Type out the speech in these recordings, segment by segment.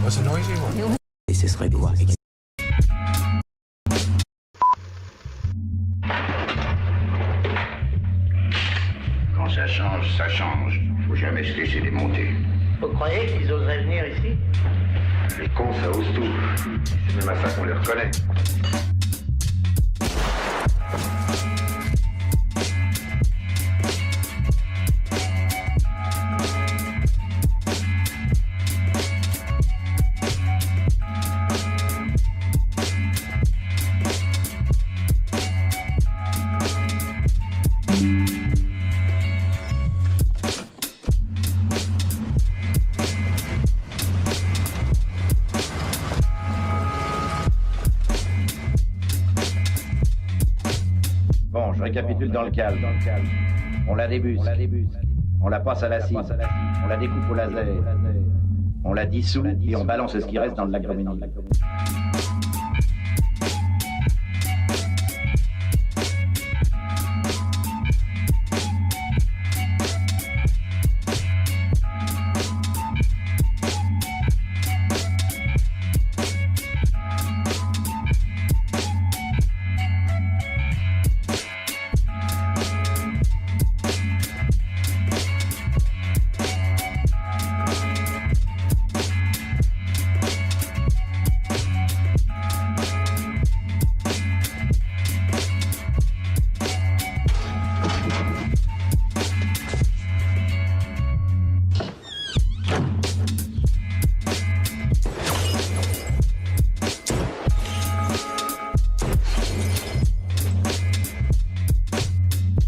was a noisy one. Et ce serait quoi? Quand ça change, ça change. Faut jamais se laisser démonter. Vous croyez qu'ils oseraient venir ici? Les cons, ça ose tout. C'est même à ça qu'on les reconnaît. Bon, je récapitule dans le calme. On la débusque. On la passe à l'acide. On la découpe au laser. On la dissout et on balance ce qui reste dans le lac Dominique.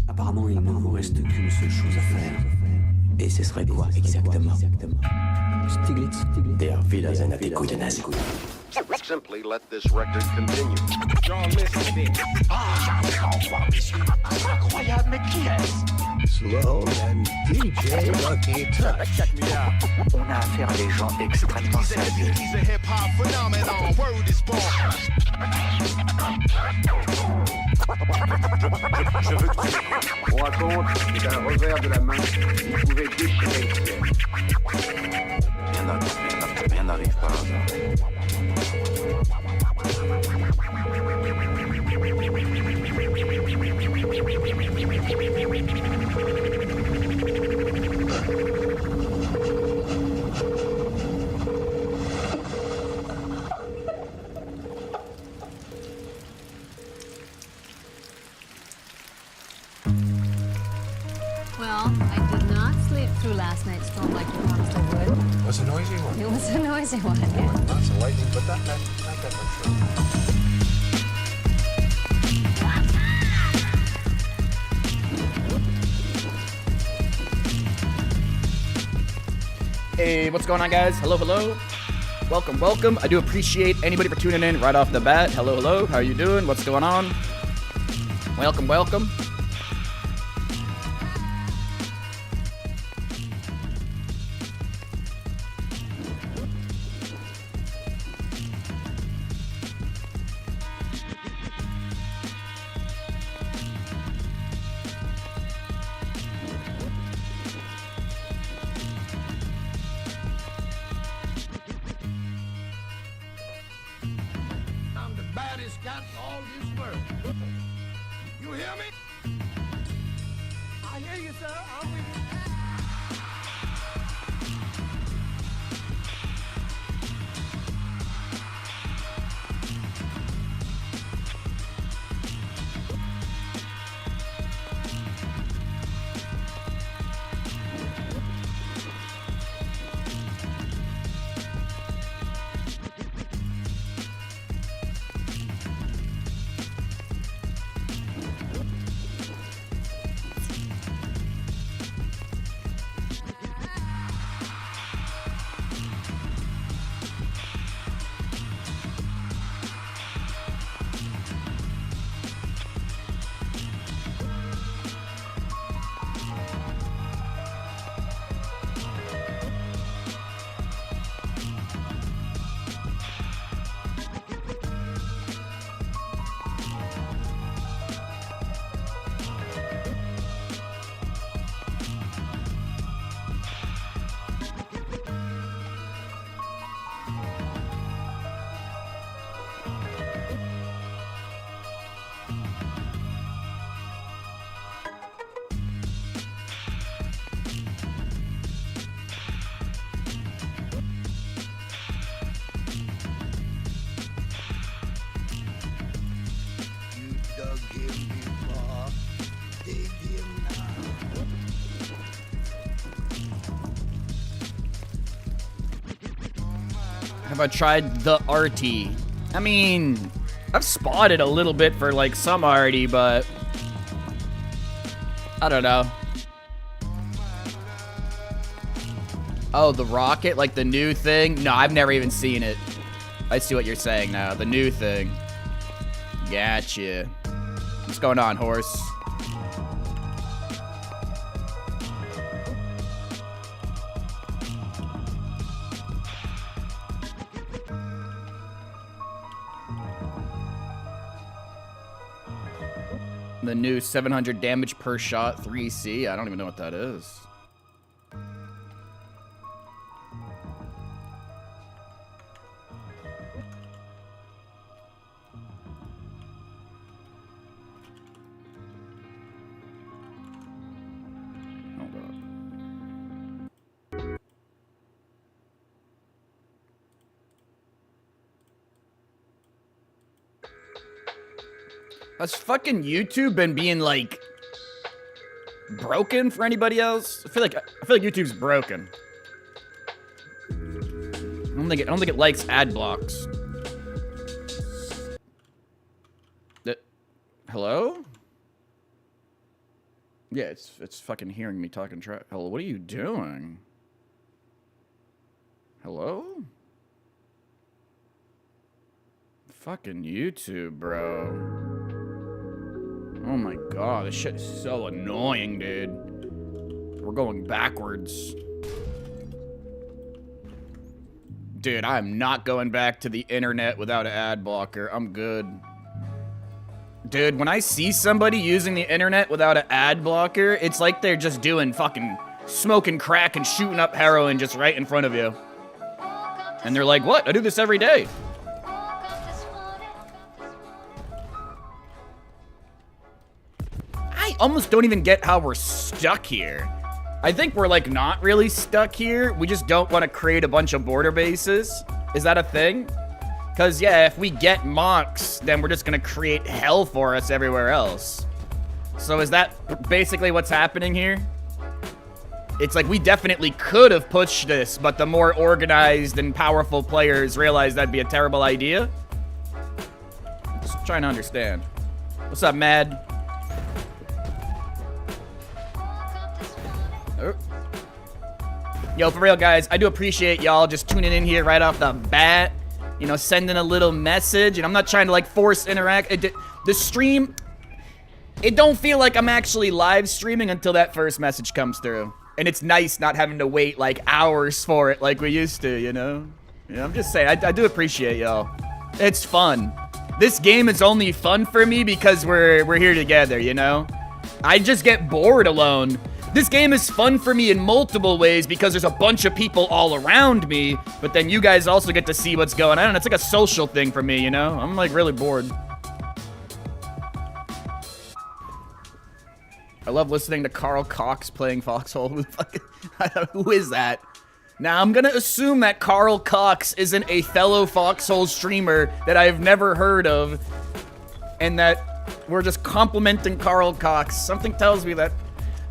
Apparemment, il ne vous reste qu'une seule chose à faire. Et ce serait quoi exactement? Stiglitz, der Wiedersehen des couilles de nazi. Simply let this record continue. John, listen to this. Incroyable, mais qui est-ce? Slow and DJ Lucky Touch. Check me out. On a affaire à des gens extrêmement sérieux. He's a hip-hop phenomenon. Word is born. Je veux que On raconte d'un revers de la main, il pouvait déchirer le ciel. Rien n'arrive par hasard. Well, I did not sleep through last night's storm like you promised I would. Was a noisy one. It was a noisy one, yeah. Lots of lightning, but not that much rain. Hey, what's going on, guys? Hello, hello. Welcome, welcome. I do appreciate anybody for tuning in right off the bat. Hello, hello. How are you doing? What's going on? Welcome, welcome. I'm the baddest cat in all this world. You hear me? I hear you, sir. I'm with you. Have I tried the arty? I mean, I've spotted a little bit for like some arty, but I don't know. Oh, the rocket, like the new thing? No, I've never even seen it. I see what you're saying now. The new thing. Gotcha. What's going on, horse? The new 700 damage per shot 3C. I don't even know what that is. Hold up. Has fucking YouTube been being like broken for anybody else? I feel like YouTube's broken. I don't think it likes ad blocks. Hello? Yeah, it's fucking hearing me talking trash. Hello, what are you doing? Hello? Fucking YouTube, bro. Oh my god, this shit is so annoying, dude. We're going backwards. Dude, I'm not going back to the internet without an ad blocker. I'm good. Dude, when I see somebody using the internet without an ad blocker, it's like they're just doing fucking smoking crack and shooting up heroin just right in front of you. And they're like, what? I do this every day. I almost don't even get how we're stuck here. I think we're like not really stuck here. We just don't want to create a bunch of border bases. Is that a thing? Because yeah, if we get mocks, then we're just going to create hell for us everywhere else. So is that basically what's happening here? It's like we definitely could have pushed this, but the more organized and powerful players realized that'd be a terrible idea. Just trying to understand. What's up, Mad? Oh. Yo, for real, guys, I do appreciate y'all just tuning in here right off the bat. You know, sending a little message. And I'm not trying to, like, force interact. The stream, it don't feel like I'm actually live streaming until that first message comes through. And it's nice not having to wait, like, hours for it like we used to, you know? Yeah, I'm just saying, I do appreciate y'all. It's fun. This game is only fun for me because we're here together, you know? I just get bored alone. This game is fun for me in multiple ways because there's a bunch of people all around me, but then you guys also get to see what's going on. It's like a social thing for me, you know? I'm like really bored. I love listening to Carl Cox playing Foxhole. Who is that? Now, I'm gonna assume that Carl Cox isn't a fellow Foxhole streamer that I've never heard of, and that we're just complimenting Carl Cox. Something tells me that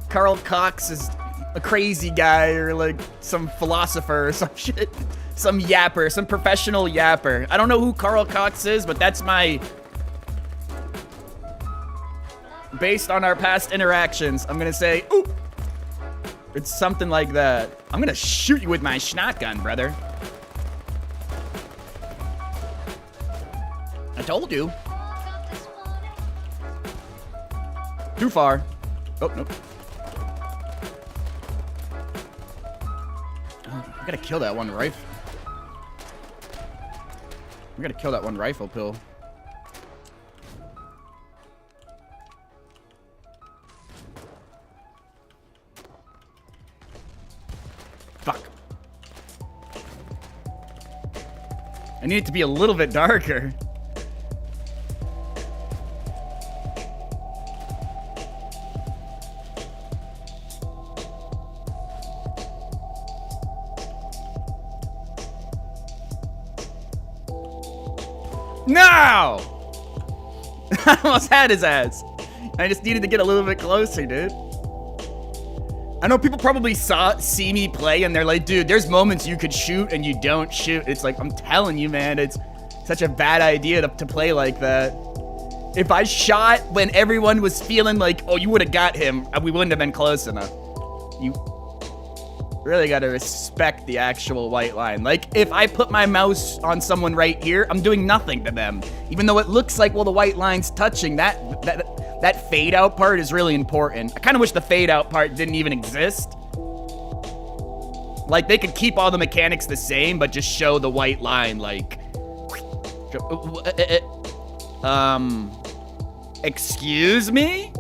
Carl Cox is a crazy guy or like some philosopher or some shit. Some yapper, some professional yapper. I don't know who Carl Cox is, but that's my... Based on our past interactions, I'm gonna say, ooh, it's something like that. I'm gonna shoot you with my shotgun, brother. I told you. Too far. Oh, nope. I gotta kill that one rifle. I gotta kill that one rifle pill. Fuck. I need it to be a little bit darker. No! I almost had his ass. I just needed to get a little bit closer, dude. I know people probably see me play and they're like, dude, there's moments you could shoot and you don't shoot. It's like, I'm telling you, man, it's such a bad idea to play like that. If I shot when everyone was feeling like, oh, you would have got him, we wouldn't have been close enough. You really gotta respect the actual white line. Like, if I put my mouse on someone right here, I'm doing nothing to them. Even though it looks like, well, the white line's touching, that fade out part is really important. I kind of wish the fade out part didn't even exist. Like, they could keep all the mechanics the same, but just show the white line, like... Excuse me?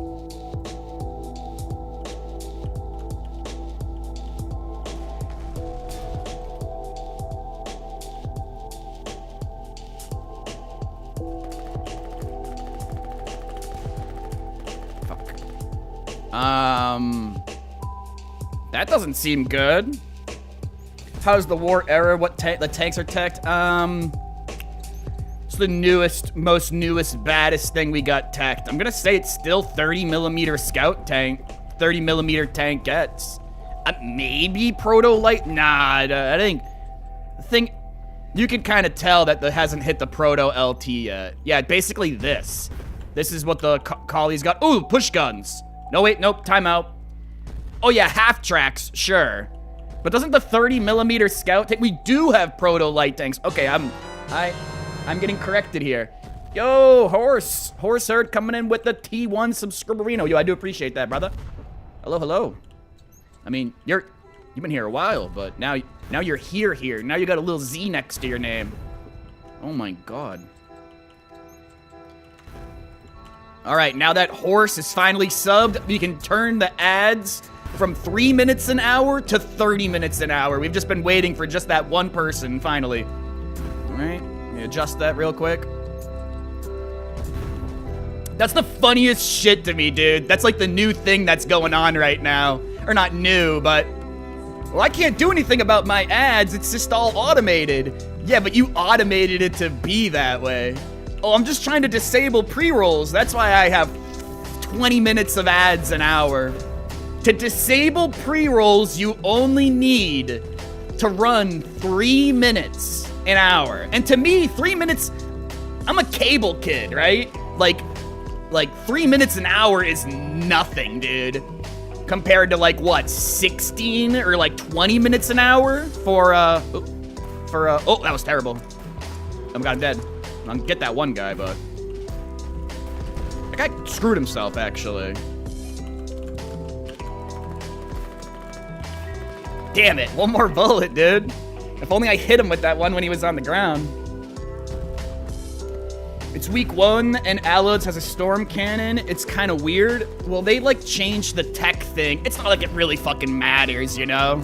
That doesn't seem good. How's the war era? What the tanks are teched? It's the newest, baddest thing we got teched. I'm gonna say it's still 30mm scout tank, 30mm tankettes. Maybe proto light? Nah, I think you can kind of tell that it hasn't hit the proto LT yet. Yeah, basically this. This is what the collies got. Ooh, push guns. No, wait, nope, timeout. Oh yeah, half tracks, sure. But doesn't the 30mm scout tank? We do have proto light tanks. Okay, I'm getting corrected here. Yo, horse herd coming in with the T1 subscriberino. Yo, I do appreciate that, brother. Hello, hello. I mean, you've been here a while, but now you're here. Now you got a little Z next to your name. Oh my god. All right, now that horse is finally subbed, we can turn the ads from 3 minutes an hour to 30 minutes an hour. We've just been waiting for just that one person, finally. All right, let me adjust that real quick. That's the funniest shit to me, dude. That's like the new thing that's going on right now. Or not new, but... Well, I can't do anything about my ads. It's just all automated. Yeah, but you automated it to be that way. Oh, I'm just trying to disable pre-rolls. That's why I have 20 minutes of ads an hour. To disable pre-rolls, you only need to run 3 minutes an hour. And to me, 3 minutes, I'm a cable kid, right? Like 3 minutes an hour is nothing, dude. Compared to like, what, 16 or like 20 minutes an hour for, oh, that was terrible. Oh my god, I'm dead. I'll get that one guy, but... That guy screwed himself, actually. Damn it, one more bullet, dude. If only I hit him with that one when he was on the ground. It's week 1, and Alodes has a storm cannon. It's kind of weird. Well, they, like, changed the tech thing. It's not like it really fucking matters, you know?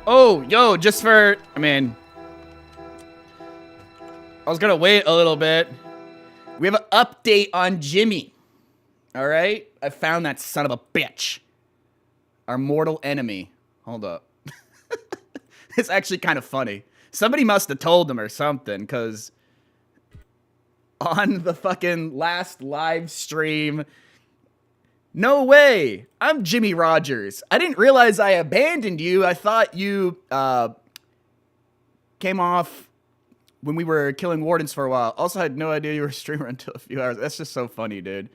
Oh, yo, just for... I mean... I was gonna wait a little bit. We have an update on Jimmy. Alright? I found that son of a bitch. Our mortal enemy. Hold up. It's actually kind of funny. Somebody must have told him or something, because... On the fucking last live stream... No way! I'm Jimmy Rogers. I didn't realize I abandoned you. I thought you, came off when we were killing wardens for a while. Also, I had no idea you were a streamer until a few hours. That's just so funny, dude.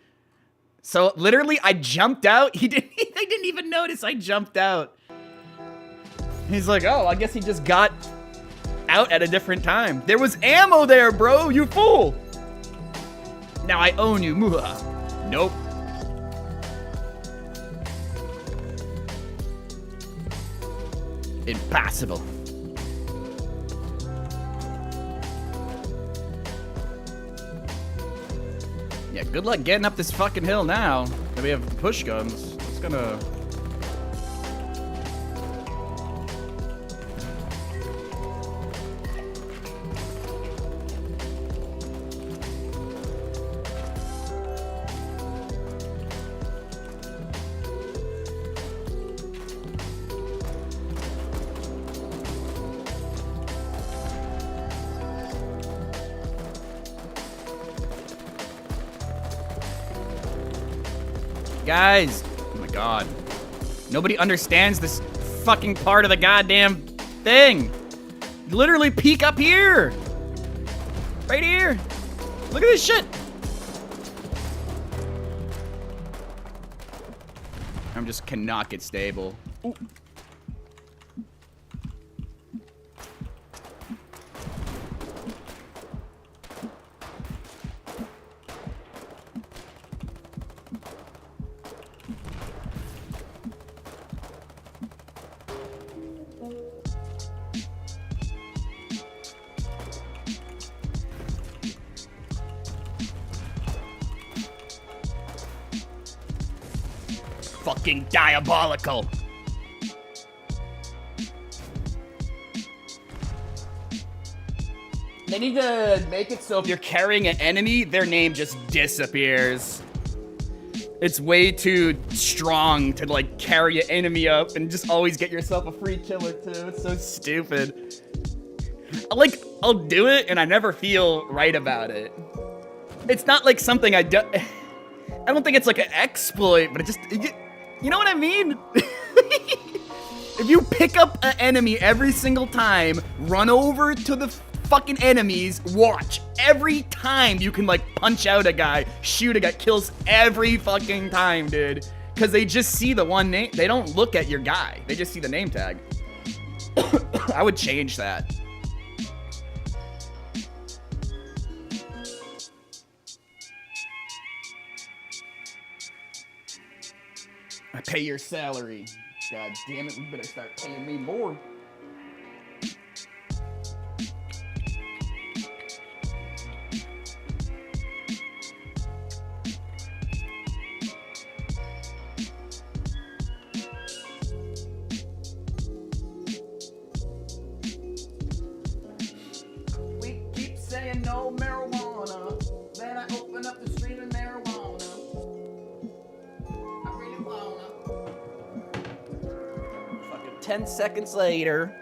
So, literally, I jumped out. They didn't even notice I jumped out. He's like, oh, I guess he just got out at a different time. There was ammo there, bro, you fool! Now I own you, muha. Nope. Impossible. Yeah, good luck getting up this fucking hill now that we have push guns. It's gonna... Guys, oh my god. Nobody understands this fucking part of the goddamn thing. You literally peek up here. Right here. Look at this shit. I just cannot get stable. Ooh. Fucking diabolical. They need to make it so if you're carrying an enemy, their name just disappears. It's way too strong to like carry an enemy up and just always get yourself a free killer too. It's so stupid. Like, I'll do it and I never feel right about it. It's not like something I do. I don't think it's like an exploit, but it just, you know what I mean? If you pick up an enemy every single time, run over to the fucking enemies, watch. Every time you can like punch out a guy, shoot a guy, kills every fucking time, dude. Cause they just see the one name, they don't look at your guy. They just see the name tag. I would change that. I pay your salary. God damn it, we better start paying me more. We keep saying no marijuana, then I open up the stream of marijuana. 10 seconds later.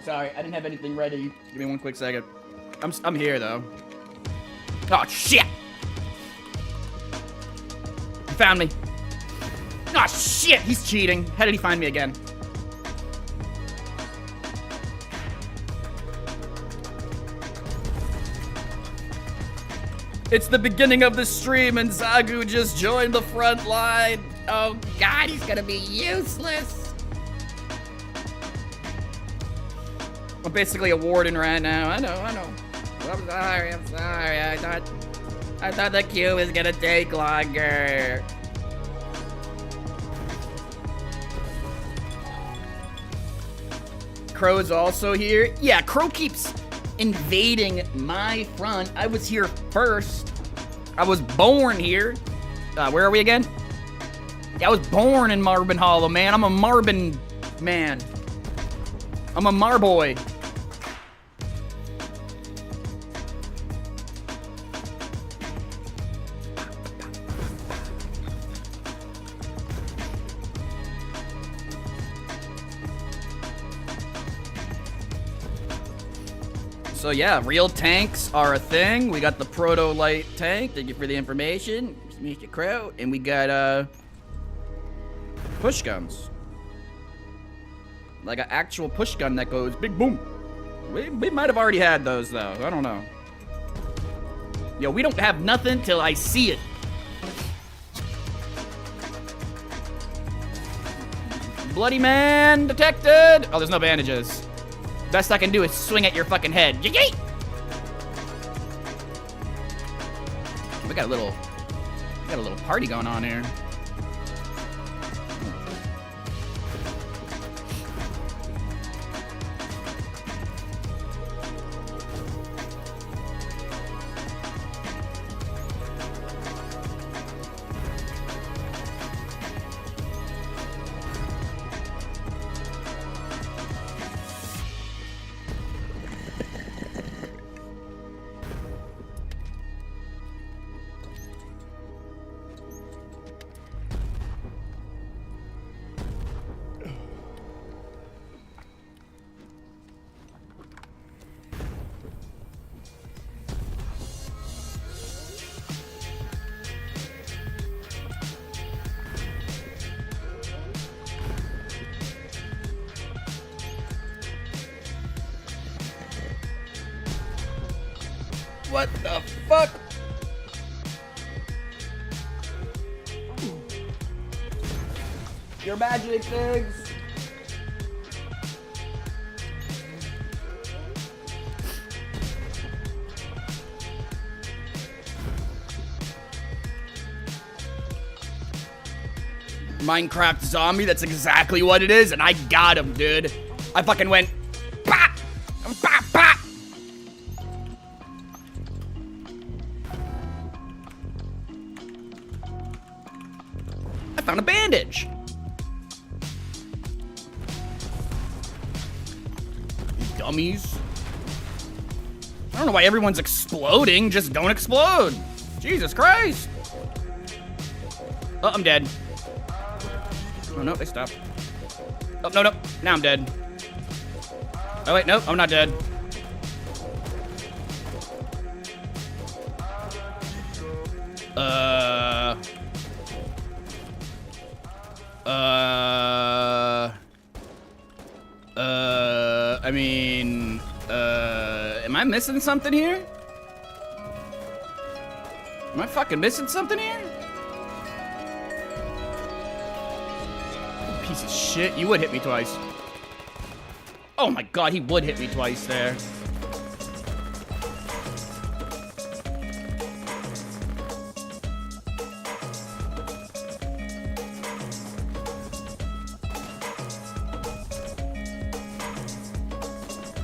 Sorry, I didn't have anything ready. Give me one quick second. I'm here though. Oh shit! He found me. Oh shit! He's cheating. How did he find me again? It's the beginning of the stream and Zagu just joined the front line. Oh god, he's gonna be useless. I'm basically a warden right now. I know. I'm sorry. I thought the queue was gonna take longer. Crow's also here. Yeah, Crow keeps invading my front. I was here first. I was born here. Where are we again? Yeah, I was born in Marvin Hollow, man. I'm a Marvin man. I'm a Marboy. So yeah, real tanks are a thing. We got the Proto Light tank. Thank you for the information, Mr. Crow. And we got push guns. Like an actual push gun that goes big boom. We might have already had those though. I don't know. Yo, we don't have nothing till I see it. Bloody man detected. Oh, there's no bandages. Best I can do is swing at your fucking head. Yeet! We got a little party going on here. What the fuck? Your magic things. Minecraft zombie, that's exactly what it is, and I got him, dude. I fucking went, pop, pop, pop. I found a bandage. Dummies. I don't know why everyone's exploding. Just don't explode. Jesus Christ. Oh, I'm dead. Oh, no, they stopped. Oh, no, no. Now I'm dead. Oh, wait, no, I'm not dead. I mean, am I missing something here? Am I fucking missing something here? Piece of shit, you would hit me twice. Oh my god, he would hit me twice there.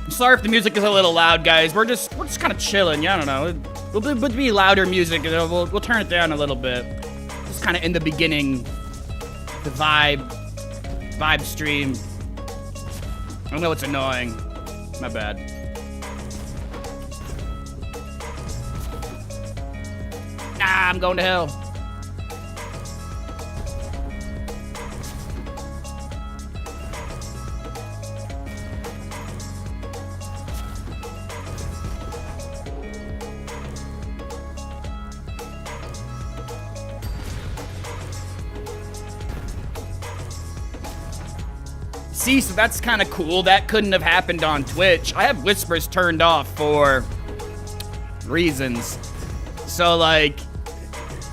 Sorry if the music is a little loud, guys. We're just kind of chilling. Yeah, I don't know. We'll be louder music. We'll turn it down a little bit. Just kind of in the beginning, the vibe stream. I know it's annoying. My bad. Ah, I'm going to hell. See, so that's kind of cool. That couldn't have happened on Twitch. I have whispers turned off for reasons. So, like,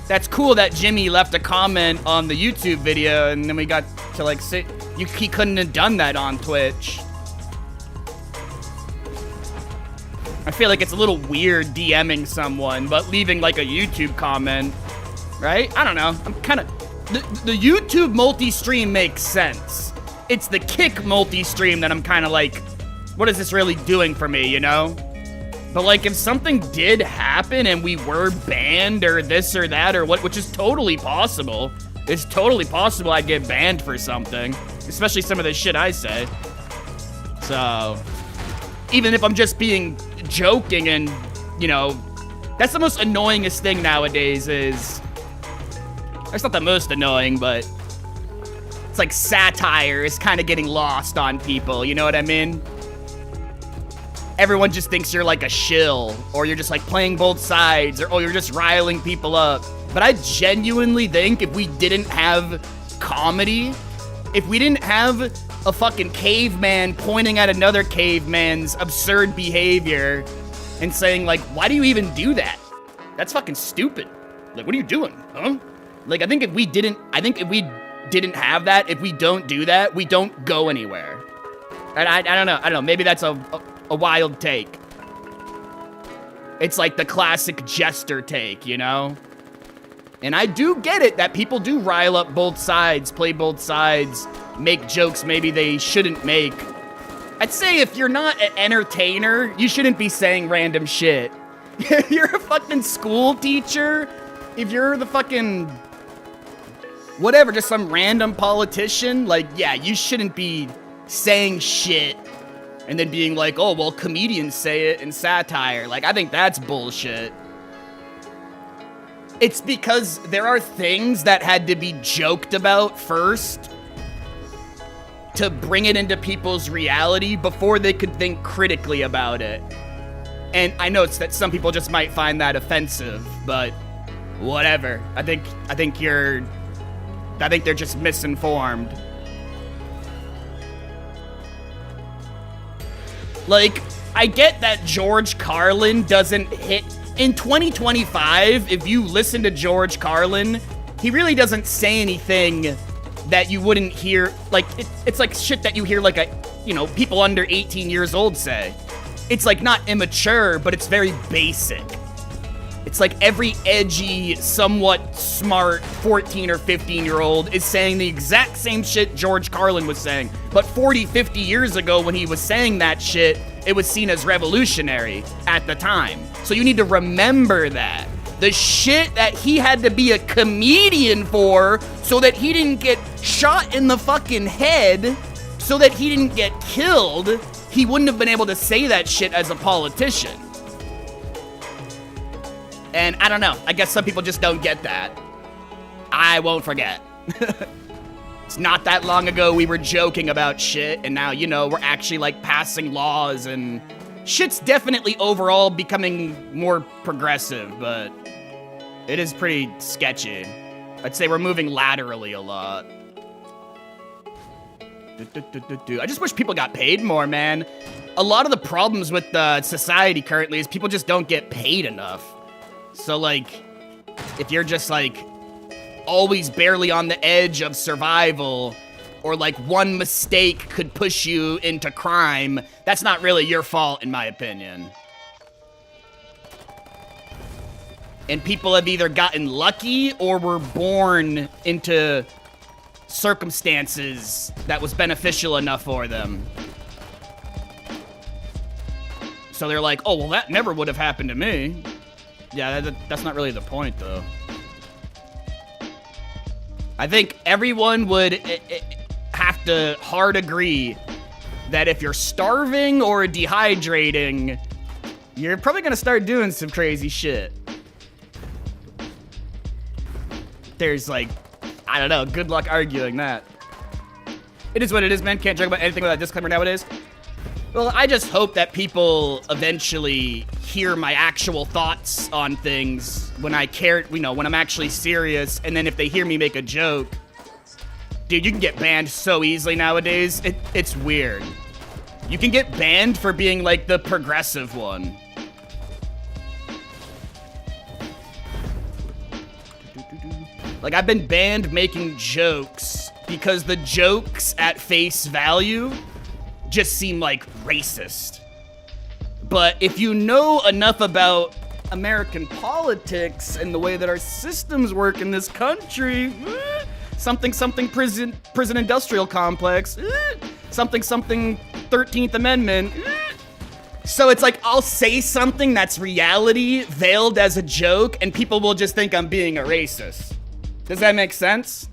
that's cool that Jimmy left a comment on the YouTube video, and then we got to, like, say he couldn't have done that on Twitch. I feel like it's a little weird DMing someone, but leaving, like, a YouTube comment, right? I don't know. I'm kind of... The YouTube multi-stream makes sense. It's the Kick multi-stream that I'm kind of like, what is this really doing for me, you know? But like if something did happen and we were banned or this or that or what, which is totally possible. It's totally possible I'd get banned for something, especially some of the shit I say. So, even if I'm just being joking and, you know, that's the most annoyingest thing nowadays is, it's not the most annoying, but it's like satire is kind of getting lost on people, you know what I mean? Everyone just thinks you're like a shill, or you're just like playing both sides, or oh, you're just riling people up. But I genuinely think if we didn't have comedy, if we didn't have a fucking caveman pointing at another caveman's absurd behavior and saying like, why do you even do that? That's fucking stupid. Like, what are you doing, huh? Like, I think if we didn't have that, if we don't do that, we don't go anywhere. And I don't know, maybe that's a wild take. It's like the classic jester take, you know? And I do get it that people do rile up both sides, play both sides, make jokes maybe they shouldn't make. I'd say if you're not an entertainer, you shouldn't be saying random shit. If you're a fucking school teacher, if you're the fucking whatever, just some random politician, like, yeah, you shouldn't be saying shit and then being like, oh, well, comedians say it in satire. Like, I think that's bullshit. It's because there are things that had to be joked about first to bring it into people's reality before they could think critically about it. And I know it's that some people just might find that offensive, but whatever. I think they're just misinformed. Like, I get that George Carlin doesn't hit. In 2025, if you listen to George Carlin, he really doesn't say anything that you wouldn't hear. Like, it's like shit that you hear like people under 18 years old say. It's like not immature, but it's very basic. It's like every edgy, somewhat smart 14 or 15-year-old is saying the exact same shit George Carlin was saying. But 40, 50 years ago when he was saying that shit, it was seen as revolutionary at the time. So you need to remember that. The shit that he had to be a comedian for so that he didn't get shot in the fucking head, so that he didn't get killed, he wouldn't have been able to say that shit as a politician. And I don't know, I guess some people just don't get that. I won't forget. It's not that long ago we were joking about shit, and now, we're actually like passing laws, and shit's definitely overall becoming more progressive, but it is pretty sketchy. I'd say we're moving laterally a lot. I just wish people got paid more, man. A lot of the problems with society currently is people just don't get paid enough. So, like, if you're just, like, always barely on the edge of survival, or, like, one mistake could push you into crime, that's not really your fault, in my opinion. And people have either gotten lucky or were born into circumstances that was beneficial enough for them. So they're like, oh, well, that never would have happened to me. Yeah, that's not really the point, though. I think everyone would have to hard agree that if you're starving or dehydrating, you're probably gonna start doing some crazy shit. There's like, I don't know, good luck arguing that. It is what it is, man. Can't joke about anything without a disclaimer nowadays. Well, I just hope that people eventually hear my actual thoughts on things when I care, when I'm actually serious, and then if they hear me make a joke. Dude, you can get banned so easily nowadays. It's weird. You can get banned for being like the progressive one. Like, I've been banned making jokes because the jokes at face value just seem like racist. But if you know enough about American politics and the way that our systems work in this country, something prison industrial complex, something 13th Amendment, So it's like I'll say something that's reality veiled as a joke and people will just think I'm being a racist. Does that make sense?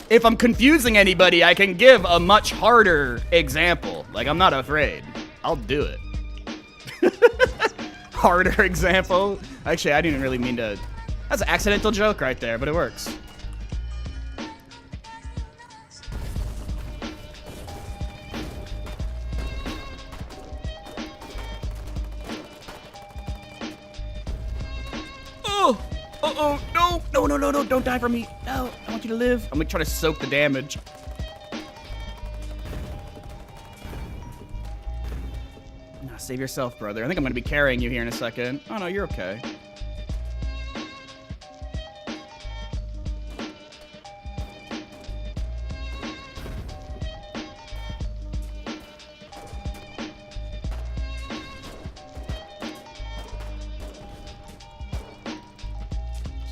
If I'm confusing anybody, I can give a much harder example. Like, I'm not afraid. I'll do it. Harder example? Actually, I didn't really mean to... That's an accidental joke right there, but it works. Oh! Uh-oh! No! No, no, no, no! Don't die for me! No! I want you to live! I'm gonna try to soak the damage. Nah, save yourself, brother. I think I'm gonna be carrying you here in a second. Oh, no, you're okay.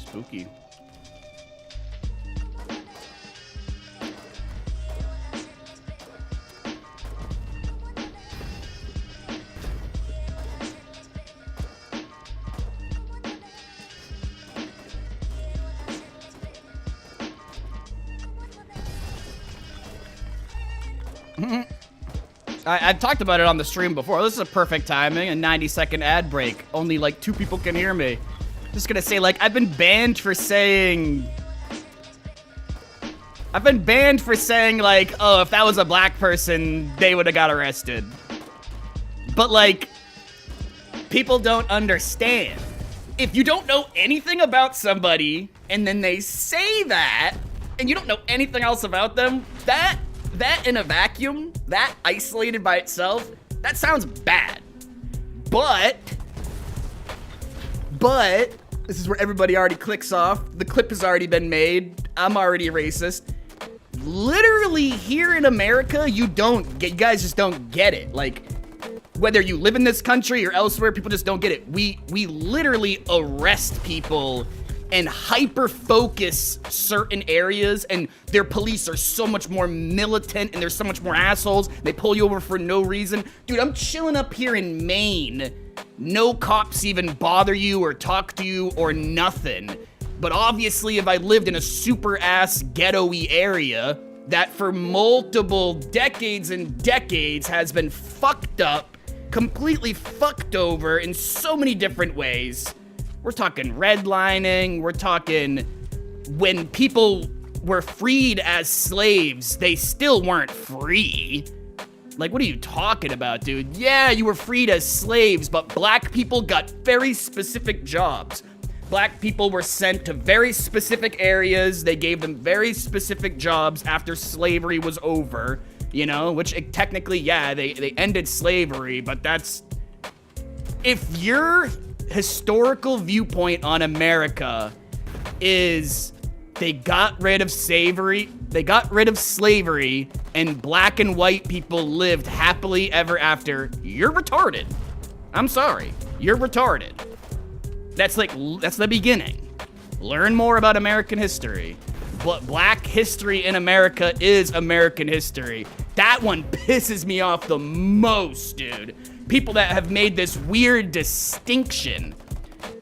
Spooky. I've talked about it on the stream before. This is a perfect timing, a 90-second ad break. Only like 2 people can hear me. Just gonna say, like, I've been banned for saying, like, oh, if that was a black person, they would have got arrested. But, like, people don't understand. If you don't know anything about somebody, and then they say that, and you don't know anything else about them, that in a vacuum, that isolated by itself, that sounds bad. But, this is where everybody already clicks off. The clip has already been made. I'm already a racist. Literally here in America, you guys just don't get it. Like, whether you live in this country or elsewhere, people just don't get it. We literally arrest people and hyper-focus certain areas, and their police are so much more militant, and there's so much more assholes. They pull you over for no reason. Dude, I'm chilling up here in Maine. No cops even bother you or talk to you or nothing. But obviously, if I lived in a super-ass ghetto-y area that for multiple decades and decades has been fucked up, completely fucked over in so many different ways. We're talking redlining, we're talking when people were freed as slaves, they still weren't free. Like, what are you talking about, dude? Yeah, you were freed as slaves, but black people got very specific jobs. Black people were sent to very specific areas. They gave them very specific jobs after slavery was over, you know, which technically, yeah, they ended slavery, but that's... If your historical viewpoint on America is they got rid of slavery, and black and white people lived happily ever after, you're retarded. I'm sorry, you're retarded. That's the beginning. Learn more about American history. Black history in America is American history. That one pisses me off the most, dude. People that have made this weird distinction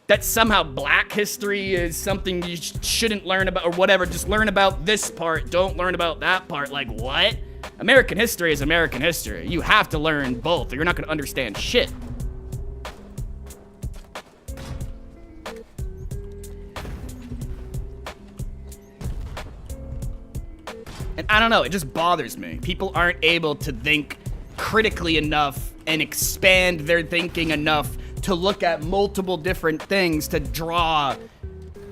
that somehow black history is something you shouldn't learn about or whatever. Just learn about this part, don't learn about that part. Like, what? American history is American history. You have to learn both or you're not gonna understand shit. And I don't know, it just bothers me. People aren't able to think critically enough and expand their thinking enough to look at multiple different things to draw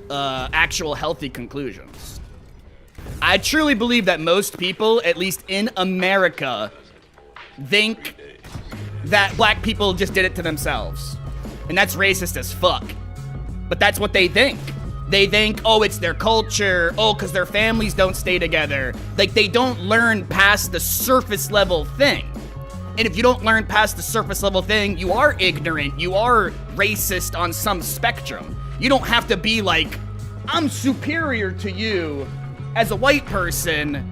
actual healthy conclusions. I truly believe that most people, at least in America, think that black people just did it to themselves. And that's racist as fuck. But that's what they think. They think, oh, it's their culture. Oh, because their families don't stay together. Like, they don't learn past the surface level thing. And if you don't learn past the surface level thing, you are ignorant. You are racist on some spectrum. You don't have to be like, I'm superior to you as a white person.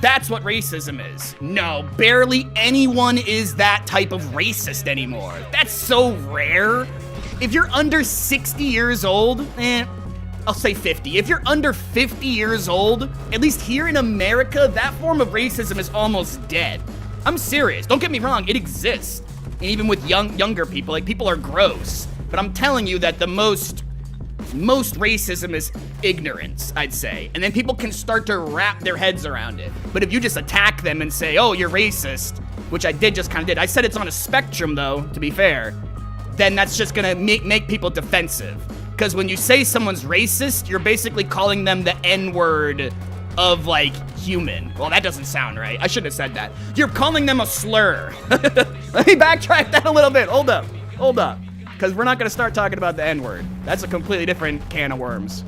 That's what racism is. No, barely anyone is that type of racist anymore. That's so rare. If you're under 60 years old, I'll say 50. If you're under 50 years old, at least here in America, that form of racism is almost dead. I'm serious. Don't get me wrong, it exists. And even with younger people, like, people are gross. But I'm telling you that the most racism is ignorance, I'd say. And then people can start to wrap their heads around it. But if you just attack them and say, oh, you're racist, which I just kind of did. I said it's on a spectrum, though, to be fair. Then that's just gonna make people defensive. Because when you say someone's racist, you're basically calling them the N-word of, like, human. Well, that doesn't sound right. I shouldn't have said that. You're calling them a slur. Let me backtrack that a little bit. Hold up. Because we're not going to start talking about the N-word. That's a completely different can of worms.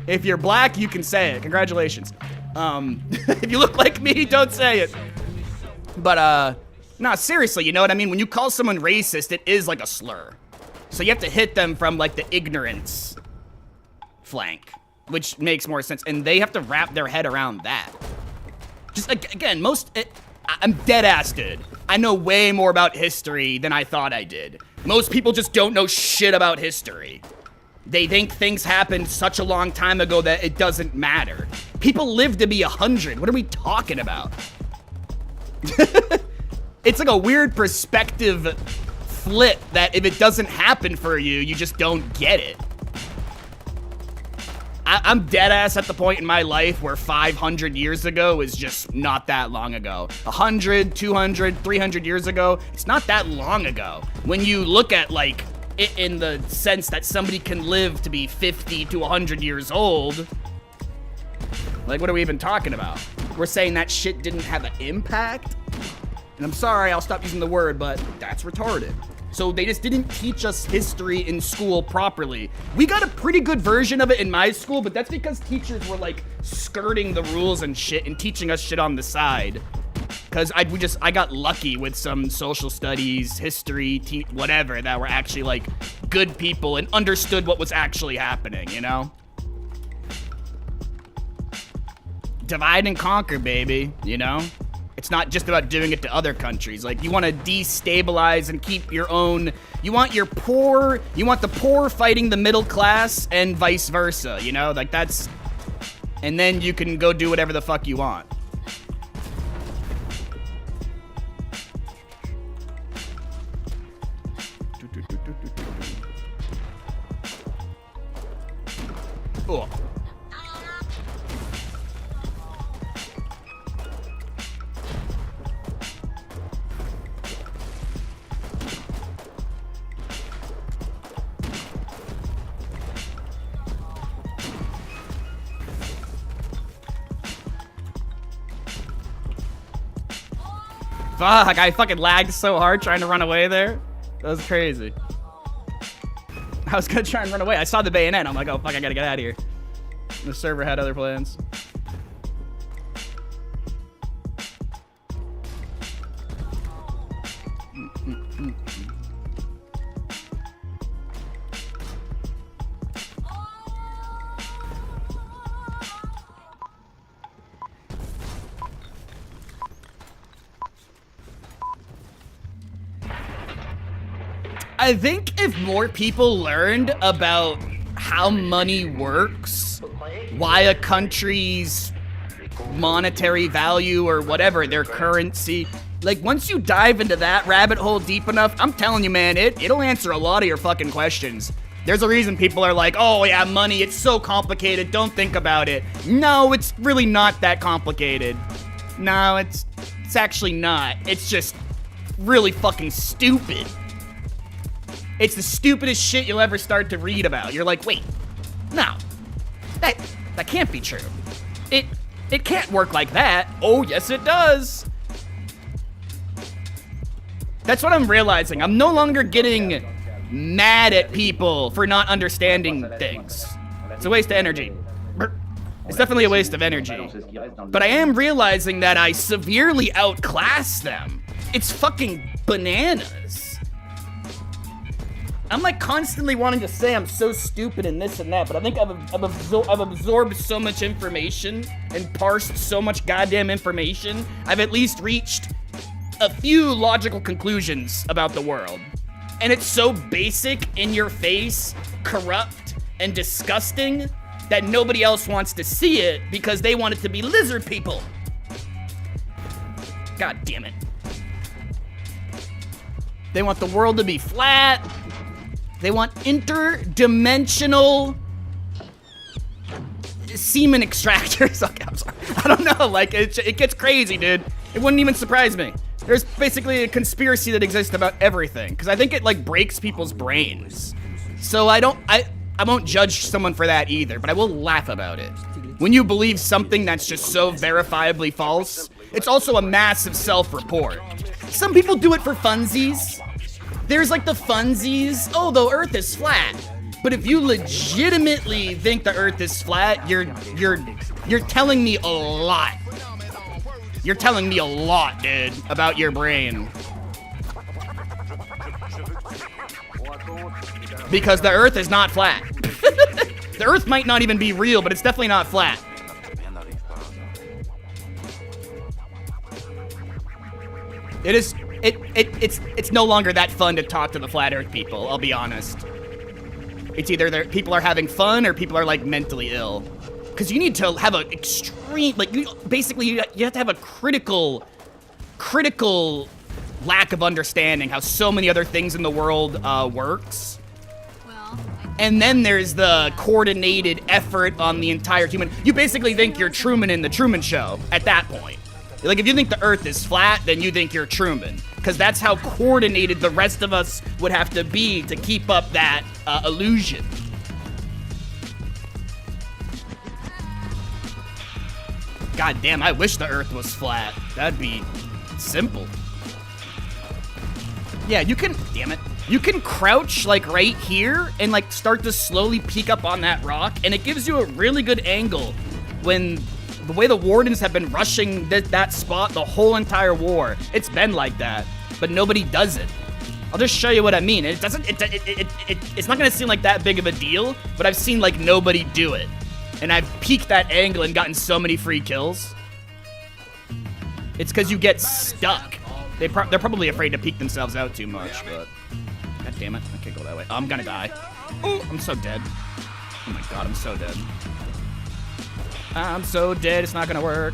If you're black, you can say it. Congratulations. If you look like me, don't say it. But, no, seriously, you know what I mean? When you call someone racist, it is like a slur. So you have to hit them from, like, the ignorance flank, which makes more sense. And they have to wrap their head around that. Just, again, I'm dead ass, dude. I know way more about history than I thought I did. Most people just don't know shit about history. They think things happened such a long time ago that it doesn't matter. People live to be 100. What are we talking about? It's like a weird perspective flip that if it doesn't happen for you, you just don't get it. I'm dead ass at the point in my life where 500 years ago is just not that long ago. 100, 200, 300 years ago, it's not that long ago. When you look at, like, it in the sense that somebody can live to be 50 to 100 years old, like, what are we even talking about? We're saying that shit didn't have an impact? And I'm sorry, I'll stop using the word, but that's retarded. So they just didn't teach us history in school properly. We got a pretty good version of it in my school, but that's because teachers were, like, skirting the rules and shit and teaching us shit on the side. Because I got lucky with some social studies, history, whatever, that were actually, like, good people and understood what was actually happening, you know? Divide and conquer, baby, you know? It's not just about doing it to other countries. Like, you want to destabilize and keep your own. You want the poor fighting the middle class and vice versa, you know? Like, that's. And then you can go do whatever the fuck you want. Oh. Fuck, I fucking lagged so hard trying to run away there. That was crazy. I was gonna try and run away. I saw the bayonet. I'm like, oh fuck, I gotta get out of here. The server had other plans. I think if more people learned about how money works, why a country's monetary value or whatever, their currency, like once you dive into that rabbit hole deep enough, I'm telling you, man, it'll answer a lot of your fucking questions. There's a reason people are like, oh yeah, money, it's so complicated, don't think about it. No, it's really not that complicated. No, it's actually not. It's just really fucking stupid. It's the stupidest shit you'll ever start to read about. You're like, wait, no, that can't be true. It can't work like that. Oh, yes, it does. That's what I'm realizing. I'm no longer getting mad at people for not understanding things. It's a waste of energy. It's definitely a waste of energy. But I am realizing that I severely outclass them. It's fucking bananas. I'm like constantly wanting to say I'm so stupid and this and that, but I think I've absorbed so much information and parsed so much goddamn information. I've at least reached a few logical conclusions about the world. And it's so basic, in your face, corrupt, and disgusting that nobody else wants to see it because they want it to be lizard people. God damn it. They want the world to be flat. They want interdimensional semen extractors. Okay, I'm sorry. I don't know, like, it gets crazy, dude. It wouldn't even surprise me. There's basically a conspiracy that exists about everything, because I think it, like, breaks people's brains. So I won't judge someone for that either, but I will laugh about it. When you believe something that's just so verifiably false, it's also a massive self-report. Some people do it for funsies. There's like the funsies, oh, the earth is flat. But if you legitimately think the earth is flat, you're telling me a lot. You're telling me a lot, dude, about your brain. Because the earth is not flat. The earth might not even be real, but it's definitely not flat. It's no longer that fun to talk to the flat earth people, I'll be honest. It's either people are having fun or people are like mentally ill. Because you need to have an extreme, like, basically you have to have a critical lack of understanding how so many other things in the world works. And then there's the coordinated effort on the entire human. You basically think you're Truman in the Truman Show at that point. Like, if you think the earth is flat, then you think you're Truman. Because that's how coordinated the rest of us would have to be to keep up that illusion. God damn, I wish the earth was flat. That'd be simple. Yeah, you can, damn it. You can crouch, like, right here and, like, start to slowly peek up on that rock, and it gives you a really good angle when the way the Wardens have been rushing that spot the whole entire war. It's been like that, but nobody does it. I'll just show you what I mean. It's not gonna seem like that big of a deal, but I've seen, like, nobody do it. And I've peeked that angle and gotten so many free kills. It's because you get stuck. They're probably afraid to peek themselves out too much, but... God damn it, I can't go that way. Oh, I'm gonna die. Oh, I'm so dead. Oh my god, I'm so dead. I'm so dead, it's not gonna work.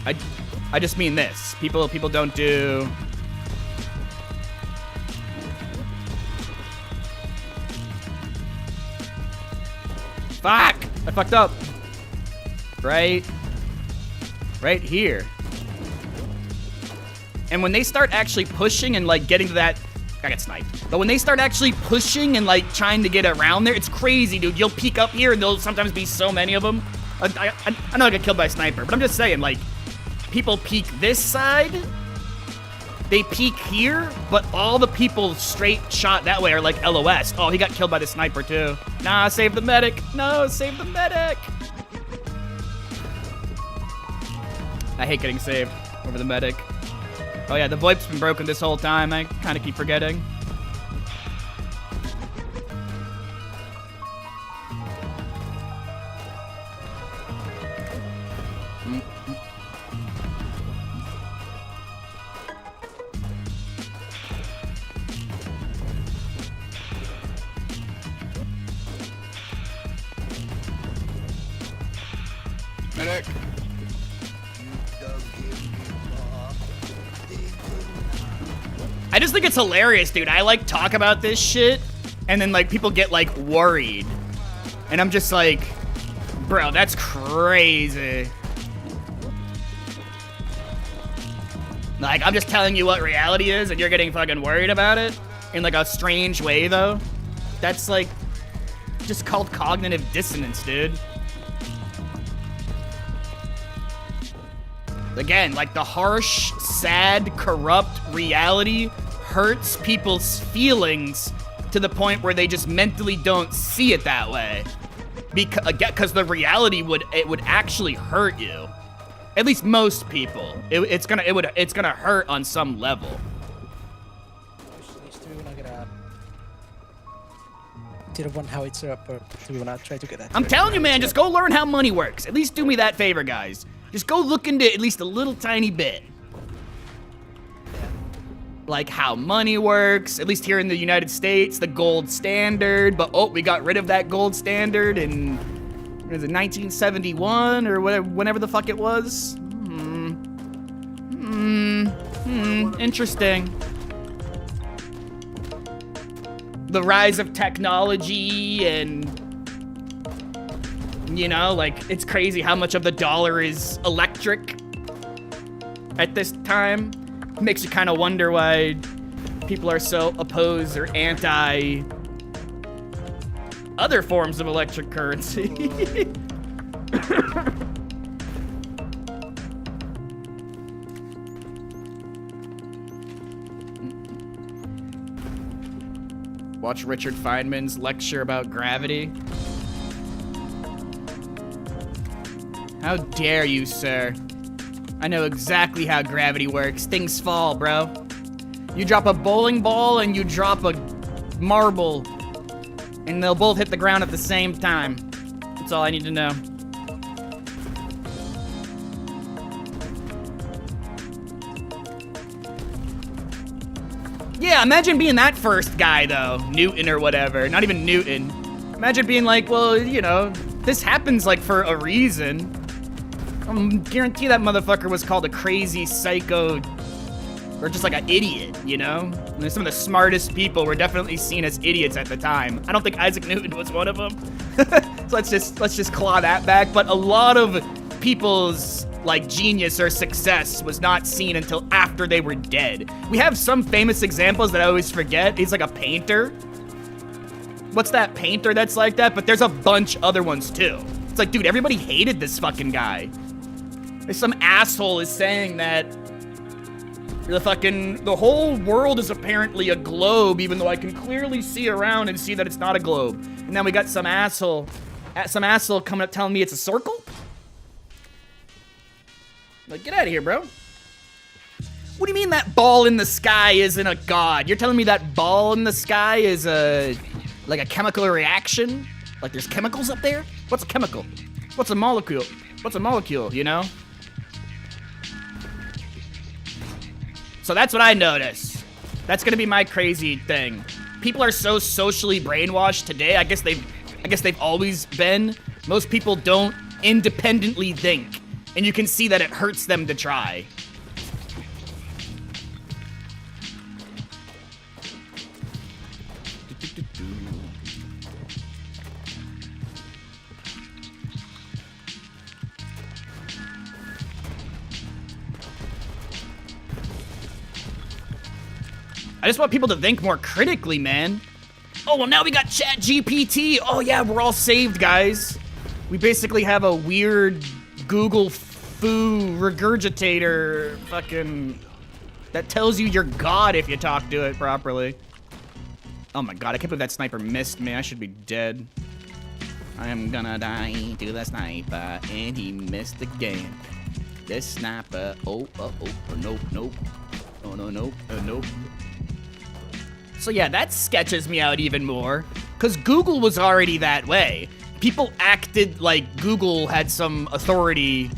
I just mean this. People don't do... Fuck! I fucked up. Right here. And when they start actually pushing and, like, getting to that... I got sniped. But when they start actually pushing and, like, trying to get around there, it's crazy, dude. You'll peek up here and there'll sometimes be so many of them. I know I got killed by a sniper, but I'm just saying, like, people peek this side, they peek here, but all the people straight shot that way are, like, LOS. Oh, he got killed by the sniper, too. Nah, save the medic. No, save the medic. I hate getting saved over the medic. Oh yeah, the VoIP's been broken this whole time. I kind of keep forgetting. Medic. I just think it's hilarious, dude. I, like, talk about this shit, and then, like, people get, like, worried. And I'm just like, bro, that's crazy. Like, I'm just telling you what reality is, and you're getting fucking worried about it? In, like, a strange way, though? That's, like, just called cognitive dissonance, dude. Again, like, the harsh, sad, corrupt reality hurts people's feelings to the point where they just mentally don't see it that way. Because the reality would actually hurt you. At least most people. It's gonna hurt on some level. to the one how it's up, or do you wanna try to get that? I'm telling you, man, just go learn how money works. At least do me that favor, guys. Just go look into it at least a little tiny bit. Like how money works, at least here in the United States, the gold standard. But oh, we got rid of that gold standard in, what is it, 1971 or whatever, whenever the fuck it was? Interesting. The rise of technology and, you know, like, it's crazy how much of the dollar is electric at this time. Makes you kind of wonder why people are so opposed or anti other forms of electric currency. Watch Richard Feynman's lecture about gravity. How dare you, sir? I know exactly how gravity works. Things fall, bro. You drop a bowling ball and you drop a marble, and they'll both hit the ground at the same time. That's all I need to know. Yeah, imagine being that first guy, though. Newton or whatever. Not even Newton. Imagine being like, well, you know, this happens, like, for a reason. I guarantee that motherfucker was called a crazy psycho, or just like an idiot, you know? And some of the smartest people were definitely seen as idiots at the time. I don't think Isaac Newton was one of them. So let's just claw that back. But a lot of people's like genius or success was not seen until after they were dead. We have some famous examples that I always forget. He's like a painter. What's that painter that's like that? But there's a bunch other ones too. It's like, dude, everybody hated this fucking guy. Some asshole is saying that the whole world is apparently a globe, even though I can clearly see around and see that it's not a globe. And then we got some asshole coming up telling me it's a circle? Like, get out of here, bro. What do you mean that ball in the sky isn't a god? You're telling me that ball in the sky is like a chemical reaction? Like there's chemicals up there? What's a chemical? What's a molecule? What's a molecule, you know? So that's what I notice. That's gonna be my crazy thing. People are so socially brainwashed today. I guess they've always been. Most people don't independently think, and you can see that it hurts them to try. I just want people to think more critically, man. Oh, well, now we got ChatGPT. Oh, yeah, we're all saved, guys. We basically have a weird Google foo regurgitator fucking that tells you you're God if you talk to it properly. Oh, my God. I can't believe that sniper missed me. I should be dead. I am gonna die to the sniper, and he missed again. This sniper. Oh, nope, nope. Oh, no, nope, nope. So yeah, that sketches me out even more, because Google was already that way. People acted like Google had some authority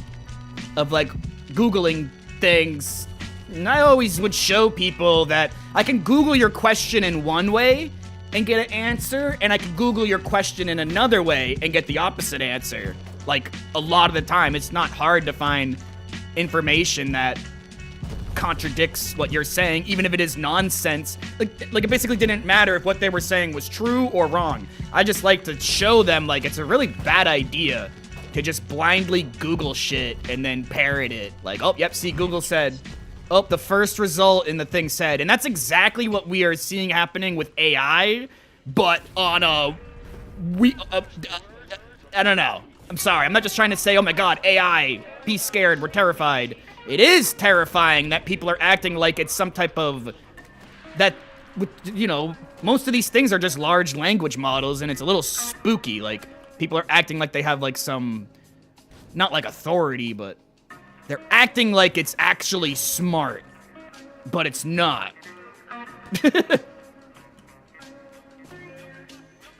of like Googling things. And I always would show people that I can Google your question in one way and get an answer, and I can Google your question in another way and get the opposite answer. Like, a lot of the time, it's not hard to find information that contradicts what you're saying, even if it is nonsense. Like it basically didn't matter if what they were saying was true or wrong. I just like to show them, like, it's a really bad idea to just blindly Google shit and then parrot it. Like, oh, yep, see, Google said. Oh, the first result in the thing said. And that's exactly what we are seeing happening with AI, but on a... I don't know. I'm sorry. I'm not just trying to say, oh my God, AI, be scared, we're terrified. It is terrifying that people are acting like it's some type of... That, you know, most of these things are just large language models, and it's a little spooky. Like, people are acting like they have, like, some... Not like authority, but... They're acting like it's actually smart, but it's not.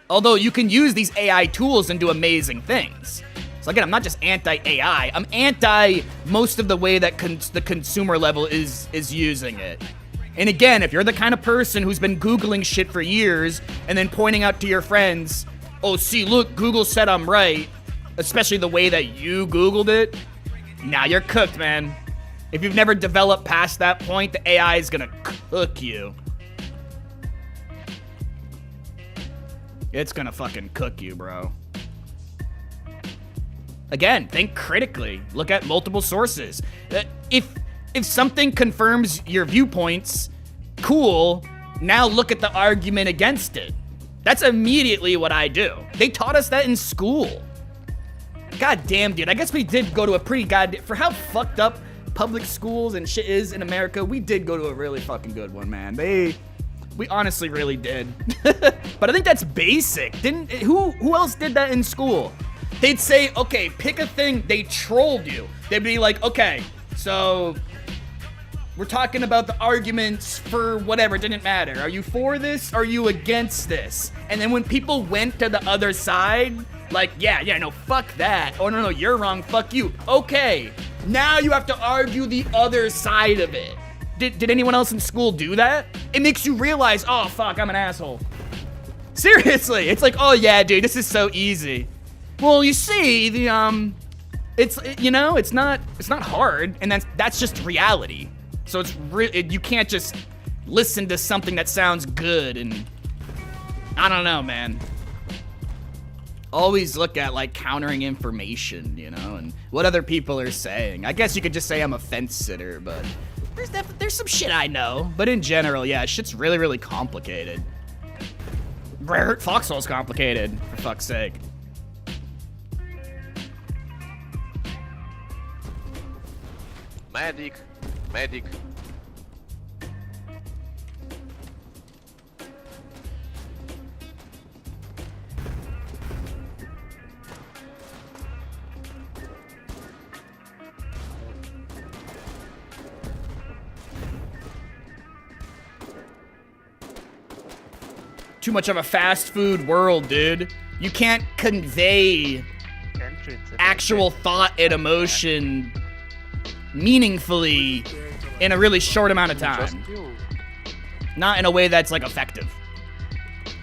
Although you can use these AI tools and do amazing things. So again, I'm not just anti-AI, I'm anti most of the way that the consumer level is using it. And again, if you're the kind of person who's been Googling shit for years and then pointing out to your friends, oh, see, look, Google said I'm right, especially the way that you Googled it, now you're cooked, man. If you've never developed past that point, the AI is gonna cook you. It's gonna fucking cook you, bro. Again, think critically. Look at multiple sources. If something confirms your viewpoints, cool. Now look at the argument against it. That's immediately what I do. They taught us that in school. God damn, dude. I guess we did go to a pretty for how fucked up public schools and shit is in America, we did go to a really fucking good one, man. We honestly really did. But I think that's basic. Who else did that in school? They'd say, okay, pick a thing. They trolled you. They'd be like, okay, so we're talking about the arguments for whatever, it didn't matter. Are you for this? Are you against this? And then when people went to the other side, like, yeah, no, fuck that. Oh, no, you're wrong, fuck you. Okay, now you have to argue the other side of it. Did anyone else in school do that? It makes you realize, oh, fuck, I'm an asshole. Seriously, it's like, oh yeah, dude, this is so easy. Well, you see, it's not hard, and that's just reality. So you can't just listen to something that sounds good, and I don't know, man. Always look at like countering information, and what other people are saying. I guess you could just say I'm a fence sitter, but there's some shit I know. But in general, yeah, shit's really, really complicated. Foxhole's complicated, for fuck's sake. Medic. Too much of a fast food world, dude. You can't convey actual thought and emotion meaningfully in a really short amount of time. Not in a way that's like effective.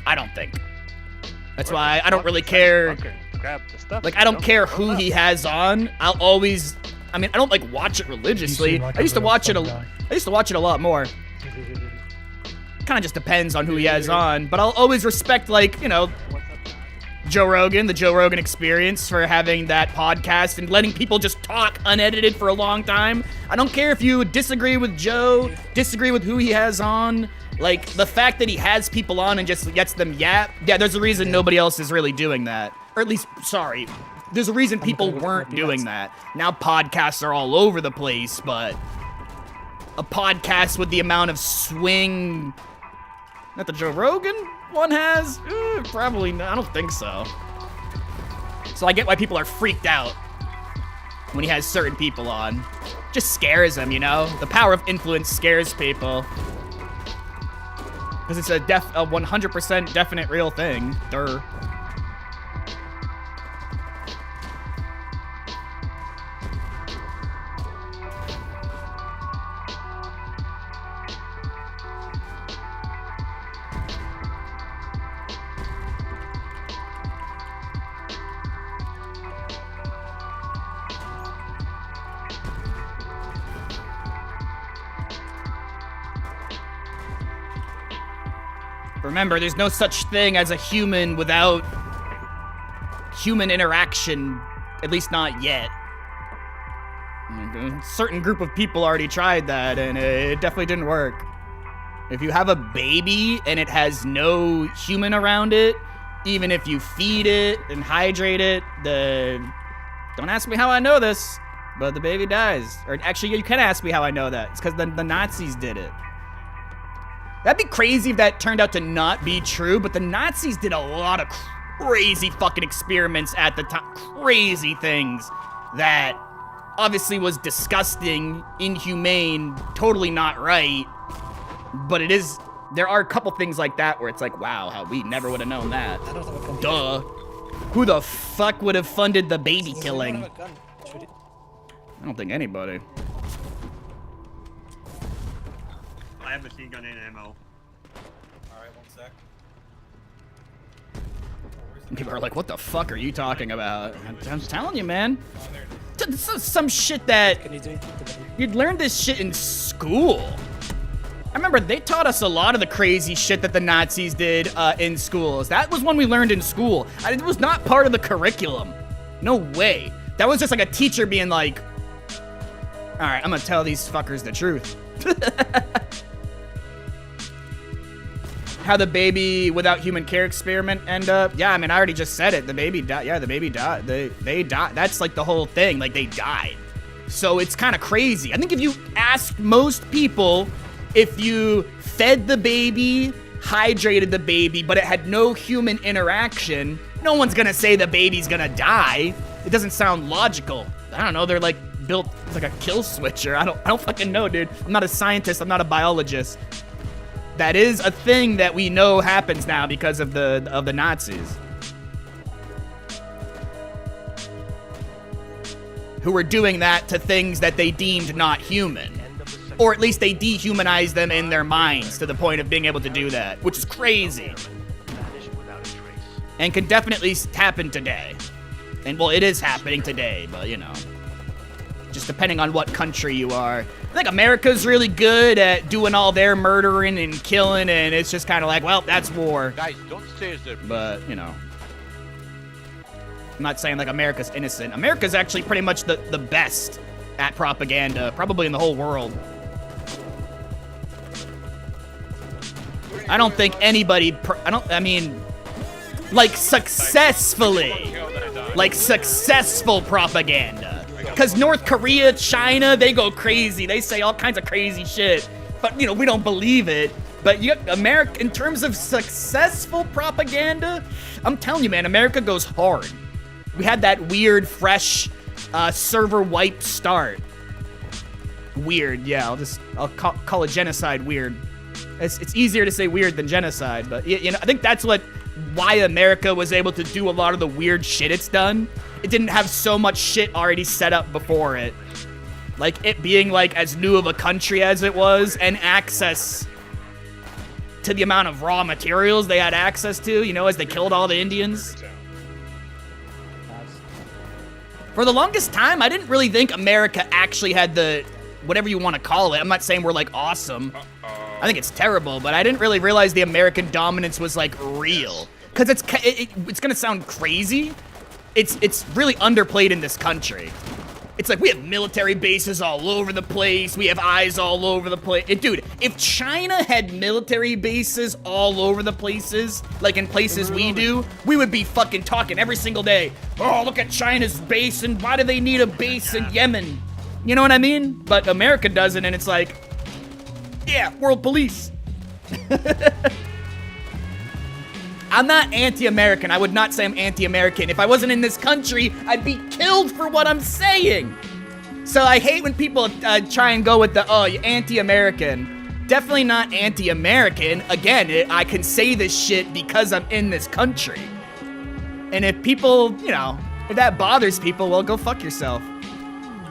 I don't think. That's why I don't really care. Like, I don't care who he has on. I don't like watch it religiously. I used to watch it a lot more. Kind of just depends on who he has on, but I'll always respect, like, Joe Rogan, the Joe Rogan Experience, for having that podcast and letting people just talk unedited for a long time. I don't care if you disagree with Joe, disagree with who he has on. Like, the fact that he has people on and just gets them yap. Yeah, there's a reason nobody else is really doing that. Or at least, sorry, there's a reason people weren't doing that. Now podcasts are all over the place, but a podcast with the amount of swing that the Joe Rogan one has? Probably not. I don't think so. So I get why people are freaked out when he has certain people on. Just scares them, The power of influence scares people. Because it's a 100% definite real thing. Durr. Remember, there's no such thing as a human without human interaction, at least not yet. A certain group of people already tried that, and it definitely didn't work. If you have a baby and it has no human around it, even if you feed it and hydrate it, don't ask me how I know this, but the baby dies. Or actually, you can ask me how I know that. It's because the Nazis did it. That'd be crazy if that turned out to not be true, but the Nazis did a lot of crazy fucking experiments at the time. Crazy things that obviously was disgusting, inhumane, totally not right, but it is there are a couple things like that where it's like, wow, how we never would have known that. Duh. Who the fuck would have funded the baby killing? I don't think anybody. I have machine gun and ammo. Alright, 1 sec. People are like, what the fuck are you talking about? I'm telling you, man. This is some shit that you'd learn this shit in school. I remember they taught us a lot of the crazy shit that the Nazis did in schools. That was one we learned in school. It was not part of the curriculum. No way. That was just like a teacher being like, all right, I'm gonna tell these fuckers the truth. How the baby without human care experiment end up? Yeah, I mean, I already just said it. The baby died. Yeah, the baby died. They died. That's like the whole thing. Like, they died. So it's kind of crazy. I think if you ask most people, if you fed the baby, hydrated the baby, but it had no human interaction, no one's gonna say the baby's gonna die. It doesn't sound logical. I don't know. They're like built like a kill switcher. I don't fucking know, dude. I'm not a scientist. I'm not a biologist. That is a thing that we know happens now because of the Nazis. Who were doing that to things that they deemed not human. Or at least they dehumanized them in their minds to the point of being able to do that, which is crazy. And can definitely happen today. And well, it is happening today, but you know. Just depending on what country you are. I think America's really good at doing all their murdering and killing, and it's just kind of like, well, that's war. Guys, don't say there. But, you know. I'm not saying like America's innocent. America's actually pretty much the best at propaganda, probably in the whole world. I don't think anybody, like successful propaganda. Because North Korea, China, they go crazy. They say all kinds of crazy shit. But, you know, we don't believe it. But you got America, in terms of successful propaganda, I'm telling you, man, America goes hard. We had that weird, fresh, server wipe start. Weird, yeah, I'll call it genocide weird. It's easier to say weird than genocide, but, you know, I think that's why America was able to do a lot of the weird shit it's done. It didn't have so much shit already set up before it. Like, it being, like, as new of a country as it was, and access to the amount of raw materials they had access to, you know, as they killed all the Indians. For the longest time, I didn't really think America actually had the, whatever you want to call it. I'm not saying we're, like, awesome. I think it's terrible, but I didn't really realize the American dominance was, like, real. Because it's gonna sound crazy. It's really underplayed in this country. It's like we have military bases all over the place. We have eyes all over the place. Dude, if China had military bases all over the places, like in places we do, we would be fucking talking every single day. Oh, look at China's base, and why do they need a base in Yemen? You know what I mean? But America doesn't, and it's like, yeah, world police. I'm not anti-American. I would not say I'm anti-American. If I wasn't in this country, I'd be killed for what I'm saying. So I hate when people try and go with the, oh, you're anti-American. Definitely not anti-American. Again, I can say this shit because I'm in this country. And if people, you know, if that bothers people, well, go fuck yourself.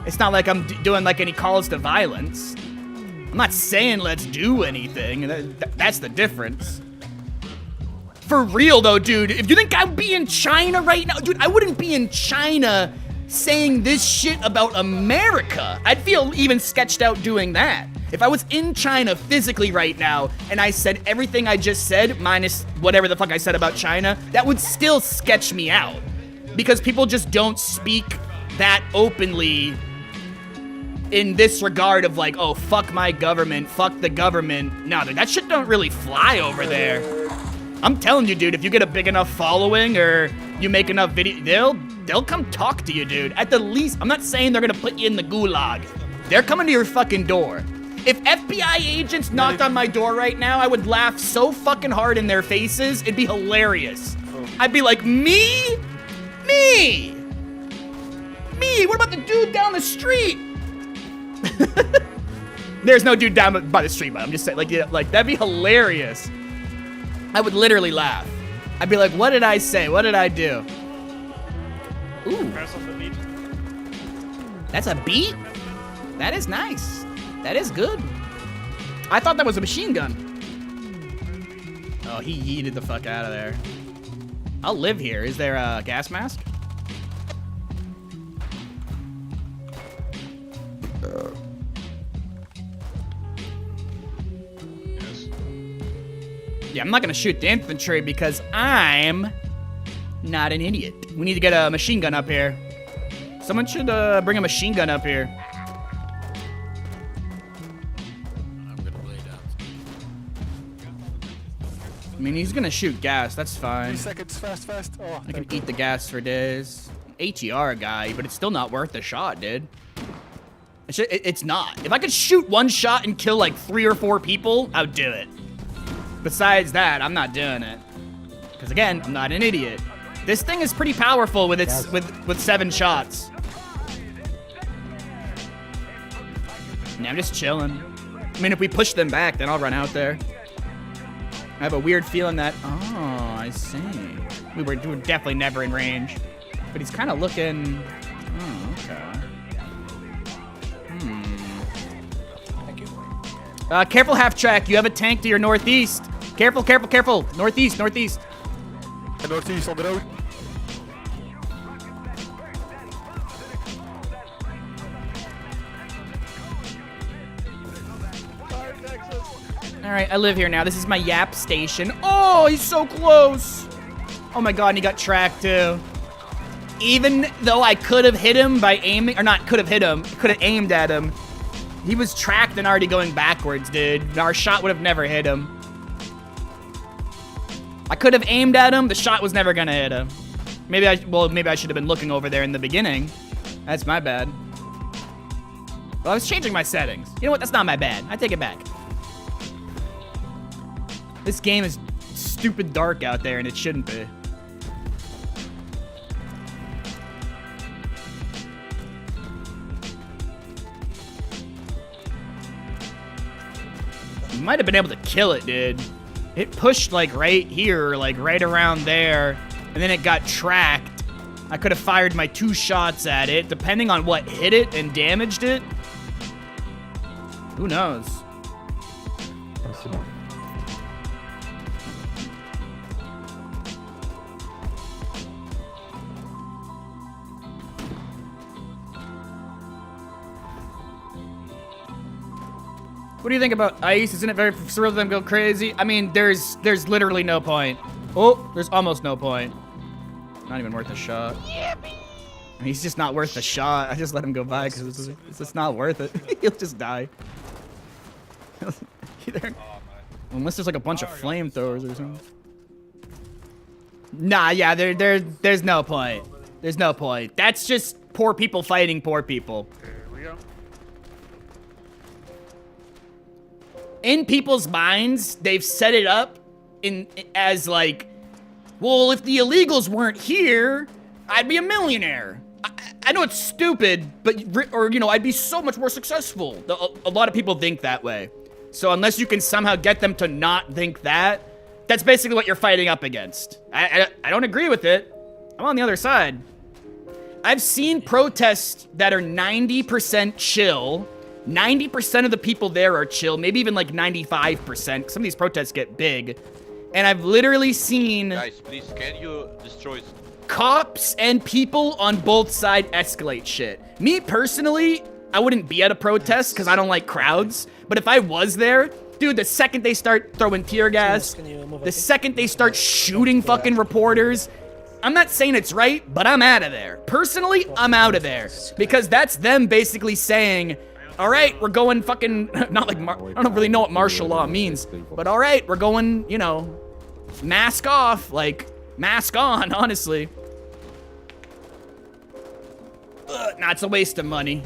It's not like I'm doing like any calls to violence. I'm not saying let's do anything. That's the difference. For real though, dude, if you think I'd be in China right now, dude, I wouldn't be in China saying this shit about America. I'd feel even sketched out doing that. If I was in China physically right now and I said everything I just said, minus whatever the fuck I said about China, that would still sketch me out. Because people just don't speak that openly in this regard of like, oh, fuck my government, fuck the government. No, that shit don't really fly over there. I'm telling you, dude, if you get a big enough following or you make enough video, they'll come talk to you, dude. At the least, I'm not saying they're gonna put you in the gulag. They're coming to your fucking door. If FBI agents knocked on my door right now, I would laugh so fucking hard in their faces, it'd be hilarious. I'd be like, me? Me? Me? What about the dude down the street? There's no dude down by the street, but I'm just saying, like, yeah, like that'd be hilarious. I would literally laugh. I'd be like, what did I say? What did I do? Ooh. That's a beat? That is nice. That is good. I thought that was a machine gun. Oh, he yeeted the fuck out of there. I'll live here. Is there a gas mask? Yeah, I'm not gonna shoot the infantry because I'm not an idiot. We need to get a machine gun up here. Someone should bring a machine gun up here. I'm gonna lay down. I mean, he's gonna shoot gas. That's fine. 3 seconds, fast. Oh, I can eat the gas for days. HER guy, but it's still not worth the shot, dude. It's not. If I could shoot one shot and kill like 3 or 4 people, I would do it. Besides that, I'm not doing it. Because again, I'm not an idiot. This thing is pretty powerful with its with 7 shots. Yeah, I'm just chilling. I mean, if we push them back, then I'll run out there. I have a weird feeling that, oh, I see. We were definitely never in range. But he's kind of looking, oh, okay. thank you. Careful, half track. You have a tank to your northeast. Careful. Northeast. Northeast on the road. All right, I live here now. This is my Yap station. Oh, he's so close. Oh my God, and he got tracked too. Even though I could have hit him by aiming, or not could have hit him, could have aimed at him. He was tracked and already going backwards, dude. Our shot would have never hit him. I could have aimed at him. The shot was never gonna hit him. Maybe I should have been looking over there in the beginning. That's my bad. Well, I was changing my settings. You know what? That's not my bad. I take it back. This game is stupid dark out there, and it shouldn't be. You might have been able to kill it, dude. It pushed like right here, like right around there, and then it got tracked. I could have fired my 2 shots at it, depending on what hit it and damaged it. Who knows? What do you think about ice? Isn't it very surreal to them go crazy? I mean, there's literally no point. Oh, there's almost no point. Not even worth a shot. He's just not worth a shot. I just let him go by because it's just not worth it. He'll just die. Unless there's like a bunch of flamethrowers or something. Nah, yeah, there's no point. There's no point. That's just poor people fighting poor people. Here we go. In people's minds, they've set it up as like, well, if the illegals weren't here, I'd be a millionaire. I know it's stupid, but, or, you know, I'd be so much more successful. A lot of people think that way. So unless you can somehow get them to not think that, that's basically what you're fighting up against. I don't agree with it. I'm on the other side. I've seen protests that are 90% chill. 90% of the people there are chill, maybe even like 95%. Some of these protests get big. And I've literally seen... Guys, please, can you destroy... cops and people on both sides escalate shit. Me personally, I wouldn't be at a protest because I don't like crowds. But if I was there, dude, the second they start throwing tear gas, the second they start shooting fucking reporters, I'm not saying it's right, but I'm out of there. Personally, I'm out of there. Because that's them basically saying, all right, we're going fucking, not like, I don't really know what martial law means, but all right, we're going, you know, mask off, like, mask on, honestly. Nah, it's a waste of money.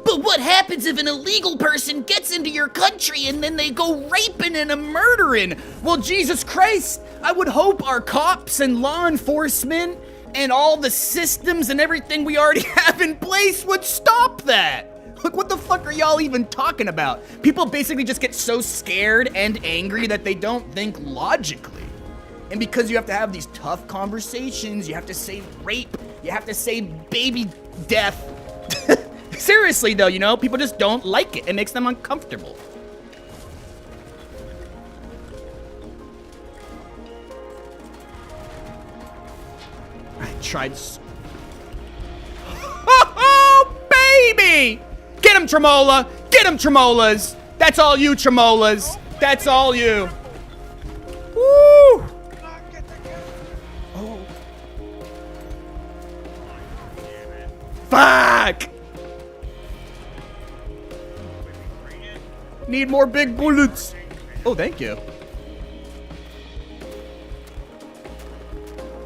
But what happens if an illegal person gets into your country and then they go raping and a murdering? Well, Jesus Christ, I would hope our cops and law enforcement and all the systems and everything we already have in place would stop that. Like, what the fuck are y'all even talking about? People basically just get so scared and angry that they don't think logically. And because you have to have these tough conversations, you have to say rape, you have to say baby death. Seriously though, you know, people just don't like it. It makes them uncomfortable. I tried oh, baby! Get him, Tremola! Get him, Tremolas! That's all you, Tremolas! That's all you! Woo! Oh. Fuck! Need more big bullets. Oh, thank you.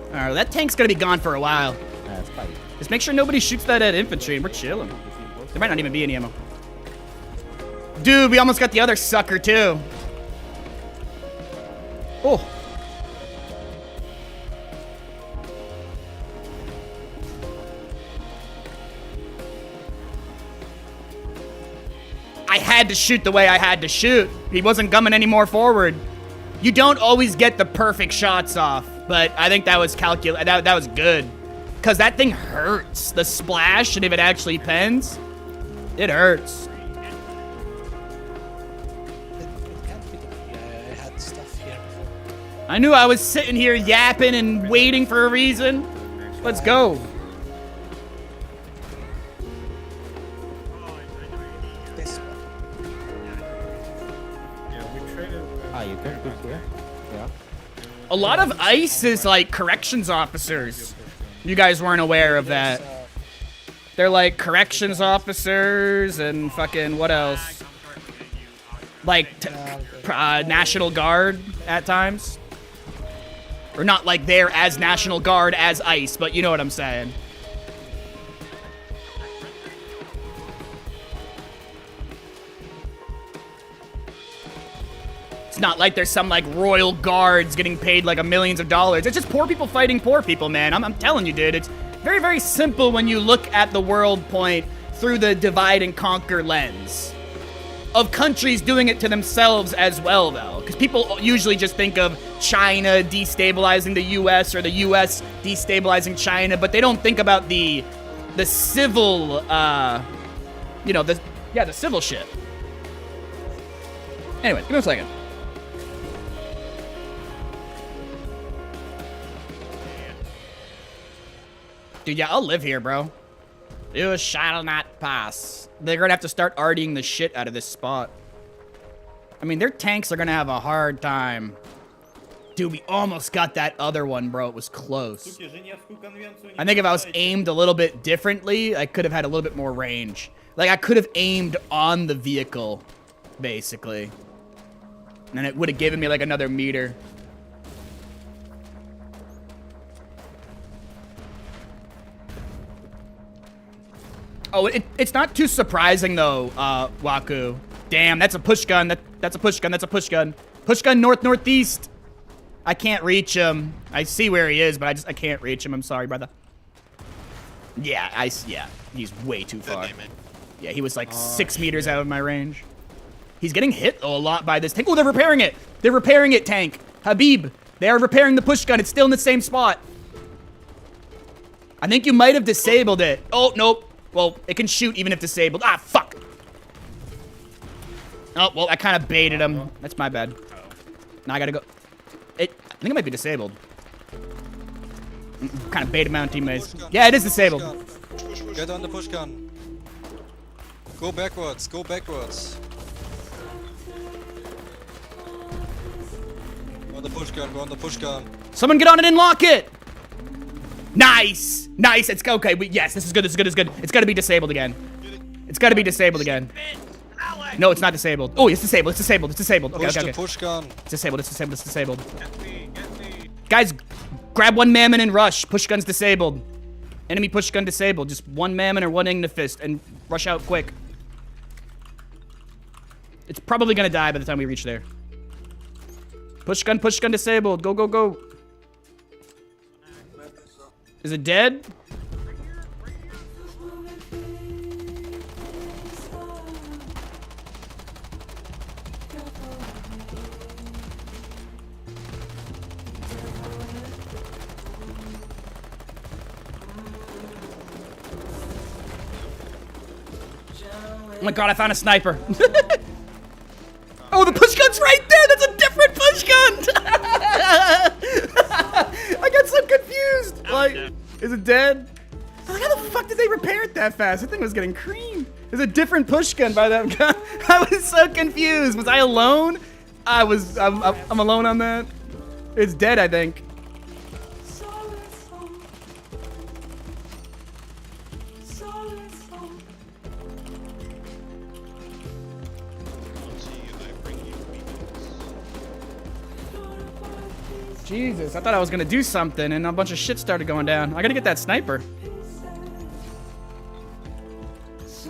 Alright, that tank's gonna be gone for a while. Just make sure nobody shoots that at infantry and we're chilling. There might not even be any ammo. Dude, we almost got the other sucker too. Oh. I had to shoot the way I had to shoot. He wasn't coming any more forward. You don't always get the perfect shots off, but I think that was that was good. Cause that thing hurts. The splash, and if it actually pens, it hurts. I had stuff here before. I knew I was sitting here yapping and waiting for a reason. Let's go. This one. You can put here. Yeah. A lot of ICE is like corrections officers. You guys weren't aware of that. They're like corrections officers and fucking what else? Like National Guard at times. Or not like they're as National Guard as ICE, but you know what I'm saying. It's not like there's some like royal guards getting paid like millions of dollars. It's just poor people fighting poor people, man. I'm telling you, dude. It's very, very simple when you look at the world point through the divide and conquer lens. Of countries doing it to themselves as well, though. Because people usually just think of China destabilizing the US or the US destabilizing China, but they don't think about the civil, you know, the civil shit. Anyway, give me a second. Dude, yeah, I'll live here, bro. You shall not pass. They're gonna have to start artying the shit out of this spot. I mean, their tanks are gonna have a hard time. Dude, we almost got that other one, bro. It was close. I think if I was aimed a little bit differently, I could have had a little bit more range. Like, I could have aimed on the vehicle, basically. And it would have given me, like, another meter. Oh, it's not too surprising, though, Waku. Damn, that's a push gun. That's a push gun. That's a push gun. Push gun north-northeast. I can't reach him. I see where he is, but I can't reach him. I'm sorry, brother. Yeah, yeah, he's way too far. Yeah, he was like 6 meters out of my range. He's getting hit, though, a lot by this tank. Oh, they're repairing it. They're repairing it, tank. Habib, they are repairing the push gun. It's still in the same spot. I think you might have disabled it. Oh, nope. Well, it can shoot even if disabled. Ah, fuck. Oh, well, I kind of baited him. That's my bad. Now I gotta go. I think it might be disabled. Kind of baited my own teammates. Yeah, it is disabled. Get on the push gun. Go backwards. Go backwards. Go on the push gun. Go on the push gun. Someone get on it and lock it. Nice! Nice, it's okay. Yes, this is good, this is good, this is good. It's gotta be disabled again. It's gotta be disabled again. No, it's not disabled. Oh, it's disabled, it's disabled, it's disabled. Okay, okay, okay. Push gun. It's disabled, it's disabled, it's disabled. Guys, grab one Mammon and rush. Push gun's disabled. Enemy push gun disabled. Just one Mammon or one Ignifist and rush out quick. It's probably gonna die by the time we reach there. Push gun disabled. Go, go, go. Is it dead? Oh my god, I found a sniper. Oh, the push gun's right there. That's a different push gun. I got so confused. Like, is it dead? Like, how the fuck did they repair it that fast? I think it was getting creamed. There's a different push gun by that gun. I was so confused. Was I alone? I'm alone on that. It's dead, I think. Jesus, I thought I was gonna do something and a bunch of shit started going down. I gotta get that sniper.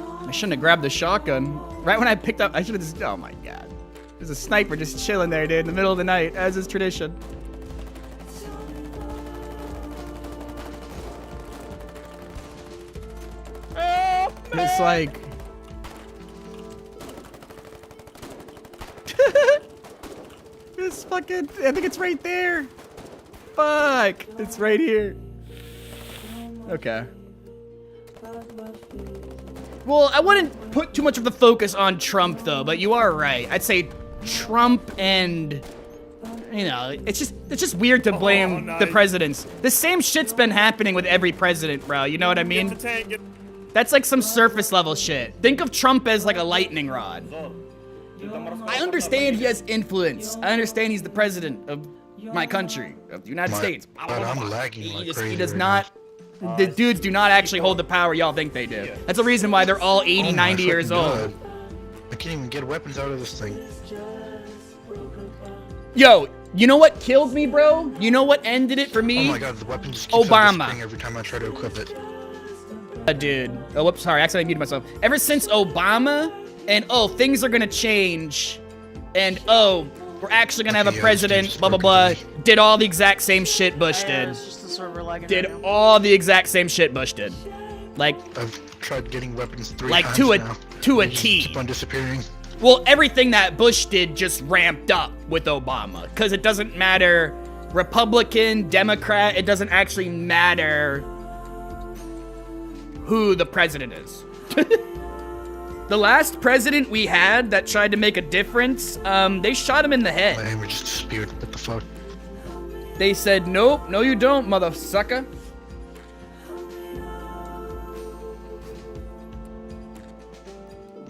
I shouldn't have grabbed the shotgun. Right when I picked up, I should have just, oh my god. There's a sniper just chilling there, dude, in the middle of the night, as is tradition. It's like... This fucking, I think it's right there. Fuck, it's right here. Okay. Well, I wouldn't put too much of the focus on Trump though, but you are right. I'd say Trump and, you know, it's just weird to blame the presidents. The same shit's been happening with every president, bro. You know what I mean? That's like some surface level shit. Think of Trump as like a lightning rod. I understand he has influence. I understand he's the president of my country, of the United States. I'm lagging like crazy. He does not, the dudes do not actually hold the power y'all think they do. That's the reason why they're all 80, 90 years old. I can't even get weapons out of this thing. Yo, you know what killed me, bro? You know what ended it for me? Oh my god, the weapon just keeps Obama. every time I try to equip it. Dude. Oh, whoops, sorry, I accidentally muted myself. Ever since Obama, and oh, things are gonna change, and oh, we're actually gonna have a president, blah, blah, blah, did all the exact same shit Bush did. Did all the exact same shit Bush did. Like, I've tried getting weapons 3 like times to a They just T. keep on disappearing. Well, everything that Bush did just ramped up with Obama, because it doesn't matter Republican, Democrat, it doesn't actually matter who the president is. The last president we had that tried to make a difference, they shot him in the head. My hammer just disappeared. What the fuck? They said, nope, no you don't, mother sucker.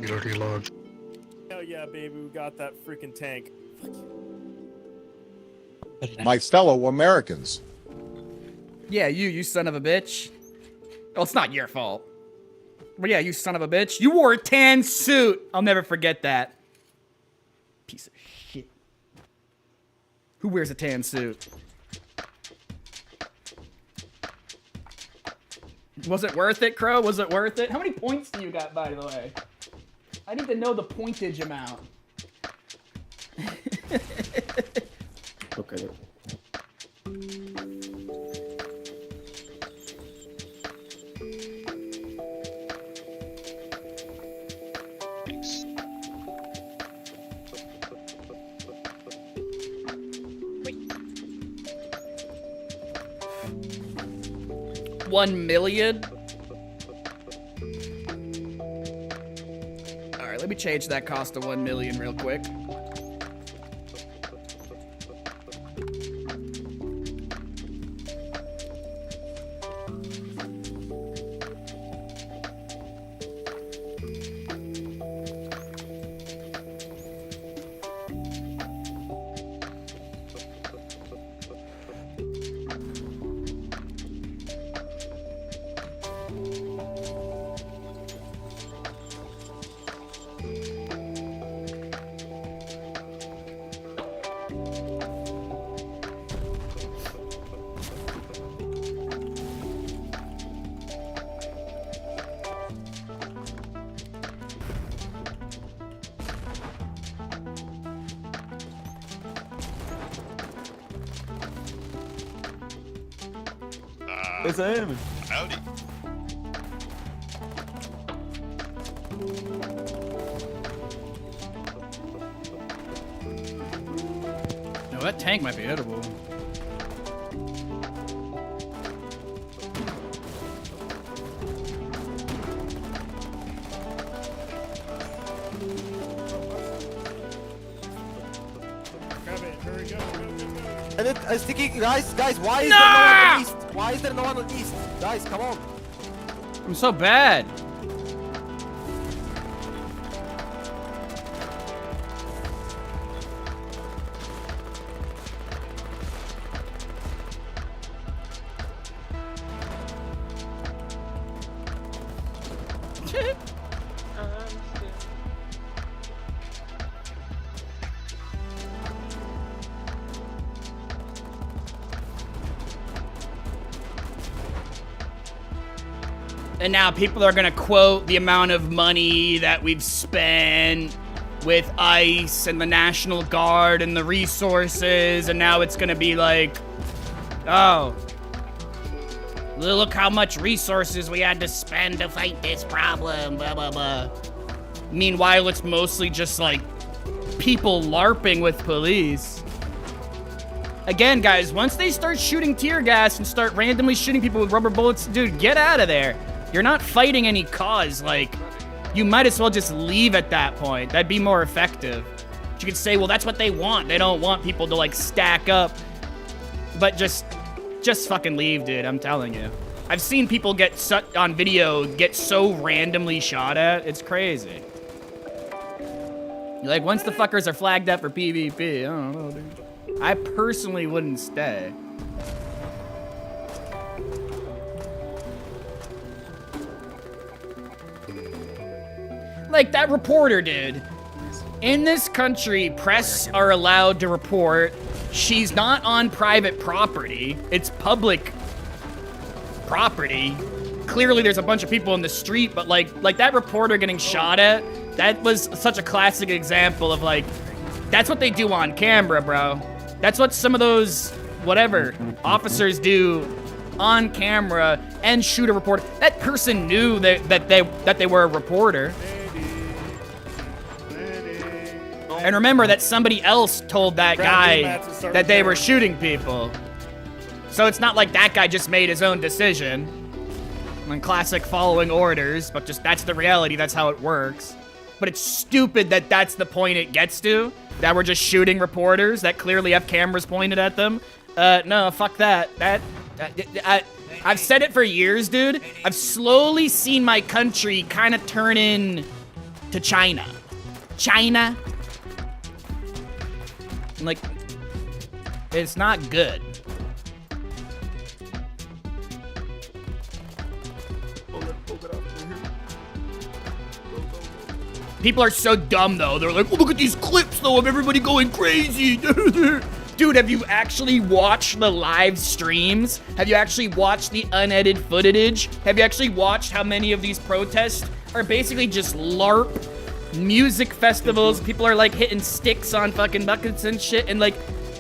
You already logged. Hell yeah, baby, we got that freaking tank. My fellow Americans. Yeah, you son of a bitch. Well, it's not your fault. But yeah, you son of a bitch. You wore a tan suit. I'll never forget that. Piece of shit. Who wears a tan suit? Was it worth it, Crow? Was it worth it? How many points do you got, by the way? I need to know the pointage amount. Look at it. $1 million. All right, let me change that cost to 1 million real quick. It's him. Howdy. No, that tank might be hittable. And it's sticking, guys, why is there no one on east? Why is there no one on east? Guys, come on. I'm so bad. And now people are gonna quote the amount of money that we've spent with ICE and the National Guard and the resources, and now it's gonna be like, oh, look how much resources we had to spend to fight this problem, blah, blah, blah. Meanwhile, it's mostly just like people LARPing with police. Again, guys, once they start shooting tear gas and start randomly shooting people with rubber bullets, dude, get out of there. You're not fighting any cause. Like, you might as well just leave at that point. That'd be more effective. But you could say, well, that's what they want. They don't want people to, like, stack up. But just fucking leave, dude. I'm telling you. I've seen people on video get so randomly shot at. It's crazy. Like, once the fuckers are flagged up for PvP, I don't know, dude. I personally wouldn't stay. Like that reporter, dude. In this country, press are allowed to report. She's not on private property. It's public property. Clearly, there's a bunch of people in the street, but like that reporter getting shot at, that was such a classic example of like, that's what they do on camera, bro. That's what some of those, whatever, officers do on camera and shoot a reporter. That person knew that they were a reporter. And remember that somebody else told that guy that they were shooting people. So it's not like that guy just made his own decision. And classic following orders, but just that's the reality, that's how it works. But it's stupid that that's the point it gets to, that we're just shooting reporters that clearly have cameras pointed at them. No, fuck that. I've said it for years, dude. I've slowly seen my country kind of turn in to China. China. Like, it's not good. People are so dumb, though. They're like, oh, look at these clips, though, of everybody going crazy. Dude, have you actually watched the live streams? Have you actually watched the unedited footage? Have you actually watched how many of these protests are basically just LARP music festivals? People are like hitting sticks on fucking buckets and shit. And like,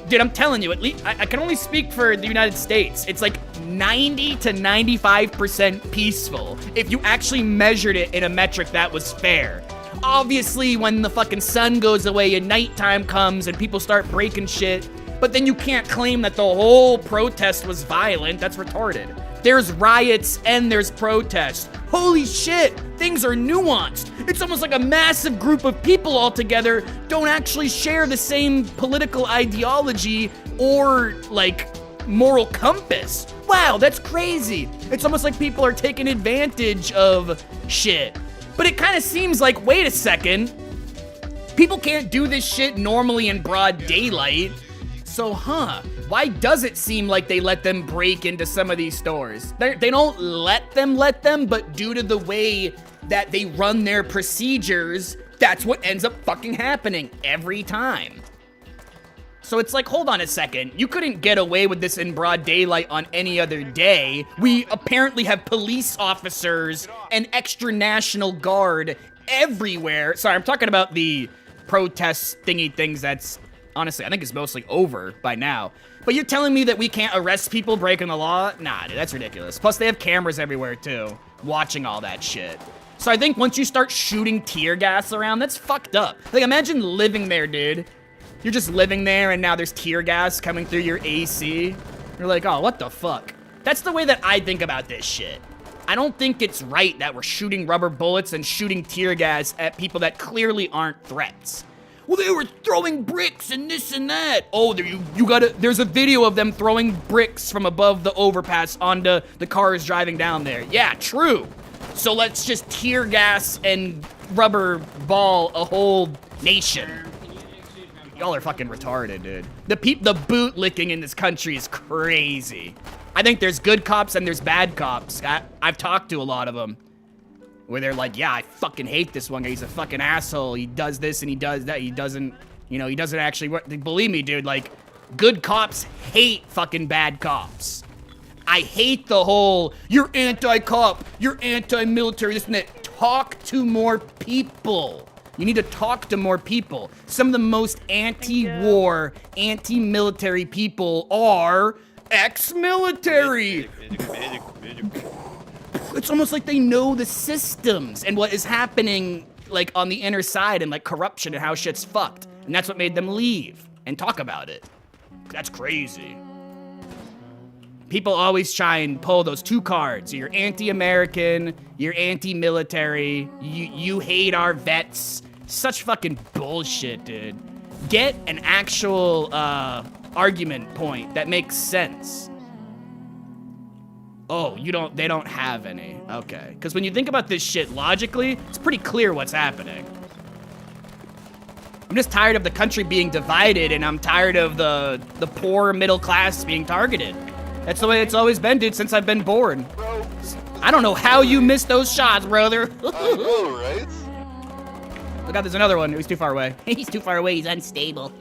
dude, I'm telling you, at least I can only speak for the United States. It's like 90 to 95% peaceful if you actually measured it in a metric that was fair. Obviously, when the fucking sun goes away and nighttime comes and people start breaking shit, but then you can't claim that the whole protest was violent. That's retarded. There's riots and there's protests. Holy shit, things are nuanced. It's almost like a massive group of people all together don't actually share the same political ideology or, like, moral compass. Wow, that's crazy. It's almost like people are taking advantage of shit. But it kind of seems like, wait a second, people can't do this shit normally in broad daylight. So, why does it seem like they let them break into some of these stores? They don't let them, but due to the way that they run their procedures, that's what ends up fucking happening every time. So it's like, hold on a second. You couldn't get away with this in broad daylight on any other day. We apparently have police officers and extra National Guard everywhere. Sorry, I'm talking about the protest thingy things that's, honestly, I think it's mostly over by now. But you're telling me that we can't arrest people breaking the law? Nah, dude, that's ridiculous. Plus, they have cameras everywhere, too, watching all that shit. So I think once you start shooting tear gas around, that's fucked up. Like, imagine living there, dude. You're just living there, and now there's tear gas coming through your AC. You're like, oh, what the fuck? That's the way that I think about this shit. I don't think it's right that we're shooting rubber bullets and shooting tear gas at people that clearly aren't threats. well, they were throwing bricks and this and that. Oh, there's a video of them throwing bricks from above the overpass onto the cars driving down there. Yeah, true. So let's just tear gas and rubber ball a whole nation. Y'all are fucking retarded, dude. The bootlicking in this country is crazy. I think there's good cops and there's bad cops. I've talked to a lot of them. Where they're like, yeah, I fucking hate this one guy. He's a fucking asshole. He does this and he does that. He doesn't actually work. Believe me, dude, like, good cops hate fucking bad cops. I hate the whole, you're anti-cop, you're anti-military, this and that. Talk to more people. You need to talk to more people. Some of the most anti-war, anti-military people are ex-military. It's almost like they know the systems and what is happening, like, on the inner side and, like, corruption and how shit's fucked. And that's what made them leave and talk about it. That's crazy. People always try and pull those two cards. You're anti-American, you're anti-military, you hate our vets. Such fucking bullshit, dude. Get an actual argument point that makes sense. Oh, they don't have any. Okay. Because when you think about this shit logically, it's pretty clear what's happening. I'm just tired of the country being divided, and I'm tired of the poor middle class being targeted. That's the way it's always been, dude, since I've been born. Bro, I don't know how you missed those shots, brother. I know, right? Look out, there's another one. He's too far away. He's too far away. He's unstable.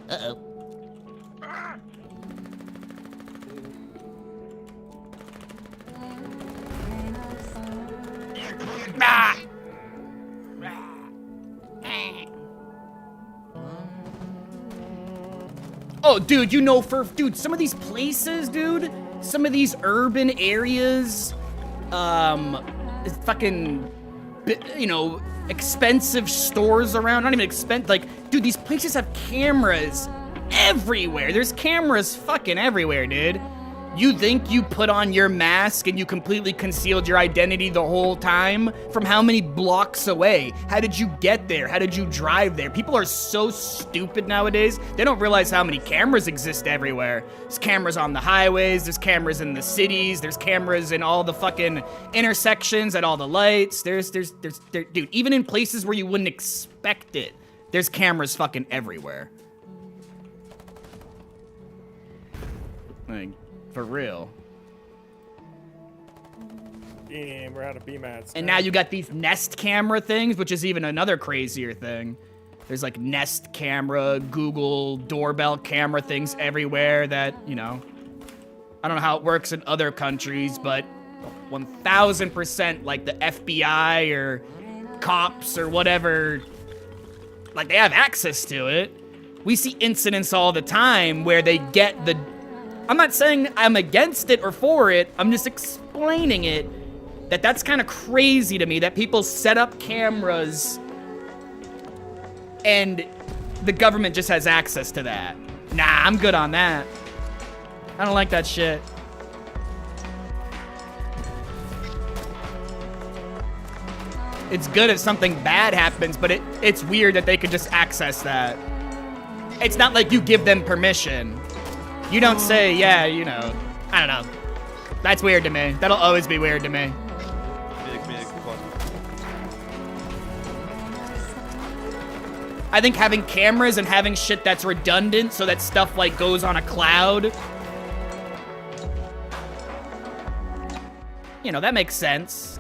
Uh-oh. Ah! Oh, dude, you know, dude, some of these places, dude, some of these urban areas, fucking, you know, expensive stores around, not even expensive, like, dude, these places have cameras everywhere. There's cameras fucking everywhere, dude. You think you put on your mask and you completely concealed your identity the whole time? From how many blocks away? How did you get there? How did you drive there? People are so stupid nowadays. They don't realize how many cameras exist everywhere. There's cameras on the highways, there's cameras in the cities, there's cameras in all the fucking intersections at all the lights. There's dude, even in places where you wouldn't expect it, there's cameras fucking everywhere. Like, for real. Damn, we're out of BMATs. And now you got these Nest camera things, which is even another crazier thing. There's like Nest camera, Google doorbell camera things everywhere that, you know, I don't know how it works in other countries, but 1000% like the FBI or cops or whatever, like they have access to it. We see incidents all the time where they get the, I'm not saying I'm against it or for it, I'm just explaining it, that's kind of crazy to me that people set up cameras and the government just has access to that. Nah, I'm good on that. I don't like that shit. It's good if something bad happens, but it's weird that they could just access that. It's not like you give them permission. You don't say, yeah, you know, I don't know. That's weird to me. That'll always be weird to me. I think having cameras and having shit that's redundant so that stuff like goes on a cloud, you know, that makes sense.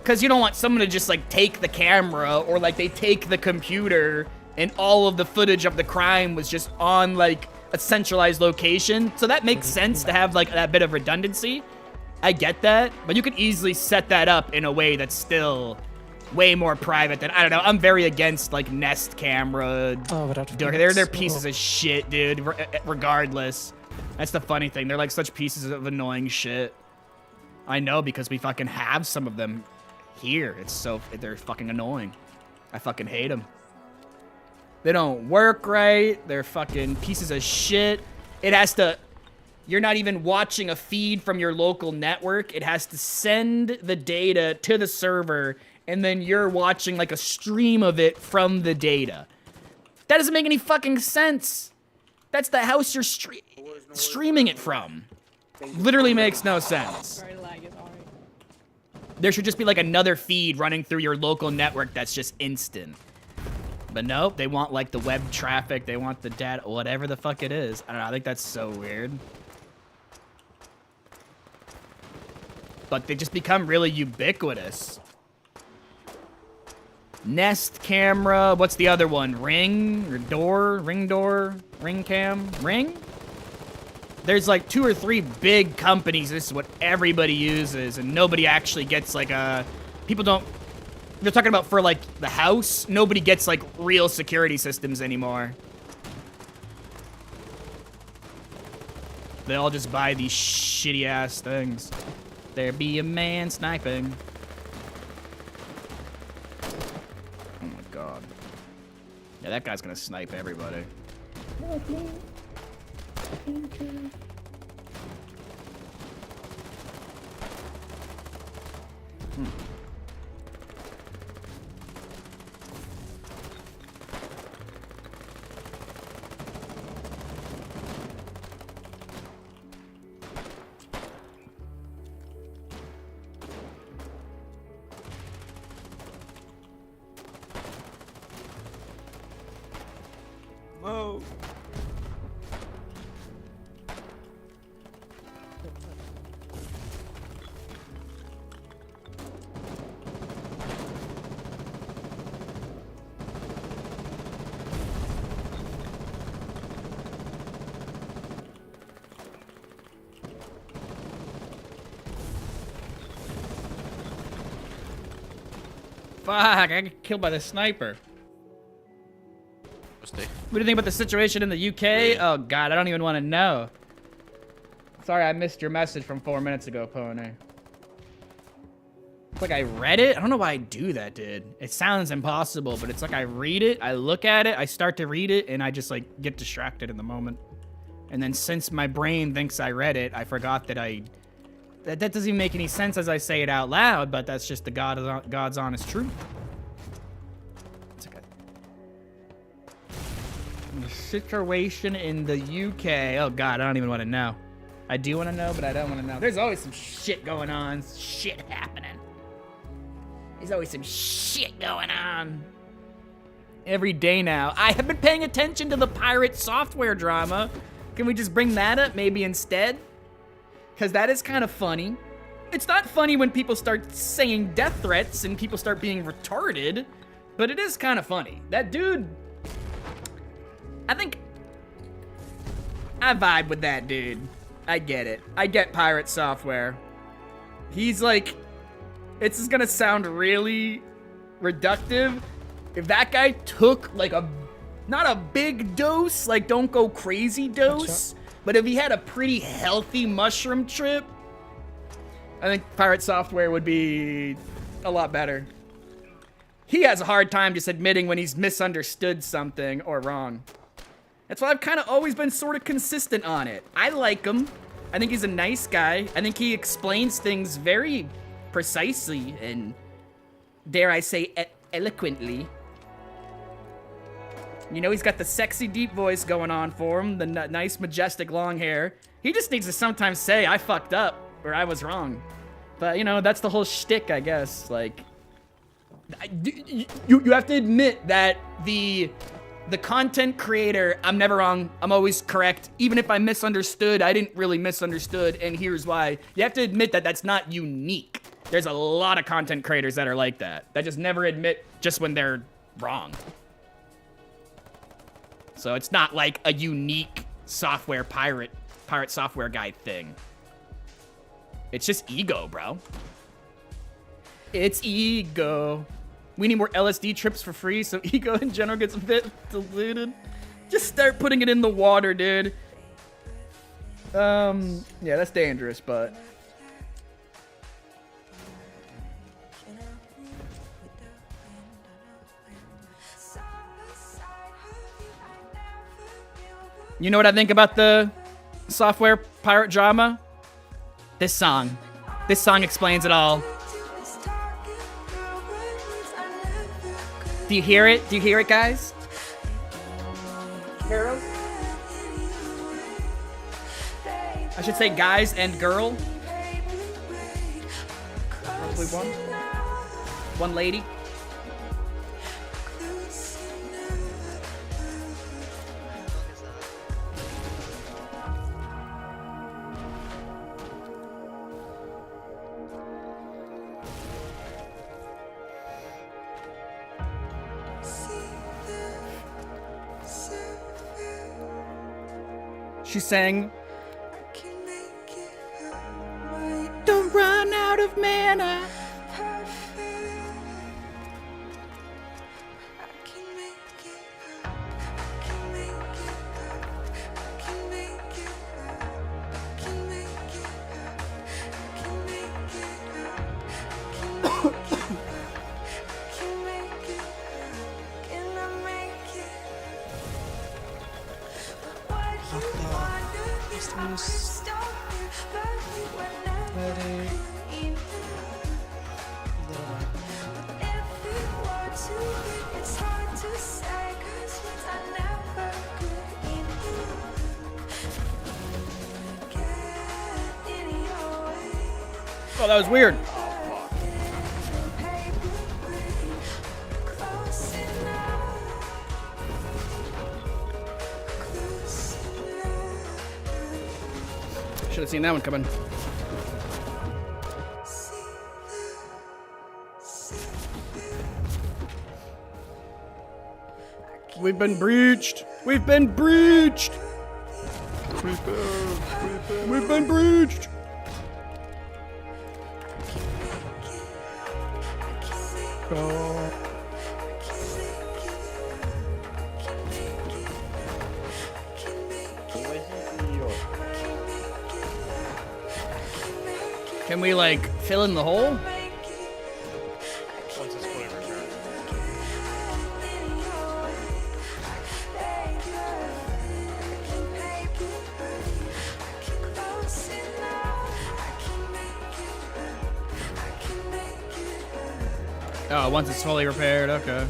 Because you don't want someone to just like take the camera or like they take the computer and all of the footage of the crime was just on like a centralized location. So that makes sense to have like that bit of redundancy. I get that, but you could easily set that up in a way that's still way more private than, I don't know, I'm very against like Nest camera. They're pieces of shit, dude, regardless. That's the funny thing. They're like such pieces of annoying shit. I know because we fucking have some of them here. They're fucking annoying. I fucking hate them. They don't work right. They're fucking pieces of shit. It has to, you're not even watching a feed from your local network. It has to send the data to the server and then you're watching like a stream of it from the data. That doesn't make any fucking sense. That's the house you're streaming it from. Literally makes no sense. There should just be like another feed running through your local network that's just instant. But nope, they want like the web traffic, they want the data, whatever the fuck it is. I don't know, I think that's so weird. But they just become really ubiquitous. Nest camera, what's the other one? Ring, or door, ring cam, ring? There's like 2 or 3 big companies, this is what everybody uses, and nobody actually gets like a, people don't, they're talking about for like the house, nobody gets like real security systems anymore. They all just buy these shitty ass things. There be a man sniping. Oh my god. Yeah, that guy's gonna snipe everybody. Whoa. Fuck, I got killed by the sniper. What do you think about the situation in the UK? Oh god, I don't even want to know. Sorry, I missed your message from 4 minutes ago, Pony. It's like I read it. I don't know why I do that, dude. It sounds impossible, but it's like I read it, I look at it, I start to read it, and I just like get distracted in the moment. And then since my brain thinks I read it, I forgot that that doesn't even make any sense as I say it out loud, but that's just the God's honest truth. It's okay. The situation in the UK. Oh god, I don't even want to know. I do want to know, but I don't want to know. There's always some shit going on. Shit happening. There's always some shit going on. Every day now. I have been paying attention to the pirate software drama. Can we just bring that up maybe instead? Because that is kind of funny. It's not funny when people start saying death threats and people start being retarded, but it is kind of funny. That dude, I think I vibe with that dude. I get it. I get pirate software. He's like, this is gonna sound really reductive. If that guy took like not a big dose, like don't go crazy dose, but if he had a pretty healthy mushroom trip, I think pirate software would be a lot better. He has a hard time just admitting when he's misunderstood something or wrong. That's why I've kind of always been sort of consistent on it. I like him. I think he's a nice guy. I think he explains things very precisely and, dare I say, eloquently. You know, he's got the sexy deep voice going on for him, the nice majestic long hair. He just needs to sometimes say, I fucked up, or I was wrong. But, you know, that's the whole shtick, I guess. Like, you have to admit that the content creator, I'm never wrong, I'm always correct. Even if I misunderstood, I didn't really misunderstood, and here's why. You have to admit that that's not unique. There's a lot of content creators that are like that just never admit just when they're wrong. So it's not like a unique software pirate software guy thing. It's just ego, bro. It's ego. We need more LSD trips for free so ego in general gets a bit diluted. Just start putting it in the water, dude. Yeah, that's dangerous, but... You know what I think about the software pirate drama? This song. This song explains it all. Do you hear it? Do you hear it, guys? Carol? I should say guys and girl. Probably one. One lady. She sang, "Don't run out of mana." Oh, that was weird. Should have seen that one coming. We've been breached. We've been breached. We've been breached. Can we like fill in the hole? Once it's fully returned. Oh, once it's fully repaired, okay.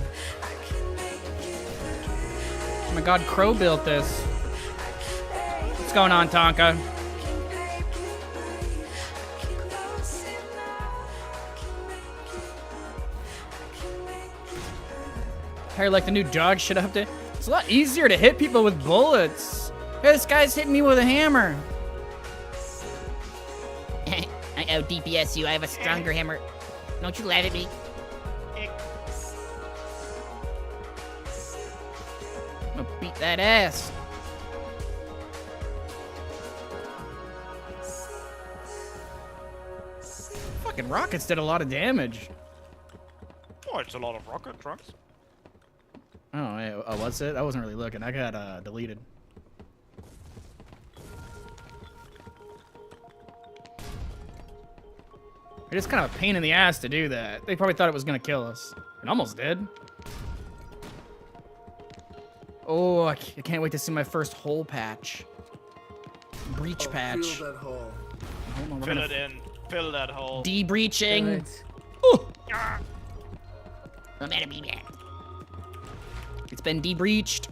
Oh my god, Crow built this. What's going on, Tonka? Harry, like the new dog shit update. It's a lot easier to hit people with bullets. Hey, this guy's hitting me with a hammer. I out DPS you. I have a stronger hammer. Don't you laugh at me. I'm gonna beat that ass. Fucking rockets did a lot of damage. Oh, it's a lot of rocket trucks. Oh, yeah. Oh, what's it? I wasn't really looking. I got deleted. It's kind of a pain in the ass to do that. They probably thought it was gonna kill us. It almost did. Oh, I can't wait to see my first hole patch. Breach patch. Fill that hole. Hold on, Fill it in. Fill that hole. De-breaching. I'm gonna be back. It's been de-breached.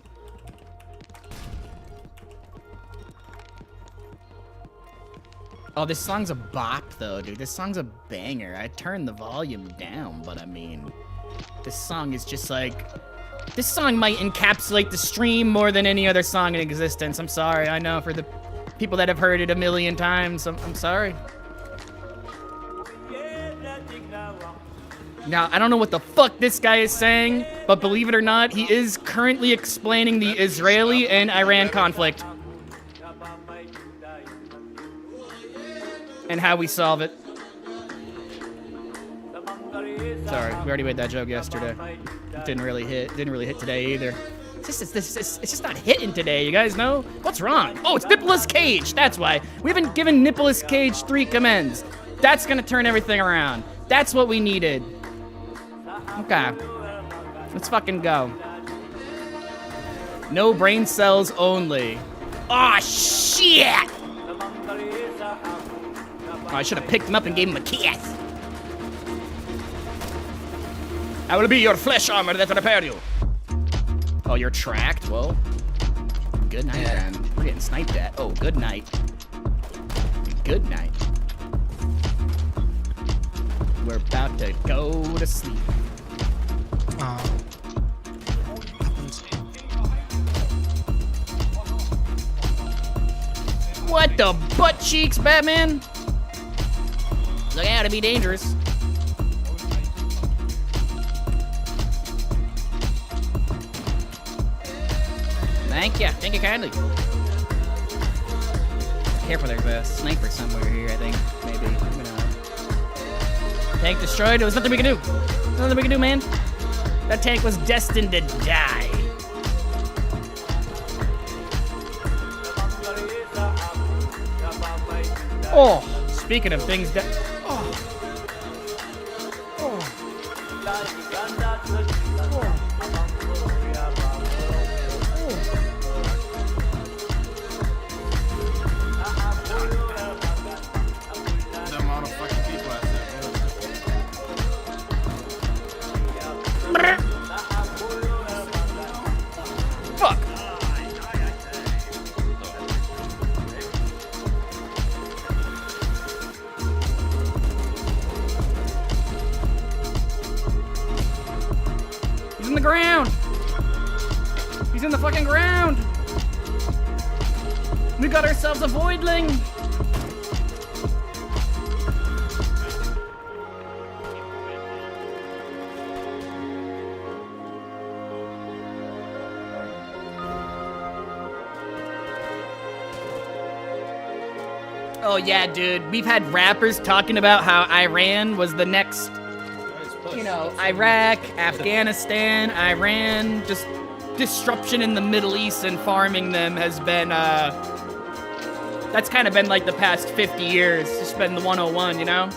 Oh, this song's a bop, though, dude. This song's a banger. I turned the volume down, but I mean, this song is just like... This song might encapsulate the stream more than any other song in existence. I'm sorry, I know, for the people that have heard it a million times. I'm sorry. Now, I don't know what the fuck this guy is saying, but believe it or not, he is currently explaining the Israeli and Iran conflict. And how we solve it. Sorry, we already made that joke yesterday. Didn't really hit today either. It's just not hitting today, you guys know? What's wrong? Oh, it's Nicolas Cage, that's why. We haven't given Nicolas Cage 3 commands. That's gonna turn everything around. That's what we needed. Okay. Let's fucking go. No brain cells only. Aw, shit! Oh, I should have picked him up and gave him a kiss. I will be your flesh armor that repair you. Oh, you're tracked? Well, good night, then. We're getting sniped at. Oh, good night. Good night. We're about to go to sleep. What the butt cheeks, Batman? Look out, it'd be dangerous. Thank you kindly. Careful, there's a sniper somewhere here, I think. Maybe. Tank destroyed, there was nothing we can do. Nothing we can do, man. That tank was destined to die. Oh, speaking of things that... The amount of fucking people out there. Fuck. He's in the ground. He's in the fucking ground. We got ourselves a voidling. Oh yeah, dude. We've had rappers talking about how Iran was the next, you know, Iraq, Afghanistan, Iran, just disruption in the Middle East and farming them has been, that's kind of been like the past 50 years. It's just been the 101, you know?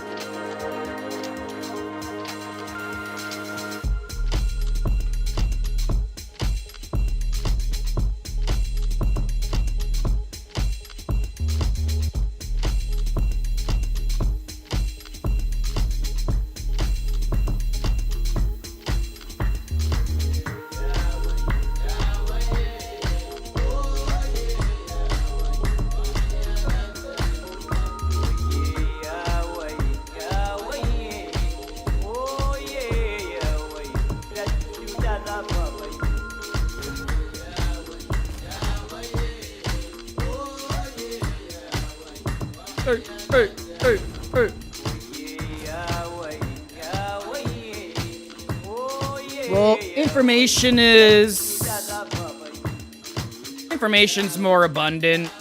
Well, information's more abundant.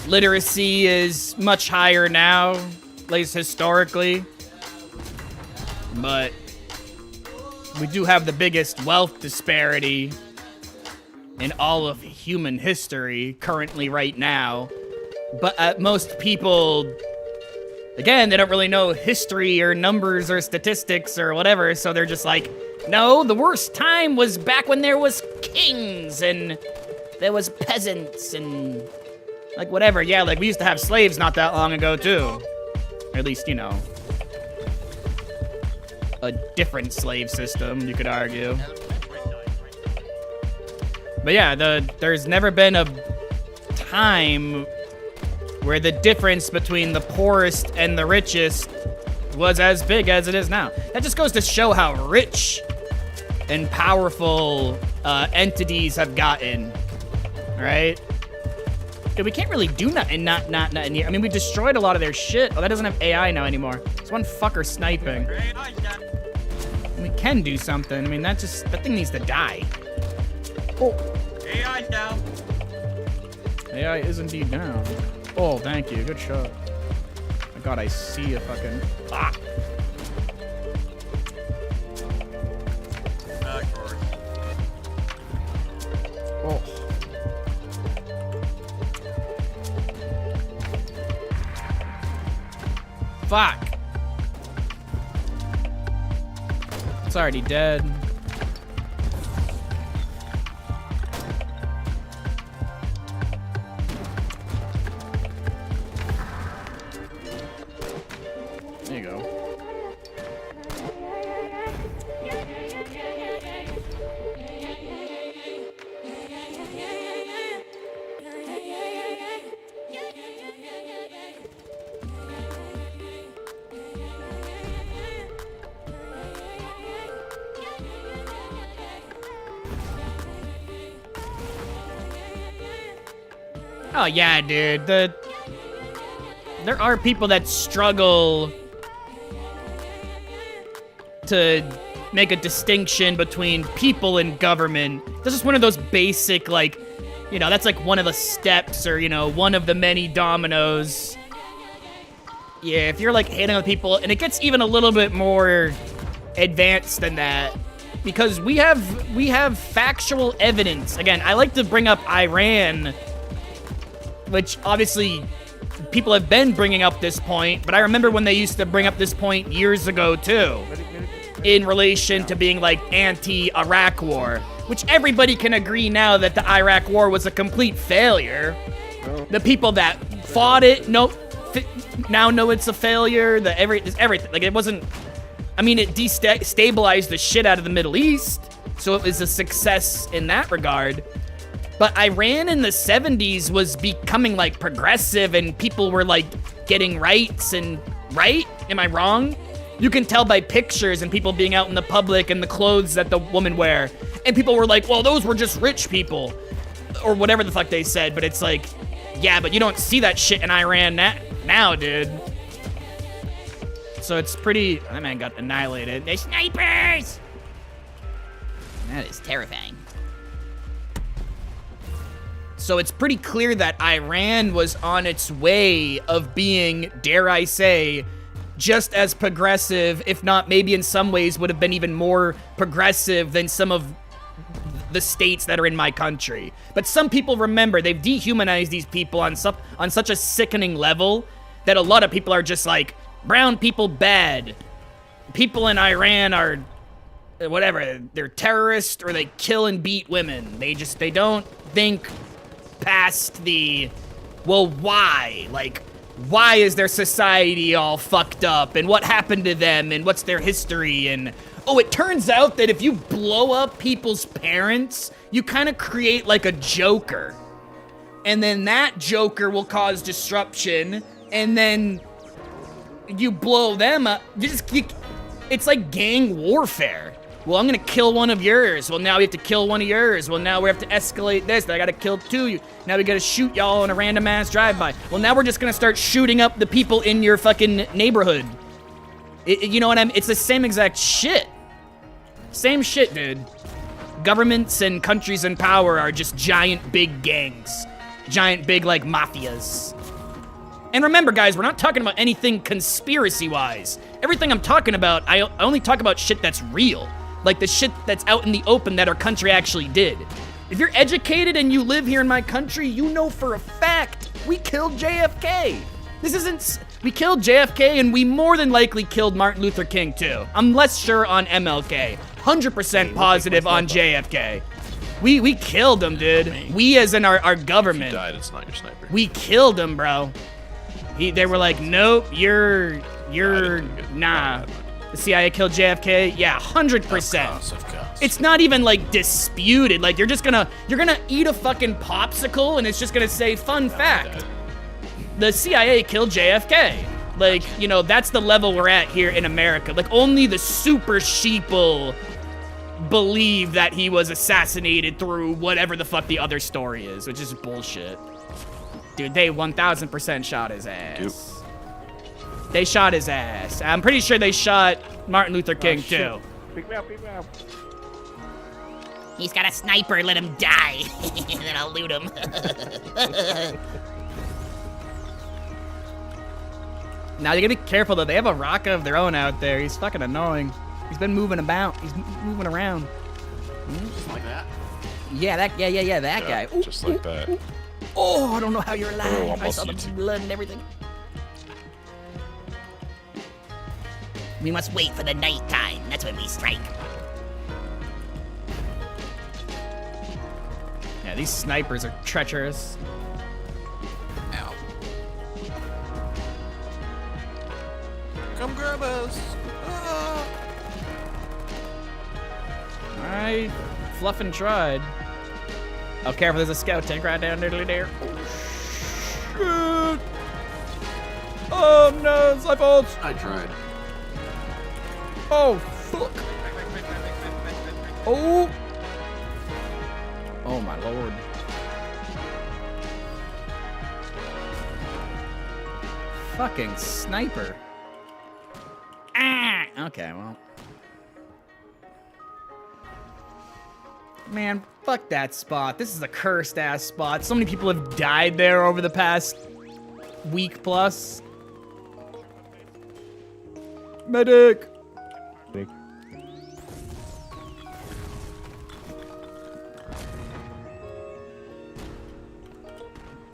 Literacy is much higher now, at least historically. But we do have the biggest wealth disparity in all of human history currently right now. But most people, again, they don't really know history or numbers or statistics or whatever, so they're just like, no, the worst time was back when there was kings and there was peasants and like whatever. Yeah, like we used to have slaves not that long ago too. Or at least, you know, a different slave system, you could argue. But yeah, there's never been a time where the difference between the poorest and the richest was as big as it is now. That just goes to show how rich and powerful entities have gotten, right? Dude, we can't really do nothing, nothing here. I mean, we destroyed a lot of their shit. Oh, that doesn't have AI now anymore. It's one fucker sniping. We can do something. I mean, that thing needs to die. Oh. AI's down. AI is indeed down. Oh, thank you. Good shot. Oh God, I see a fucking... Ah! Of course. Oh. Fuck! It's already dead. There you go. Oh yeah, dude. There are people that struggle to make a distinction between people and government. This is one of those basic, like, you know, that's like one of the steps or, you know, one of the many dominoes. Yeah, if you're like hating on people, and it gets even a little bit more advanced than that, because we have factual evidence. Again, I like to bring up Iran, which obviously people have been bringing up this point, but I remember when they used to bring up this point years ago too, in relation to being like anti-Iraq war, which everybody can agree now that the Iraq war was a complete failure. The people that fought it now know it's a failure. Everything, like, it wasn't. I mean, it destabilized the shit out of the Middle East, so it was a success in that regard. But Iran in the 70s was becoming like progressive, and people were like getting rights and right. Am I wrong? You can tell by pictures and people being out in the public and the clothes that the women wear, and people were like, "Well, those were just rich people," or whatever the fuck they said. But it's like, yeah, but you don't see that shit in Iran now, dude. So it's pretty. That man got annihilated. The snipers! That is terrifying. So it's pretty clear that Iran was on its way of being, dare I say, just as progressive, if not maybe in some ways would have been even more progressive than some of the states that are in my country. But some people remember, they've dehumanized these people on such a sickening level that a lot of people are just like, brown people bad. People in Iran are whatever, they're terrorists or they kill and beat women. They don't think past the, well, why? Like, why is their society all fucked up, and what happened to them, and what's their history, and oh, it turns out that if you blow up people's parents, you kind of create like a Joker. And then that Joker will cause disruption, and then you blow them up. It's like gang warfare. Well, I'm gonna kill one of yours. Well, now we have to kill one of yours. Well, now we have to escalate this. I gotta kill two of you. Now we gotta shoot y'all in a random ass drive-by. Well, now we're just gonna start shooting up the people in your fucking neighborhood. You know what I mean? It's the same exact shit. Same shit, dude. Governments and countries in power are just giant big gangs. Giant big, like, mafias. And remember, guys, we're not talking about anything conspiracy-wise. Everything I'm talking about, I only talk about shit that's real. Like the shit that's out in the open that our country actually did. If you're educated and you live here in my country, you know for a fact we killed JFK. We killed JFK, and we more than likely killed Martin Luther King too. I'm less sure on MLK. 100% positive on JFK. We killed him, dude. We as in our government. If you died, it's not your sniper. We killed him, bro. They were like, nope, you're nah. The CIA killed JFK? Yeah, 100%. Of course. It's not even like disputed. Like you're gonna eat a fucking popsicle and it's just gonna say, fun fact. The CIA killed JFK. Like, you know, that's the level we're at here in America. Like only the super sheeple believe that he was assassinated through whatever the fuck the other story is, which is bullshit. Dude, they 1000% shot his ass. Dude. They shot his ass. I'm pretty sure they shot Martin Luther King too. Pick me up, pick me up. He's got a sniper, let him die. And then I'll loot him. Now you gotta be careful though, they have a Raka of their own out there. He's fucking annoying. He's been moving about. He's moving around. Just like that? Yeah, that guy. Ooh, just like that. Ooh. Oh, I don't know how you're alive. Oh, I saw the YouTube. blood and everything. We must wait for the night time. That's when we strike. Yeah, these snipers are treacherous. Ow. Come grab us. Ah. Alright, Fluffin' tried. Oh, careful, there's a scout tank right down there. Oh, shit. Oh, no, it's my fault. I tried. Oh, fuck. Oh. Oh, my lord. fucking sniper. Ah! Okay, well. Man, fuck that spot. This is a cursed ass spot. So many people have died there over the past week plus. Medic!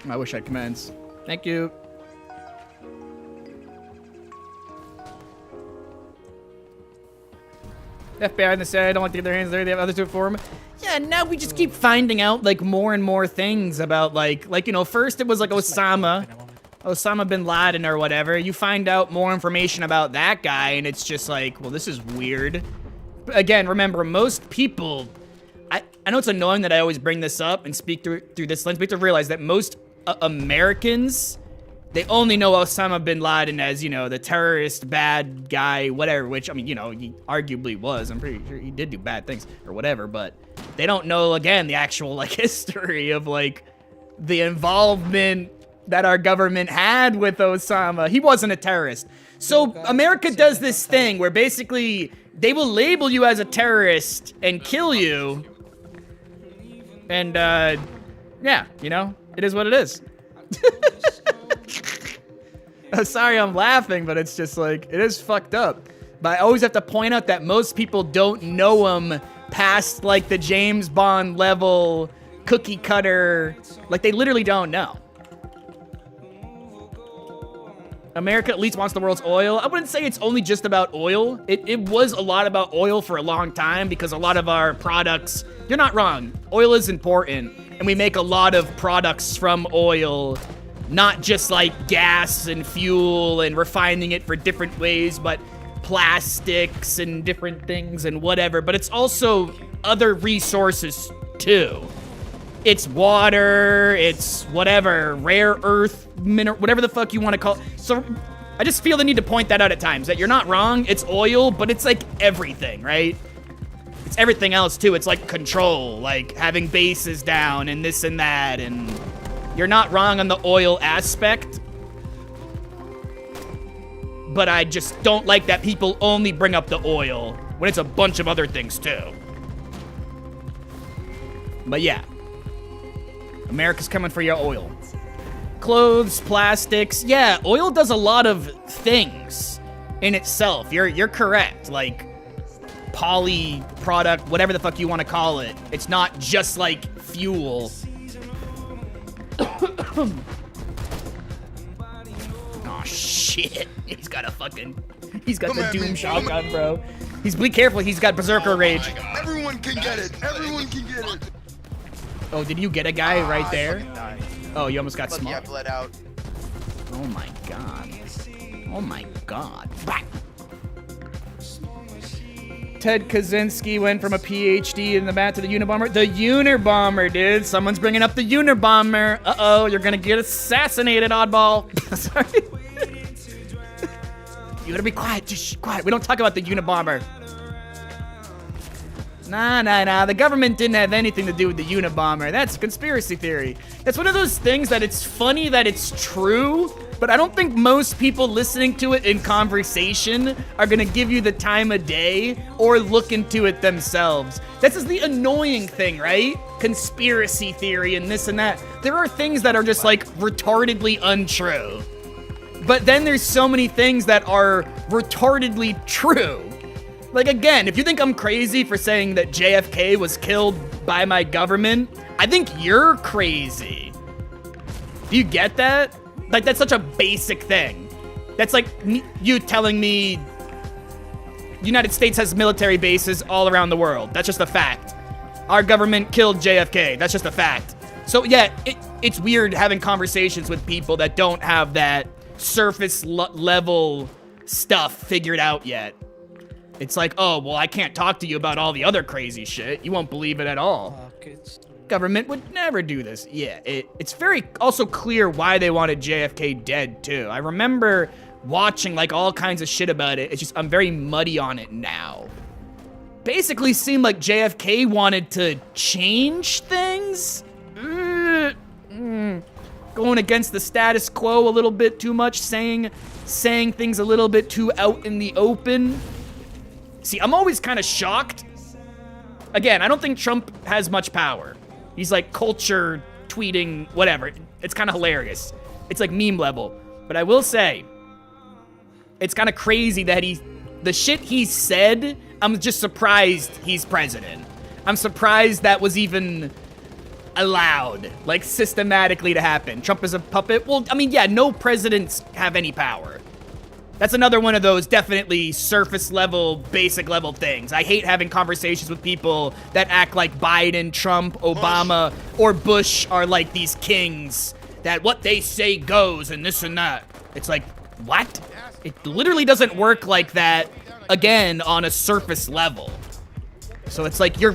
I wish I'd commence. Thank you. FBI in the side, I don't like to get their hands there, they have others to inform. Yeah, now we just keep finding out, like, more and more things about, like, you know, first it was, like, Osama bin Laden or whatever. You find out more information about that guy, and it's just like, well, this is weird. Again, remember, most people, I know it's annoying that I always bring this up and speak through this lens, but you have to realize that most Americans, they only know Osama bin Laden as, you know, the terrorist, bad guy, whatever, which, I mean, you know, he arguably was. I'm pretty sure he did do bad things or whatever, but they don't know, again, the actual, like, history of, like, the involvement that our government had with Osama. He wasn't a terrorist. So America does this thing where basically they will label you as a terrorist and kill you. And, yeah, you know, it is what it is. I'm sorry I'm laughing, but it's just like, it is fucked up. But I always have to point out that most people don't know him past, like, the James Bond level cookie cutter. Like, they literally don't know. America at least wants the world's oil. I wouldn't say it's only just about oil. It was a lot about oil for a long time because a lot of our products, you're not wrong, oil is important. And we make a lot of products from oil, not just like gas and fuel and refining it for different ways, but plastics and different things and whatever. But it's also other resources too. It's water, it's whatever, rare earth, mineral, whatever the fuck you want to call it. So I just feel the need to point that out at times, that you're not wrong, it's oil, but it's like everything, right? It's everything else too. It's like control, like having bases down and this and that, and you're not wrong on the oil aspect. But I just don't like that people only bring up the oil when it's a bunch of other things too. But yeah. America's coming for your oil. Clothes, plastics. Yeah, oil does a lot of things in itself. You're correct. Like poly product, whatever the fuck you want to call it. It's not just like fuel. Oh shit. He's got the Doom shotgun, bro. Be careful, he's got Berserker Rage. Everyone can get it. Everyone can get it. Oh, did you get a guy right there? Oh, you almost got Lucky I smoked. bled out. Oh my god. Oh my god. Bah! Ted Kaczynski went from a PhD in the mat to the Unabomber. The Unabomber, dude. Someone's bringing up the Unabomber. Uh-oh, you're gonna get assassinated, oddball. Sorry. You gotta be quiet. Just quiet. We don't talk about the Unabomber. Nah. The government didn't have anything to do with the Unabomber. That's a conspiracy theory. That's one of those things that it's funny that it's true, but I don't think most people listening to it in conversation are gonna give you the time of day or look into it themselves. This is the annoying thing, right? Conspiracy theory and this and that. There are things that are just like retardedly untrue. But then there's so many things that are retardedly true. Like, again, if you think I'm crazy for saying that JFK was killed by my government, I think you're crazy. Do you get that? Like, that's such a basic thing. That's like you telling me United States has military bases all around the world. That's just a fact. Our government killed JFK. That's just a fact. So, yeah, it's weird having conversations with people that don't have that surface level stuff figured out yet. It's like, oh, well, I can't talk to you about all the other crazy shit. You won't believe it at all. Government would never do this. Yeah, it's very also clear why they wanted JFK dead, too. I remember watching, like, all kinds of shit about it. It's just, I'm very muddy on it now. Basically seemed like JFK wanted to change things. I going against the status quo a little bit too much, saying things a little bit too out in the open. See, I'm always kind of shocked. Again, I don't think Trump has much power. He's like culture tweeting, whatever. It's kind of hilarious. It's like meme level. But I will say, it's kind of crazy that the shit he said, I'm just surprised he's president. I'm surprised that was even allowed, like, systematically to happen. Trump is a puppet. Well, I mean, yeah, no presidents have any power. That's another one of those definitely surface level, basic level things. I hate having conversations with people that act like Biden, Trump, Obama, or Bush are like these kings that what they say goes and this and that. It's like, what? It literally doesn't work like that, again, on a surface level. So it's like, you're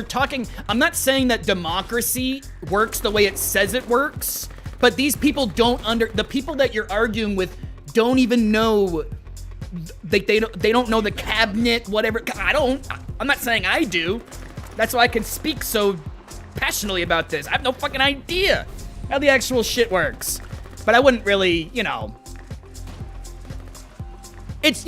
talking, I'm not saying that democracy works the way it says it works, but these people the people that you're arguing with don't even know, they don't know the cabinet, whatever. I'm not saying I do. That's why I can speak so passionately about this. I have no fucking idea how the actual shit works. But I wouldn't really, you know. It's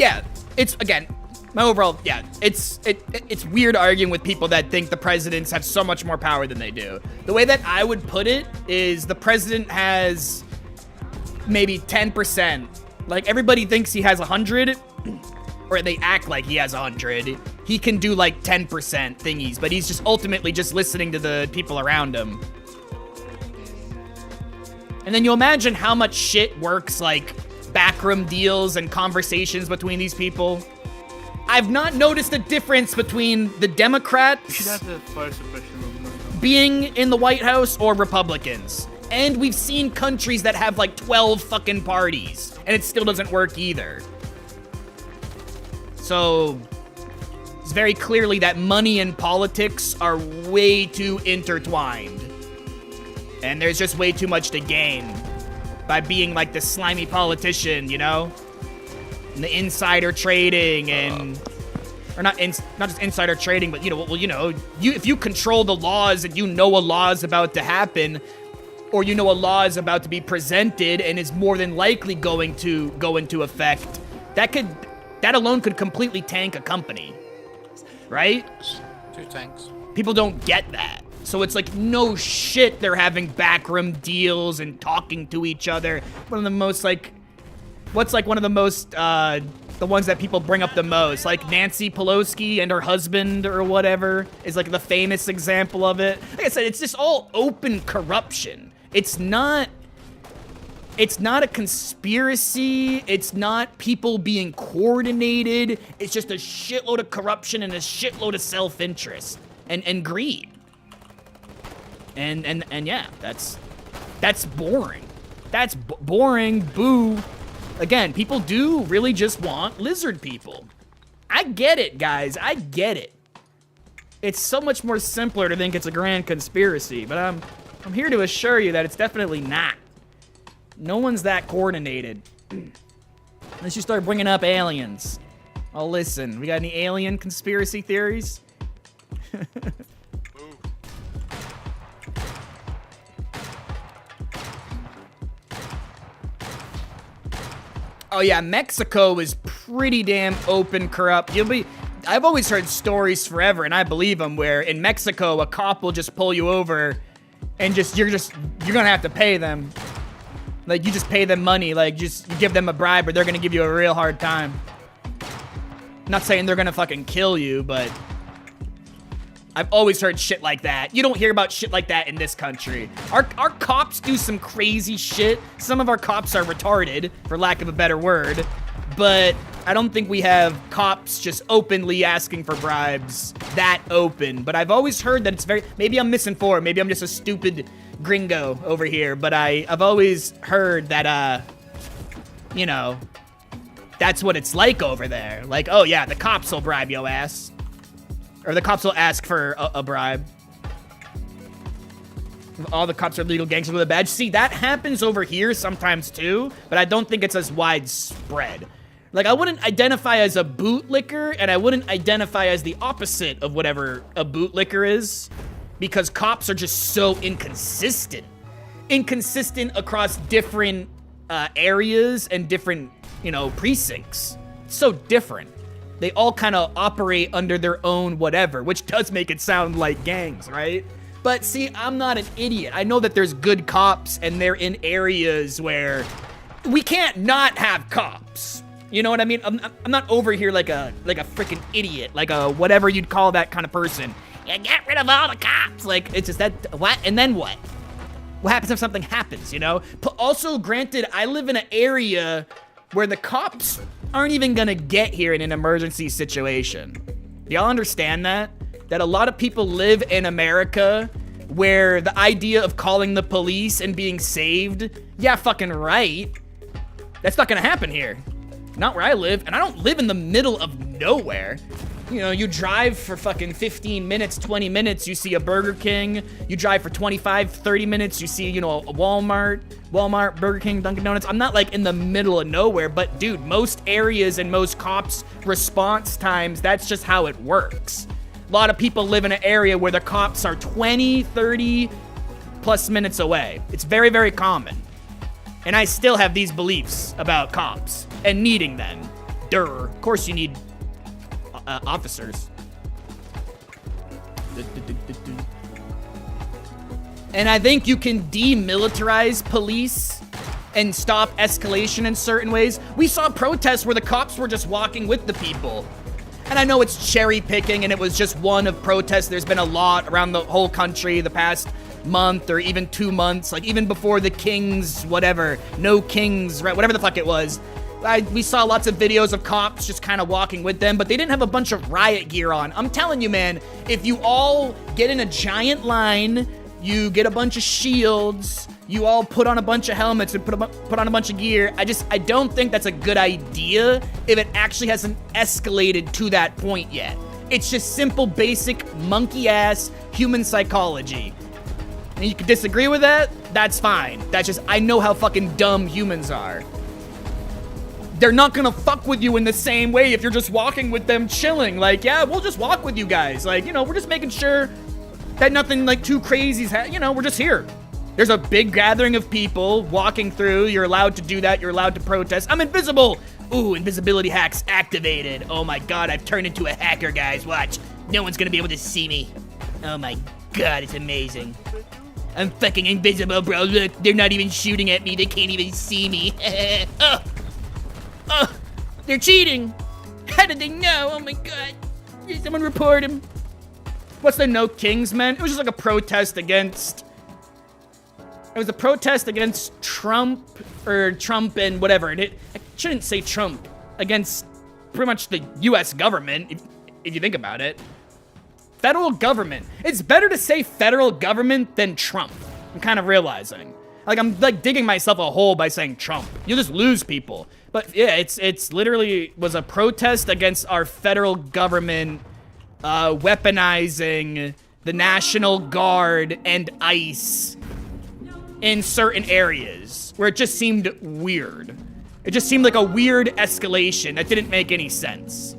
again, my overall, it's weird arguing with people that think the presidents have so much more power than they do. The way that I would put it is the president has maybe 10%. Like, everybody thinks he has 100, or they act like he has 100. He can do like 10% thingies, but he's just ultimately just listening to the people around him. And then you imagine how much shit works, like backroom deals and conversations between these people. I've not noticed a difference between the Democrats being in the White House or Republicans. And we've seen countries that have like 12 fucking parties, and it still doesn't work either. So, it's very clearly that money and politics are way too intertwined. And there's just way too much to gain by being like the slimy politician, you know? And the insider trading and... Or not just insider trading, but, you know, well, you know, if you control the laws and you know a law is about to happen... or you know a law is about to be presented and is more than likely going to go into effect, that alone could completely tank a company, right? 2 tanks. People don't get that. So it's like, no shit, they're having backroom deals and talking to each other. One of the most, like, what's like one of the most, the ones that people bring up the most, like Nancy Pelosi and her husband or whatever is like the famous example of it. Like I said, it's just all open corruption. It's not a conspiracy. It's not people being coordinated. It's just a shitload of corruption and a shitload of self-interest and greed. And yeah, that's boring. That's boring. Boo. Again, people do really just want lizard people. I get it, guys. I get it. It's so much more simpler to think it's a grand conspiracy, but I'm here to assure you that it's definitely not. No one's that coordinated. Unless you start bringing up aliens. I'll listen. We got any alien conspiracy theories? Oh yeah, Mexico is pretty damn open corrupt. I've always heard stories forever, and I believe them, where in Mexico, a cop will just pull you over and you're gonna have to pay them. Like, you just pay them money, like, you give them a bribe, or they're gonna give you a real hard time. I'm not saying they're gonna fucking kill you, but I've always heard shit like that. You don't hear about shit like that in this country. Our cops do some crazy shit. Some of our cops are retarded, for lack of a better word, but I don't think we have cops just openly asking for bribes that open. But I've always heard that it's maybe I'm misinformed, maybe I'm just a stupid gringo over here, but I've always heard that, you know, that's what it's like over there. Like, oh yeah, the cops will bribe your ass. Or the cops will ask for a bribe. All the cops are legal gangsters with a badge. See, that happens over here sometimes too, but I don't think it's as widespread. Like, I wouldn't identify as a bootlicker, and I wouldn't identify as the opposite of whatever a bootlicker is, because cops are just so inconsistent. inconsistent across different areas and different, you know, precincts. It's so different. They all kind of operate under their own whatever, which does make it sound like gangs, right? But see, I'm not an idiot. I know that there's good cops and they're in areas where we can't not have cops. You know what I mean? I'm not over here like a freaking idiot, like a whatever you'd call that kind of person. Yeah, get rid of all the cops. Like, it's just that, what? And then what? What happens if something happens, you know? Also, granted, I live in an area where the cops aren't even gonna get here in an emergency situation. Do y'all understand that? That a lot of people live in America where the idea of calling the police and being saved, yeah, fucking right. That's not gonna happen here. Not where I live, and I don't live in the middle of nowhere. You know, you drive for fucking 15 minutes, 20 minutes, you see a Burger King. You drive for 25, 30 minutes, you see, you know, a Walmart, Burger King, Dunkin' Donuts. I'm not like in the middle of nowhere, but dude, most areas and most cops' response times, that's just how it works. A lot of people live in an area where the cops are 20, 30 plus minutes away. It's very, very common. And I still have these beliefs about cops and needing them. Durr. Of course you need officers. And I think you can demilitarize police and stop escalation in certain ways. We saw protests where the cops were just walking with the people. And I know it's cherry picking and it was just one of protests. There's been a lot around the whole country the past month or even 2 months, like even before the Kings, whatever, no Kings, right, whatever the fuck it was. We saw lots of videos of cops just kind of walking with them, but they didn't have a bunch of riot gear on. I'm telling you, man, if you all get in a giant line, you get a bunch of shields, you all put on a bunch of helmets and put on a bunch of gear, I don't think that's a good idea if it actually hasn't escalated to that point yet. It's just simple, basic, monkey-ass human psychology. And you can disagree with that, that's fine. That's just, I know how fucking dumb humans are. They're not gonna fuck with you in the same way if you're just walking with them chilling. Like, yeah, we'll just walk with you guys. Like, you know, we're just making sure that nothing like too crazy's you know, we're just here. There's a big gathering of people walking through. You're allowed to do that. You're allowed to protest. I'm invisible. Ooh, invisibility hacks activated. Oh my God, I've turned into a hacker, guys. Watch. No one's gonna be able to see me. Oh my God, it's amazing. I'm fucking invisible, bro. Look, they're not even shooting at me. They can't even see me. They're cheating. How did they know? Oh my God. Someone report him. What's the No Kings, man? It was just like a protest against... It was a protest against Trump, or Trump and whatever. I shouldn't say Trump. Against pretty much the U.S. government, if you think about it. Federal government. It's better to say federal government than Trump. I'm kind of realizing. Like, I'm like digging myself a hole by saying Trump. You'll just lose people. But yeah, it's literally was a protest against our federal government weaponizing the National Guard and ICE in certain areas where it just seemed weird. It just seemed like a weird escalation that didn't make any sense.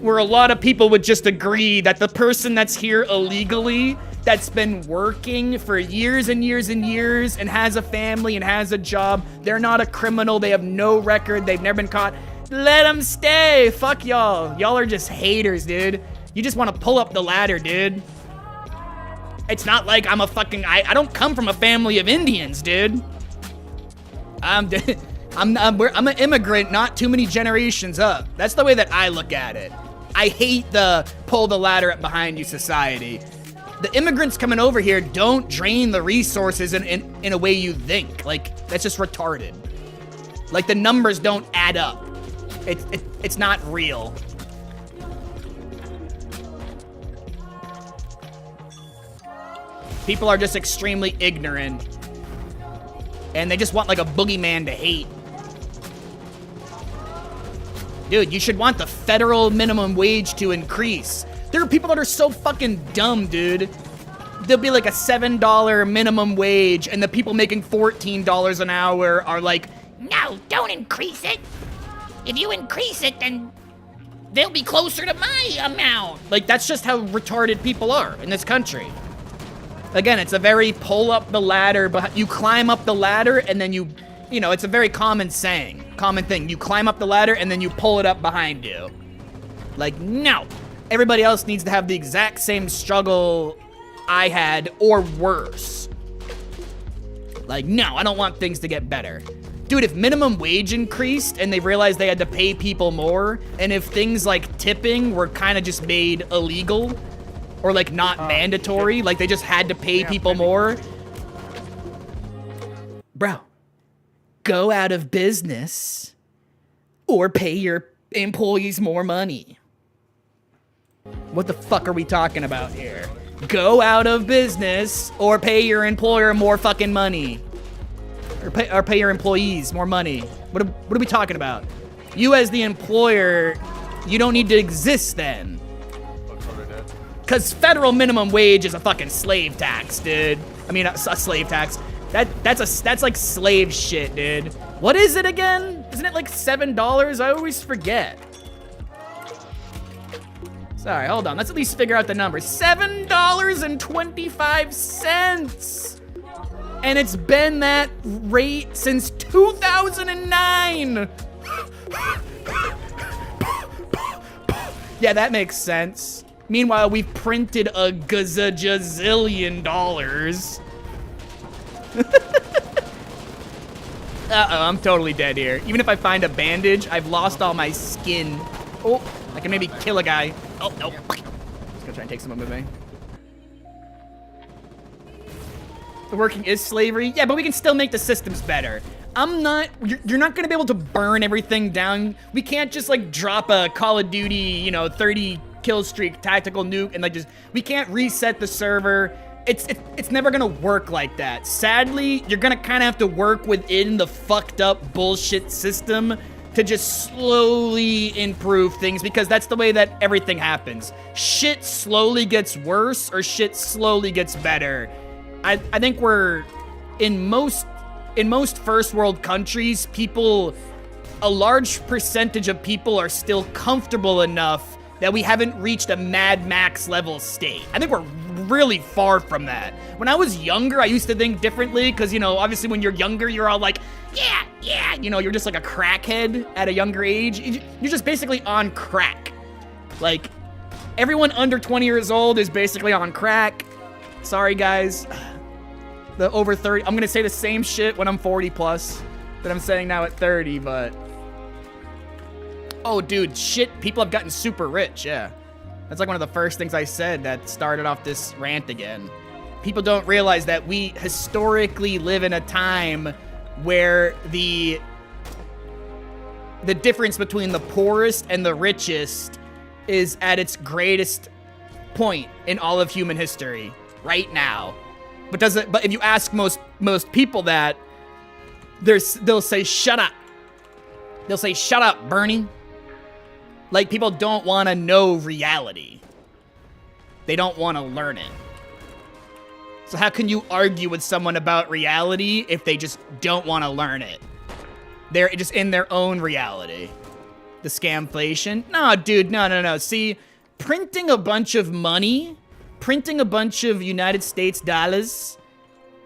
Where a lot of people would just agree that the person that's here illegally, that's been working for years and years and years and has a family and has a job, they're not a criminal, they have no record, they've never been caught. Let them stay. Fuck y'all. Y'all are just haters, dude. You just want to pull up the ladder, dude. It's not like I'm a fucking... I don't come from a family of Indians, dude. I'm an immigrant not too many generations up. That's the way that I look at it. I hate the pull the ladder up behind you society. The immigrants coming over here don't drain the resources in a way you think. Like, that's just retarded. Like, the numbers don't add up. It's not real. People are just extremely ignorant. And they just want like a boogeyman to hate. Dude, you should want the federal minimum wage to increase. There are people that are so fucking dumb, dude. There'll be like a $7 minimum wage, and the people making $14 an hour are like, no, don't increase it. If you increase it, then they'll be closer to my amount. Like, that's just how retarded people are in this country. Again, it's a very pull up the ladder, but you climb up the ladder and then you know, it's a very common saying, common thing. You climb up the ladder and then you pull it up behind you. Like, no. Everybody else needs to have the exact same struggle I had or worse. Like, no, I don't want things to get better. Dude, if minimum wage increased and they realized they had to pay people more, and if things like tipping were kind of just made illegal, or like not mandatory, like they just had to pay people more. Bro, go out of business or pay your employees more money. What the fuck are we talking about here? Go out of business or pay your employer more fucking money. Or pay your employees more money. What are we talking about? You as the employer, you don't need to exist then. Cause federal minimum wage is a fucking slave tax, dude. I mean, a slave tax. That's like slave shit, dude. What is it again? Isn't it like $7? I always forget. Sorry, hold on. Let's at least figure out the number. $7.25. And it's been that rate since 2009. Yeah, that makes sense. Meanwhile, we've printed a gazillion dollars. Uh-oh, I'm totally dead here. Even if I find a bandage, I've lost all my skin. Oh, I can maybe kill a guy. Oh, no. Just gonna try and take someone with me. The working is slavery? Yeah, but we can still make the systems better. You're not gonna be able to burn everything down. We can't just like drop a Call of Duty, you know, 30 kill streak tactical nuke and like we can't reset the server. It's never gonna work like that. Sadly, you're gonna kind of have to work within the fucked up bullshit system to just slowly improve things, because that's the way that everything happens. Shit slowly gets worse or shit slowly gets better. I think we're in most first world countries, a large percentage of people are still comfortable enough that we haven't reached a Mad Max level state. I think we're really far from that. When I was younger, I used to think differently, because, you know, obviously when you're younger, you're all like, yeah, you know, you're just like a crackhead at a younger age. You're just basically on crack. Like, everyone under 20 years old is basically on crack. Sorry, guys. The over 30, I'm gonna say the same shit when I'm 40 plus that I'm saying now at 30, but... Oh, dude, shit, people have gotten super rich, yeah. That's like one of the first things I said that started off this rant again. People don't realize that we historically live in a time where the difference between the poorest and the richest is at its greatest point in all of human history right now. But if you ask most people that, they'll say, shut up. They'll say, shut up, Bernie. Like, people don't want to know reality. They don't want to learn it. So how can you argue with someone about reality if they just don't want to learn it? They're just in their own reality. The scamflation? No, dude, no. See, printing a bunch of money, printing a bunch of United States dollars,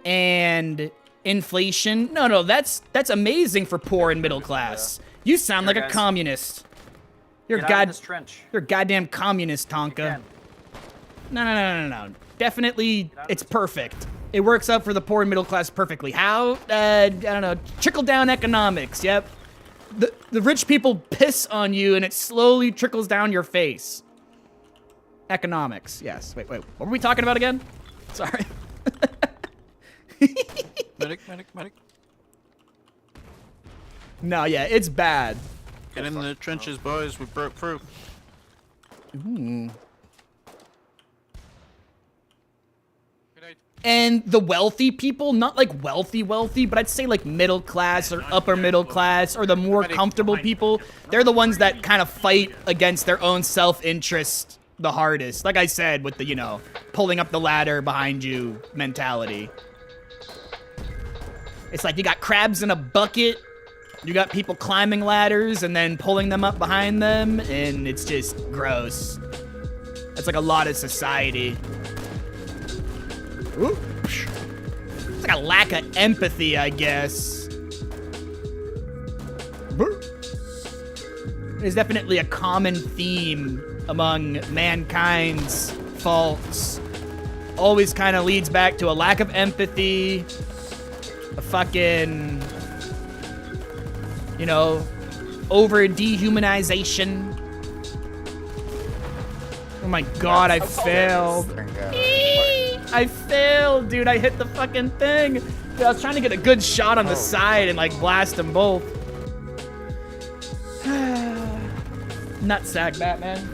and inflation. No, that's amazing for poor and middle class. You sound like a communist. You're a goddamn communist, Tonka. No. Definitely, it's perfect. It works out for the poor and middle class perfectly. How? I don't know. Trickle-down economics, yep. The rich people piss on you and it slowly trickles down your face. Economics, yes. Wait. What were we talking about again? Sorry. Medic. No, yeah, it's bad. Get in the trenches, boys. We broke through. Ooh. And the wealthy people, not like wealthy, but I'd say like middle class or upper middle class or the more comfortable people, they're the ones that kind of fight against their own self-interest the hardest. Like I said, with the, you know, pulling up the ladder behind you mentality. It's like you got crabs in a bucket. You got people climbing ladders and then pulling them up behind them, and it's just gross. That's like a lot of society. Ooh. It's like a lack of empathy, I guess. There's definitely a common theme among mankind's faults. Always kind of leads back to a lack of empathy, a fucking, you know, over dehumanization. Oh my god, I failed. I failed, dude. I hit the fucking thing. Dude, I was trying to get a good shot on the side and like blast them both. Nutsack, Batman.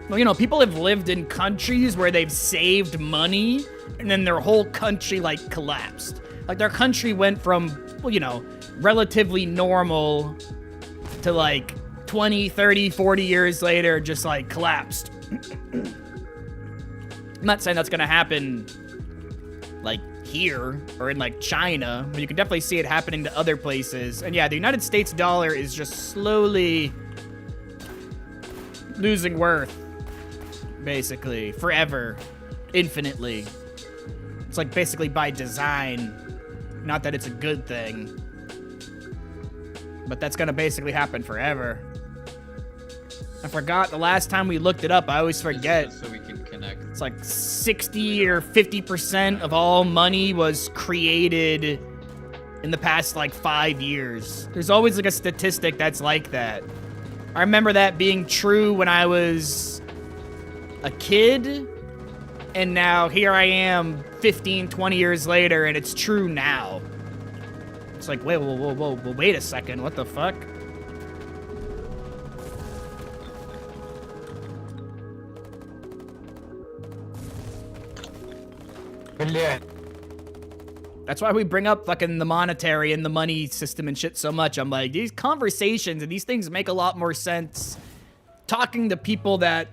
Well, you know, people have lived in countries where they've saved money and then their whole country, like, collapsed. Like, their country went from, well, you know, relatively normal to, like, 20, 30, 40 years later, just, like, collapsed. I'm not saying that's gonna happen, like, here or in, like, China, but you can definitely see it happening to other places. And yeah, the United States dollar is just slowly losing worth. Basically, forever, infinitely. It's like basically by design. Not that it's a good thing, but that's gonna basically happen forever. I forgot the last time we looked it up. I always forget. So we can connect. It's like 60 or 50% of all money was created in the past like 5 years. There's always like a statistic that's like that. I remember that being true when I was a kid, and now here I am 15, 20 years later, and it's true now. It's like, wait, whoa, wait a second, what the fuck? That's why we bring up fucking the monetary and the money system and shit so much. I'm like, these conversations and these things make a lot more sense talking to people that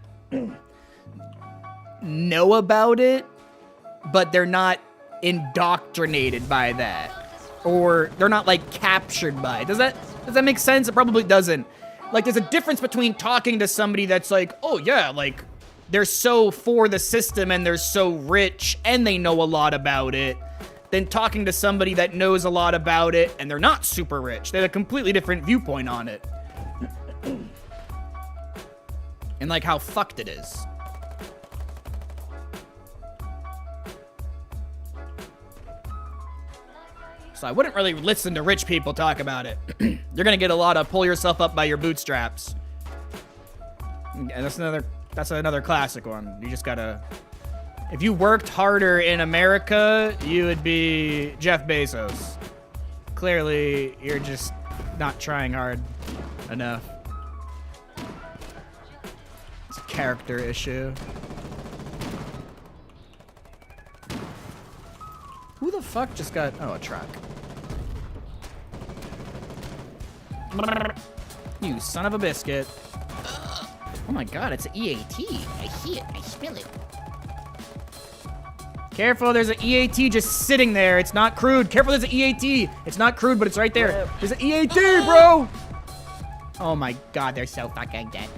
know about it, but they're not indoctrinated by that, or they're not like captured by it. Does that make sense? It probably doesn't. Like, there's a difference between talking to somebody that's like, oh yeah, like they're so for the system and they're so rich and they know a lot about it, than talking to somebody that knows a lot about it and they're not super rich. They have a completely different viewpoint on it. And like how fucked it is. So I wouldn't really listen to rich people talk about it. You're gonna get a lot of pull yourself up by your bootstraps. And that's another classic one. You just gotta, if you worked harder in America, you would be Jeff Bezos. Clearly, you're just not trying hard enough. It's a character issue. Who the fuck just got... Oh, a truck. You son of a biscuit. Oh my god, it's an EAT. I see it. I smell it. Careful, there's an EAT just sitting there. It's not crude. Careful, there's an EAT. It's not crude, but it's right there. There's an EAT, bro! Oh my god, they're so fucking dead.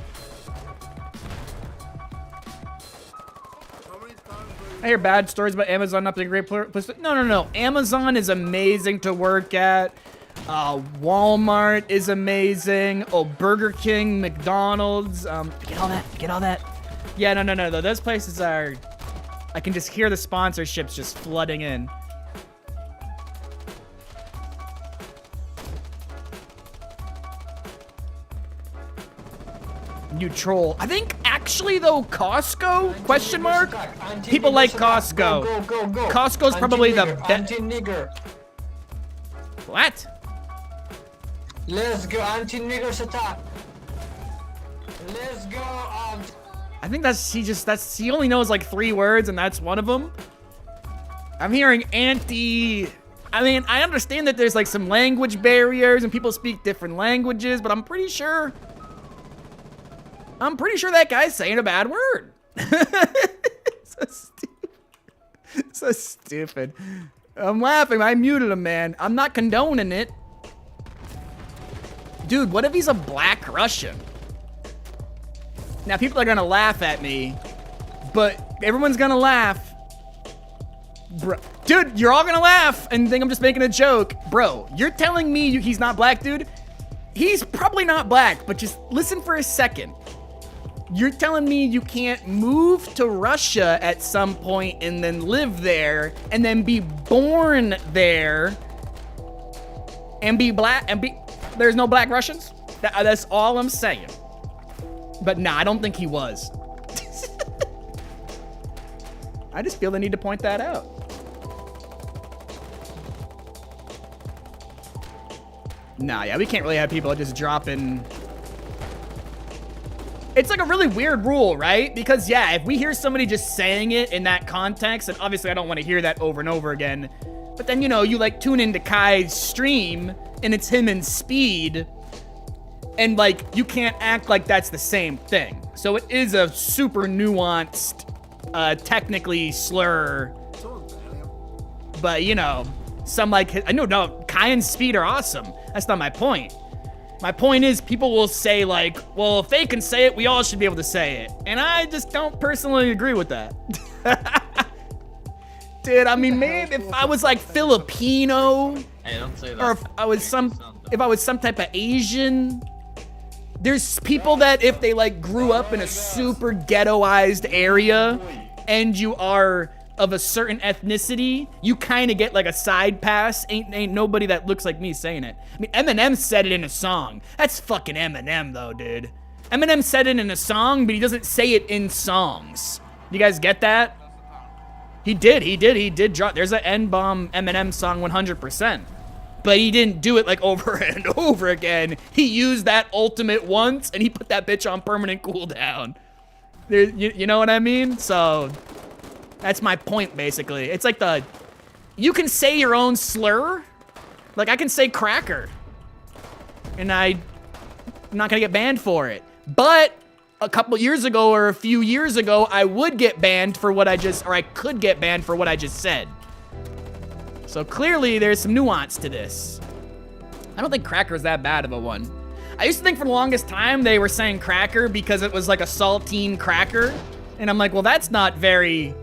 I hear bad stories about Amazon not being a great place. No. Amazon is amazing to work at. Walmart is amazing. Oh, Burger King, McDonald's. Get all that. Yeah, no. Those places are... I can just hear the sponsorships just flooding in. You troll. I think actually though, Costco? Question mark? People like Costco. Go. Costco's probably the best. Anti-nigger. What? Let's go, anti-niggers attack. Let's go. I think he only knows like 3 words and that's one of them. I'm hearing I mean, I understand that there's like some language barriers and people speak different languages, but I'm pretty sure that guy's saying a bad word. So stupid. So stupid. I'm laughing. I muted him, man. I'm not condoning it. Dude, what if he's a black Russian? Now, people are gonna laugh at me, but everyone's gonna laugh. Bro, dude, you're all gonna laugh and think I'm just making a joke. Bro, you're telling me he's not black, dude? He's probably not black, but just listen for a second. You're telling me you can't move to Russia at some point and then live there and then be born there and be black and be... There's no black Russians? That's all I'm saying. But nah, I don't think he was. I just feel the need to point that out. Nah, yeah, we can't really have people just dropping... It's like a really weird rule, right? Because yeah, if we hear somebody just saying it in that context, and obviously I don't want to hear that over and over again, but then, you know, you like tune into Kai's stream, and it's him and Speed, and like, you can't act like that's the same thing. So it is a super nuanced, technically slur, but you know, some like, no, Kai and Speed are awesome. That's not my point. My point is, people will say like, well, if they can say it, we all should be able to say it. And I just don't personally agree with that. Dude, I mean, maybe if I was like Filipino, Hey, don't say that. or if I was some type of Asian, there's people that if they like grew up in a super ghettoized area and you are of a certain ethnicity, you kind of get like a side pass. Ain't nobody that looks like me saying it. I mean, Eminem said it in a song. That's fucking Eminem though, dude. Eminem said it in a song, but he doesn't say it in songs. You guys get that? He did drop. There's an N-Bomb Eminem song 100%. But he didn't do it like over and over again. He used that ultimate once and he put that bitch on permanent cooldown. You know what I mean? So that's my point, basically. It's like you can say your own slur. Like, I can say cracker. And I'm not gonna get banned for it. But a couple years ago or a few years ago, I would get banned for what I could get banned for what I just said. So clearly, there's some nuance to this. I don't think cracker is that bad of a one. I used to think for the longest time they were saying cracker because it was like a saltine cracker. And I'm like, well, that's not very...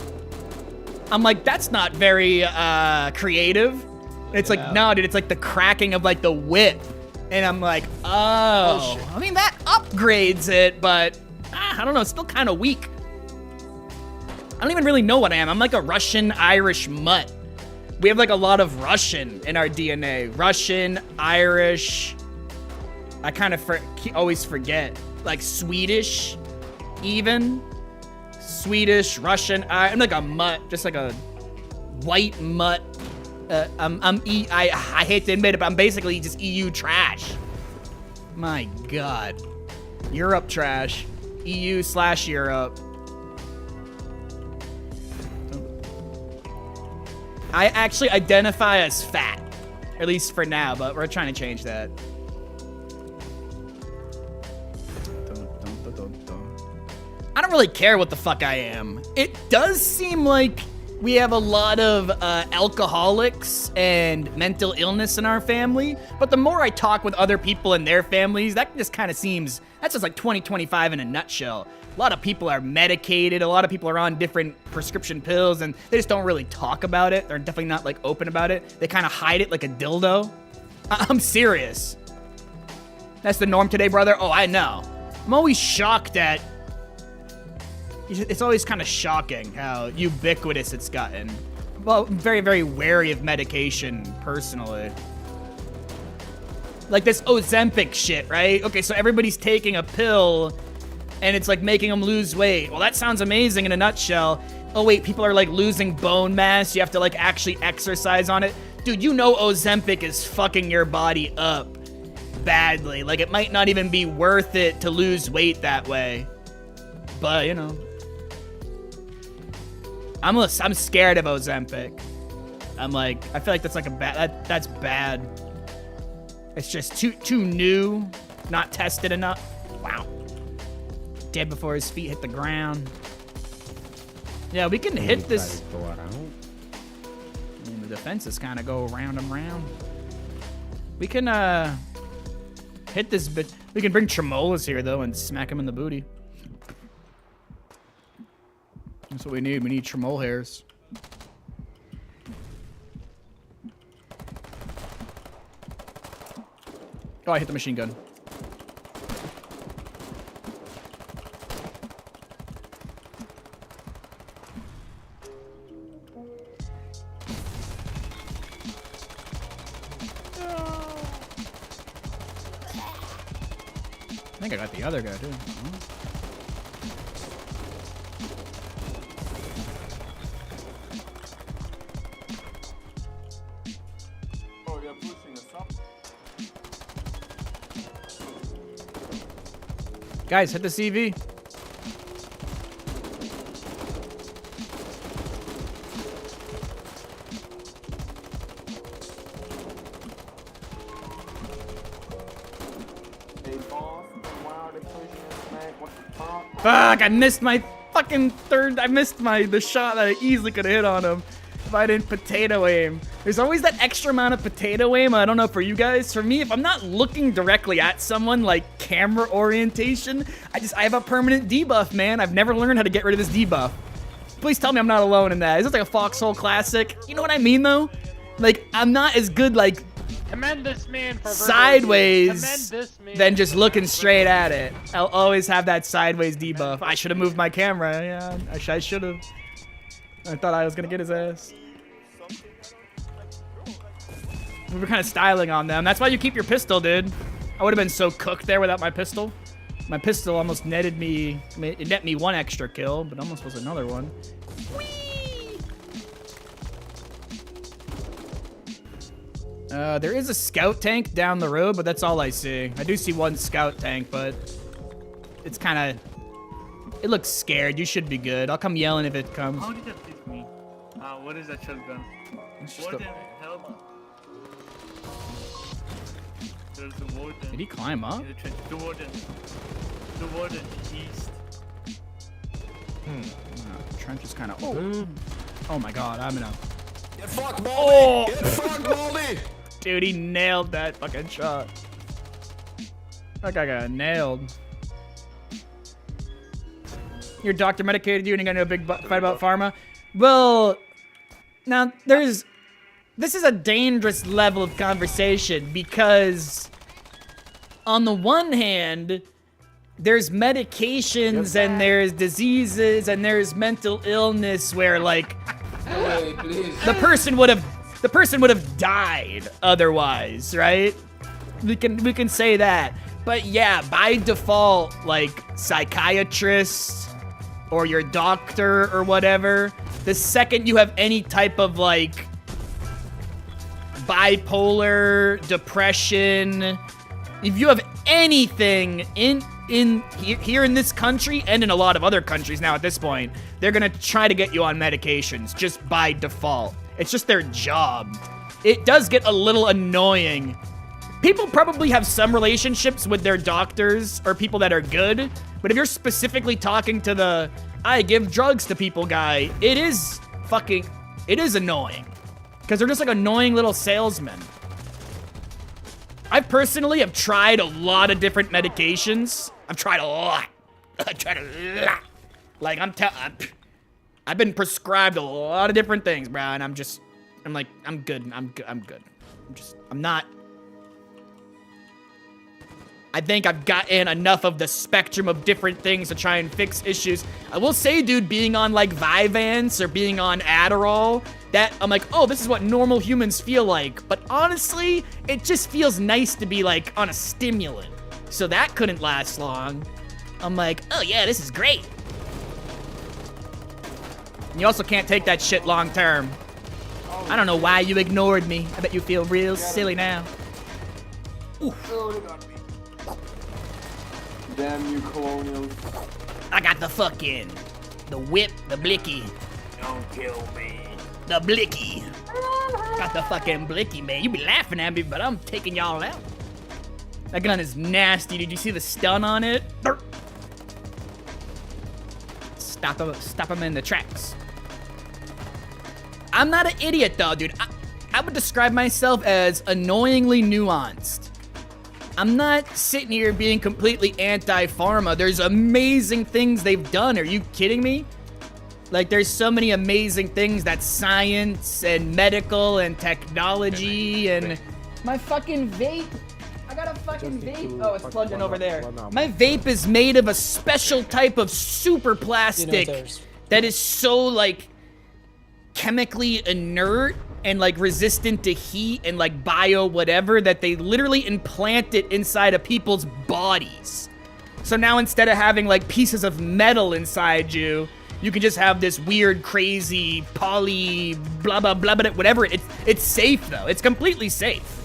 creative. It's like, no, dude, it's like the cracking of like the whip. And I'm like, oh. I mean, that upgrades it, but I don't know, it's still kind of weak. I don't even really know what I am. I'm like a Russian-Irish mutt. We have like a lot of Russian in our DNA. Russian, Irish. I kind of always forget. Like Swedish, even. Swedish, Russian, I'm like a mutt, just like a white mutt. I hate to admit it, but I'm basically just EU trash. My God. Europe trash. EU/Europe. I actually identify as fat. At least for now, but we're trying to change that. I don't really care what the fuck I am. It does seem like we have a lot of alcoholics and mental illness in our family, but the more I talk with other people and their families, that just kind of seems, that's just like 2025 in a nutshell. A lot of people are medicated, a lot of people are on different prescription pills, and they just don't really talk about it. They're definitely not like open about it. They kind of hide it like a dildo. I'm serious. That's the norm today, brother? Oh, I know. I'm always shocked at... It's always kind of shocking how ubiquitous it's gotten. Well, I'm very, very wary of medication, personally. Like this Ozempic shit, right? Okay, so everybody's taking a pill, and it's like making them lose weight. Well, that sounds amazing in a nutshell. Oh wait, people are like losing bone mass. You have to like actually exercise on it. Dude, you know Ozempic is fucking your body up badly. Like, it might not even be worth it to lose weight that way. But, you know. I'm scared of Ozempic. I'm like, I feel like that's like a bad, that's bad. It's just too new, not tested enough. Wow. Dead before his feet hit the ground. Yeah, we can hit this. I mean, the defenses kind of go round and round. We can hit this bit. We can bring Tremolas here though and smack him in the booty. That's what we need. We need Tremol hairs. Oh, I hit the machine gun. I think I got the other guy too. Oh, you're pushing us up. Guys, hit the CV. Fuck, I missed my fucking third. I missed the shot that I easily could have hit on him if I didn't potato aim. There's always that extra amount of potato aim. I don't know for you guys. For me, if I'm not looking directly at someone, like camera orientation, I have a permanent debuff, man. I've never learned how to get rid of this debuff. Please tell me I'm not alone in that. Is this like a Foxhole classic? You know what I mean, though? Like, I'm not as good, like, Commend this man for sideways than just looking straight at it. I'll always have that sideways debuff. I should have moved my camera. Yeah, I should have. I thought I was gonna get his ass. We were kind of styling on them. That's why you keep your pistol, dude. I would have been so cooked there without my pistol. My pistol almost netted me. It net me one extra kill, but almost was another one. There is a scout tank down the road, but that's all I see. I do see one scout tank, but it's kind of... It looks scared. You should be good. I'll come yelling if it comes. How did that hit me? What is that shotgun? Warden, help. There's the warden. Did he climb up? The warden. The warden, east. The trench is kind of... Oh my god, I'm gonna... Get fucked, Baldy! Oh! Get fucked, Baldy! Dude, he nailed that fucking shot. That guy got nailed. Your doctor medicated you and you got into a big fight about pharma? Well, now this is a dangerous level of conversation because on the one hand, there's medications and there's diseases and there's mental illness where like the person would have died otherwise, right? We can say that. But yeah, by default, like psychiatrists or your doctor or whatever, the second you have any type of like bipolar, depression, if you have anything here in this country and in a lot of other countries now at this point, they're gonna try to get you on medications just by default. It's just their job. It does get a little annoying. People probably have some relationships with their doctors or people that are good, but if you're specifically talking to the I give drugs to people guy, it is annoying. Because they're just like annoying little salesmen. I personally have tried a lot of different medications. I've tried a lot. Like, I've been prescribed a lot of different things, bro, and I'm like, I'm good. I think I've gotten enough of the spectrum of different things to try and fix issues. I will say, dude, being on like Vyvanse or being on Adderall, that I'm like, oh, this is what normal humans feel like. But honestly, it just feels nice to be like on a stimulant. So that couldn't last long. I'm like, oh yeah, this is great. And you also can't take that shit long term. I don't know why you ignored me. I bet you feel real silly now. Oof. Damn you colonials. I got the whip, the blicky. Don't kill me. The blicky. Got the fucking blicky, man. You be laughing at me, but I'm taking y'all out. That gun is nasty. Did you see the stun on it? Stop him in the tracks. I'm not an idiot, though, dude. I would describe myself as annoyingly nuanced. I'm not sitting here being completely anti-pharma. There's amazing things they've done. Are you kidding me? Like, there's so many amazing things that science and medical and technology and... My fucking vape. I got a fucking vape. Oh, it's plugged in over there. My vape is made of a special type of super plastic that is so, like, chemically inert and, like, resistant to heat and, like, bio whatever that they literally implant it inside of people's bodies. So now instead of having, like, pieces of metal inside you, you can just have this weird, crazy, poly, blah, blah, blah, blah, whatever. It's safe, though. It's completely safe.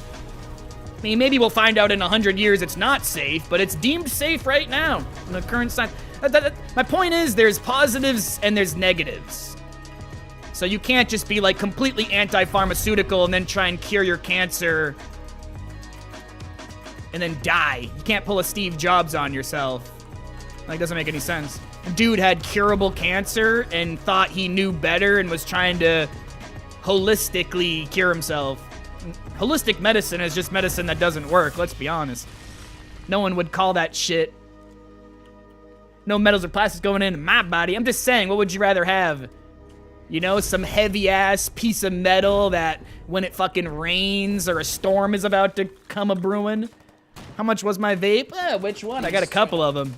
I mean, maybe we'll find out in 100 years it's not safe, but it's deemed safe right now in the current science. My point is, there's positives and there's negatives. So you can't just be, like, completely anti-pharmaceutical and then try and cure your cancer and then die. You can't pull a Steve Jobs on yourself. Like, doesn't make any sense. Dude had curable cancer and thought he knew better and was trying to holistically cure himself. Holistic medicine is just medicine that doesn't work, let's be honest. No one would call that shit. No metals or plastics going into my body. I'm just saying, what would you rather have? You know, some heavy-ass piece of metal that when it fucking rains or a storm is about to come a-brewing? How much was my vape? Which one? I got a couple of them.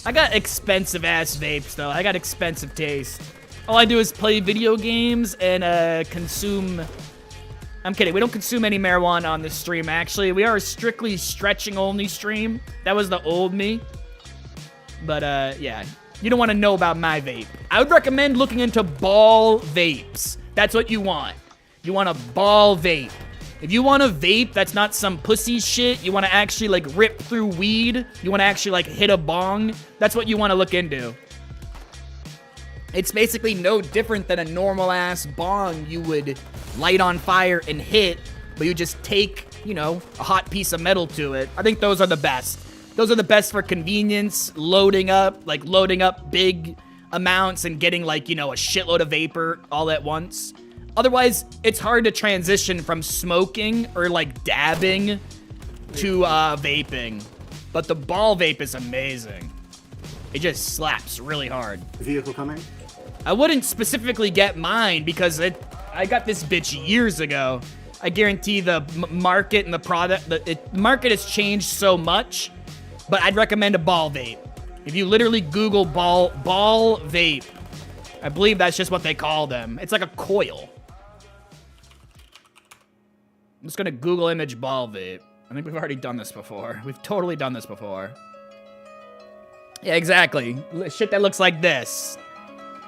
I got expensive-ass vapes, though. I got expensive taste. All I do is play video games and consume... I'm kidding. We don't consume any marijuana on this stream, actually. We are a strictly stretching-only stream. That was the old me. But, yeah. You don't want to know about my vape. I would recommend looking into ball vapes. That's what you want. You want a ball vape. If you want a vape that's not some pussy shit, you want to actually, like, rip through weed, you want to actually, like, hit a bong, that's what you want to look into. It's basically no different than a normal-ass bong you would light on fire and hit, but you just take, you know, a hot piece of metal to it. I think those are the best. Those are the best for convenience, loading up big amounts and getting, like, you know, a shitload of vapor all at once. Otherwise, it's hard to transition from smoking or, like, dabbing to vaping. But the ball vape is amazing. It just slaps really hard. Vehicle coming? I wouldn't specifically get mine because I got this bitch years ago. I guarantee the market and the product, the market has changed so much, but I'd recommend a ball vape. If you literally Google ball vape, I believe that's just what they call them. It's like a coil. I'm just gonna Google image ball vape. I think we've already done this before. We've totally done this before. Yeah, exactly. Shit that looks like this.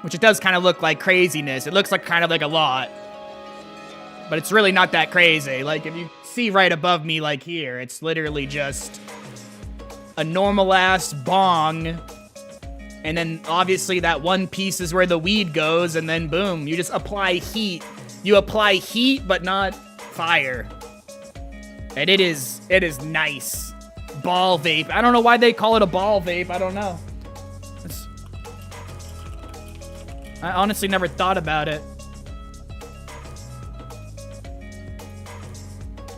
Which it does kind of look like craziness. It looks like kind of like a lot. But it's really not that crazy. Like, if you see right above me, like here, it's literally just a normal-ass bong. And then, obviously, that one piece is where the weed goes, and then, boom, you just apply heat. You apply heat, but not fire. And it is nice. Ball vape. I don't know why they call it a ball vape. I don't know. I honestly never thought about it.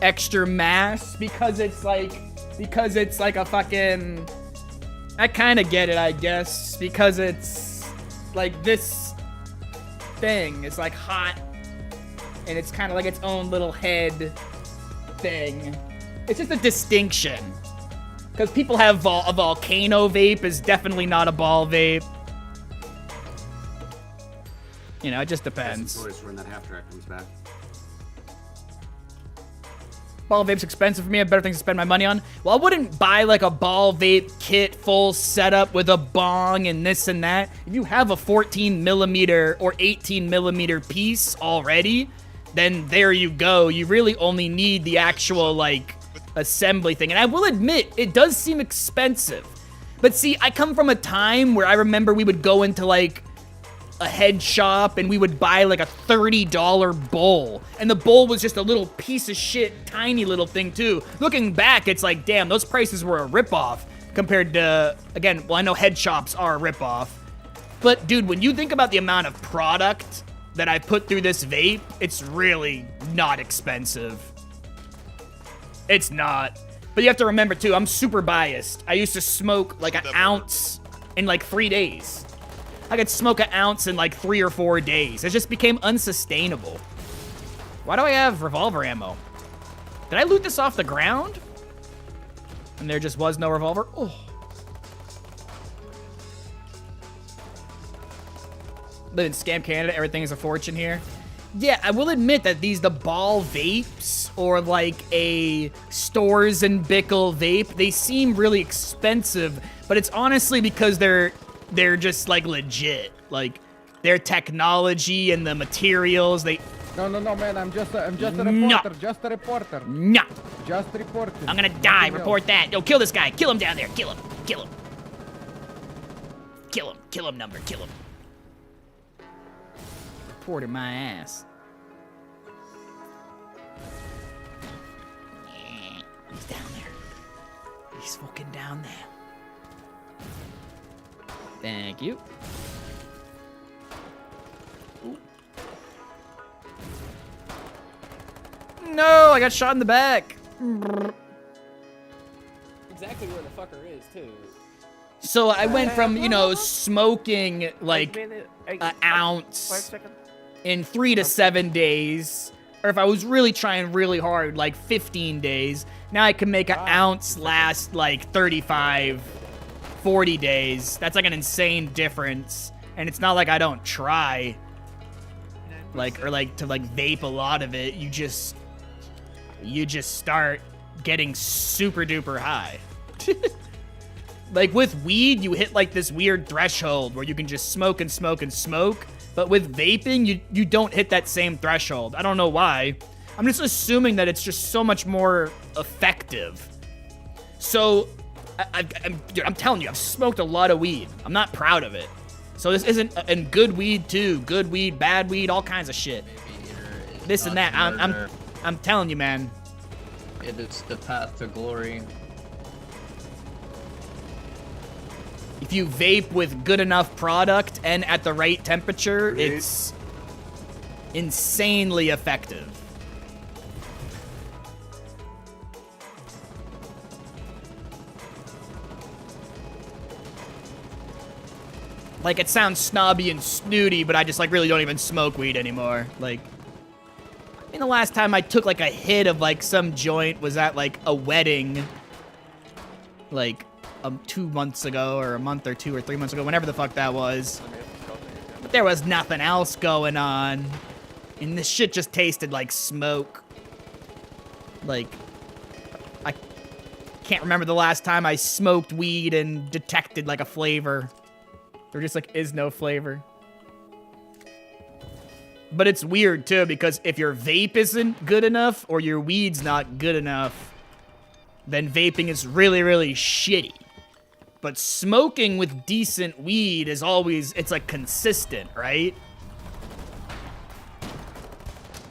Extra mass because it's like a fucking... I kind of get it, I guess, because it's like this thing is like hot and it's kind of like its own little head thing. It's just a distinction because people have a volcano vape is definitely not a ball vape. You know, it just depends. When that half track comes back. Ball vape's expensive for me. I have better things to spend my money on. Well, I wouldn't buy like a ball vape kit, full setup with a bong and this and that. If you have a 14 millimeter or 18 millimeter piece already, then there you go. You really only need the actual like assembly thing. And I will admit, it does seem expensive. But see, I come from a time where I remember we would go into like a head shop and we would buy like a $30 bowl. And the bowl was just a little piece of shit, tiny little thing too. Looking back, it's like, damn, those prices were a ripoff compared to, again, well, I know head shops are a ripoff. But dude, when you think about the amount of product that I put through this vape, it's really not expensive. It's not. But you have to remember too, I'm super biased. I used to smoke like an ounce in like 3 days. I could smoke an ounce in like 3 or 4 days. It just became unsustainable. Why do I have revolver ammo? Did I loot this off the ground? And there just was no revolver? Oh. Live in Scam Canada, everything is a fortune here. Yeah, I will admit that the ball vapes or like a Stores and Bickle vape, they seem really expensive, but it's honestly because they're just like legit. Like their technology and the materials, No, man, I'm just a reporter. No. Just a reporter. No. Just reporting. I'm gonna die. Report that. Yo, kill this guy. Kill him down there. Kill him. Kill him. Kill him. Kill him, number. Kill him. Reporter my ass. Yeah, he's down there. He's fucking down there. Thank you. Ooh. No, I got shot in the back. Exactly where the fucker is, too. So I went from, you know, smoking like an ounce in 3 to 7 days, or if I was really trying really hard, like 15 days. Now I can make an ounce last like 35, 40 days. That's like an insane difference. And it's not like I don't try, like, or like to like vape a lot of it. You just start getting super duper high. Like with weed, you hit like this weird threshold where you can just smoke and smoke and smoke. But with vaping, you don't hit that same threshold. I don't know why. I'm just assuming that it's just so much more effective. So, I'm telling you, I've smoked a lot of weed. I'm not proud of it. So this isn't, and good weed too. Good weed, bad weed, all kinds of shit. This and that. I'm telling you, man. It is the path to glory. If you vape with good enough product and at the right temperature, it's insanely effective. Like, it sounds snobby and snooty, but I just, like, really don't even smoke weed anymore. Like, I mean, the last time I took, like, a hit of, like, some joint was at, like, a wedding. Like, 2 months ago, or a month or 2 or 3 months ago, whenever the fuck that was. But there was nothing else going on. And this shit just tasted like smoke. Like, I can't remember the last time I smoked weed and detected, like, a flavor. There just, like, is no flavor. But it's weird, too, because if your vape isn't good enough, or your weed's not good enough, then vaping is really, really shitty. But smoking with decent weed is always, it's like consistent, right?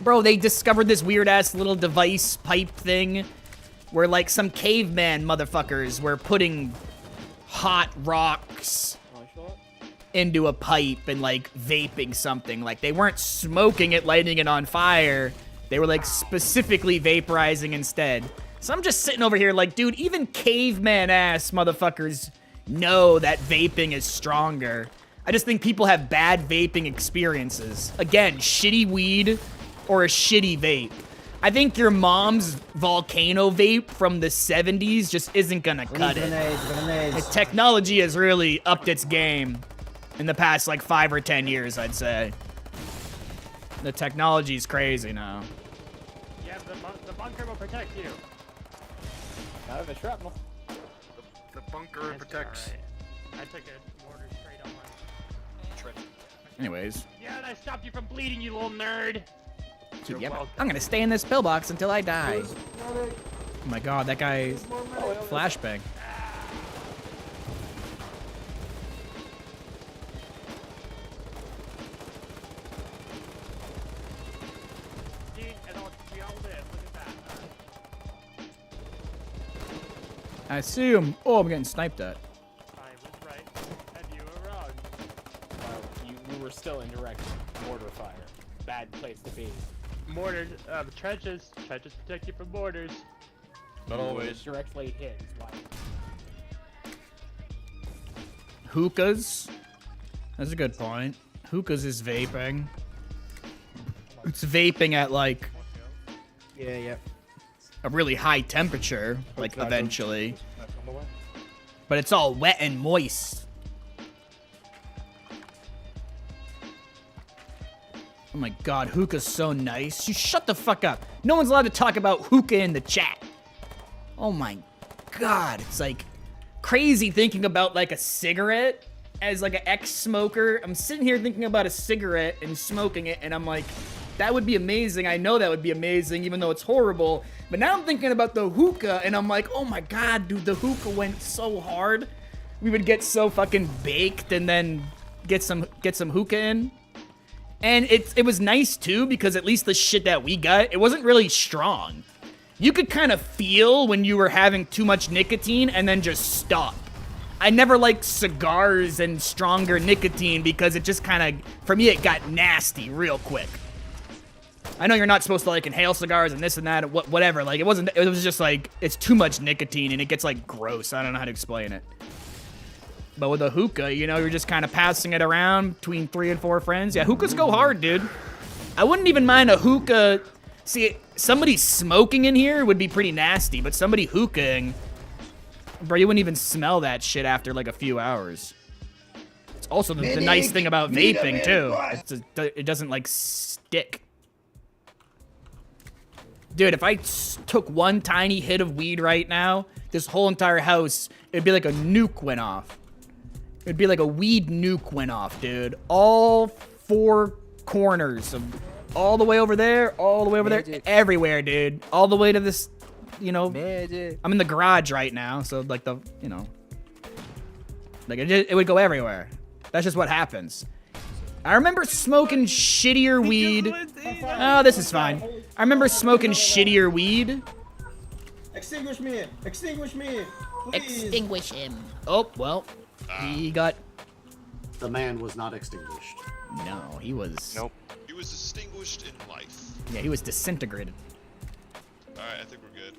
Bro, they discovered this weird-ass little device pipe thing where, like, some caveman motherfuckers were putting hot rocks into a pipe and, like, vaping something. Like, they weren't smoking it, lighting it on fire. They were, like, specifically vaporizing instead. So I'm just sitting over here like, dude, even caveman-ass motherfuckers know that vaping is stronger. I just think people have bad vaping experiences. Again, shitty weed or a shitty vape. I think your mom's volcano vape from the 70s just isn't gonna cut it. The technology has really upped its game in the past, like, 5 or 10 years, I'd say. The technology's crazy now. Yeah, the bunker will protect you. Out of a shrapnel. The bunker protects. Right. I took a mortar straight on my... Anyways. Yeah, and I stopped you from bleeding, you little nerd. Dude, yeah, I'm gonna stay in this pillbox until I die. Oh my god, that guy flashbang. I see him. Oh, I'm getting sniped at. I was right, and you were wrong. Well, you were still in direct mortar fire. Bad place to be. Mortars, trenches protect you from mortars. Not always. Directly hit is why. Hookahs. That's a good point. Hookahs is vaping. It's vaping at like Yeah. a really high temperature, like eventually. But it's all wet and moist. Oh my god, hookah's so nice. You shut the fuck up. No one's allowed to talk about hookah in the chat. Oh my god, it's like crazy thinking about like a cigarette as like an ex-smoker. I'm sitting here thinking about a cigarette and smoking it, and I'm like, that would be amazing. I know that would be amazing, even though it's horrible. But now I'm thinking about the hookah, and I'm like, oh my god, dude, the hookah went so hard. We would get so fucking baked and then get some hookah in. And it was nice too, because at least the shit that we got, it wasn't really strong. You could kind of feel when you were having too much nicotine and then just stop. I never liked cigars and stronger nicotine because it just kind of, for me, it got nasty real quick. I know you're not supposed to like inhale cigars and this and that, whatever. Like it was just like, it's too much nicotine and it gets like gross. I don't know how to explain it. But with a hookah, you know, you're just kind of passing it around between 3 and 4 friends. Yeah, hookahs go hard, dude. I wouldn't even mind a hookah. See, somebody smoking in here would be pretty nasty, but somebody hookahing, bro, you wouldn't even smell that shit after like a few hours. It's also the nice thing about vaping too. It doesn't like stick. Dude, if I took one tiny hit of weed right now, this whole entire house, it'd be like a nuke went off. It'd be like a weed nuke went off, dude. All 4 corners of all the way over there, all the way over there, everywhere, dude. All the way to this, you know. I'm in the garage right now, so like the, you know, like it would go everywhere. That's just what happens. I remember smoking shittier weed. Oh, this is fine. I remember smoking shittier weed. Extinguish me! Extinguish me! Please. Extinguish him. Oh, well, he got... The man was not extinguished. No, he was... Nope. He was extinguished in life. Yeah, he was disintegrated. Alright, I think we're good.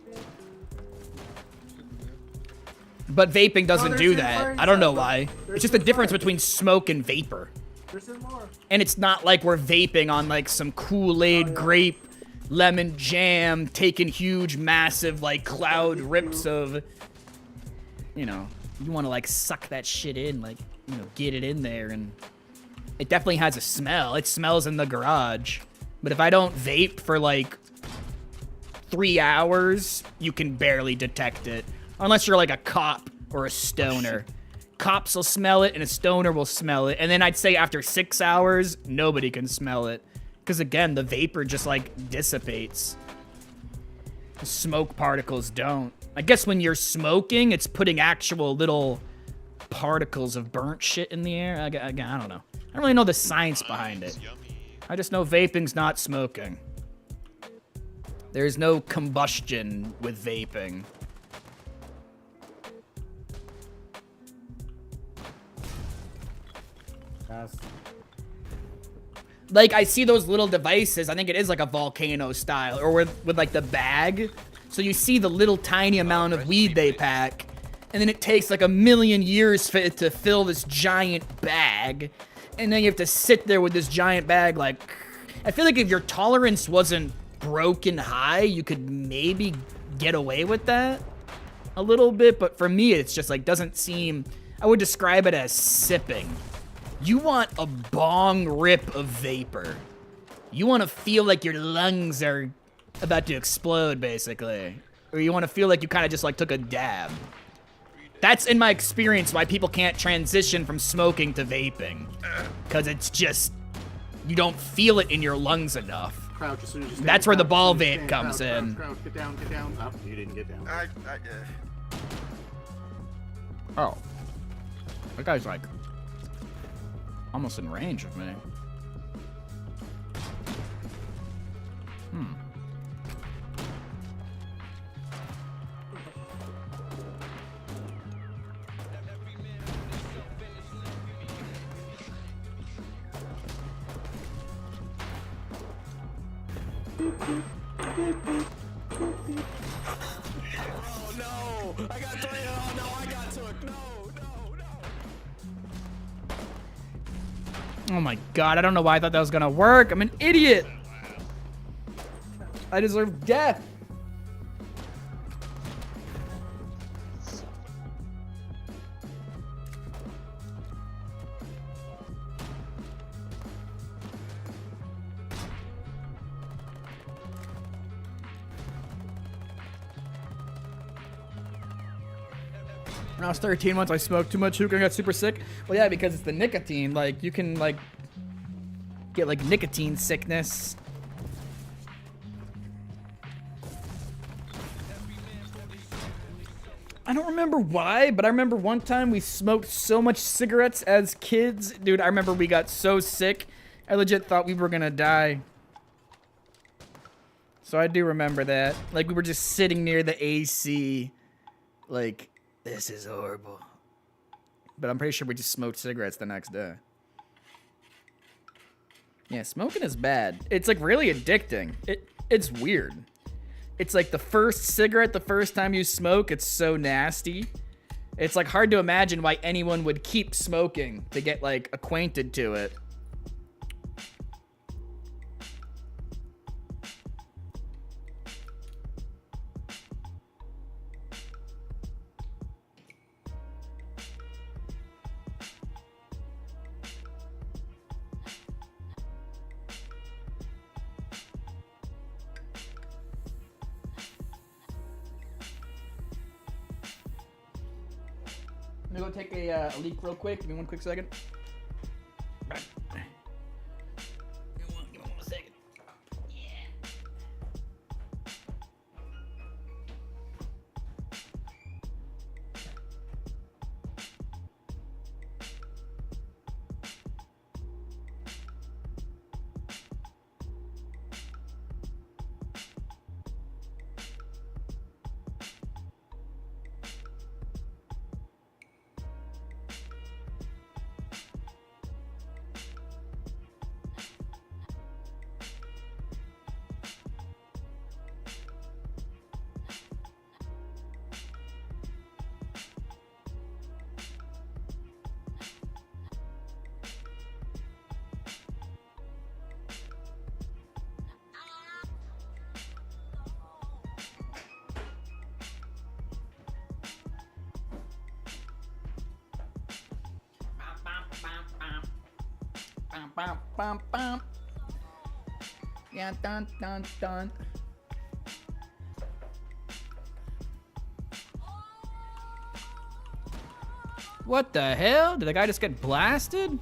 But vaping doesn't do that. I don't know why. It's just the difference between smoke and vapor. And it's not like we're vaping on like some Kool-Aid, grape, lemon jam, taking huge, massive like cloud rips of, you know, you want to like suck that shit in, like, you know, get it in there. And it definitely has a smell. It smells in the garage. But if I don't vape for like 3 hours, you can barely detect it. Unless you're like a cop or a stoner. Cops will smell it and a stoner will smell it. And then I'd say after 6 hours, nobody can smell it. Because again, the vapor just like dissipates. The smoke particles don't. I guess when you're smoking, it's putting actual little particles of burnt shit in the air. Again, I don't know. I don't really know the science behind it. I just know vaping's not smoking. There's no combustion with vaping. Like, I see those little devices. I think it is like a volcano style, or with like the bag. So you see the little tiny amount of weed they pack, and then it takes like 1,000,000 years for it to fill this giant bag. And then you have to sit there with this giant bag. Like, I feel like if your tolerance wasn't broken high, you could maybe get away with that a little bit. But for me, it's just like, doesn't seem, I would describe it as sipping. You want a bong rip of vapor. You want to feel like your lungs are about to explode, basically. Or you want to feel like you kind of just like took a dab. That's, in my experience, why people can't transition from smoking to vaping. Because it's just, you don't feel it in your lungs enough. Crouch as soon as you stand. That's where the Crouch, ball as soon as you vape stand. comes Crouch, in. Crouch, get down, get down. Oh, you didn't get down. Oh. That guy's like almost in range of me. Oh no! I got 3. Oh no! I got took. No! Oh my god, I don't know why I thought that was gonna work. I'm an idiot. I deserve death. When I was 13 once I smoked too much hookah and got super sick. Well, yeah, because it's the nicotine. Like, you can, like, get, like, nicotine sickness. I don't remember why, but I remember one time we smoked so much cigarettes as kids. Dude, I remember we got so sick. I legit thought we were gonna die. So I do remember that. Like, we were just sitting near the AC. Like, this is horrible. But I'm pretty sure we just smoked cigarettes the next day. Yeah, smoking is bad. It's like really addicting. It's weird. It's like the first cigarette, the first time you smoke, it's so nasty. It's like hard to imagine why anyone would keep smoking to get like acquainted to it. I'm gonna go take a leak real quick. Give me one quick second. Right. Give me one second. Bum, bum, bum. Yeah, dun, dun, dun. What the hell? Did the guy just get blasted?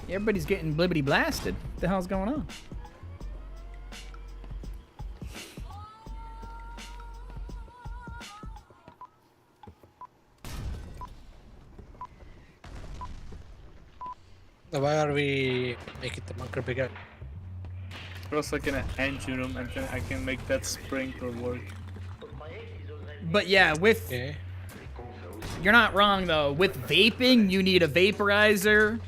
Everybody's getting blibbity blasted. What the hell's going on? Why are we making the bunker bigger? We're also gonna engine room and then I can make that sprinkler work. But yeah, with... You're not wrong though. With vaping, you need a vaporizer.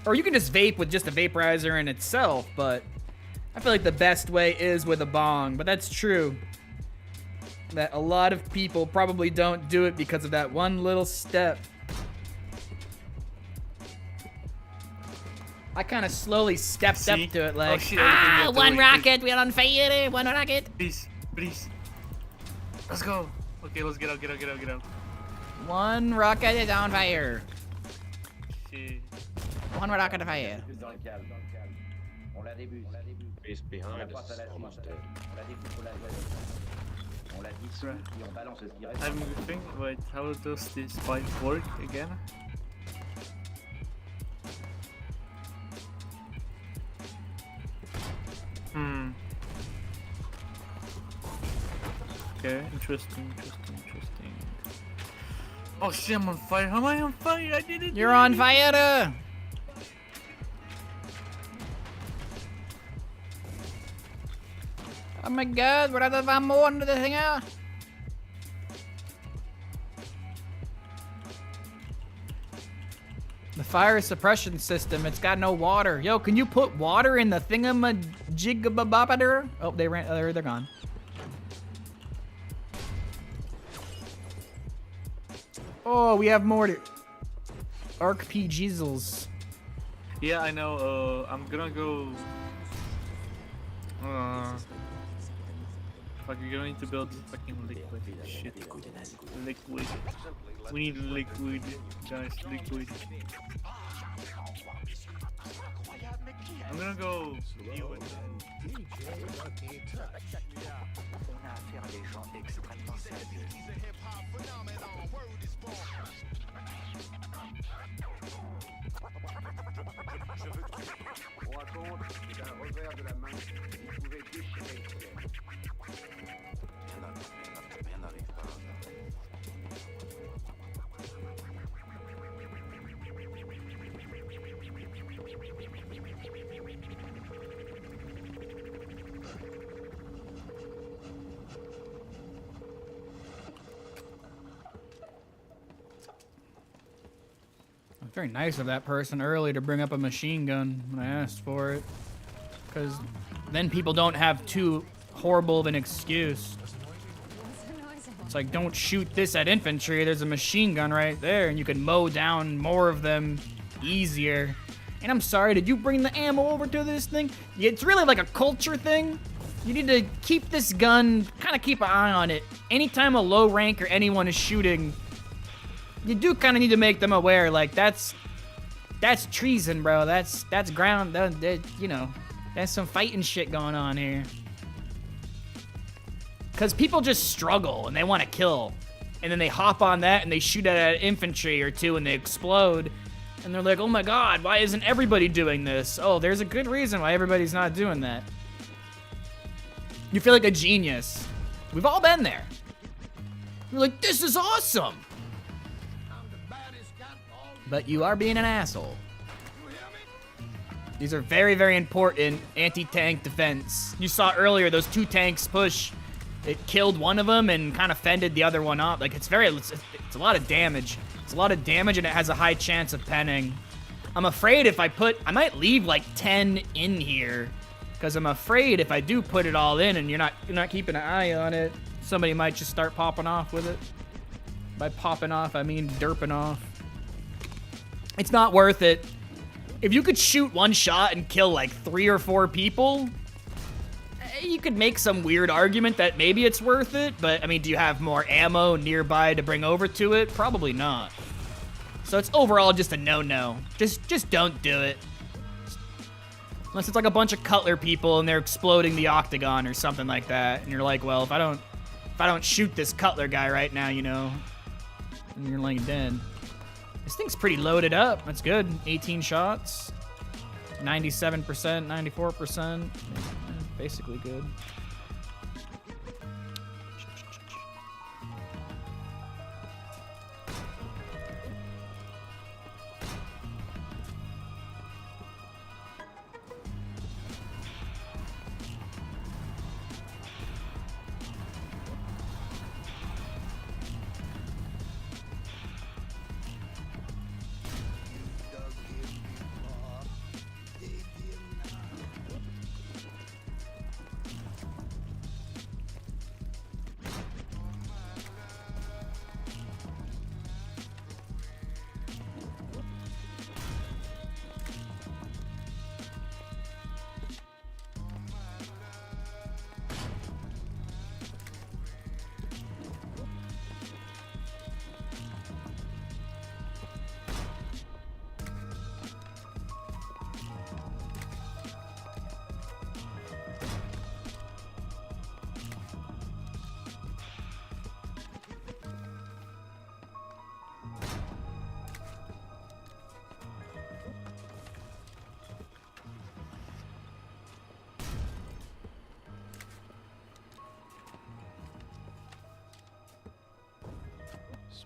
Or you can just vape with just a vaporizer in itself, but I feel like the best way is with a bong. But that's true. That a lot of people probably don't do it because of that one little step. I kind of slowly stepped up to it like, one rocket, we're on fire, one rocket. Please, please. Let's go. Okay, let's get out, get out, get out, get out. One rocket is on fire. Shit. One rocket on fire. He's behind us, almost dead. I'm thinking, wait, how does this pipe work again? Okay, interesting. Oh shit, I'm on fire. How am I on fire? I did it. You're on fire. Oh my god, what are the van more under the thing out? The fire suppression system, it's got no water. Yo, can you put water in the thingamajigabababber? Oh, they ran, they're gone. Oh, we have more Arc PGs. Yeah, I know. I'm gonna go. Fuck, you're gonna need to build fucking liquid. Shit. Liquid. We need liquid, guys. Liquid. I'm gonna go. On raconte qu'un revers de la main, il pouvait déchirer le ciel. Rien n'arrive pas. Very nice of that person early to bring up a machine gun when I asked for it. Because then people don't have too horrible of an excuse. It's like, don't shoot this at infantry. There's a machine gun right there, and you can mow down more of them easier. And I'm sorry, did you bring the ammo over to this thing? It's really like a culture thing. You need to keep this gun, kind of keep an eye on it. Anytime a low rank or anyone is shooting, you do kind of need to make them aware, like, that's treason, bro. That's ground, you know, there's some fighting shit going on here. Because people just struggle and they want to kill. And then they hop on that and they shoot at an infantry or two and they explode. And they're like, oh my god, why isn't everybody doing this? Oh, there's a good reason why everybody's not doing that. You feel like a genius. We've all been there. You're like, this is awesome. But you are being an asshole. These are very, very important anti-tank defense. You saw earlier those two tanks push. It killed one of them and kind of fended the other one off. Like, it's a lot of damage. It's a lot of damage and it has a high chance of penning. I'm afraid if I might leave like 10 in here. Because I'm afraid if I do put it all in and you're not keeping an eye on it, somebody might just start popping off with it. By popping off, I mean derping off. It's not worth it. If you could shoot one shot and kill like 3 or 4 people, you could make some weird argument that maybe it's worth it, but I mean, do you have more ammo nearby to bring over to it? Probably not. So it's overall just a no-no. Just don't do it. Unless it's like a bunch of Cutler people and they're exploding the octagon or something like that, and you're like, well, if I don't shoot this Cutler guy right now, you know, and you're laying dead. This thing's pretty loaded up. That's good. 18 shots. 97%, 94%. Basically good.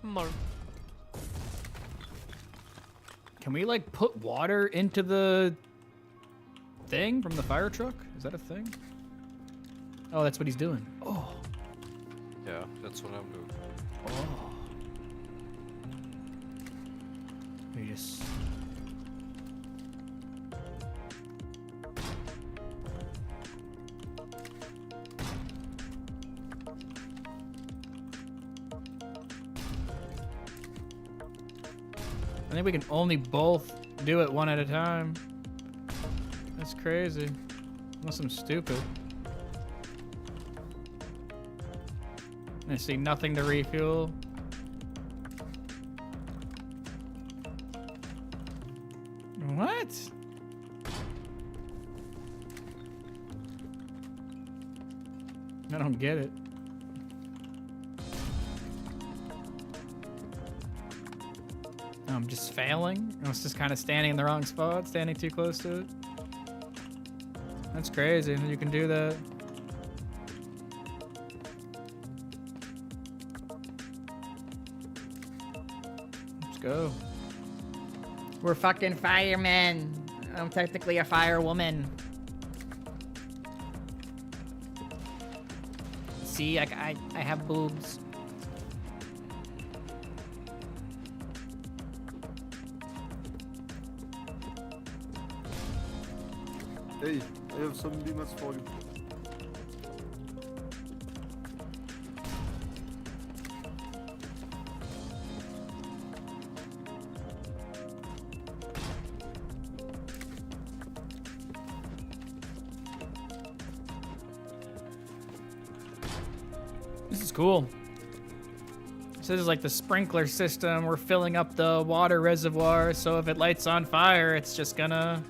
Smart. Can we like put water into the thing from the fire truck? Is that a thing? Oh, that's what he's doing. Oh. Yeah, that's what I'm doing. Oh. We just. I think we can only both do it one at a time. That's crazy. Unless I'm stupid. I see nothing to refuel. What? I don't get it. I'm just failing. I was just kind of standing in the wrong spot, standing too close to it. That's crazy. You can do that. Let's go. We're fucking firemen. I'm technically a firewoman. See, I have boobs. Hey, I have some peanuts for you. This is cool. So this is like the sprinkler system. We're filling up the water reservoir, so if it lights on fire, it's just gonna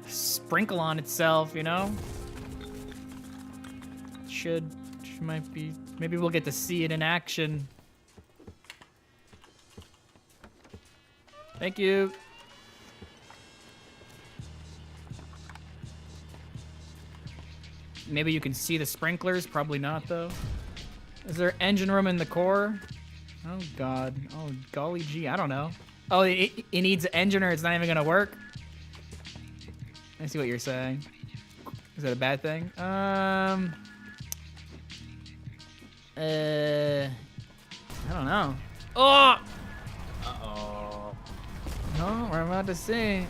sprinkle on itself, you know? Might be, maybe we'll get to see it in action. Thank you. Maybe you can see the sprinklers, probably not though. Is there engine room in the core? Oh god, oh golly gee, I don't know. Oh, it needs an engine or it's not even gonna work? I see what you're saying. Is that a bad thing? I don't know. Oh! Uh-oh. No, we're about to see.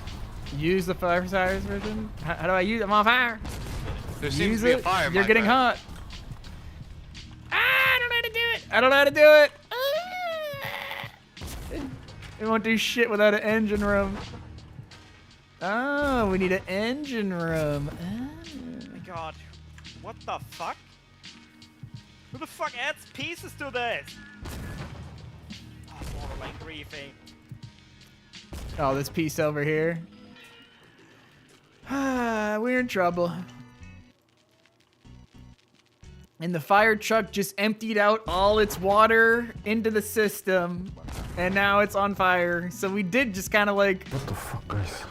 Use the fire sirens version? How do I use it? I'm on fire. There seems to be a fire. You're getting hot. Ah, I don't know how to do it. I don't know how to do it. It won't do shit without an engine room. Oh, we need an engine room. Oh my god. What the fuck? Who the fuck adds pieces to this? Oh, borderline griefing. Oh, this piece over here. We're in trouble. And the fire truck just emptied out all its water into the system. And now it's on fire. So we did just kind of like... What the fuck, guys?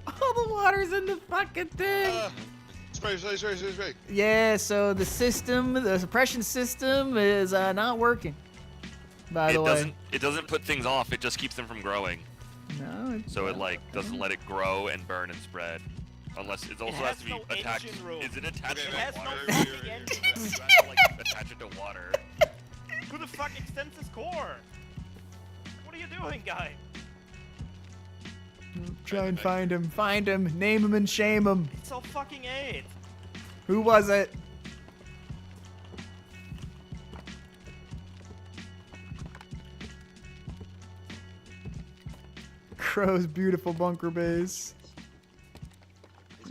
All the water's in the fucking thing. Spray. Yeah, so the system, the suppression system is not working. By the way. It doesn't put things off, it just keeps them from growing. No. So it like doesn't let it grow and burn and spread. Unless it also has to be attached. Is it attached to water? You have to like attach it to water. Who the fuck extends this core? What are you doing, guy? Try and find him. Find him. Name him and shame him. It's all fucking 8. Who was it? Crow's beautiful bunker base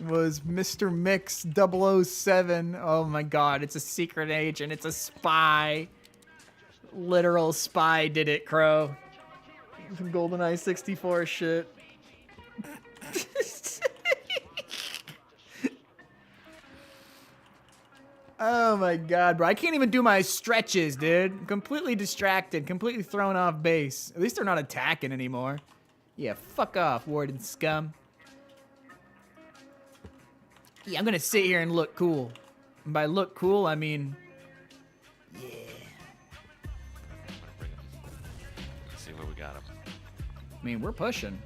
was Mr. Mix 007. Oh my god, it's a secret agent. It's a spy. Literal spy did it, Crow. Some GoldenEye 64 shit. Oh my god, bro. I can't even do my stretches, dude. I'm completely distracted, completely thrown off base. At least they're not attacking anymore. Yeah, fuck off, Warden scum. Yeah, I'm gonna sit here and look cool. And by look cool, I mean... Yeah. Let's see where we got him. I mean, we're pushing.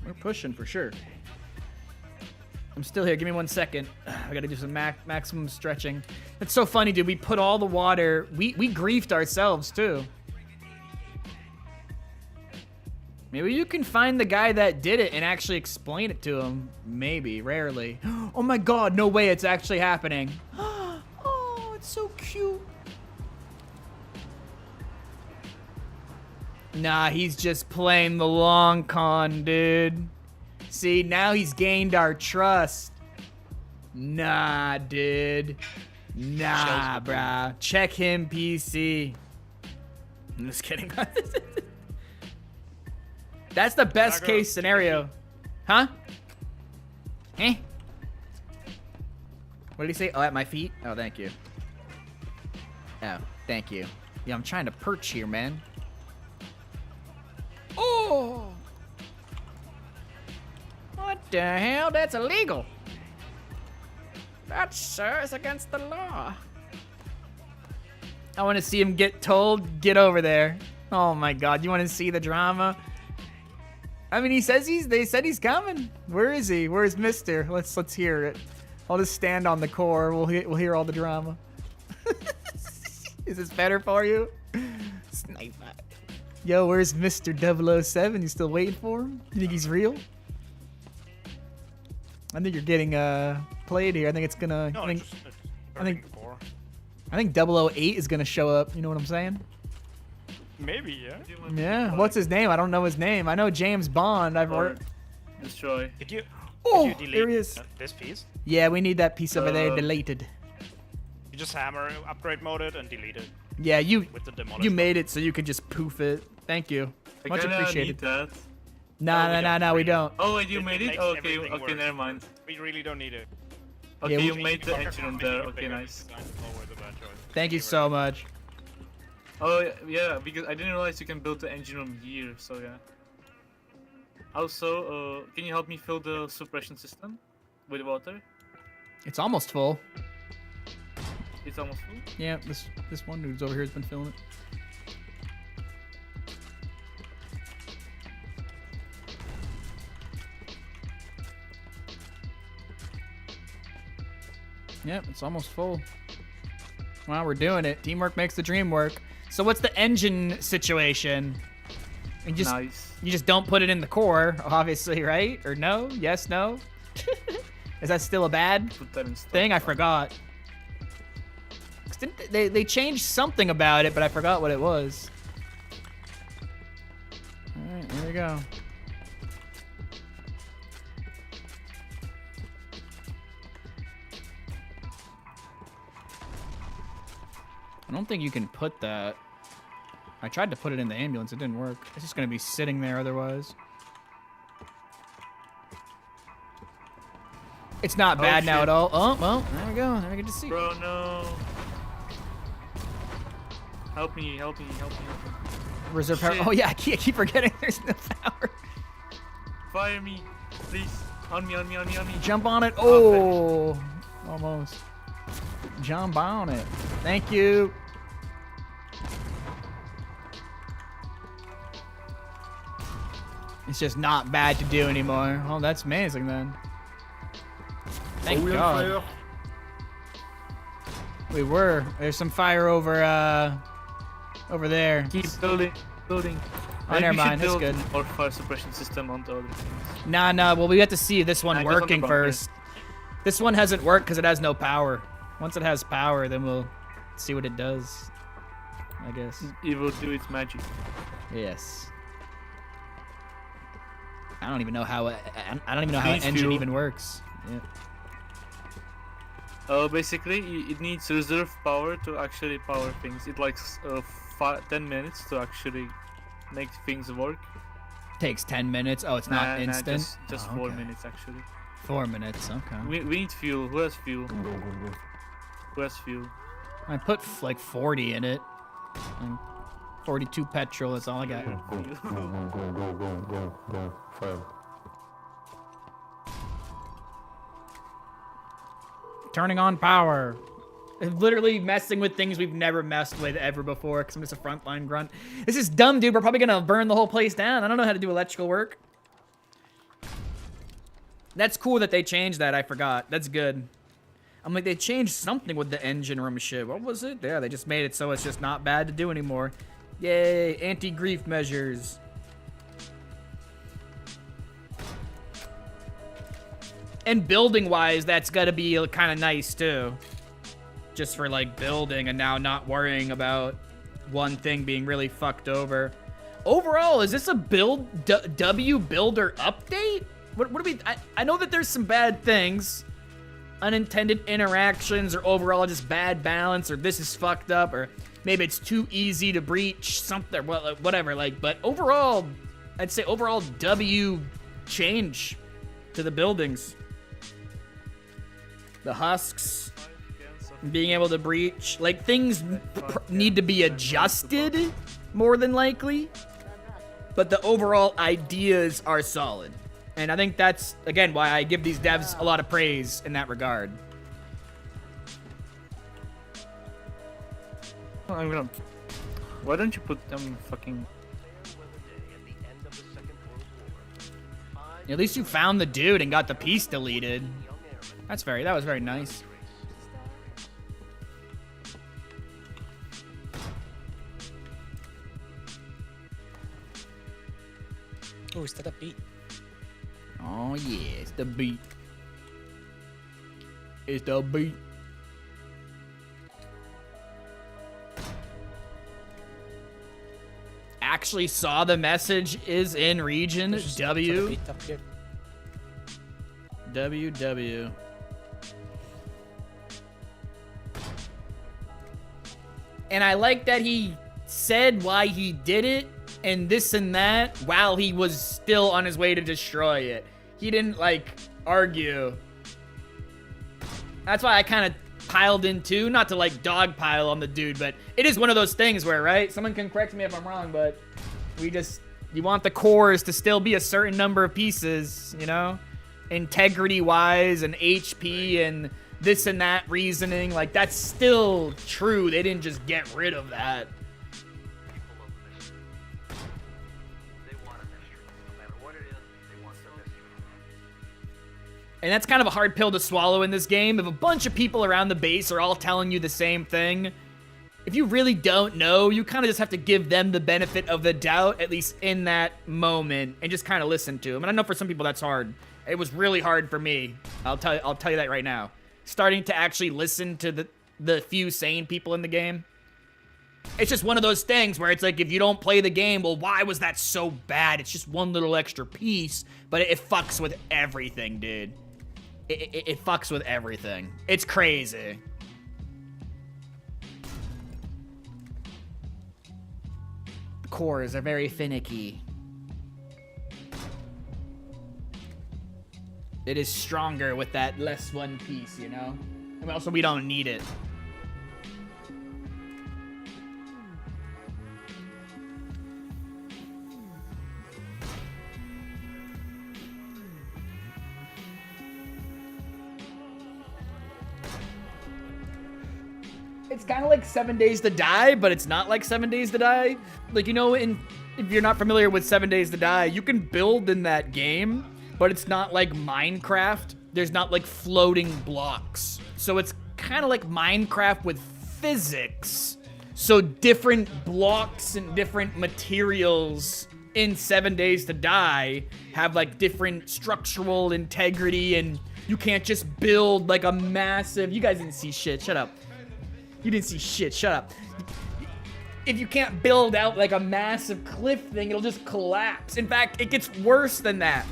We're pushing for sure. I'm still here. Give me 1 second. I gotta do some maximum stretching. That's so funny, dude. We put all the water. We griefed ourselves, too. Maybe you can find the guy that did it and actually explain it to him. Maybe. Rarely. Oh my god. No way it's actually happening. Oh, it's so cute. Nah, he's just playing the long con, dude. See, now he's gained our trust. Nah, dude. Nah, brah. Check him, PC. I'm just kidding. That's the best case scenario. Huh? Eh? What did he say? Oh, at my feet? Oh, thank you. Oh, thank you. Yeah, I'm trying to perch here, man. Oh! What the hell? That's illegal. That, sir, is against the law. I want to see him get told, get over there. Oh my god, you want to see the drama? I mean, they said he's coming. Where is he? Where's Mister? Let's hear it. I'll just stand on the core. We'll hear all the drama. Is this better for you? Sniper. Yo, where's Mr. 007? You still waiting for him? You think he's real? I think you're getting played here. I think it's gonna. No, I think 008 is gonna show up. You know what I'm saying? Maybe, yeah. Yeah. What's his name? I don't know his name. I know James Bond. I've heard. Destroy. Did you delete there he is. This piece? Yeah, we need that piece over there deleted. You just hammer, upgrade mode it, and delete it. Yeah, you With the made it so you could just poof it. Thank you. Much appreciated. Need that. Nah, we don't. Oh, wait, you made it? makes Oh, okay, everything okay, work. never mind. We really don't need it. Okay, Yeah, you made the engine room there. Okay, nice. Thank you so much. Oh, yeah, because I didn't realize you can build the engine room here, so yeah. Also, can you help me fill the suppression system with water? It's almost full. It's almost full? Yeah, this one dude's over here has been filling it. Yep, it's almost full. Wow, we're doing it. Teamwork makes the dream work. So what's the engine situation? And you just don't put it in the core, obviously, right? Or no? Yes, no? Is that still a bad thing? I forgot. They changed something about it, but I forgot what it was. Alright, there we go. I don't think you can put that. I tried to put it in the ambulance, it didn't work. It's just gonna be sitting there otherwise. It's not bad now at all. Oh, well, there we go. Now we get to see. Bro, no. Help me, help me, help me, help me. Reserve power. Oh, yeah, I keep forgetting there's no power. Fire me, please. On me, on me, on me, on me. Jump on it. Oh, almost. Jump on it. Thank you. It's just not bad to do anymore. Oh, that's amazing then. Thank God. We were. There's some fire over there. Keep building, building. Oh, never mind. That's good. Or fire suppression system on the other things. Nah. Well, we have to see this one working first. This one hasn't worked because it has no power. Once it has power, then we'll see what it does. I guess. It will do its magic. Yes. I don't even know how an engine even works. Yeah. Basically, it needs reserve power to actually power things. It likes 10 minutes to actually make things work. Takes 10 minutes. Oh, it's not instant. Just 4 minutes actually. 4 minutes. Okay. We need fuel. Who has fuel? Who has fuel? I put like 40 in it. And 42 petrol. That's all I got. Go. Fire. Turning on power. Literally messing with things we've never messed with ever before because I'm just a frontline grunt. This is dumb, dude. We're probably going to burn the whole place down. I don't know how to do electrical work. That's cool that they changed that. I forgot. That's good. I'm like, they changed something with the engine room shit. What was it? Yeah, they just made it so it's just not bad to do anymore. Yay, anti-grief measures. And building-wise, that's gotta be kind of nice, too. Just for, like, building and now not worrying about one thing being really fucked over. Overall, is this a W Builder update? What do we... I know that there's some bad things. Unintended interactions, or overall just bad balance, or this is fucked up, or maybe it's too easy to breach something, well, whatever, like, but overall, I'd say overall W change to the buildings. The husks, being able to breach, like, things need to be adjusted, more than likely, but the overall ideas are solid. And I think that's, again, why I give these devs a lot of praise in that regard. I'm gonna... Why don't you put them fucking... At least you found the dude and got the piece deleted. That was very nice. Oh, is that a beat? Oh yeah, it's the beat. It's the beat. Actually saw the message is in region. W. WW. And I like that he said why he did it and this and that while he was still on his way to destroy it. He didn't, like, argue. That's why I kind of piled in too, not to, like, dogpile on the dude, but it is one of those things where, right, someone can correct me if I'm wrong, but you want the cores to still be a certain number of pieces, you know? Integrity-wise and HP and this and that reasoning, like, that's still true. They didn't just get rid of that. And that's kind of a hard pill to swallow in this game. If a bunch of people around the base are all telling you the same thing, if you really don't know, you kind of just have to give them the benefit of the doubt, at least in that moment, and just kind of listen to them. And I know for some people that's hard. It was really hard for me. I'll tell you that right now. Starting to actually listen to the few sane people in the game. It's just one of those things where it's like, if you don't play the game, well, why was that so bad? It's just one little extra piece, but it fucks with everything, dude. It fucks with everything. It's crazy. The cores are very finicky. It is stronger with that less one piece, you know? And also, we don't need it. It's kind of like 7 Days to Die, but it's not like 7 Days to Die. Like, you know, if you're not familiar with 7 Days to Die, you can build in that game, but it's not like Minecraft. There's not like floating blocks. So it's kind of like Minecraft with physics. So different blocks and different materials in 7 Days to Die have like different structural integrity, and you can't just build like a massive... You guys didn't see shit. Shut up. You didn't see shit. Shut up. If you can't build out like a massive cliff thing, it'll just collapse. In fact, it gets worse than that.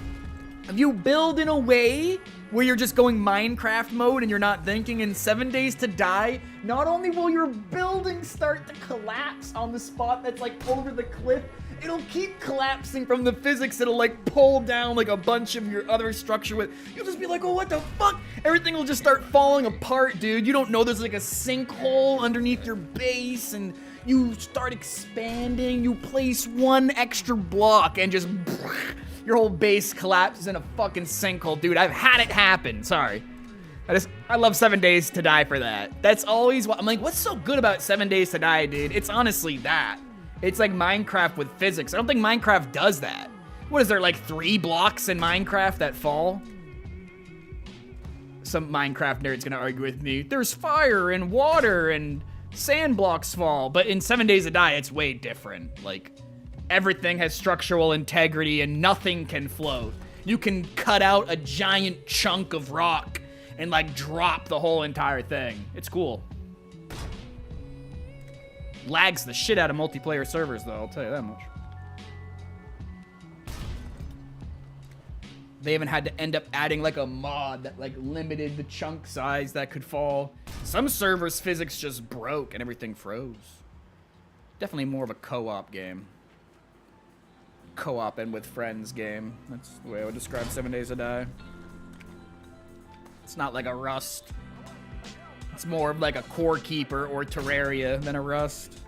If you build in a way where you're just going Minecraft mode and you're not thinking, in 7 Days to Die, not only will your building start to collapse on the spot that's like over the cliff, it'll keep collapsing from the physics. It'll like pull down like a bunch of your other structure with, you'll just be like, oh, what the fuck? Everything will just start falling apart, dude. You don't know there's like a sinkhole underneath your base, and you start expanding, you place one extra block and just your whole base collapses in a fucking sinkhole, dude. I've had it happen. Sorry. I love 7 Days to Die for that. That's always what I'm like, what's so good about 7 Days to Die, dude? It's honestly that. It's like Minecraft with physics. I don't think Minecraft does that. What is there, like 3 blocks in Minecraft that fall? some Minecraft nerd's gonna argue with me. There's fire and water and sand blocks fall, but in 7 Days to Die, it's way different. Like, everything has structural integrity and nothing can float. You can cut out a giant chunk of rock and like drop the whole entire thing. It's cool. Lags the shit out of multiplayer servers though, I'll tell you that much. They even had to end up adding like a mod that like limited the chunk size that could fall. Some servers physics just broke and everything froze. Definitely more of a co-op game. Co-op and with friends game. That's the way I would describe 7 Days to Die. It's not like a Rust. It's more of like a Core Keeper or Terraria than a Rust.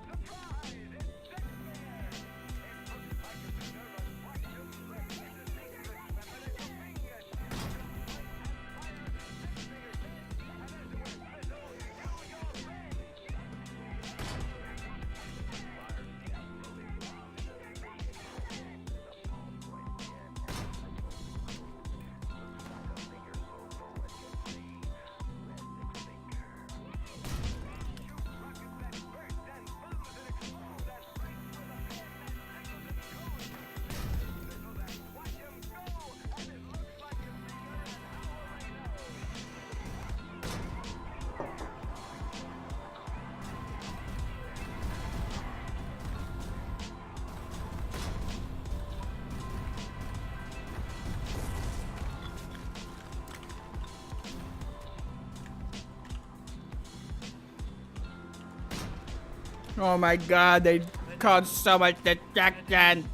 Oh my god, they caused so much destruction.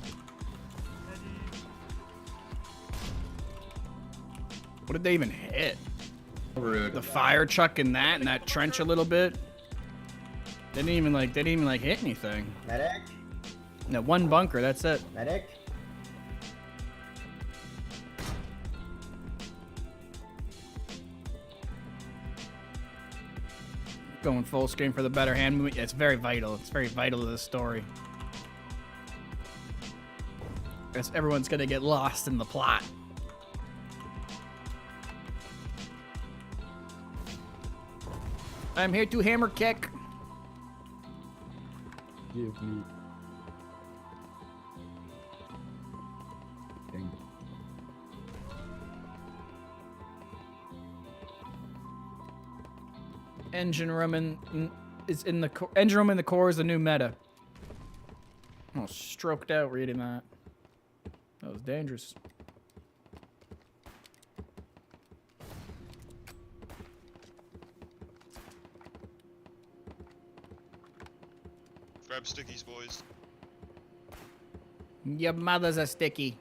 What did they even hit? The fire truck in that trench a little bit. They didn't even hit anything. Medic? No, one bunker, that's it. Medic? Going full screen for the better hand movement. It's very vital. It's very vital to the story. Guess everyone's gonna get lost in the plot. I'm here to hammer kick. Give me. Dang. Engine room is in the engine room in the core is the new meta. Oh, stroked out reading that. That was dangerous. Grab stickies, boys. Your mother's a sticky.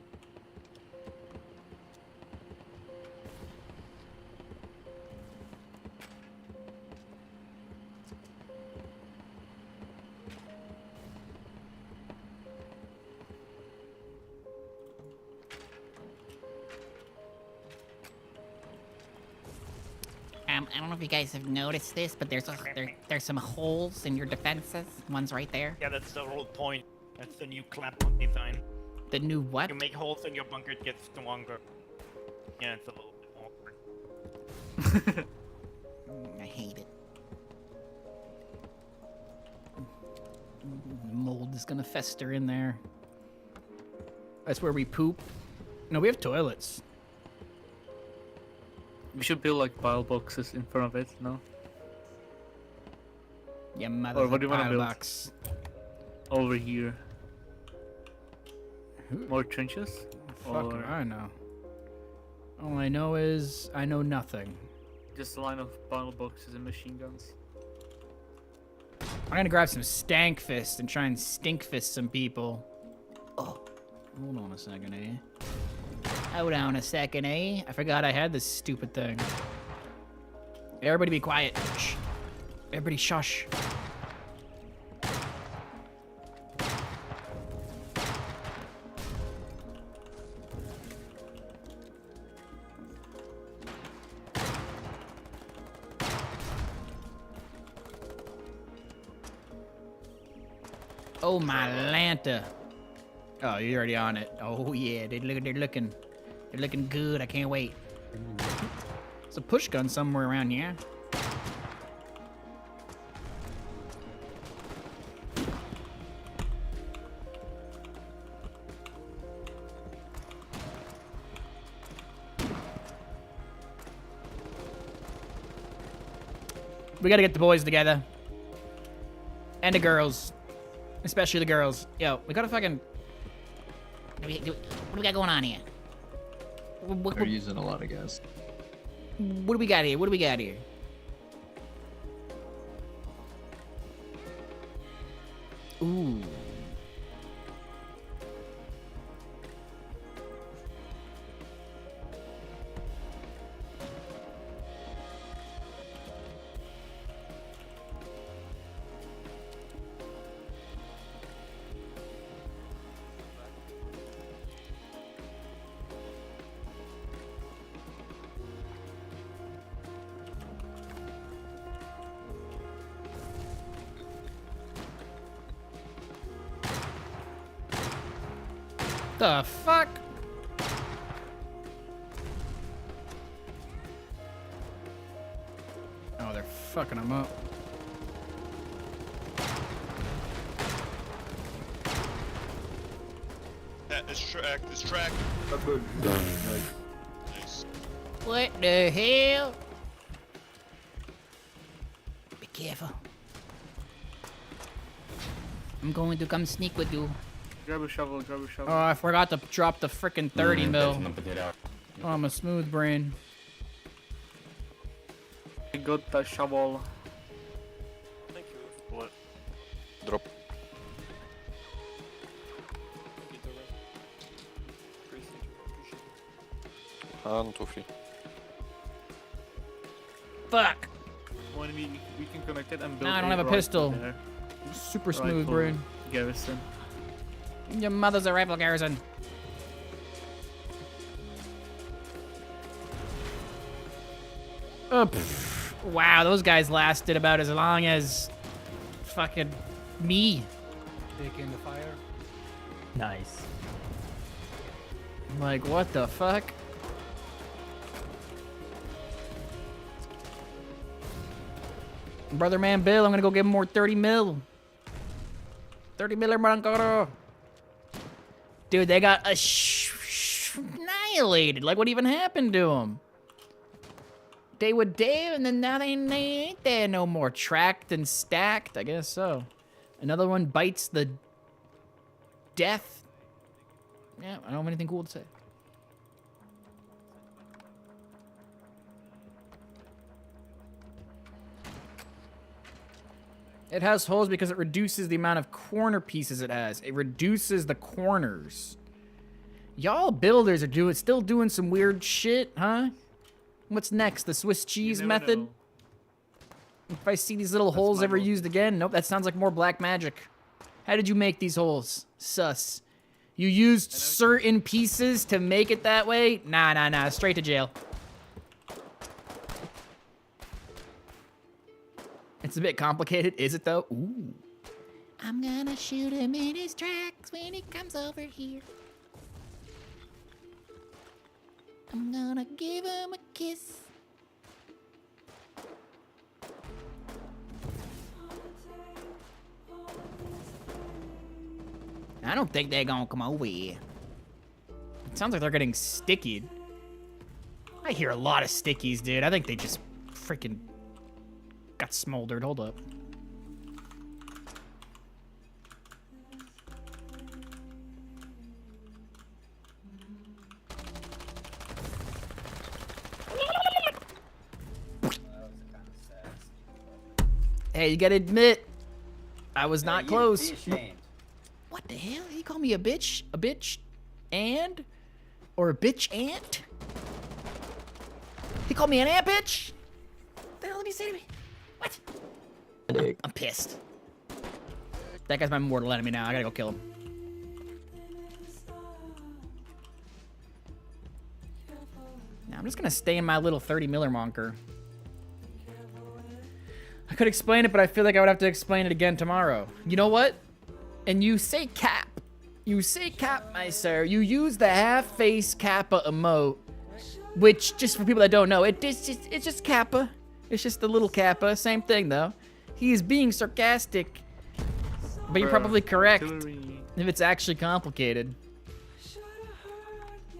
I don't know if you guys have noticed this, but there's some holes in your defenses. One's right there. Yeah, that's the whole point. That's the new clap on design. The new what? You make holes in your bunker, it gets stronger. Yeah, it's a little bit awkward. I hate it. Mold is gonna fester in there. That's where we poop. No, we have toilets. We should build like pile boxes in front of it, no? Yeah, mother. Or what do you want to build? Box. Over here. More trenches? Fuck, Or I know. All I know is I know nothing. just a line of pile boxes and machine guns? I'm gonna grab some stank fist and try and stink fist some people. Oh, hold on a second, eh? Hold on a second, eh? I forgot I had this stupid thing. Everybody be quiet. Shh. Everybody shush. Oh my Lanta. Oh, you're already on it. Oh yeah, they're looking good. I can't wait. It's a push gun somewhere around here. We gotta get the boys together. And the girls. Especially the girls. Yo, we gotta fucking... What do we got going on here? They're using a lot of gas. What do we got here? What do we got here? Ooh. The fuck? Oh, they're fucking them up. It's track. It's track. Nice. What the hell? Be careful. I'm going to come sneak with you. Grab a shovel, grab a shovel. Oh, I forgot to drop the frickin' 30 mil. Oh, I'm a smooth brain. I got the shovel. Thank you. What? Drop. Too free. Fuck! When we can connect it and build. Nah, I don't have a right pistol. there. Super Right smooth for brain. Garrison. Your mother's a rifle garrison. Oh, wow, those guys lasted about as long as fucking me. Taking the fire. Nice. Like, what the fuck? Brother man Bill, I'm gonna go give him more 30 mil. 30 miller Brancoro. Dude, they got annihilated. Like, what even happened to them? They were there, and then now they ain't there no more. Tracked and stacked, I guess so. Another one bites the death. Yeah, I don't have anything cool to say. It has holes because it reduces the amount of corner pieces it has. It reduces the corners. Y'all builders are still doing some weird shit, huh? What's next? The Swiss cheese method? Know. If I see these little holes ever used again, nope, that sounds like more black magic. How did you make these holes? Sus. You used certain pieces to make it that way? Nah, straight to jail. It's a bit complicated, is it though? Ooh. I'm gonna shoot him in his tracks when he comes over here. I'm gonna give him a kiss. I don't think they're gonna come over here. It sounds like they're getting stickied. I hear a lot of stickies, dude. I think they just freaking got smoldered. Hold up. Hey, you gotta admit, I was not close. What the hell? He called me a bitch? A bitch and? Or a bitch ant? He called me an ant bitch? What the hell did he say to me? What? I'm pissed. That guy's my mortal enemy now. I gotta go kill him. Now I'm just gonna stay in my little 30 miller monker. I could explain it, but I feel like I would have to explain it again tomorrow. You know what? And you say cap. You say cap, my sir. You use the half-face kappa emote Which, just for people that don't know, it's just Kappa. It's just the little Kappa. Same thing, though. He is being sarcastic. But you're probably correct if it's actually complicated.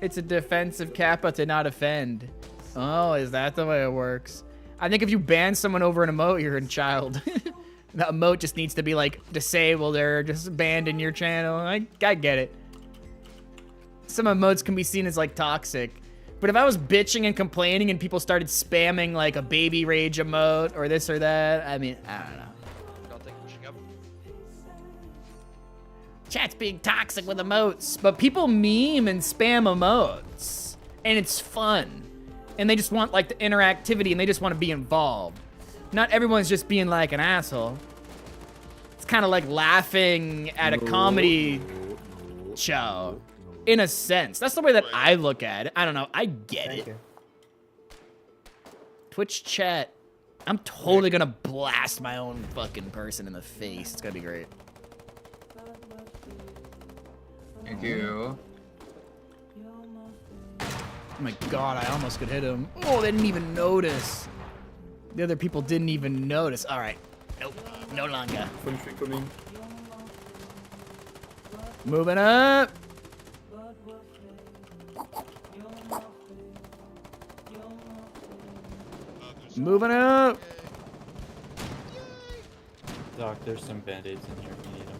It's a defensive Kappa to not offend. Oh, is that the way it works? I think if you ban someone over an emote, you're a child. The emote just needs to be, like, disabled or just banned in your channel. I get it. Some emotes can be seen as, like, toxic. But if I was bitching and complaining and people started spamming, like, a baby rage emote or this or that, I mean, I don't know. Chat's being toxic with emotes, but people meme and spam emotes, and it's fun. And they just want, like, the interactivity, and they just want to be involved. Not everyone's just being, like, an asshole. It's kind of like laughing at a comedy show, in a sense. That's the way that I look at it. I don't know. I get it. Twitch chat. I'm totally gonna blast my own fucking person in the face. It's gonna be great. Thank you. Oh my god, I almost could hit him. Oh, they didn't even notice. The other people didn't even notice. All right. Nope. No longer. Moving up. Moving up. Doc, there's some band-aids in here if you need them.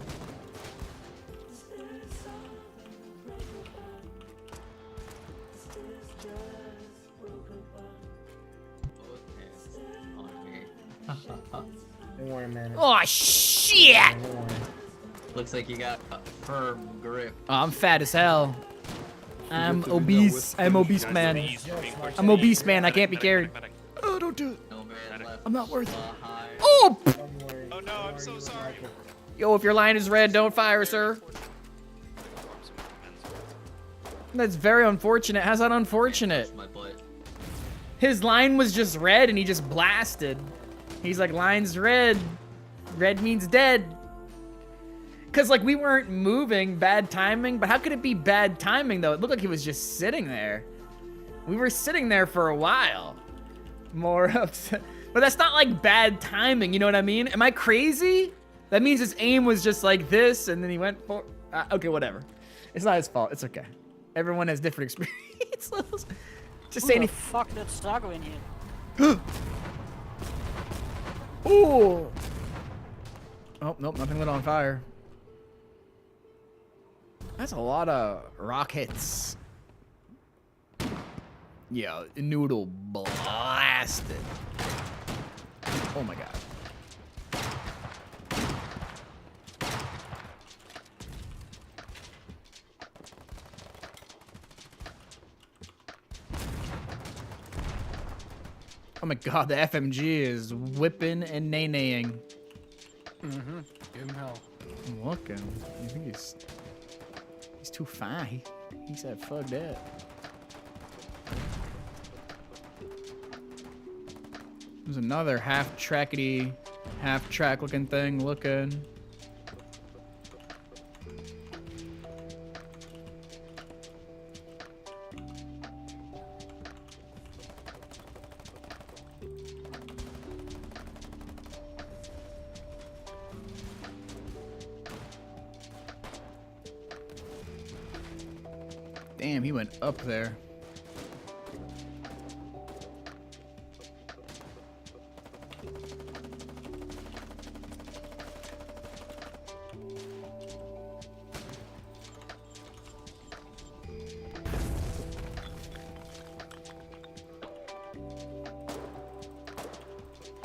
Don't worry, man. Oh, shit! Looks like you got a firm grip. Oh, I'm fat as hell. I'm obese. I'm obese, man. I'm obese, man. I can't be carried. Oh, don't do it. I'm not worth it. Oh! Oh no, I'm so sorry. Yo, if your line is red, don't fire, sir. That's very unfortunate. How's that unfortunate? His line was just red and he just blasted. He's like, line's red. Red means dead. Cause like we weren't moving, bad timing, but how could it be bad timing though? It looked like he was just sitting there. We were sitting there for a while. More upset. But that's not like bad timing, you know what I mean? Am I crazy? That means his aim was just like this and then he went for, okay, whatever. It's not his fault, it's okay. Everyone has different experience levels. Just say anything. Fuck that struggle in here. Ooh. Oh, nope, nothing lit on fire. That's a lot of rockets. Yeah, noodle blasted. Oh my god. Oh my god, the FMG is whipping and nay-naying. Mm-hmm. Give him hell. I'm looking. You think he's too fine. He said, fuck that. There's another half-trackety, half-track looking thing looking. Damn, he went up there.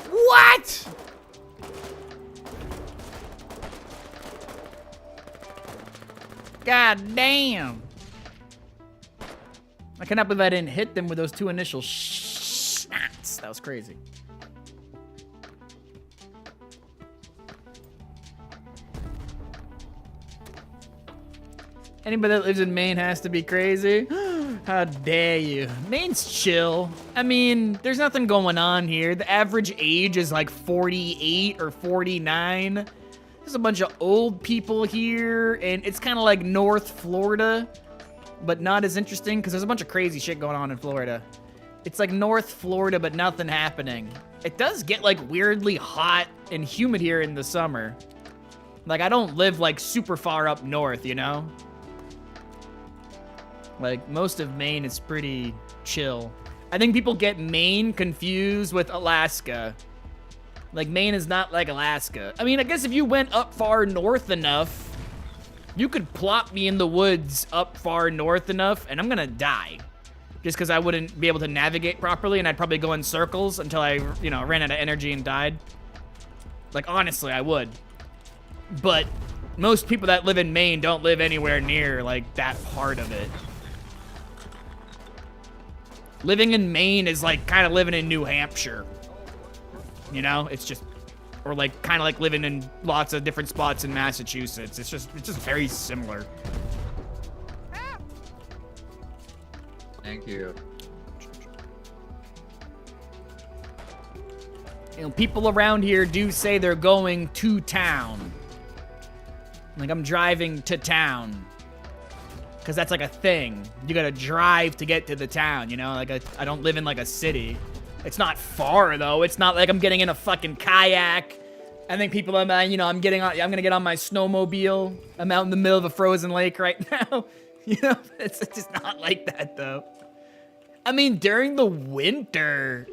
What? God damn. I cannot believe I didn't hit them with those two initial shots. That was crazy. Anybody that lives in Maine has to be crazy. How dare you? Maine's chill. I mean, there's nothing going on here. The average age is like 48 or 49. There's a bunch of old people here, and it's kind of like North Florida. but not as interesting because there's a bunch of crazy shit going on in Florida. It's like North Florida, but nothing happening. It does get like weirdly hot and humid here in the summer. Like, I don't live like super far up north, you know? Like, most of Maine is pretty chill. I think people get Maine confused with Alaska. Like, Maine is not like Alaska. I mean, I guess if you went up far north enough, you could plop me in the woods up far north enough, and I'm gonna die. Just because I wouldn't be able to navigate properly, and I'd probably go in circles until I, you know, ran out of energy and died. Like, honestly, I would. But most people that live in Maine don't live anywhere near, like, that part of it. Living in Maine is like kind of living in New Hampshire. You know? It's just, or like kind of like living in lots of different spots in Massachusetts. It's just very similar. Thank you. You know, people around here do say they're going to town. Like, I'm driving to town. Because that's like a thing. You gotta drive to get to the town, you know? Like, I don't live in like a city. It's not far though. It's not like I'm getting in a fucking kayak. I think people are, you know, I'm gonna get on my snowmobile. I'm out in the middle of a frozen lake right now. You know, it's just not like that though. I mean, during the winter,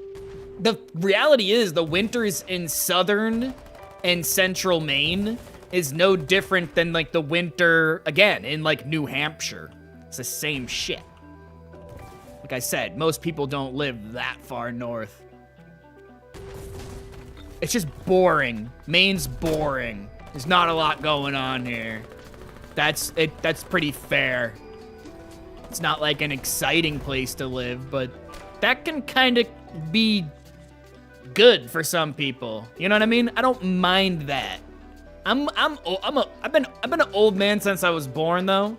the reality is the winters in southern and central Maine is no different than like the winter, again, in like New Hampshire. It's the same shit. Like I said, most people don't live that far north. It's just boring. Maine's boring. There's not a lot going on here. That's pretty fair. It's not like an exciting place to live, but that can kind of be good for some people. You know what I mean? I don't mind that. I've been an old man since I was born though.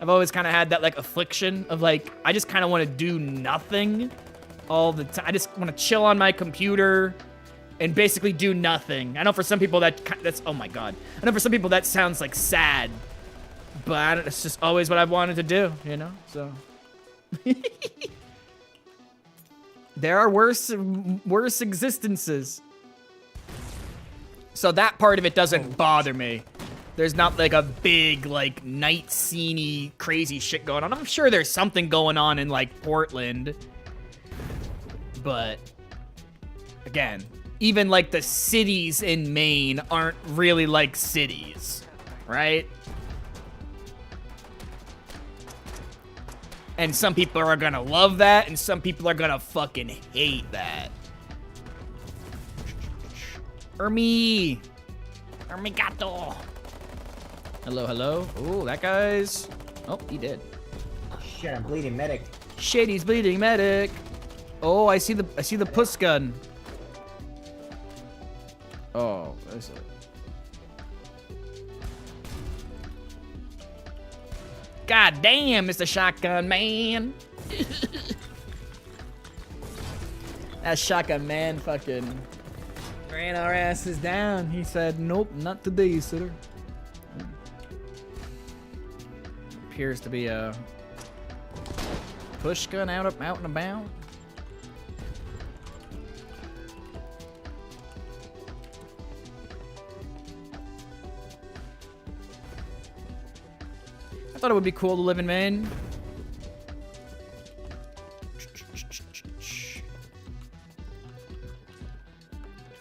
I've always kind of had that like affliction of like, I just kind of want to do nothing all the time. I just want to chill on my computer and basically do nothing. I know for some people that's, oh my God. I know for some people that sounds like sad, but it's just always what I've wanted to do, you know? So. There are worse existences. So that part of it doesn't bother me. There's not like a big like night scene-y crazy shit going on. I'm sure there's something going on in like Portland. But again, even like the cities in Maine aren't really like cities, right? And some people are gonna love that, and some people are gonna fucking hate that. Ermi gato. Hello, hello. Oh, that guy's... Oh, he did. Shit, I'm bleeding, medic. Shit, he's bleeding, medic. Oh, I see the puss gun. Oh, that's it. God damn, Mr. Shotgun Man. That Shotgun Man fucking ran our asses down. He said, nope, not today, sir. Appears to be a push gun out and about. I thought it would be cool to live in Maine.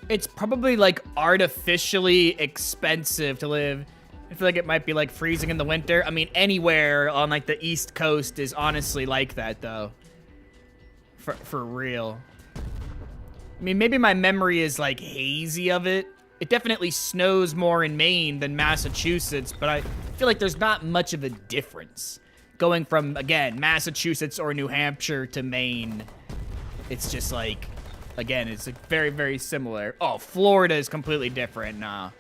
It's probably like artificially expensive to live. I feel like it might be like freezing in the winter. I mean, anywhere on like the East Coast is honestly like that though. For real. I mean, maybe my memory is like hazy of it. It definitely snows more in Maine than Massachusetts, but I feel like there's not much of a difference. Going from, again, Massachusetts or New Hampshire to Maine, it's just like, again, it's like very, very similar. Oh, Florida is completely different. Nah.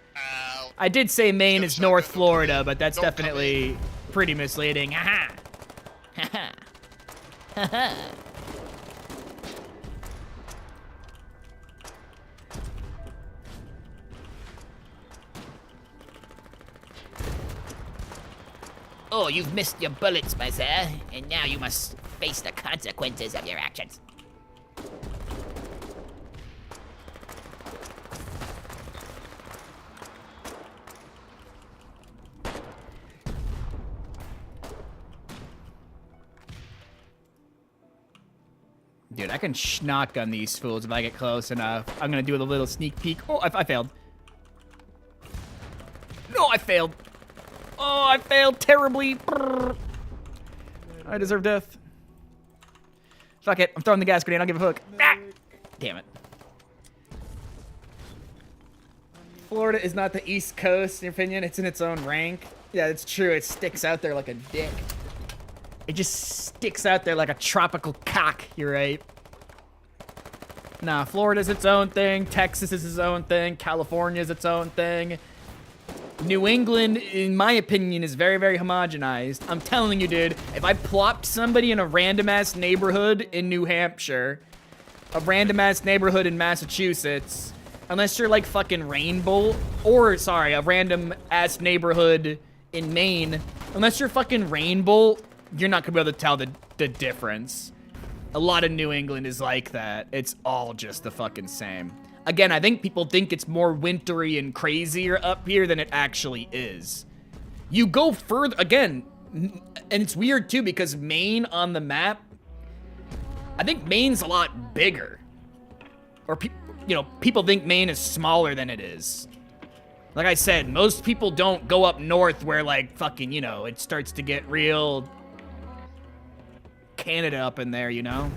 I did say Maine is North Florida, but that's definitely pretty misleading. Haha. Haha. Haha. Oh, you've missed your bullets, my sir, and now you must face the consequences of your actions. Dude, I can shotgun these fools if I get close enough. I'm gonna do a little sneak peek. Oh, I failed. No, I failed. Oh, I failed terribly. Brrr. I deserve death. Fuck it. I'm throwing the gas grenade. I'll give a hook. Ah! Damn it. Florida is not the East Coast, in your opinion. It's in its own rank. Yeah, it's true. It sticks out there like a dick. It just sticks out there like a tropical cock. You're right. Nah, Florida's its own thing. Texas is its own thing. California's its own thing. New England, in my opinion, is very, very homogenized. I'm telling you, dude, if I plopped somebody in a random-ass neighborhood in New Hampshire, a random-ass neighborhood in Massachusetts, unless you're like fucking Rainbow, or, sorry, a random-ass neighborhood in Maine, unless you're fucking Rainbow, you're not gonna be able to tell the difference. A lot of New England is like that. It's all just the fucking same. Again, I think people think it's more wintry and crazier up here than it actually is. You go further, again, and it's weird too because Maine on the map, I think Maine's a lot bigger. Or, you know, people think Maine is smaller than it is. Like I said, most people don't go up north where like fucking, you know, it starts to get real Canada up in there, you know?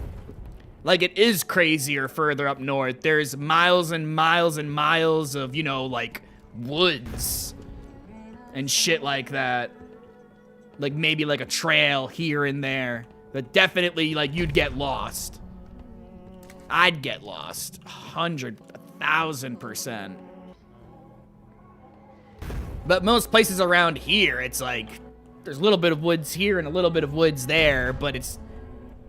Like, it is crazier further up north. There's miles and miles and miles of, you know, like, woods and shit like that. Like, maybe, like, a trail here and there. But definitely, like, you'd get lost. I'd get lost. 1,000%. But most places around here, it's like, there's a little bit of woods here and a little bit of woods there, but it's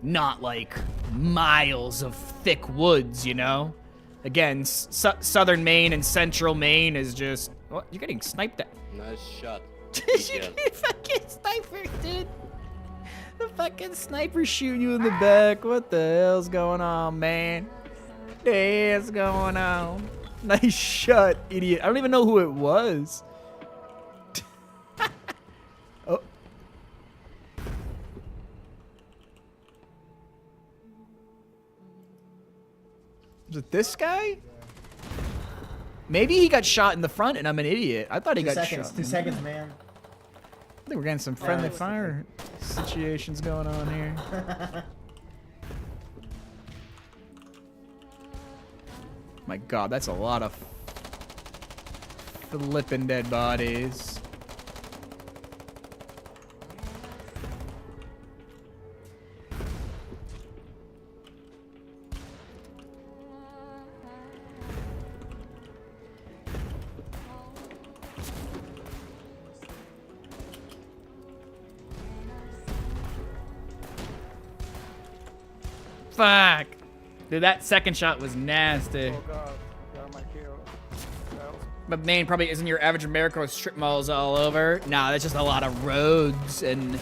not like miles of thick woods, you know? Again, southern Maine and central Maine is just... What? You're getting sniped at. Nice shot. You get fucking sniper, dude. The fucking sniper shooting you in the back. What the hell's going on, man? What the hell's going on? Nice shot, idiot. I don't even know who it was. Oh. Was it this guy? Maybe he got shot in the front and I'm an idiot. I thought he got shot. 2 seconds, man. I think we're getting some friendly fire situations going on here. My god, that's a lot of flippin' dead bodies. Fuck. Dude, that second shot was nasty. Oh god, got my kill. But Maine probably isn't your average America with strip malls all over. Nah, that's just a lot of roads. And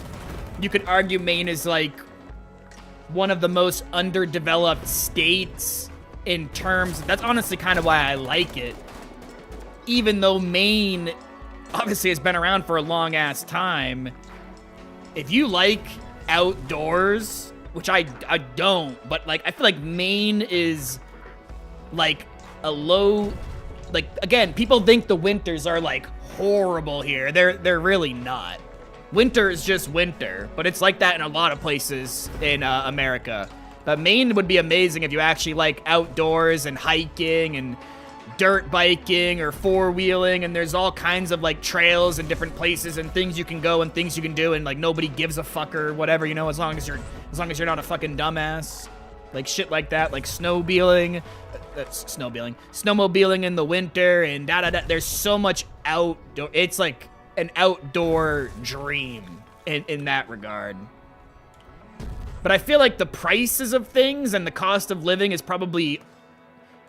you could argue Maine is like one of the most underdeveloped states in terms. That's honestly kind of why I like it. Even though Maine obviously has been around for a long ass time. If you like outdoors, which I don't, but like I feel like Maine is like a low, like again, people think the winters are like horrible here. They're really not. Winter is just winter, but it's like that in a lot of places in America. But Maine would be amazing if you actually like outdoors and hiking and dirt biking or four-wheeling, and there's all kinds of like trails and different places and things you can go and things you can do, and like nobody gives a fuck or whatever, you know, as long as you're not a fucking dumbass. Like shit like that, like snowmobiling in the winter and da-da-da. There's so much outdoor, it's like an outdoor dream in that regard. But I feel like the prices of things and the cost of living is probably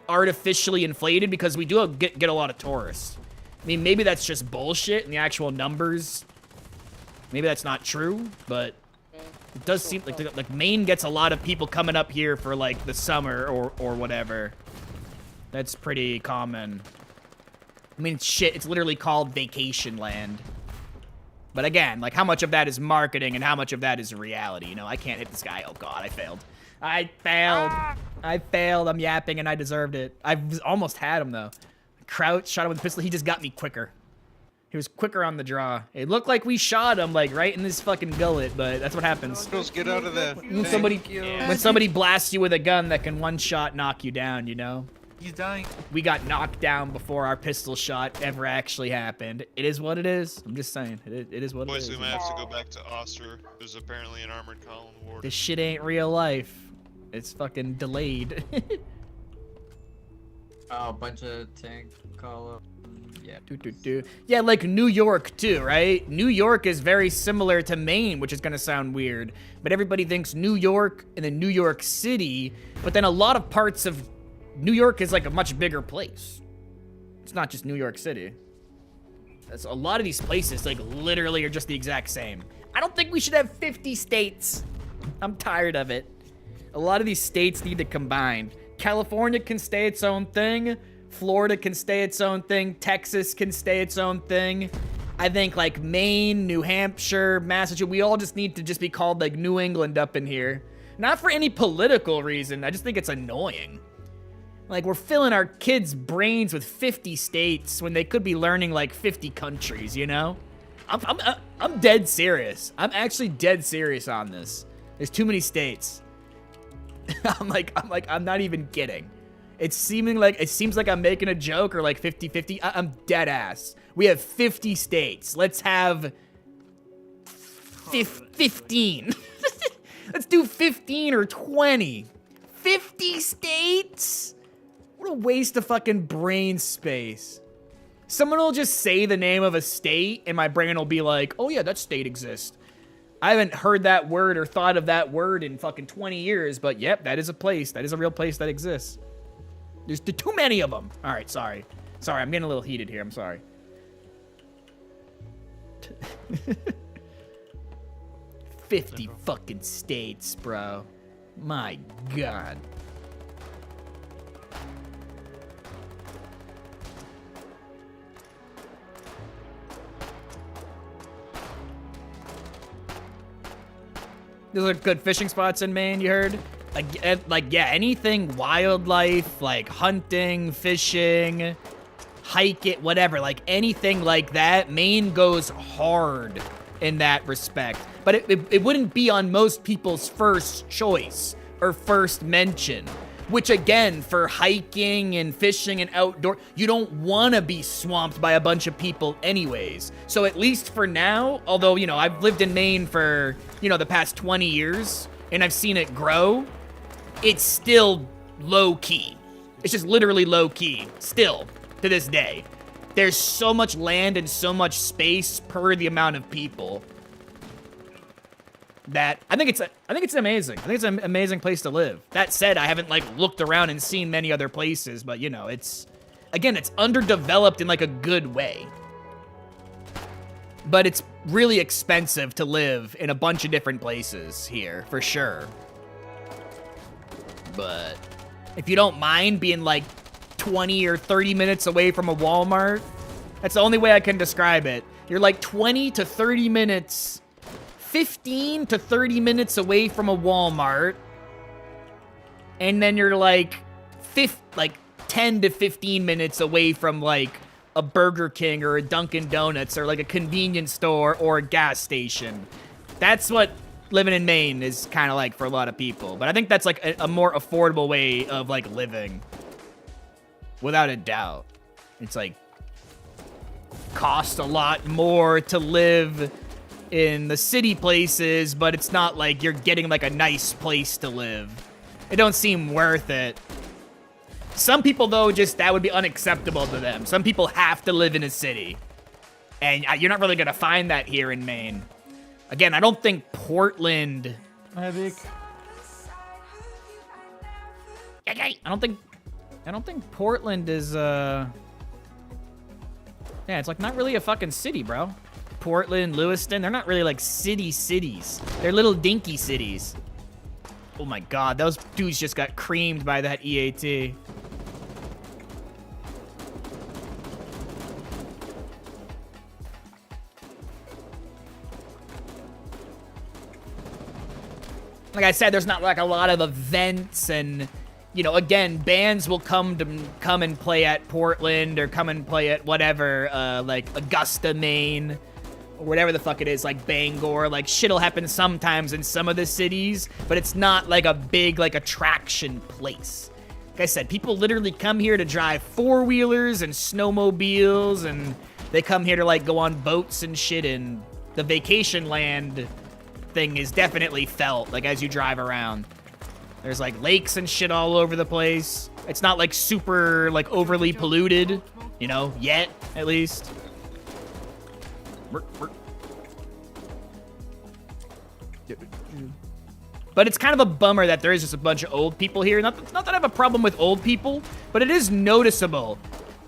artificially inflated because we do get a lot of tourists. I mean, maybe that's just bullshit and the actual numbers Maybe that's not true, but it does seem like Maine gets a lot of people coming up here for like the summer or whatever. That's pretty common. I mean, shit, it's literally called vacation land. But again, like how much of that is marketing and how much of that is reality? You know, I can't hit this guy. Oh God, I failed. I failed. I'm yapping and I deserved it. I almost had him though. Crouch, shot him with a pistol. He just got me quicker. He was quicker on the draw. It looked like we shot him like right in his fucking gullet, but that's what happens. Get out of there. When somebody blasts you with a gun that can one shot knock you down, you know? He's dying. We got knocked down before our pistol shot ever actually happened. It is what it is. I'm just saying. It is what it is. Boys, we might have to go back to Oster. There's apparently an armored column war. This shit ain't real life. It's fucking delayed. Oh, a bunch of tank call-up. Yeah. Yeah, like New York too, right? New York is very similar to Maine, which is gonna sound weird, but everybody thinks New York and then New York City, but then a lot of parts of New York is like a much bigger place. It's not just New York City. That's a lot of these places like literally are just the exact same. I don't think we should have 50 states. I'm tired of it. A lot of these states need to combine. California can stay its own thing. Florida can stay its own thing. Texas can stay its own thing. I think like Maine, New Hampshire, Massachusetts, we all just need to just be called like New England up in here. Not for any political reason. I just think it's annoying. Like we're filling our kids' brains with 50 states when they could be learning like 50 countries, you know? I'm dead serious. I'm actually dead serious on this. There's too many states. I'm not even kidding. It seems like I'm making a joke or like 50-50. I'm dead ass. We have 50 states. Let's have 15. Let's do 15 or 20. 50 states? What a waste of fucking brain space. Someone will just say the name of a state and my brain will be like, oh yeah, that state exists. I haven't heard that word or thought of that word in fucking 20 years, but yep, that is a place. That is a real place that exists. There's too many of them. All right, sorry. Sorry, I'm getting a little heated here. I'm sorry. 50 fucking states, bro. My God. Those are good fishing spots in Maine, you heard? Like, yeah, anything wildlife, like hunting, fishing, hike it, whatever, like anything like that, Maine goes hard in that respect. But it wouldn't be on most people's first choice or first mention, which again, for hiking and fishing and outdoor, you don't want to be swamped by a bunch of people anyways. So at least for now, although, you know, I've lived in Maine for, you know, the past 20 years and I've seen it grow, it's still low key. It's just literally low key still to this day. There's so much land and so much space per the amount of people that I think it's amazing. I think it's an amazing place to live. That said, I haven't like looked around and seen many other places, but you know, it's underdeveloped in like a good way. But it's really expensive to live in a bunch of different places here, for sure. But if you don't mind being like 20 or 30 minutes away from a Walmart, that's the only way I can describe it. You're like 20 to 30 minutes, 15 to 30 minutes away from a Walmart, and then you're like 10 to 15 minutes away from like a Burger King or a Dunkin' Donuts or like a convenience store or a gas station. That's what living in Maine is kind of like for a lot of people. But I think that's like a more affordable way of like living. Without a doubt. It's like costs a lot more to live in the city places, but it's not like you're getting like a nice place to live. It don't seem worth it. Some people though, just that would be unacceptable to them. Some people have to live in a city. And you're not really gonna find that here in Maine. Again, I don't think Portland... I don't think Portland is, yeah, it's like not really a fucking city, bro. Portland, Lewiston, they're not really like cities. They're little dinky cities. Oh my god, those dudes just got creamed by that EAT. Like I said, there's not like a lot of events, and you know, again, bands will come and play at Portland or come and play at whatever, like Augusta, Maine, or whatever the fuck it is, like Bangor. Like shit'll happen sometimes in some of the cities, but it's not like a big like attraction place. Like I said, people literally come here to drive four-wheelers and snowmobiles, and they come here to like go on boats and shit, and the vacation land thing is definitely felt like as you drive around. There's like lakes and shit all over the place. It's not like super like overly polluted, you know, yet at least. But it's kind of a bummer that there is just a bunch of old people here. Not that I have a problem with old people, but it is noticeable.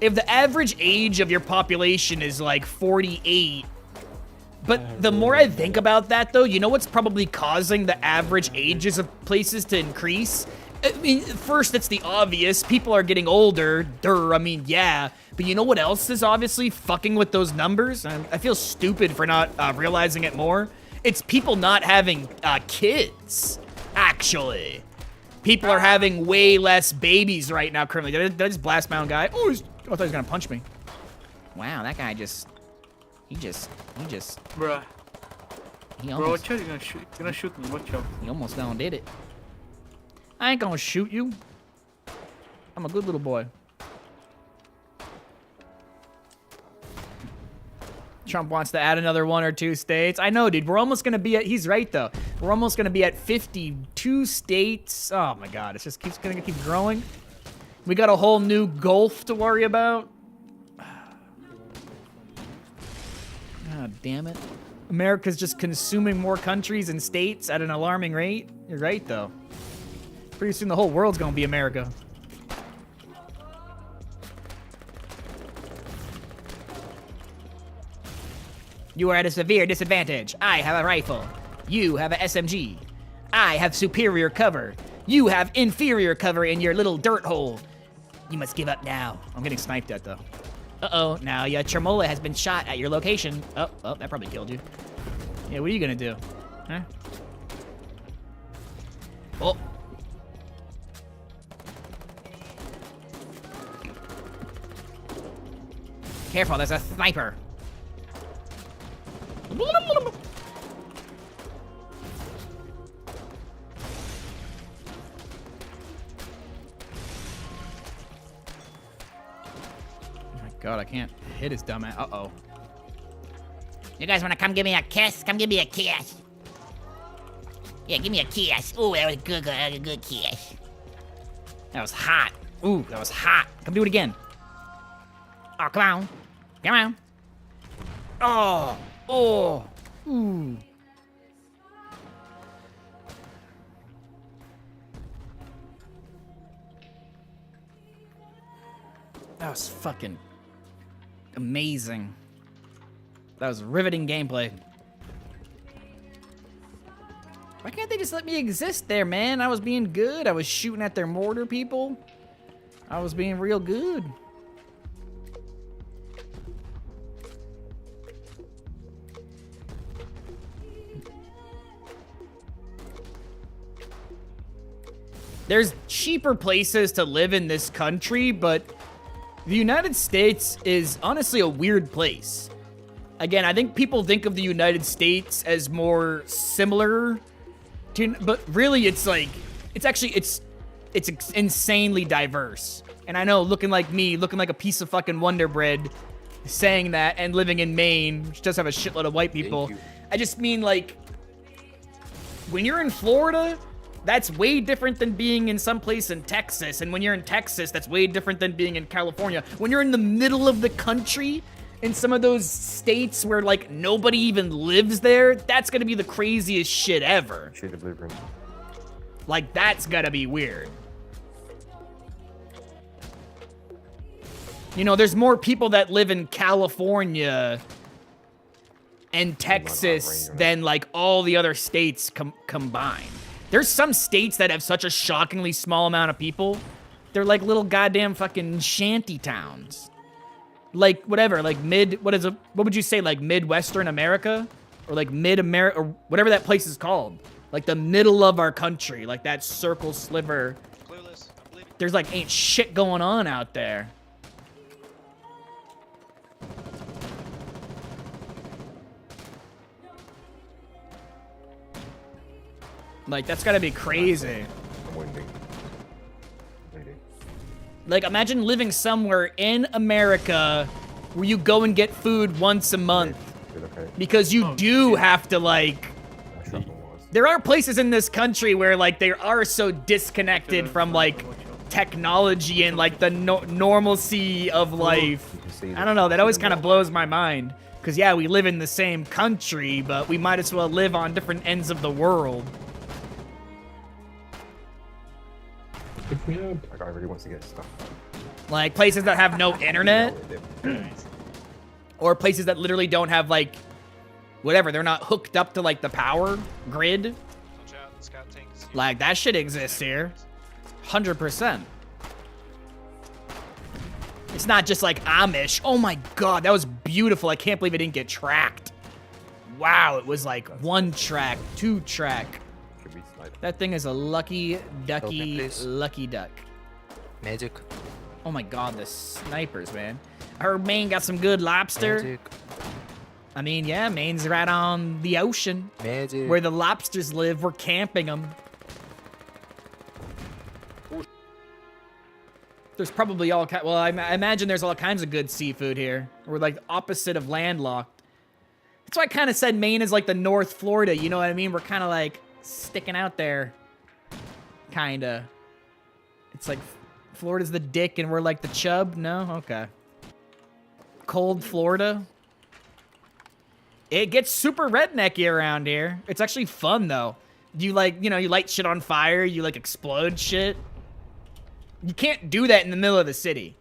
If the average age of your population is like 48, but the more I think about that, though, you know what's probably causing the average ages of places to increase? I mean, first, it's the obvious. People are getting older. I mean, yeah. But you know what else is obviously fucking with those numbers? I feel stupid for not realizing it more. It's people not having kids, actually. People are having way less babies right now currently. Did I just blast my own guy? Oh, I thought he was going to punch me. Wow, that guy just... He just... Bruh. He almost, bro, watch out, you're gonna shoot me, watch out. He almost done did it. I ain't gonna shoot you. I'm a good little boy. Trump wants to add another 1 or 2 states. I know, dude. We're almost gonna be at... He's right, though. We're almost gonna be at 52 states. Oh, my God. It's just gonna keep growing. We got a whole new Gulf to worry about. God damn it. America's just consuming more countries and states at an alarming rate. You're right, though. Pretty soon the whole world's gonna be America. You are at a severe disadvantage. I have a rifle. You have a SMG. I have superior cover. You have inferior cover in your little dirt hole. You must give up now. I'm getting sniped at, though. Uh-oh, now your Tremola has been shot at your location. Oh, that probably killed you. Yeah, what are you gonna do? Huh? Oh. Careful, there's a sniper. God, I can't hit his dumb ass. Uh-oh. You guys want to come give me a kiss? Come give me a kiss. Yeah, give me a kiss. Ooh, that was good. That was a good kiss. That was hot. Ooh, that was hot. Come do it again. Oh, come on. Come on. Oh. Oh. Ooh. That was fucking amazing. That was riveting gameplay. Why can't they just let me exist there, man? I was being good. I was shooting at their mortar people. I was being real good. There's cheaper places to live in this country, but the United States is honestly a weird place. Again, I think people think of the United States as more similar to, but really it's like, it's insanely diverse. And I know, looking like me, looking like a piece of fucking Wonder Bread, saying that and living in Maine, which does have a shitload of white people. I just mean, like, when you're in Florida, that's way different than being in some place in Texas. And when you're in Texas, that's way different than being in California. When you're in the middle of the country, in some of those states where, like, nobody even lives there, that's gonna be the craziest shit ever. Like, that's gotta be weird. You know, there's more people that live in California and Texas than like all the other states combined. There's some states that have such a shockingly small amount of people. They're like little goddamn fucking shanty towns. Like whatever, like what would you say, like Midwestern America? Or like mid-America, or whatever that place is called. Like the middle of our country, like that circle sliver. There's like ain't shit going on out there. Like, that's gotta be crazy. Like, imagine living somewhere in America where you go and get food once a month. Because you do have to, like... There are places in this country where, like, they are so disconnected from, like, technology and, like, the normalcy of life. I don't know, that always kind of blows my mind. Because, yeah, we live in the same country, but we might as well live on different ends of the world. Like, I really want to get stuff. Like, places that have no internet? Or places that literally don't have, like, whatever, they're not hooked up to, like, the power grid? Like, that shit exists here. 100%. It's not just, like, Amish. Oh my god, that was beautiful. I can't believe it didn't get tracked. Wow, it was, like, 1 track, 2 track. That thing is a lucky ducky, lucky duck. Magic. Oh my god, the snipers, man. I heard Maine got some good lobster. Magic. I mean, yeah, Maine's right on the ocean. Magic. Where the lobsters live, we're camping them. There's probably all well, I imagine there's all kinds of good seafood here. We're like the opposite of landlocked. That's why I kind of said Maine is like the North Florida, you know what I mean? We're kind of like sticking out there. Kinda. It's like Florida's the dick and we're like the chub? No? Okay. Cold Florida? It gets super rednecky around here. It's actually fun, though. You, like, you know, you light shit on fire. You, like, explode shit. You can't do that in the middle of the city.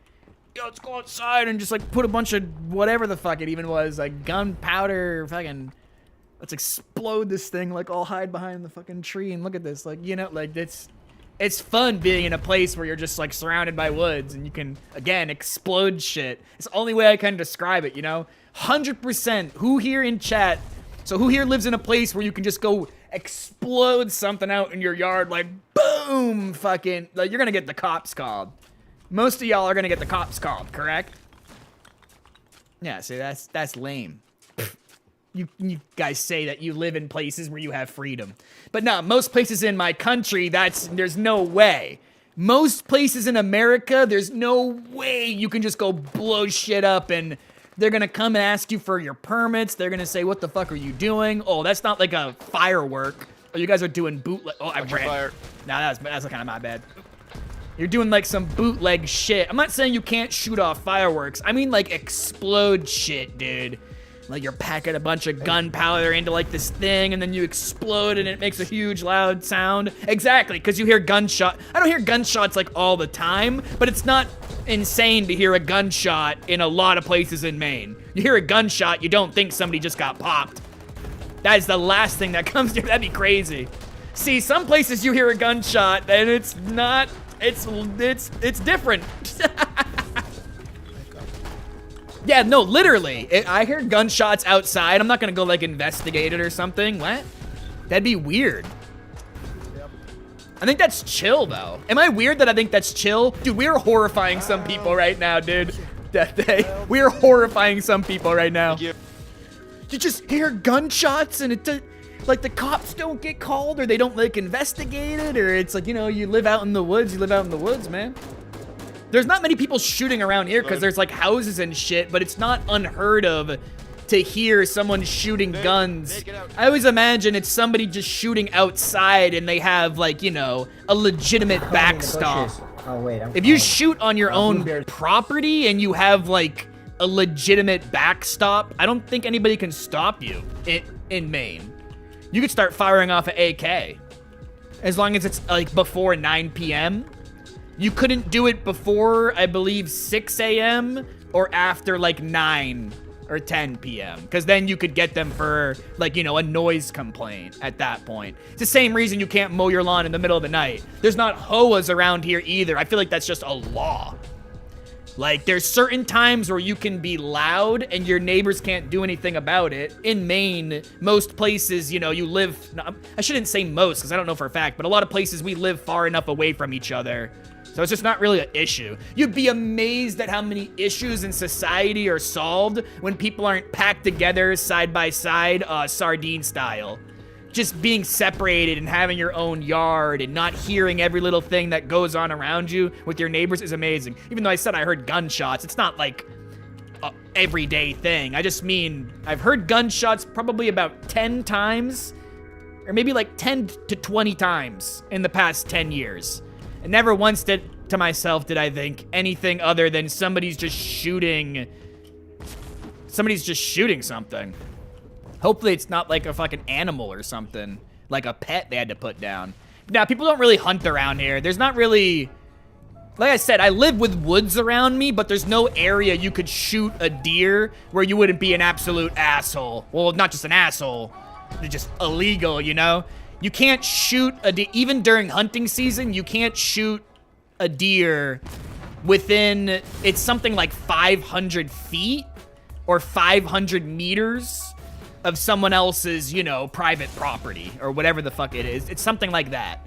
Yo, let's go outside and just, like, put a bunch of whatever the fuck it even was. Like, gunpowder, fucking... Let's explode this thing. Like, all hide behind the fucking tree and look at this. Like, you know, like, it's fun being in a place where you're just, like, surrounded by woods and you can, again, explode shit. It's the only way I can describe it, you know? 100%. Who here in chat? So who here lives in a place where you can just go explode something out in your yard, like, boom, fucking, like, you're gonna get the cops called. Most of y'all are gonna get the cops called, correct? Yeah, see, that's lame. You guys say that you live in places where you have freedom. But no, most places in my country, there's no way. Most places in America, there's no way you can just go blow shit up and they're gonna come and ask you for your permits. They're gonna say, what the fuck are you doing? Oh, that's not like a firework. Oh, you guys are doing bootleg. Oh, I ran. Fire. Nah, that's kind of my bad. You're doing like some bootleg shit. I'm not saying you can't shoot off fireworks. I mean like explode shit, dude. Like you're packing a bunch of gunpowder into like this thing and then you explode and it makes a huge loud sound. Exactly, because you hear gunshot. I don't hear gunshots like all the time, but it's not insane to hear a gunshot in a lot of places in Maine. You hear a gunshot, you don't think somebody just got popped. That is the last thing that comes to, that'd be crazy. See, some places you hear a gunshot and it's not, it's different. Yeah, no, literally. I hear gunshots outside. I'm not gonna go like investigate it or something. What? That'd be weird. I think that's chill though. Am I weird that I think that's chill? Dude, we are horrifying some people right now, dude. We are horrifying some people right now. You just hear gunshots and it like the cops don't get called or they don't like investigate it or it's like, you know, you live out in the woods, man. There's not many people shooting around here because there's like houses and shit, but it's not unheard of to hear someone shooting guns. I always imagine it's somebody just shooting outside and they have like, you know, a legitimate backstop. Oh wait, if you shoot on your own property and you have like a legitimate backstop, I don't think anybody can stop you in Maine. You could start firing off an AK as long as it's like before 9 p.m. You couldn't do it before, I believe, 6 a.m. or after like 9 or 10 p.m. Because then you could get them for, like, you know, a noise complaint at that point. It's the same reason you can't mow your lawn in the middle of the night. There's not HOAs around here either. I feel like that's just a law. Like, there's certain times where you can be loud and your neighbors can't do anything about it. In Maine, most places, you know, you live... I shouldn't say most, because I don't know for a fact, but a lot of places we live far enough away from each other. So it's just not really an issue. You'd be amazed at how many issues in society are solved when people aren't packed together side by side, sardine style. Just being separated and having your own yard and not hearing every little thing that goes on around you with your neighbors is amazing. Even though I said I heard gunshots, it's not like a everyday thing. I just mean, I've heard gunshots probably about 10 times, or maybe like 10 to 20 times in the past 10 years. And never once did I think anything other than somebody's just shooting something. Hopefully it's not like a fucking animal or something, like a pet they had to put down. Now, people don't really hunt around here. There's not really, like I said, I live with woods around me, but there's no area you could shoot a deer where you wouldn't be an absolute asshole. Well, not just an asshole, they're just illegal, you know? You can't shoot a deer, even during hunting season, you can't shoot a deer within, it's something like 500 feet or 500 meters of someone else's, you know, private property or whatever the fuck it is. It's something like that.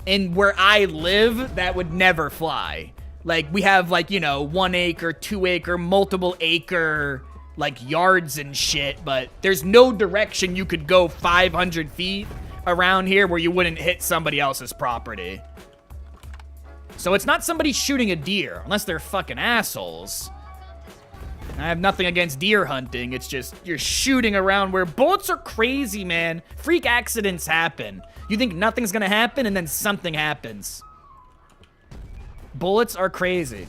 And where I live, that would never fly. Like, we have, like, you know, 1 acre, 2 acre, multiple acre, like, yards and shit, but there's no direction you could go 500 feet around here where you wouldn't hit somebody else's property. So it's not somebody shooting a deer, unless they're fucking assholes. I have nothing against deer hunting, it's just you're shooting around where bullets are crazy, man. Freak accidents happen. You think nothing's gonna happen and then something happens. Bullets are crazy.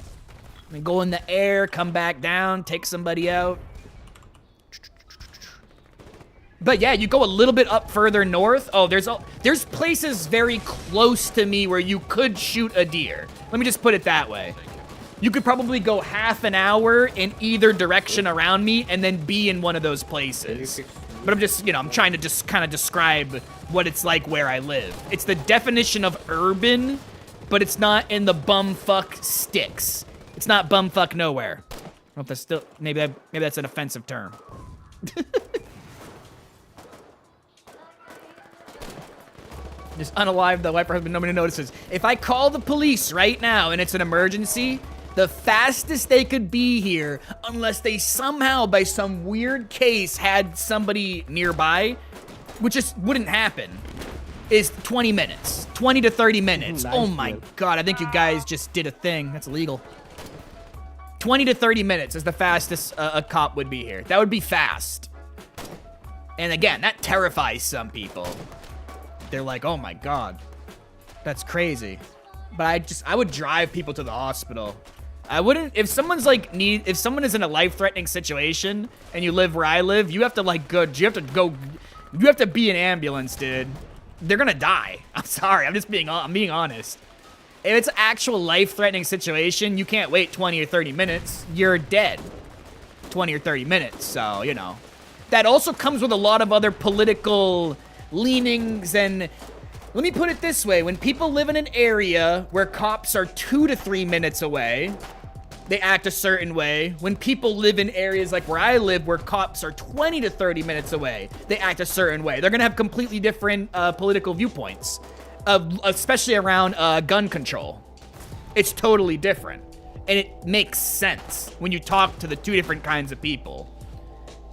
They go in the air, come back down, take somebody out. But yeah, you go a little bit up further north. Oh, there's places very close to me where you could shoot a deer. Let me just put it that way. You could probably go half an hour in either direction around me and then be in one of those places. But I'm just, you know, I'm trying to just kind of describe what it's like where I live. It's the definition of urban, but it's not in the bumfuck sticks. It's not bumfuck nowhere. I don't know if that's still, maybe that's an offensive term. Just unalive the wife or husband, nobody notices. If I call the police right now and it's an emergency, the fastest they could be here, unless they somehow, by some weird case, had somebody nearby, which just wouldn't happen, is 20 minutes. 20 to 30 minutes. Nice, oh my god, I think you guys just did a thing. That's illegal. 20 to 30 minutes is the fastest a cop would be here. That would be fast. And again, that terrifies some people. They're like, oh my god, that's crazy. But I would drive people to the hospital. I wouldn't, if someone's like if someone is in a life-threatening situation and you live where I live, you have to like you have to be an ambulance, dude. They're gonna die. I'm sorry, I'm being honest. If it's an actual life-threatening situation, you can't wait 20 or 30 minutes. You're dead. 20 or 30 minutes, so, you know. That also comes with a lot of other political leanings, and let me put it this way. When people live in an area where cops are 2 to 3 minutes away, they act a certain way. When people live in areas like where I live, where cops are 20 to 30 minutes away, they act a certain way. They're gonna have completely different political viewpoints, especially around gun control. It's totally different, and it makes sense when you talk to the two different kinds of people.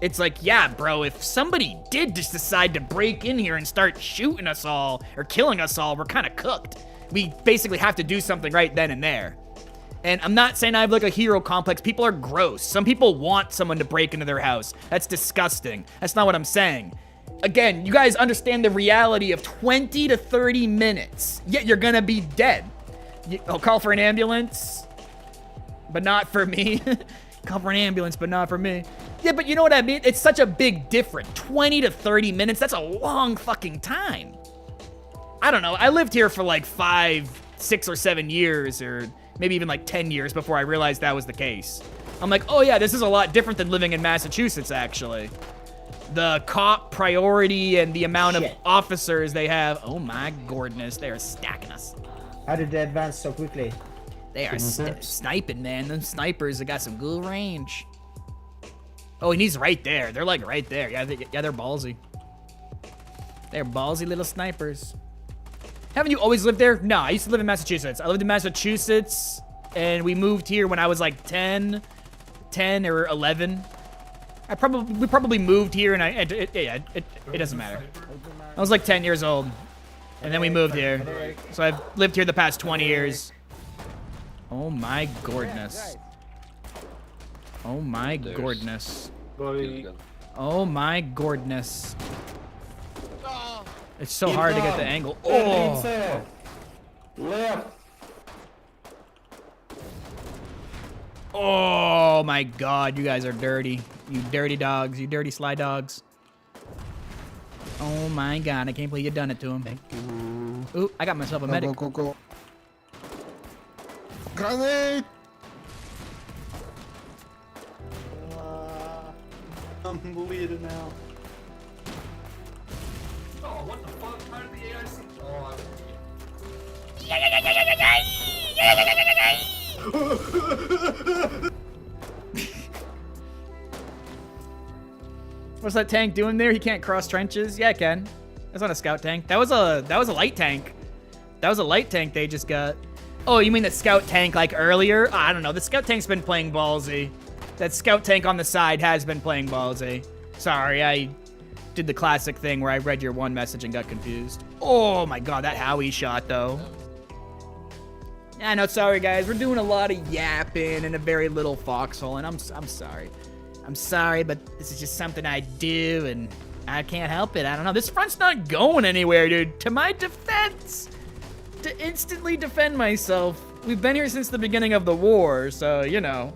It's like, yeah, bro, if somebody did just decide to break in here and start shooting us all or killing us all, we're kind of cooked. We basically have to do something right then and there. And I'm not saying I have like a hero complex. People are gross. Some people want someone to break into their house. That's disgusting. That's not what I'm saying. Again, you guys understand the reality of 20 to 30 minutes. Yet you're gonna be dead. I'll call for an ambulance, but not for me. Call for an ambulance, but not for me. Yeah, but you know what I mean? It's such a big difference. 20 to 30 minutes, that's a long fucking time. I don't know, I lived here for like 5, 6, or 7 years, or maybe even like 10 years before I realized that was the case. I'm like, oh yeah, this is a lot different than living in Massachusetts, actually. The cop priority and the amount of officers they have. Oh my goodness, they are stacking us. How did they advance so quickly? They are sniping, man. Them snipers have got some good range. Oh, and he's right there. They're like right there. Yeah, they're ballsy. They're ballsy little snipers. Haven't you always lived there? No, I used to live in Massachusetts. I lived in Massachusetts, and we moved here when I was like 10 or 11. We probably moved here, and it doesn't matter. I was like 10 years old, and then we moved here. So I've lived here the past 20 years. Oh my goodness. Oh my goodness. Oh my goodness. It's so hard to get the angle. Oh! Left. Oh my god, you guys are dirty. You dirty dogs. You dirty sly dogs. Oh my god, I can't believe you done it to him. Thank you. Ooh, I got myself a medic. Go. Grenade! I'm bleeding now. Oh, what the fuck? How did the AI see? Oh, What's that tank doing there? He can't cross trenches? Yeah, it can. That's not a scout tank. That was a light tank. That was a light tank they just got. Oh, you mean the scout tank like earlier? I don't know. The scout tank's been playing ballsy. That scout tank on the side has been playing ballsy. Sorry, I did the classic thing where I read your one message and got confused. Oh my god, that Howie shot though. I know, sorry guys. We're doing a lot of yapping and a very little foxhole, and I'm sorry. I'm sorry, but this is just something I do, and I can't help it. I don't know. This front's not going anywhere, dude. To my defense, to instantly defend myself, we've been here since the beginning of the war, so, you know.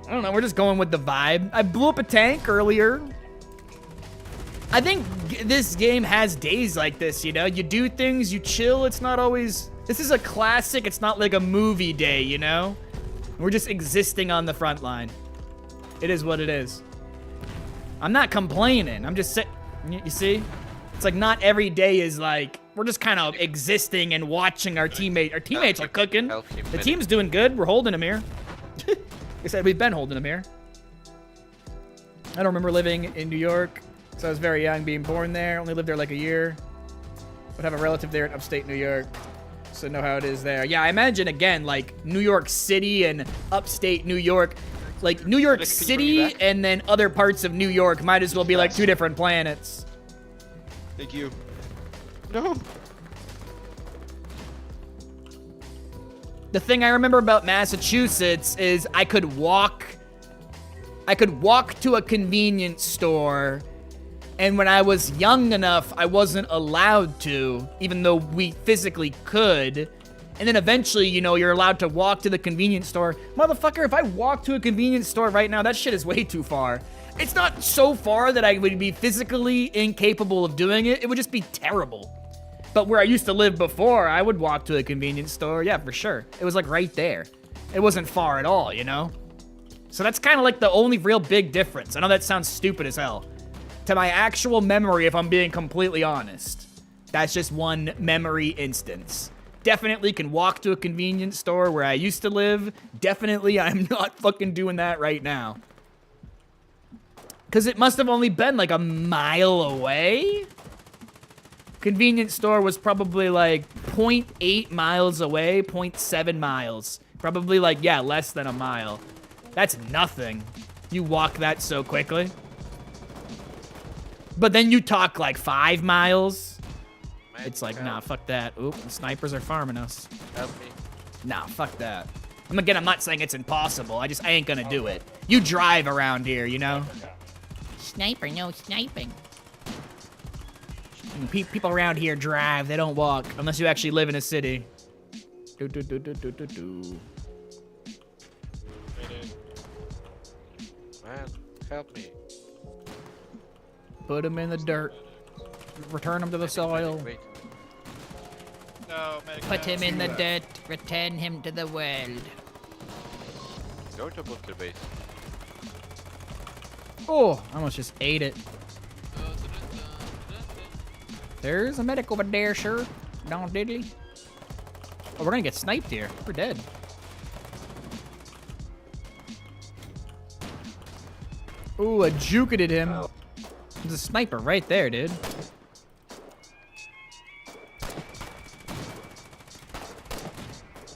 I don't know. We're just going with the vibe. I blew up a tank earlier. I think this game has days like this, you know? You do things, you chill. It's not always... This is a classic. It's not like a movie day, you know? We're just existing on the front line. It is what it is. I'm not complaining. I'm just sitting. You see? It's like not every day is like, we're just kind of existing and watching our teammate. Our teammates are cooking. The team's doing good. We're holding them here. Like I said, we've been holding them here. I don't remember living in New York. So I was very young, being born there. Only lived there like a year. But have a relative there in upstate New York. So know how it is there. Yeah, I imagine, again, like New York City and upstate New York. Like, New York City and then other parts of New York might as well be like two different planets. Thank you. No. The thing I remember about Massachusetts is I could walk to a convenience store, and when I was young enough, I wasn't allowed to, even though we physically could. And then eventually, you know, you're allowed to walk to the convenience store. Motherfucker, if I walk to a convenience store right now, that shit is way too far. It's not so far that I would be physically incapable of doing it. It would just be terrible. But where I used to live before, I would walk to a convenience store. Yeah, for sure. It was like right there. It wasn't far at all, you know? So that's kind of like the only real big difference. I know that sounds stupid as hell. To my actual memory, if I'm being completely honest. That's just one memory instance. Definitely can walk to a convenience store where I used to live. Definitely, I'm not fucking doing that right now. Because it must have only been like a mile away. Convenience store was probably like 0.8 miles away, 0.7 miles. Probably like, yeah, less than a mile. That's nothing. You walk that so quickly. But then you talk like 5 miles. It's like, nah, fuck that. Oop, the snipers are farming us. Help me. Nah, fuck that. Again, I'm not saying it's impossible. I ain't gonna do it. You drive around here, you know? Sniper, no sniping. People around here drive. They don't walk. Unless you actually live in a city. Man, help me. Put them in the dirt. Return them to the soil. Wait. No, medic. Put him in the dirt. Return him to the world. Go to bunker base. Oh, I almost just ate it. There's a medic over there, sure. Down diddly. Oh, we're gonna get sniped here. We're dead. Ooh, I juketed him. There's a sniper right there, dude.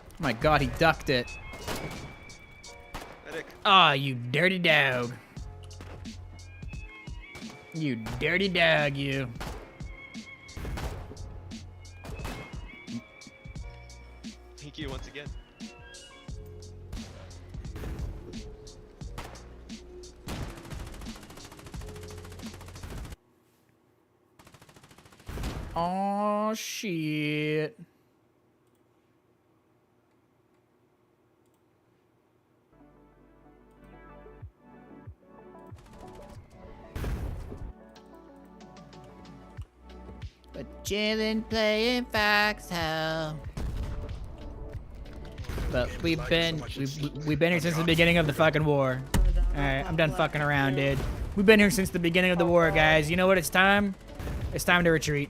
Oh my god, he ducked it. Ah, you dirty dog. You dirty dog, you. Thank you once again. Oh shit. But chillin' playing Foxhole. But we've been here since the beginning of the fucking war. Alright, I'm done fucking around, dude. We've been here since the beginning of the war, guys. You know what it's time? It's time to retreat.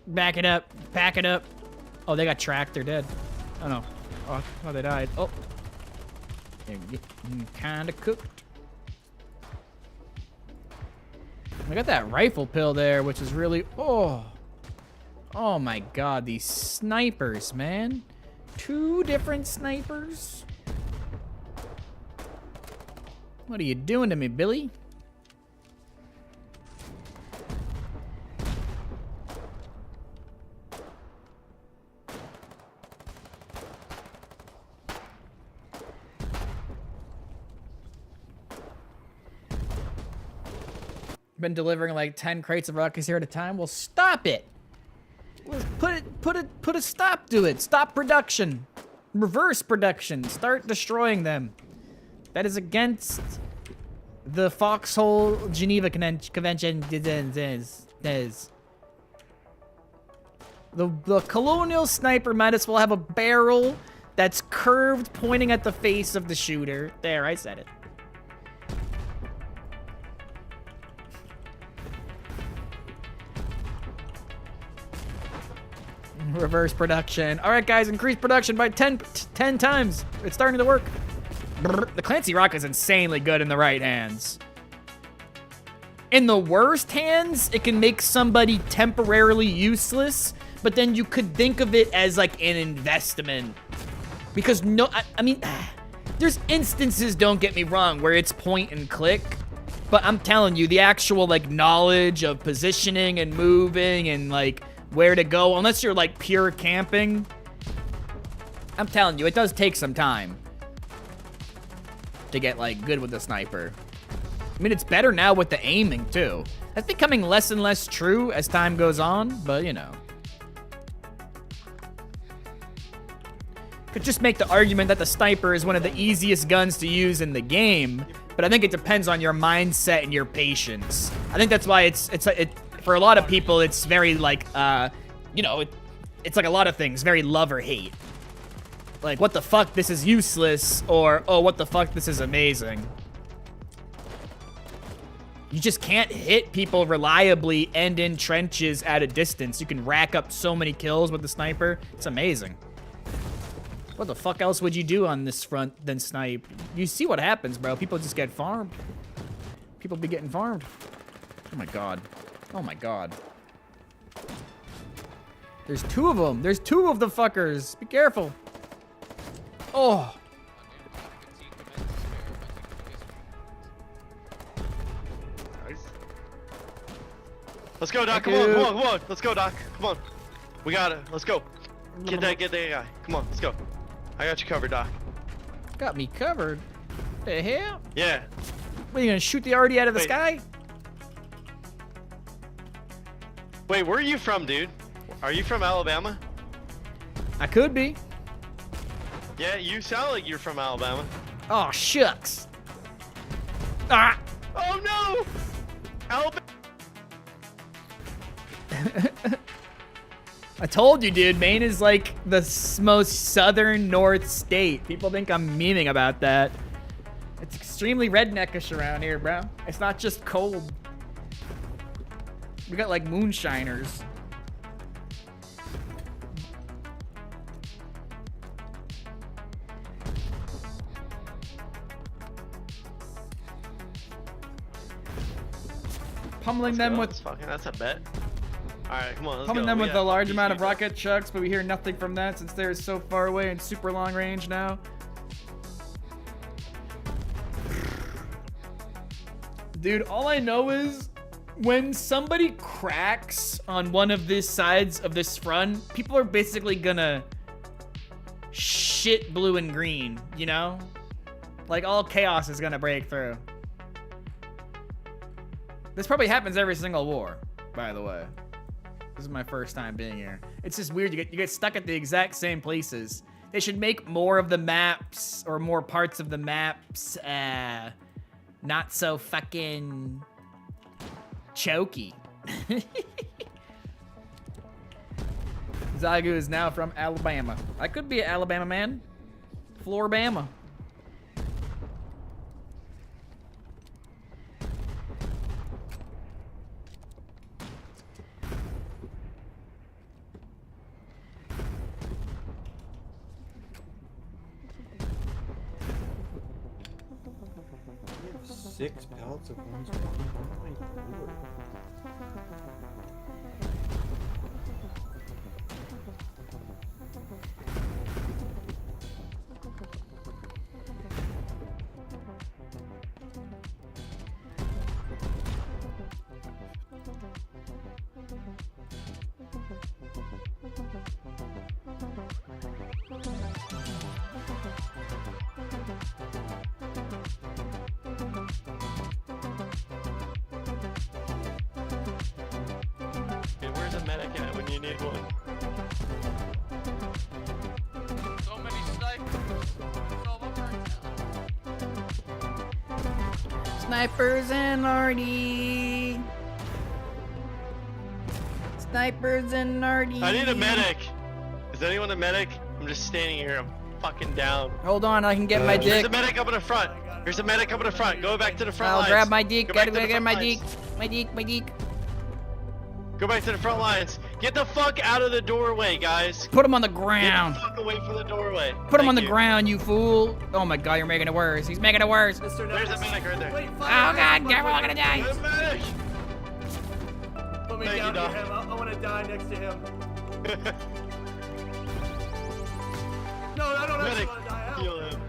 Back it up. Pack it up. Oh, they got tracked. They're dead. Oh, no. Oh, they died. Oh. They're getting kinda cooked. I got that rifle pill there, which is really... Oh. Oh, my God. These snipers, man. 2 different snipers? What are you doing to me, Billy? Been delivering like 10 crates of rockets here at a time. Well, stop it. Let's put a stop to it. Stop production. Reverse production. Start destroying them. That is against the Foxhole Geneva Convention. The Colonial Sniper might as well have a barrel that's curved, pointing at the face of the shooter. There, I said it. Reverse production. All right, guys, increase production by 10 times. It's starting to work. The Clancy Rocket is insanely good in the right hands. In the worst hands, it can make somebody temporarily useless, but then you could think of it as like an investment. Because I mean, there's instances, don't get me wrong, where it's point and click, but I'm telling you, the actual like knowledge of positioning and moving and like where to go, unless you're like pure camping, I'm telling you, it does take some time to get like good with the sniper. I mean, it's better now with the aiming too. That's becoming less and less true as time goes on, but you know. Could just make the argument that the sniper is one of the easiest guns to use in the game, but I think it depends on your mindset and your patience. I think that's why it's for a lot of people, it's very like, you know, it's like a lot of things, very love or hate. Like, what the fuck, this is useless, or, oh, what the fuck, this is amazing. You just can't hit people reliably and in trenches at a distance. You can rack up so many kills with the sniper. It's amazing. What the fuck else would you do on this front than snipe? You see what happens, bro. People just get farmed. People be getting farmed. Oh my god. Oh my god. There's 2 of them. There's 2 of the fuckers. Be careful. Oh. Let's go, Doc. Come on. Let's go, Doc. Come on. We got it. Let's go. Get that guy. Come on, let's go. I got you covered, Doc. Got me covered? The hell? Yeah. What, are you gonna shoot the arty out of the sky? Wait, where are you from, dude? Are you from Alabama? I could be. Yeah, you sound like you're from Alabama. Oh, shucks. Ah! Oh, no! Alabama! I told you, dude. Maine is like the most southern north state. People think I'm memeing about that. It's extremely redneckish around here, bro. It's not just cold. We got like moonshiners. Pummeling them with that's a bet. Alright, come on, let's pummeling go. them with a large amount of rocket chucks, but we hear nothing from that since they're so far away and super long range now. Dude, all I know is when somebody cracks on one of these sides of this front, people are basically gonna shit blue and green, you know? Like all chaos is gonna break through. This probably happens every single war, by the way. This is my first time being here. It's just weird, you get stuck at the exact same places. They should make more of the maps, or more parts of the maps, not so fucking choky. Zagu is now from Alabama. I could be an Alabama man. Floribama. Six pallets of ones. Okay, where's a medic at when you need one? So many snipers. Snipers and Artie. Snipers and Artie. I need a medic. Is anyone a medic? I'm just standing here. I'm fucking down. Hold on, I can get my There's dick. a medic up in the front. There's a medic up in the front. Go back to the front I'll lines. grab my dick. Go back Gotta to the get front my lines. dick. My dick. My dick. Go back to the front lines. Get the fuck out of the doorway, guys. Put him on the ground. Get the fuck away from the doorway. Put him on Thank the you. ground, you fool. Oh my god, you're making it worse. He's making it worse. There's a medic right there. Oh god, we're all gonna die. There's a medic. Put me Thank down you, near Doc. him. I want to die next to him. No, I don't actually Medic, want to die. heal him.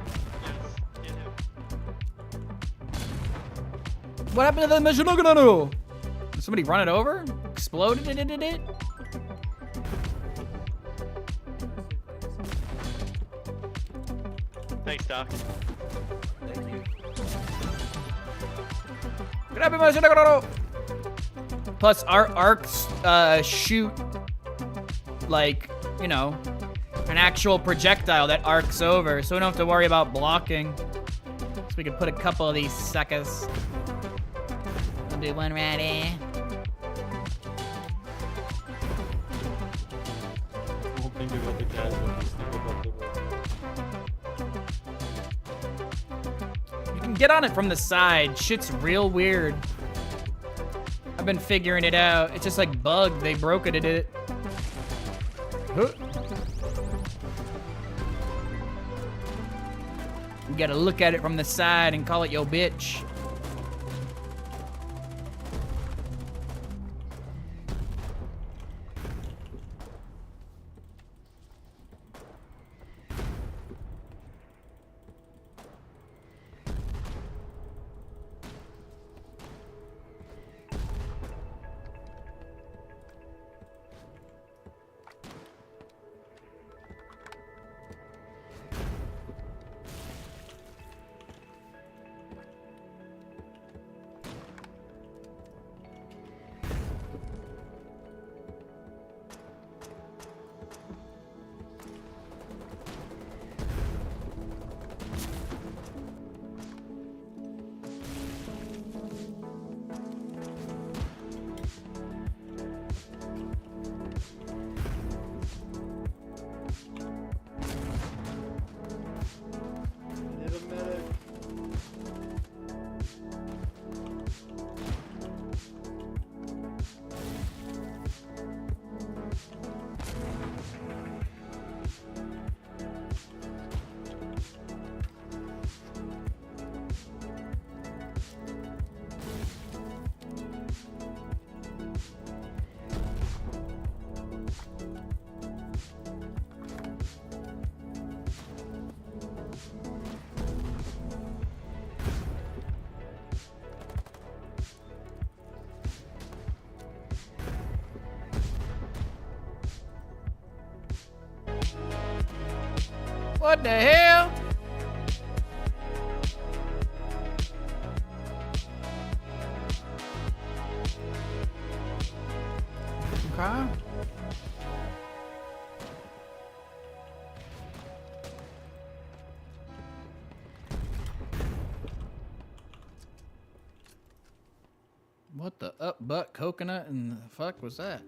Yes, get him. What happened to the mission? Did somebody run it over? Exploded it? Thanks, Doc. Thank you. Grab him, mission. Plus, our arcs shoot like, you know, an actual projectile that arcs over, so we don't have to worry about blocking. So we can put a couple of these suckers. I'll do one ready. Don't think about the guys, but just think about the world. You can get on it from the side. Shit's real weird. I've been figuring it out. It's just like bugged. They broke it at it. Huh. You gotta look at it from the side and call it yo bitch. What the hell? Okay. What the up butt coconut and the fuck was that?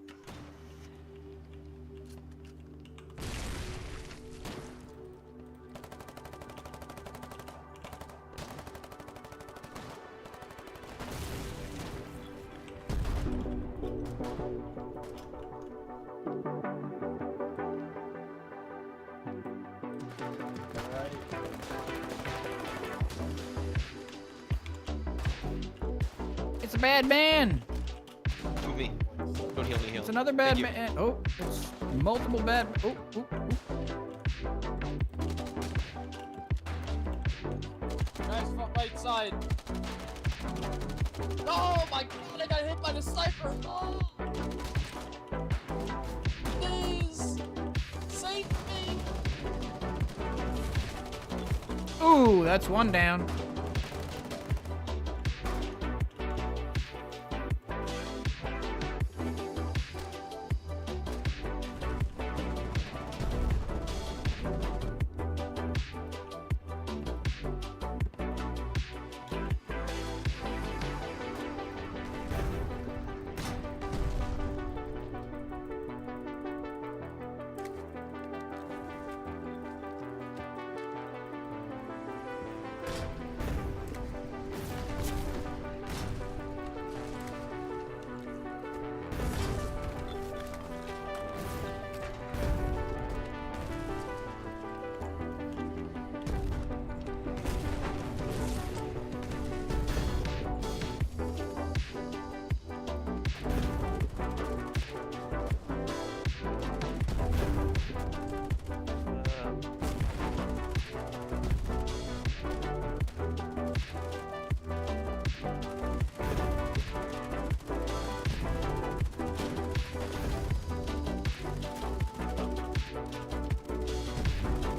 It's a bad man. Move me. Don't heal me, heal. It's another bad man. Oh, it's multiple bad. Oh, oh, oh. Guys, right side. Oh my god, I got hit by the sniper. Oh. Please. Save me. Ooh, that's one down.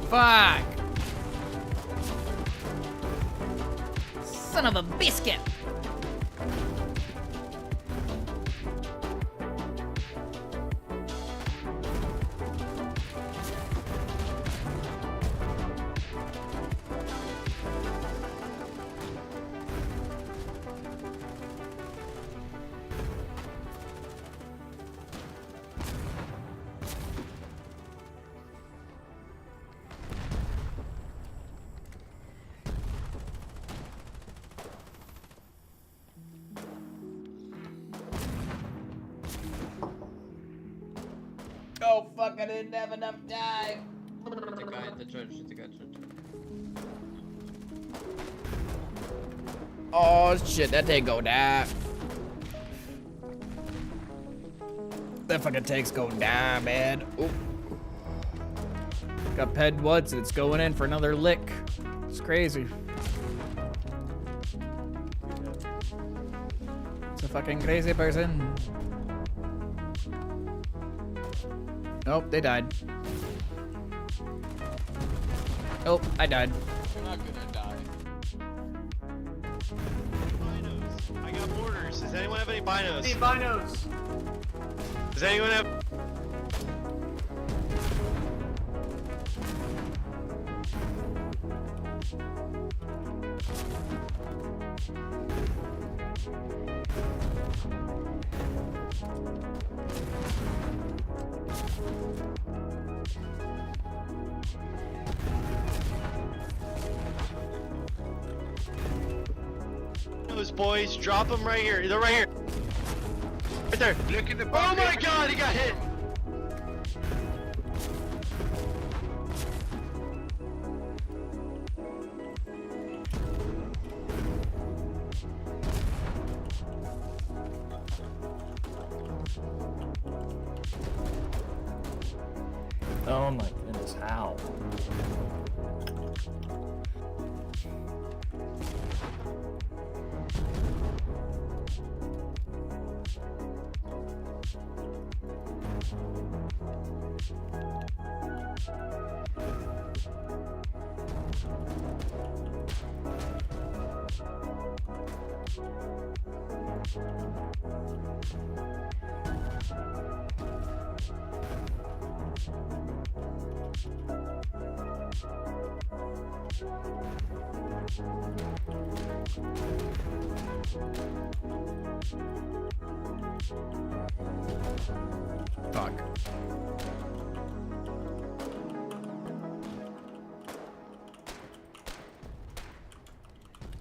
Fuck! Son of a biscuit! Oh fuck, I didn't have enough time. It's a guy at the church, it's a guy at the church. Oh shit, that tank go down. That fucking tank's going down, man. Ooh. Got Ped Woods and it's going in for another lick. It's crazy. It's a fucking crazy person. Nope, they died. Oh, I died. You're not gonna die. Binos. I got mortars. Does anyone have any binos? Hey, binos. Does anyone have? Those boys, drop them right here. They're right here. Right there. Look in the Oh my god, he got hit. Oh my goodness, how? Fuck.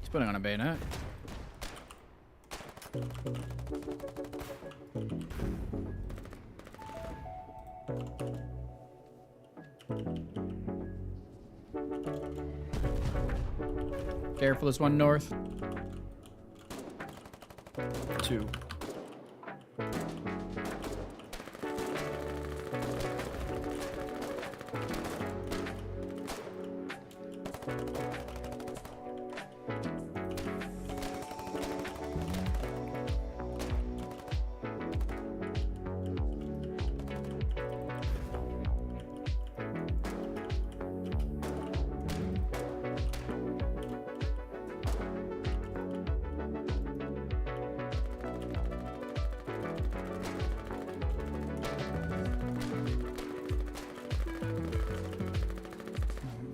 He's putting on a bayonet. Careful, this one north. 2.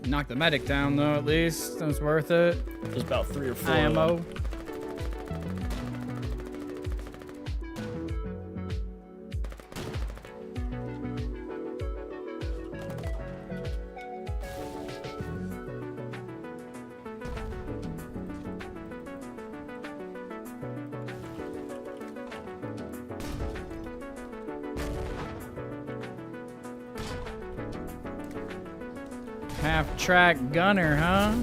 Knock the medic down though, at least. That was worth it. There's about 3 or 4 IMO. Half-track gunner, huh?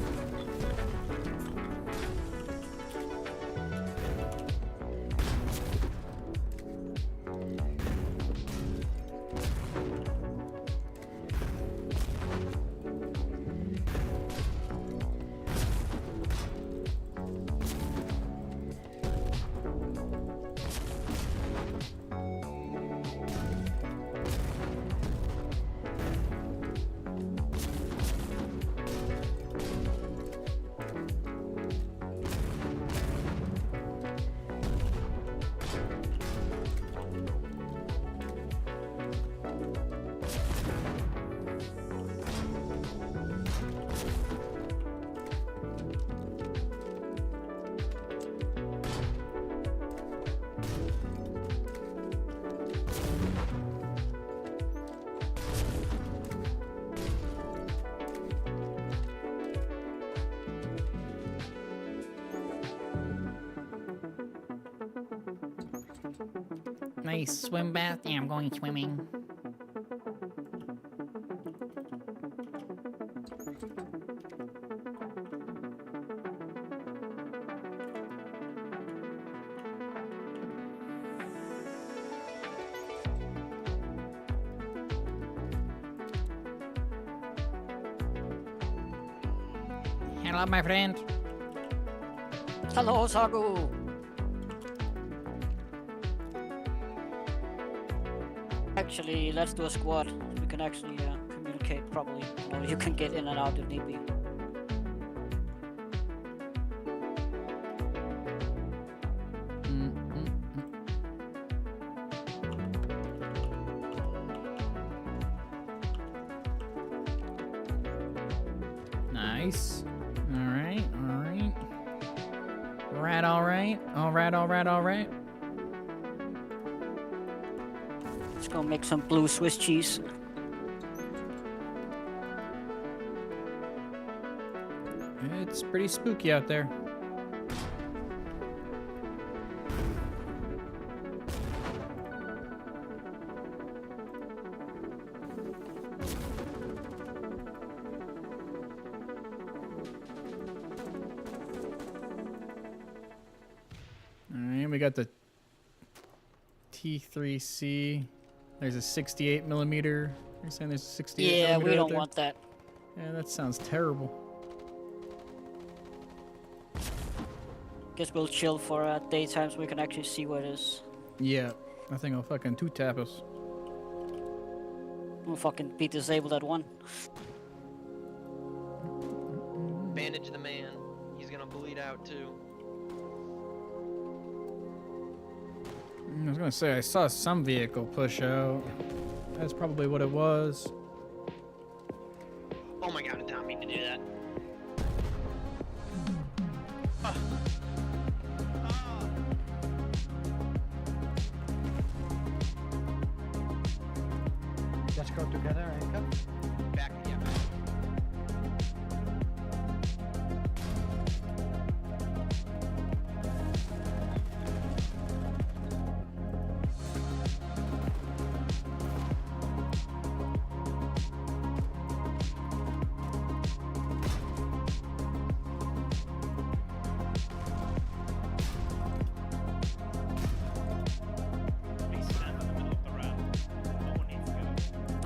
Nice swim bath. Yeah, I'm going swimming. Hello, my friend. Hello, Sagu. Actually, let's do a squad. We can actually communicate properly. Or you can get in and out if need be. Nice. Alright, alright. Right, alright. Alright, alright, alright. Let's go make some blue Swiss cheese. It's pretty spooky out there. Alright, we got the T3C. There's a 68 millimeter. You're saying there's a 68 Yeah, millimeter we out don't there? want that. Yeah, that sounds terrible. Guess we'll chill for daytime so we can actually see what it is. Yeah, I think I'll fucking two-tap us. We'll fucking be disabled at 1. Bandage the man. He's gonna bleed out too. I was gonna say, I saw some vehicle push out. That's probably what it was. Oh my god, I did not mean to do that. Let's go together, Anka. Back, yeah.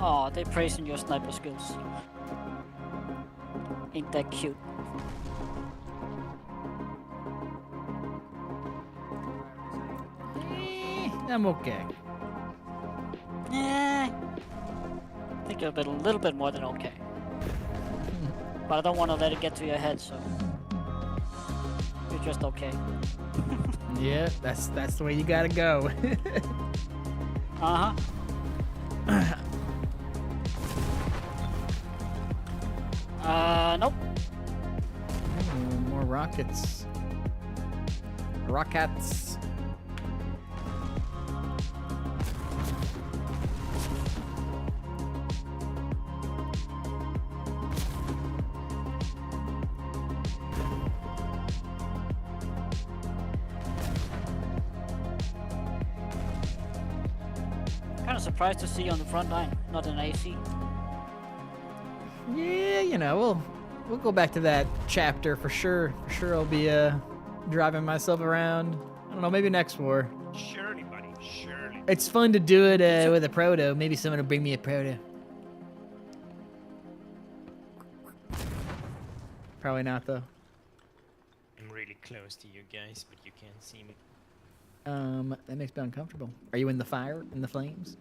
Oh, they praising your sniper skills. Ain't that cute? I'm okay. I think you're a little bit more than okay. But I don't want to let it get to your head, so you're just okay. Yeah, that's the way you gotta go. Uh-huh. Nope. More rockets. Rockets. Kind of surprised to see you on the front line, not an AC. Yeah, you know, we'll go back to that chapter for sure. For sure, I'll be driving myself around. I don't know, maybe next war. Surely, buddy. Surely. It's fun to do it with a proto. Maybe someone will bring me a proto. Probably not though. I'm really close to you guys, but you can't see me. That makes me uncomfortable. Are you in the fire? In the flames?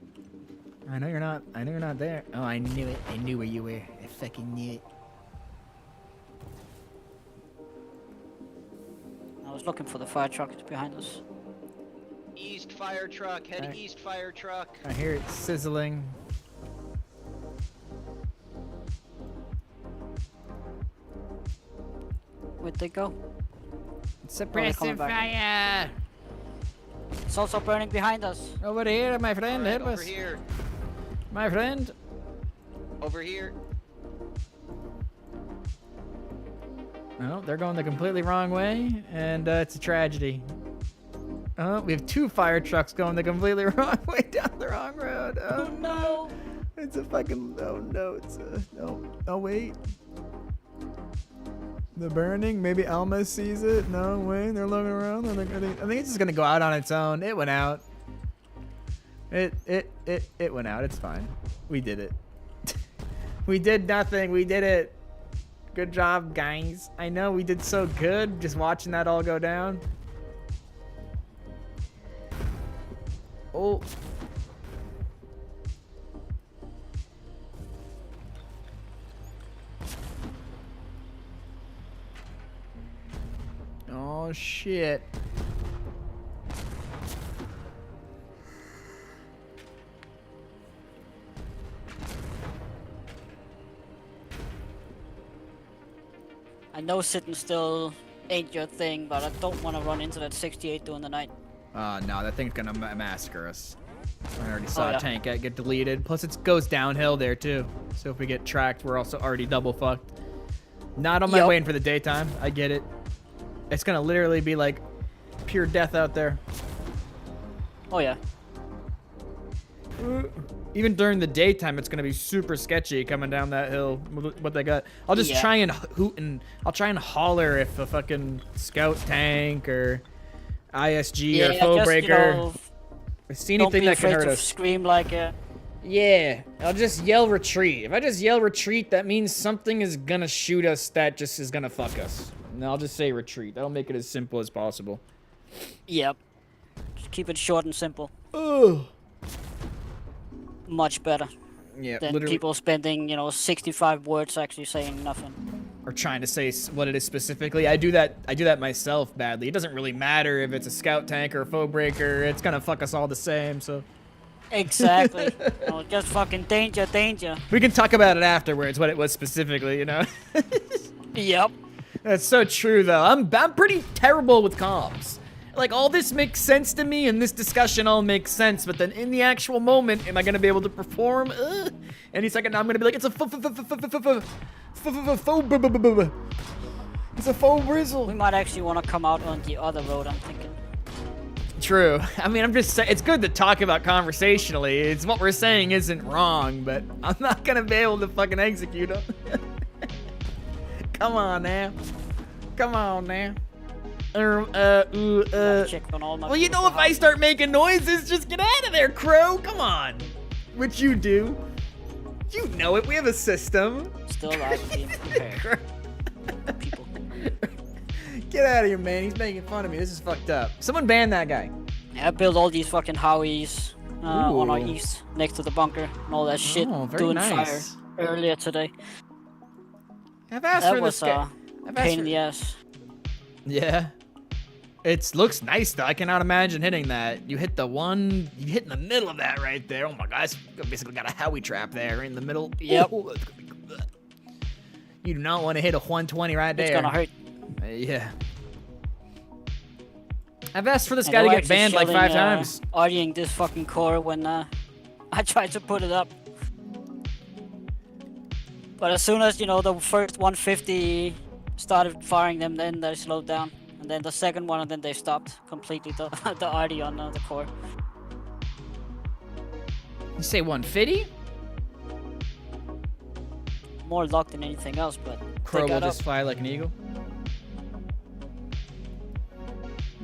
I know you're not. I know you're not there. Oh, I knew it. I knew where you were. I fucking knew it. I was looking for the fire truck. It's behind us. East fire truck, head east fire truck. I hear it sizzling. Where'd they go? Suppressive fire! It's also burning behind us. Over here, my friend. Right, Help over us. here. My friend. Over here. No, they're going the completely wrong way, and it's a tragedy. Oh, we have two fire trucks going the completely wrong way down the wrong road. Oh no! It's a fucking. Oh no! It's a. No. Oh wait. The burning. Maybe Alma sees it. No way. They're looking around. I think it's just gonna go out on its own. It went out. It went out. It's fine. We did it. We did nothing. We did it. Good job, guys. I know we did so good just watching that all go down. Oh. Oh shit. I know sitting still ain't your thing, but I don't want to run into that 68 during the night. No, that thing's gonna massacre us. I already saw a tank get deleted. Plus, it goes downhill there too. So if we get tracked, we're also already double fucked. Not on my way in for the daytime. I get it. It's gonna literally be like pure death out there. Oh yeah. Even during the daytime, it's gonna be super sketchy coming down that hill. What they got? I'll just try and hoot and I'll try and holler if a fucking scout tank or ISG or foe breaker. You know, I see anything that can hurt us. Scream like a. Yeah, I'll just yell retreat. If I just yell retreat, that means something is gonna shoot us that just is gonna fuck us. And I'll just say retreat. That'll make it as simple as possible. Yep. Just keep it short and simple. Ugh. Much better. Yeah, than literally. People spending, 65 words actually saying nothing. or trying to say what it is specifically. I do that myself badly. It doesn't really matter if it's a scout tank or a foe breaker. It's gonna fuck us all the same. So. Exactly. Oh, just fucking danger, danger. We can talk about it afterwards, what it was specifically, you know? Yep. That's so true, though. I'm pretty terrible with comms. Like, all this makes sense to me, and this discussion all makes sense, but then in the actual moment, am I gonna be able to perform? Any second now, I'm gonna be like, it's a faux bristle. We might actually want to come out on the other road, I'm thinking. True. I mean, I'm just saying, it's good to talk about conversationally. It's what we're saying isn't wrong, but I'm not gonna be able to fucking execute them. Come on now. Come on now. Well, you know, if I start making noises, just get out of there, Crow. Come on. Which you do. You know it. We have a system. Still alive, being prepared. People. Get out of here, man. He's making fun of me. This is fucked up. Someone ban that guy. Yeah, I built all these fucking Howies on our east, next to the bunker, and all that shit. Doing fire earlier today. I've asked that for was this pain in the ass. Yeah. It looks nice, though. I cannot imagine hitting that. You hit in the middle of that right there. Oh my god, I basically got a Howie trap there in the middle. Yep. Ooh, you do not want to hit a 120 right there. It's gonna hurt. Yeah. I've asked for this guy to get banned like 5 times. Auditing this fucking core when I tried to put it up. But as soon as, you know, the first 150 started firing them, then they slowed down. And then the second one, and then they stopped completely the RD on the core. You say 150? More luck than anything else, but Crow will just fly like an eagle.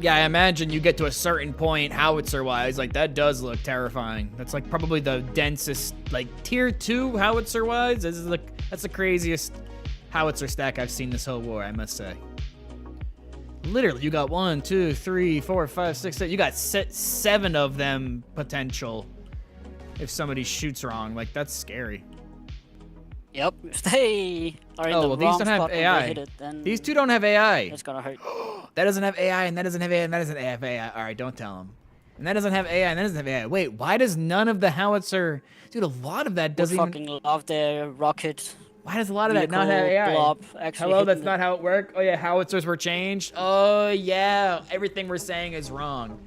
Yeah, I imagine you get to a certain point, howitzer-wise, like, that does look terrifying. That's, like, probably the densest, like, tier 2 howitzer-wise. That's the craziest howitzer stack I've seen this whole war, I must say. Literally, you got 1, 2, 3, 4, 5, 6, 7. You got 7 of them potential if somebody shoots wrong. Like, that's scary. Yep, if they are in the well, wrong these don't have spot when AI. they hit it, then These two don't have AI. it's gonna hurt. That doesn't have AI, and that doesn't have AI, and that doesn't have AI. All right, don't tell him. And that doesn't have AI, and that doesn't have AI. Wait, why does none of the howitzer... Dude, a lot of that doesn't even... fucking love their rocket. Why does a lot of that not have AI? Blob actually Hello, that's not how it worked? Oh yeah, howitzers were changed? Oh yeah, everything we're saying is wrong.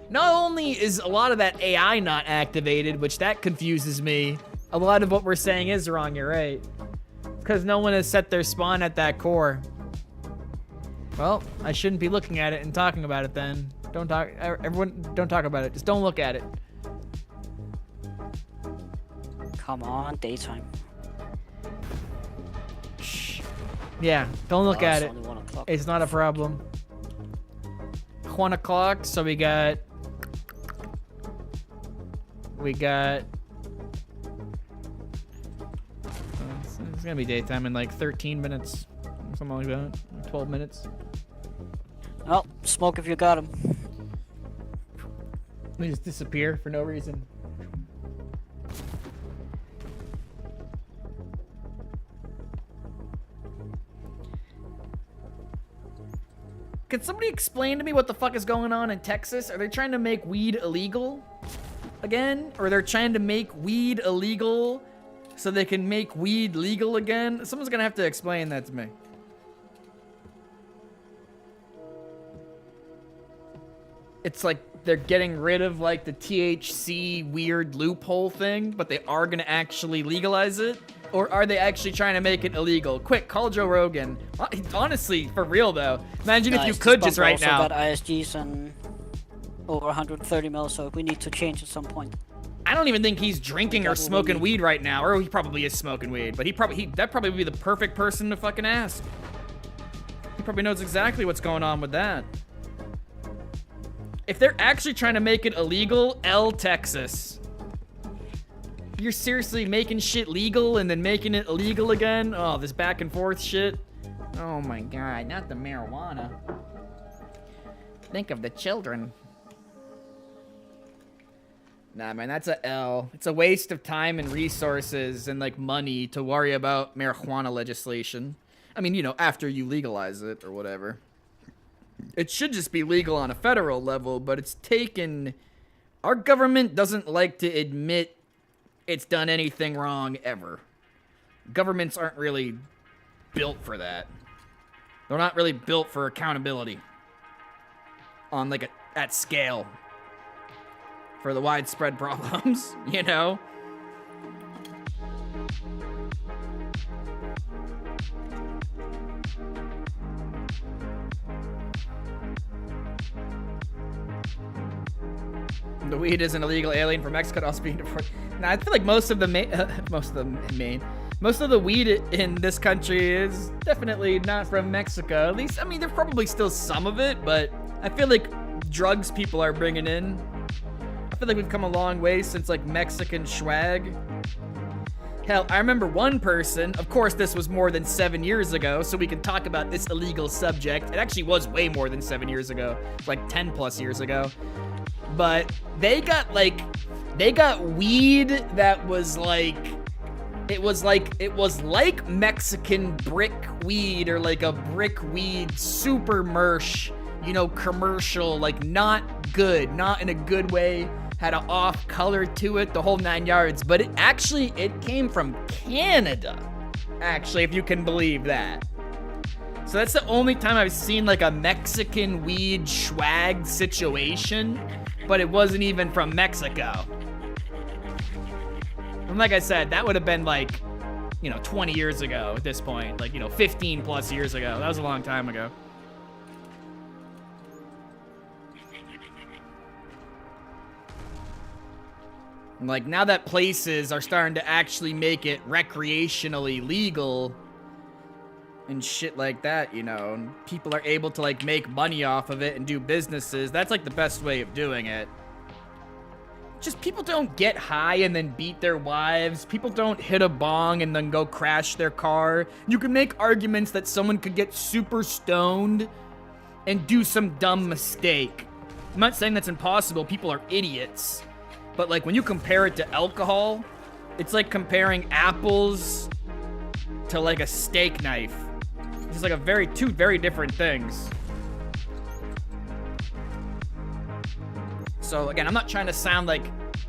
Not only is a lot of that AI not activated, which that confuses me, a lot of what we're saying is wrong, you're right. Because no one has set their spawn at that core. Well, I shouldn't be looking at it and talking about it then. Don't talk, everyone, don't talk about it. Just don't look at it. Come on, daytime. Shh. Yeah, don't look at it. It's not a problem. 1 o'clock, so we got... It's gonna be daytime in like 13 minutes. Something like that. 12 minutes. Oh, smoke if you got him. They just disappear for no reason. Can somebody explain to me what the fuck is going on in Texas? Are they trying to make weed illegal again? Or they're trying to make weed illegal so they can make weed legal again? Someone's gonna have to explain that to me. It's like they're getting rid of like the THC weird loophole thing, but they are gonna actually legalize it? Or are they actually trying to make it illegal? Quick, call Joe Rogan. Honestly, for real though, imagine if you could just right now. Got ISGs and over 130 mil, so we need to change at some point. I don't even think he's drinking or smoking weed right now, or he probably is smoking weed, but that'd probably be the perfect person to fucking ask. He probably knows exactly what's going on with that. If they're actually trying to make it illegal, Texas. You're seriously making shit legal and then making it illegal again? Oh, this back and forth shit. Oh my god, not the marijuana. Think of the children. Nah, man, that's a L. It's a waste of time and resources and, like, money to worry about marijuana legislation. I mean, you know, after you legalize it or whatever. It should just be legal on a federal level, but it's taken... Our government doesn't like to admit it's done anything wrong ever. Governments aren't really built for that. They're not really built for accountability on like at scale for the widespread problems, you know? The weed is an illegal alien from Mexico also being deported. Now, I feel like most of the weed in this country is definitely not from Mexico. At least, I mean, there's probably still some of it, but I feel like drugs people are bringing in. I feel like we've come a long way since like Mexican swag. Hell, I remember one person, of course this was more than 7 years ago, so we can talk about this illegal subject. It actually was way more than 7 years ago, like 10 plus years ago. But they got weed that was like, it was like Mexican brick weed or like a brick weed super mersh, you know, commercial, like not good, not in a good way, had an off color to it, the whole 9 yards, but it came from Canada, actually, if you can believe that. So that's the only time I've seen like a Mexican weed swag situation, but it wasn't even from Mexico. And like I said, that would have been like, you know, 20 years ago at this point, like, you know, 15 plus years ago. That was a long time ago. And like now that places are starting to actually make it recreationally legal and shit like that, you know, and people are able to like make money off of it and do businesses. That's like the best way of doing it. Just people don't get high and then beat their wives. People don't hit a bong and then go crash their car. You can make arguments that someone could get super stoned and do some dumb mistake. I'm not saying that's impossible. People are idiots. But like when you compare it to alcohol, it's like comparing apples to like a steak knife. It's like two very different things. So again, I'm not trying to sound like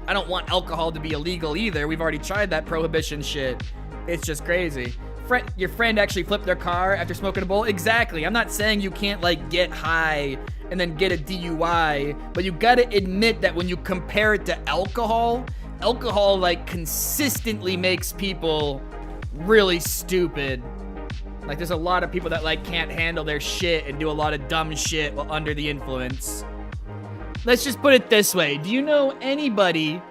I don't want alcohol to be illegal either. We've already tried that prohibition shit. It's just crazy. Your friend actually flipped their car after smoking a bowl? Exactly. I'm not saying you can't like get high and then get a DUI, but you gotta admit that when you compare it to alcohol like consistently makes people really stupid. Like there's a lot of people that like can't handle their shit and do a lot of dumb shit while under the influence. Let's just put it this way. Do you know anybody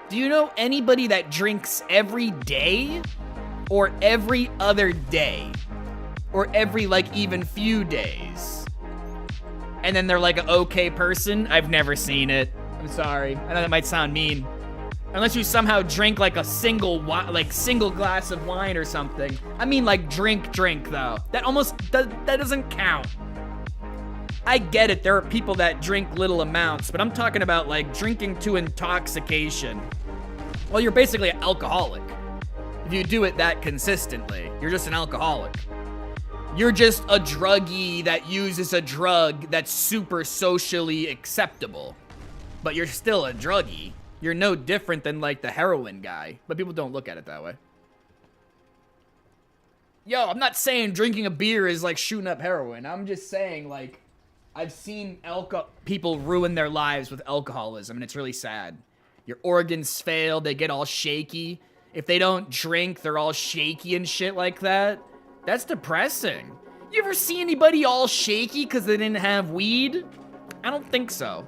that drinks every day or every other day or every like even few days? And then they're like an okay person? I've never seen it. I'm sorry. I know that might sound mean. Unless you somehow drink like a single glass of wine or something. I mean like drink though. That doesn't count. I get it, there are people that drink little amounts, but I'm talking about like drinking to intoxication. Well, you're basically an alcoholic. If you do it that consistently, you're just an alcoholic. You're just a druggie that uses a drug that's super socially acceptable. But you're still a druggie. You're no different than like the heroin guy, but people don't look at it that way. Yo, I'm not saying drinking a beer is like shooting up heroin. I'm just saying like, I've seen people ruin their lives with alcoholism, and it's really sad. Your organs fail, they get all shaky. If they don't drink, they're all shaky and shit like that. That's depressing. You ever see anybody all shaky because they didn't have weed? I don't think so.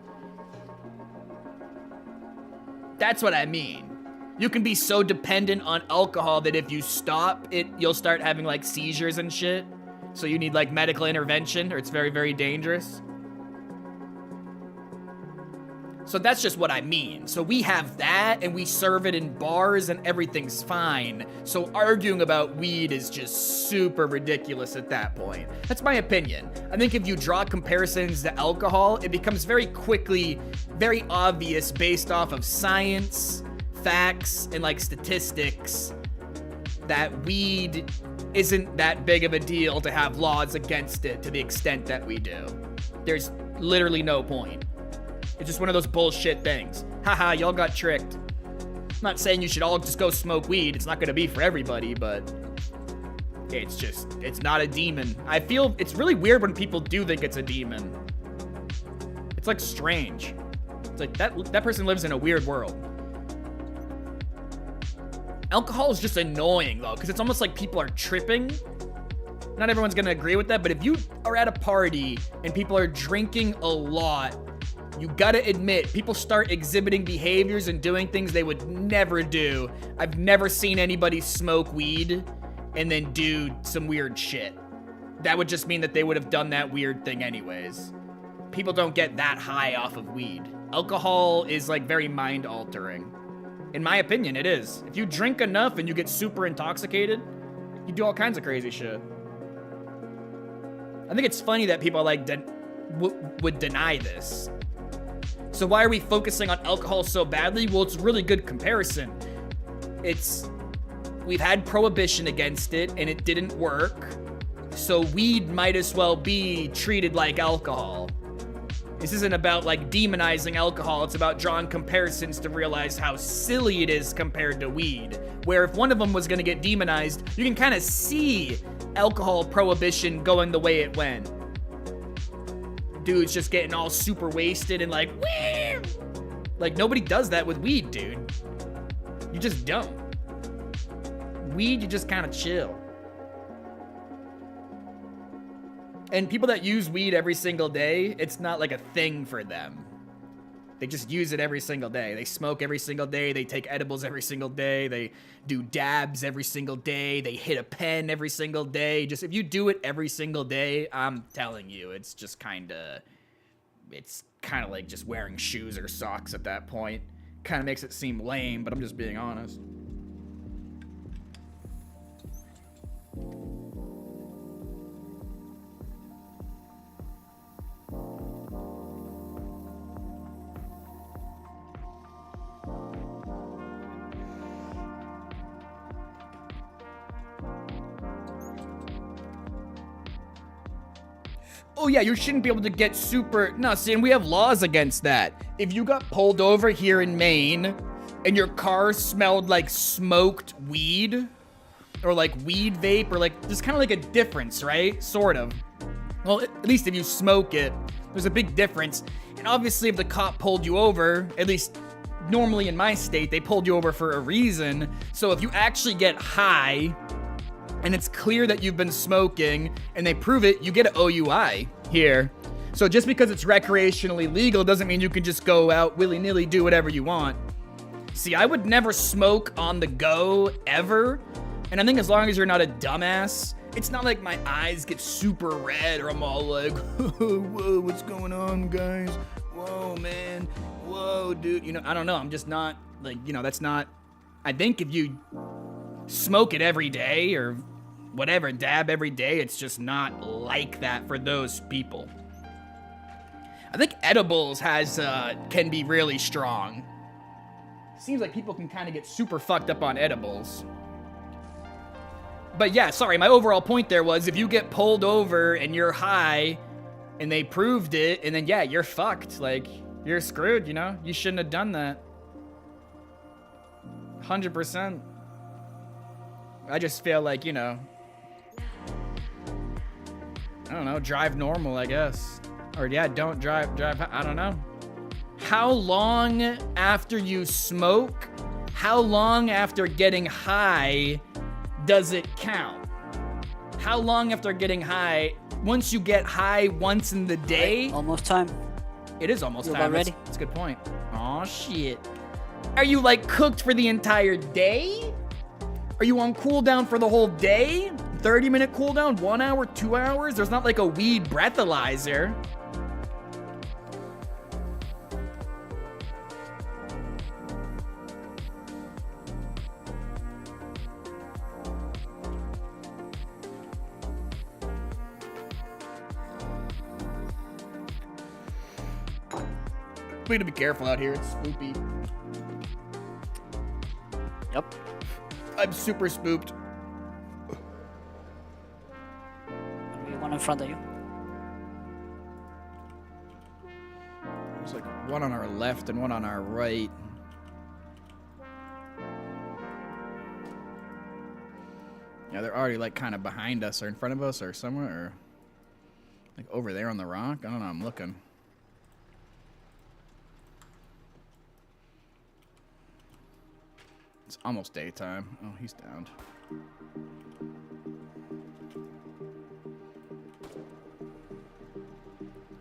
That's what I mean. You can be so dependent on alcohol that if you stop it, you'll start having like seizures and shit. So you need like medical intervention or it's very, very dangerous. So that's just what I mean. So we have that and we serve it in bars and everything's fine. So arguing about weed is just super ridiculous at that point. That's my opinion. I think if you draw comparisons to alcohol, it becomes very quickly very obvious based off of science, facts, and like statistics that weed isn't that big of a deal to have laws against it to the extent that we do. There's literally no point. It's just one of those bullshit things. Haha, y'all got tricked. I'm not saying you should all just go smoke weed. It's not gonna be for everybody, but it's not a demon. I feel it's really weird when people do think it's a demon. It's like strange. It's like that person lives in a weird world. Alcohol is just annoying though, because it's almost like people are tripping. Not everyone's gonna agree with that, but if you are at a party and people are drinking a lot, you gotta admit, people start exhibiting behaviors and doing things they would never do. I've never seen anybody smoke weed and then do some weird shit. That would just mean that they would have done that weird thing anyways. People don't get that high off of weed. Alcohol is like very mind altering. In my opinion, it is. If you drink enough and you get super intoxicated, you do all kinds of crazy shit. I think it's funny that people like would deny this. So why are we focusing on alcohol so badly? Well, it's a really good comparison. We've had prohibition against it and it didn't work. So weed might as well be treated like alcohol. This isn't about like demonizing alcohol. It's about drawing comparisons to realize how silly it is compared to weed. Where if one of them was gonna get demonized, you can kind of see alcohol prohibition going the way it went. Dude's just getting all super wasted and like, woo! Like nobody does that with weed, dude. You just don't. Weed, you just kind of chill. And people that use weed every single day, it's not like a thing for them. They just use it every single day. They smoke every single day. They take edibles every single day. They do dabs every single day. They hit a pen every single day. Just if you do it every single day, I'm telling you, it's kind of like just wearing shoes or socks at that point. Kind of makes it seem lame, but I'm just being honest. Oh yeah, you shouldn't be able to get super... No, see, and we have laws against that. If you got pulled over here in Maine and your car smelled like smoked weed or like weed vape or like... There's kind of like a difference, right? Sort of. Well, at least if you smoke it, there's a big difference. And obviously if the cop pulled you over, at least normally in my state, they pulled you over for a reason. So if you actually get high... and it's clear that you've been smoking, and they prove it, you get an OUI here. So just because it's recreationally legal doesn't mean you can just go out willy-nilly, do whatever you want. See, I would never smoke on the go, ever. And I think as long as you're not a dumbass, it's not like my eyes get super red or I'm all like, whoa, what's going on, guys? Whoa, man. Whoa, dude. You know, I don't know. I'm just not, like, you know, that's not... I think if you... smoke it every day or whatever, dab every day, it's just not like that for those people. I think edibles can be really strong. Seems like people can kind of get super fucked up on edibles. But yeah, sorry, my overall point there was if you get pulled over and you're high and they proved it, and then yeah, you're fucked. Like, you're screwed, you know? You shouldn't have done that. 100%. I just feel like, you know, I don't know, drive normal, I guess. Or yeah, don't drive, I don't know. How long after you smoke, how long after getting high does it count? How long after getting high, once you get high once in the day? Almost time. It is almost You time. about ready? That's a good point. Aw, shit. Are you like cooked for the entire day? Are you on cooldown for the whole day? 30-minute cooldown? 1 hour? 2 hours? There's not like a weed breathalyzer. We need to be careful out here. It's spoopy. Yep. I'm super spooked. One in front of you. There's like one on our left and one on our right. Yeah, they're already like kind of behind us or in front of us or somewhere or like over there on the rock. I don't know, I'm looking. It's almost daytime. Oh, he's downed.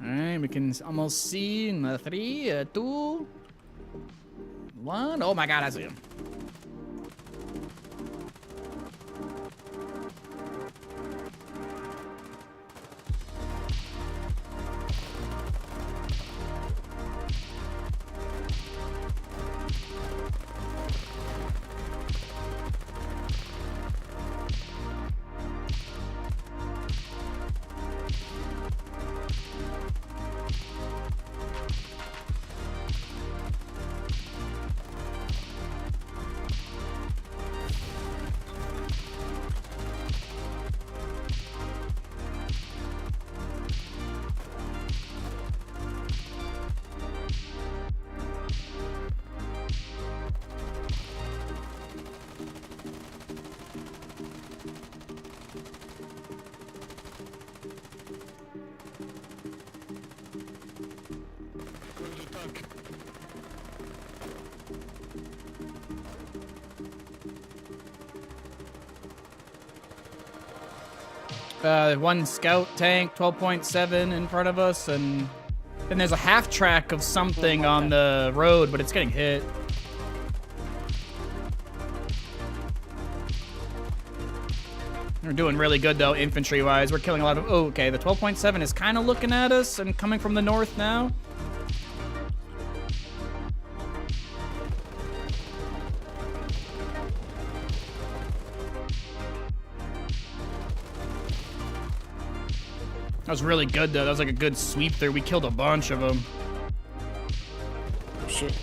Alright, we can almost see in 3, 2, 1. Oh my god, I see him. One scout tank, 12.7 in front of us, and then there's a half track of something on the road, but it's getting hit. We're doing really good though, infantry-wise. We're killing a lot of. Oh, okay, the 12.7 is kind of looking at us and coming from the north now. That was really good, though. That was like a good sweep there. We killed a bunch of them. Shit.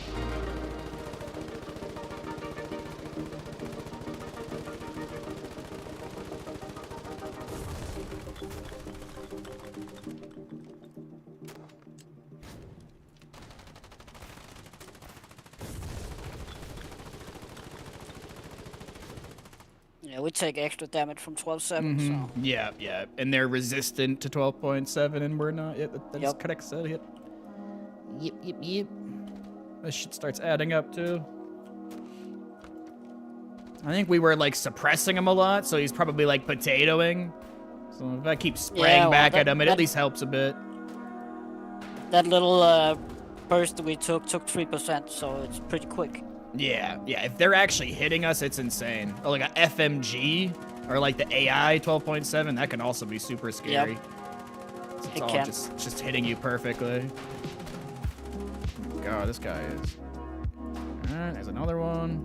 Yeah, we take extra damage from 12.7, so... Yeah, yeah. And they're resistant to 12.7, and we're not. Yeah, that's correct. So, yep. Yep. This shit starts adding up, too. I think we were, like, suppressing him a lot, so he's probably, like, potatoing. So if I keep spraying back at him, it at least helps a bit. That little burst we took 3%, so it's pretty quick. Yeah. If they're actually hitting us, it's insane. Or like a FMG or like the AI 12.7, that can also be super scary. Yep. It's all just hitting you perfectly. God, this guy is. All right, there's another one.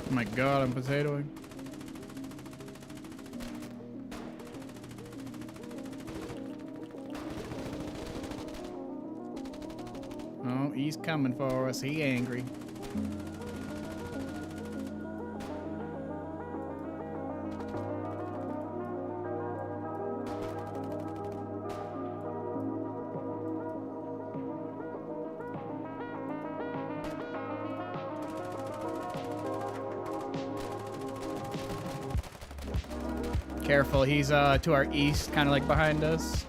Oh my god, I'm potatoing. Oh, he's coming for us. He angry. Careful, he's to our east, kind of like behind us.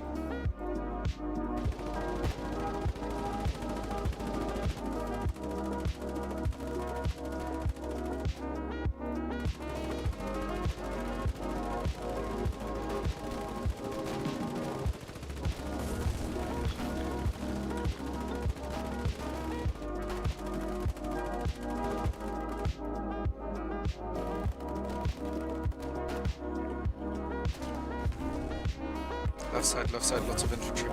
Left side, lots of infantry.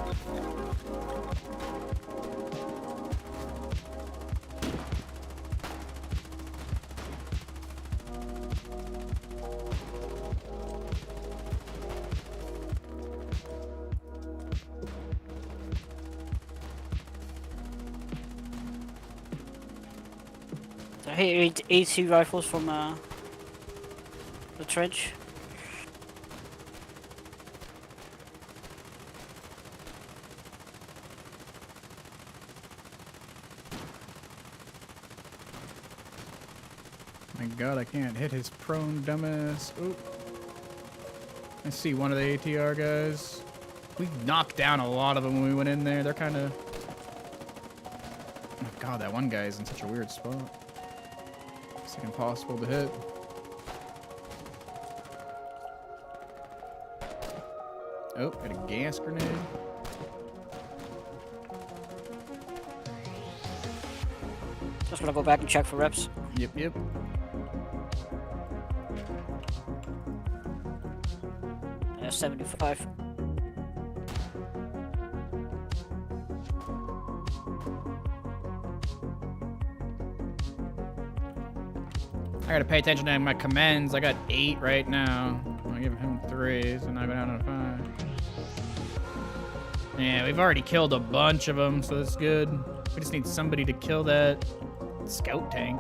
I hit 80 rifles from the trench. My god, I can't hit his prone dumbass. Oop. I see one of the ATR guys. We knocked down a lot of them when we went in there. They're kind of... Oh god, that one guy is in such a weird spot. It's like impossible to hit. Oh, got a gas grenade. Just gonna go back and check for reps. Yep. Yeah, 75. I gotta pay attention to my commands. I got 8 right now. I'll give him 3, so now I go down to 5. Yeah, we've already killed a bunch of them, so that's good. We just need somebody to kill that scout tank.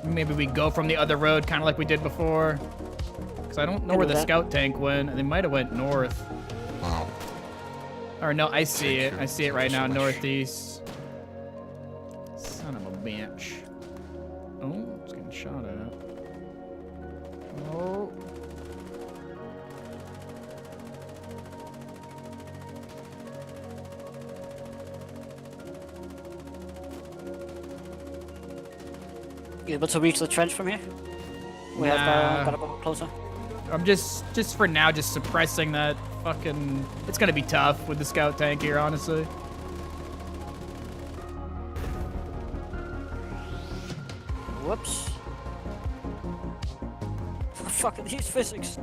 Maybe we go from the other road, kind of like we did before. Because I don't know where the scout tank went. They might have went north. Wow. Or no, I see it. I see it right now, northeast. Son of a bitch. Oh, it's getting shot at. Oh. You able to reach the trench from here? We have gotta go closer. I'm just for now, just suppressing that fucking... It's gonna be tough with the scout tank here, honestly. Whoops. Fuck these physics.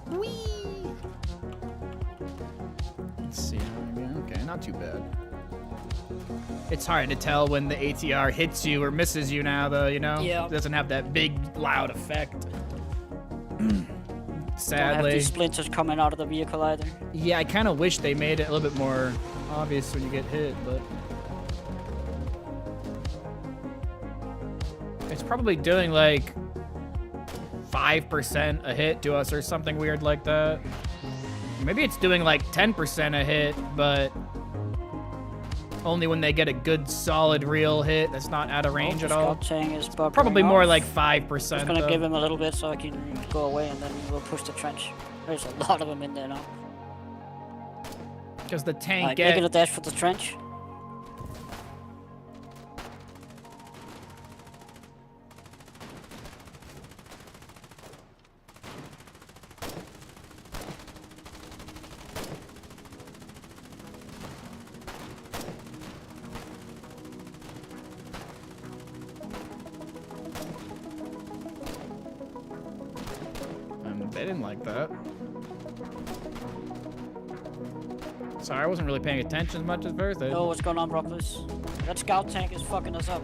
Whee! Let's see. Okay, not too bad. It's hard to tell when the ATR hits you or misses you now, though, you know? Yeah. It doesn't have that big, loud effect. Sadly. Don't have these splinters coming out of the vehicle either. Yeah, I kind of wish they made it a little bit more obvious when you get hit, but... It's probably doing, like, 5% a hit to us or something weird like that. Maybe it's doing, like, 10% a hit, but... only when they get a good, solid, real hit that's not out of range at all. Is probably more like 5%. Just gonna give him a little bit so I can go away, and then we'll push the trench. There's a lot of them in there now. Because the tank making a dash for the trench. They didn't like that. Sorry, I wasn't really paying attention as much as first. Oh, what's going on, Broccoli's? That scout tank is fucking us up.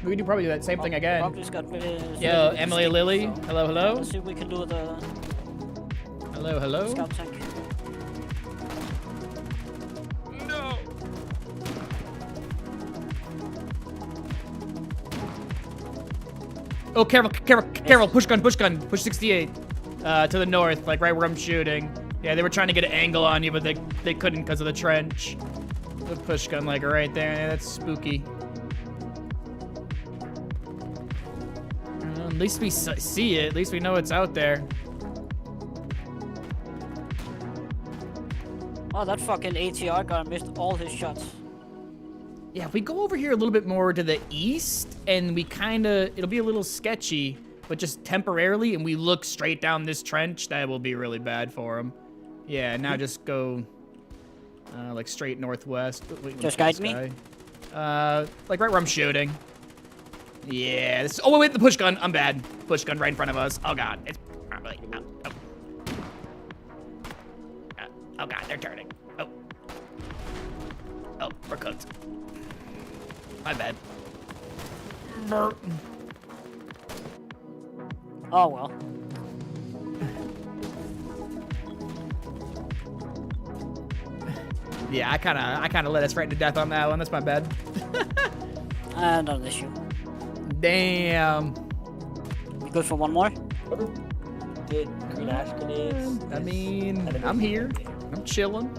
We could probably do that same thing again. Broccoli's got Yo, Emily Lily. Hello, hello. Let's see if we can do the... Hello, hello. Scout tank. Oh, careful, push gun, push 68. To the north, like right where I'm shooting. Yeah, they were trying to get an angle on you, but they couldn't because of the trench. The push gun, like right there, yeah, that's spooky. At least we see it, at least we know it's out there. Oh, that fucking ATR guy missed all his shots. Yeah, if we go over here a little bit more to the east, and we it'll be a little sketchy, but just temporarily, and we look straight down this trench, that will be really bad for them. Yeah, now just go, like straight northwest. Wait, Just guide me? Like right where I'm shooting. Yeah, this, oh wait, the push gun, I'm bad. Push gun right in front of us. Oh God, it's, oh God, they're turning. Oh, we're cooked. My bad. Oh well. Yeah, I kinda let us right to death on that one. That's my bad. Not an issue. Damn. We good for one more? Did green ash grenades? I mean, I'm here. I'm chilling.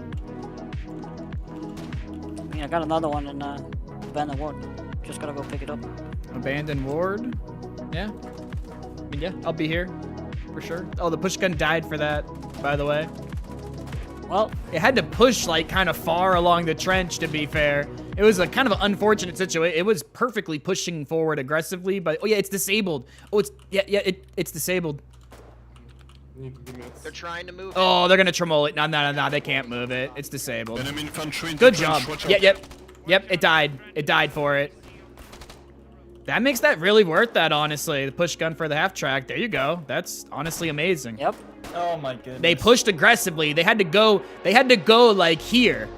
I mean, I got another one in Abandoned Ward. Just gotta go pick it up. Abandoned Ward? Yeah. I mean, yeah, I'll be here. For sure. Oh, the push gun died for that, by the way. Well, it had to push, like, kind of far along the trench, to be fair. It was a kind of an unfortunate situation. It was perfectly pushing forward aggressively, but... Oh, yeah, it's disabled. Oh, it's... Yeah, it's disabled. They're trying to move it. Oh, they're gonna tremole it. No, they can't move it. It's disabled. Enemy infantry in Good the job. trench, watch Yeah, out. yep, it died. It died for it. That makes that really worth that, honestly. The push gun for the half track. There you go. That's honestly amazing. Yep. Oh my goodness. They pushed aggressively. They had to go like here.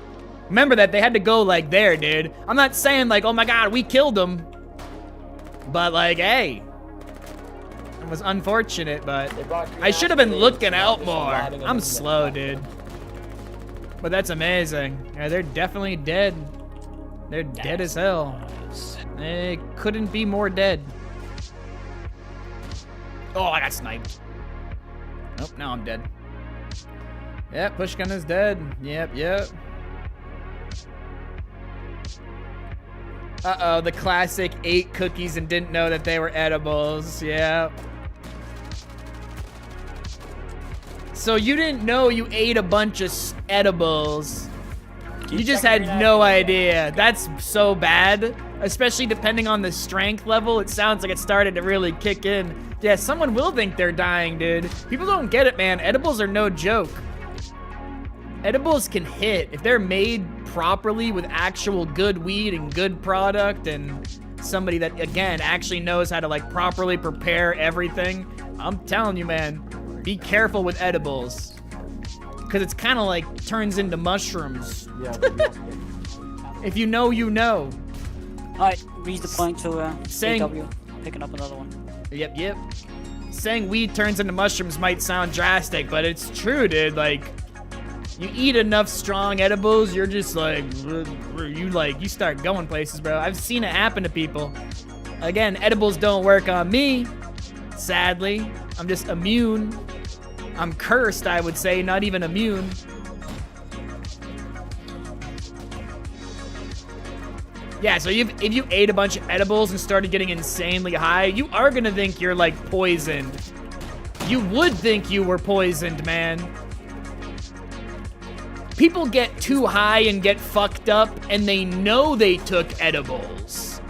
Remember that they had to go like there, dude. I'm not saying like, oh my God, we killed them. But like, hey. It was unfortunate, but I should have been looking out more. I'm slow, dude. But that's amazing. Yeah, they're definitely dead. They're dead as hell. They couldn't be more dead. Oh, I got sniped. Nope, now I'm dead. Yep, push gun is dead. Yep. Uh-oh, the classic ate cookies and didn't know that they were edibles. Yeah. So you didn't know you ate a bunch of edibles. You just had no idea. That's so bad. Especially depending on the strength level. It sounds like it started to really kick in. Yeah, someone will think they're dying, dude. People don't get it, man. Edibles are no joke. Edibles can hit. If they're made properly with actual good weed and good product and somebody that, again, actually knows how to, like, properly prepare everything, I'm telling you, man, be careful with edibles. Because it's kind of like turns into mushrooms. Yeah. If you know, you know. Alright, reach the point to Saying- AW. Picking up another one. Yep. Saying weed turns into mushrooms might sound drastic, but it's true, dude. Like, you eat enough strong edibles, you're just like, you start going places, bro. I've seen it happen to people. Again, edibles don't work on me, sadly. I'm just immune. I'm cursed, I would say, not even immune. Yeah, so if you ate a bunch of edibles and started getting insanely high, you are gonna think you're, like, poisoned. You would think you were poisoned, man. People get too high and get fucked up, and they know they took edibles.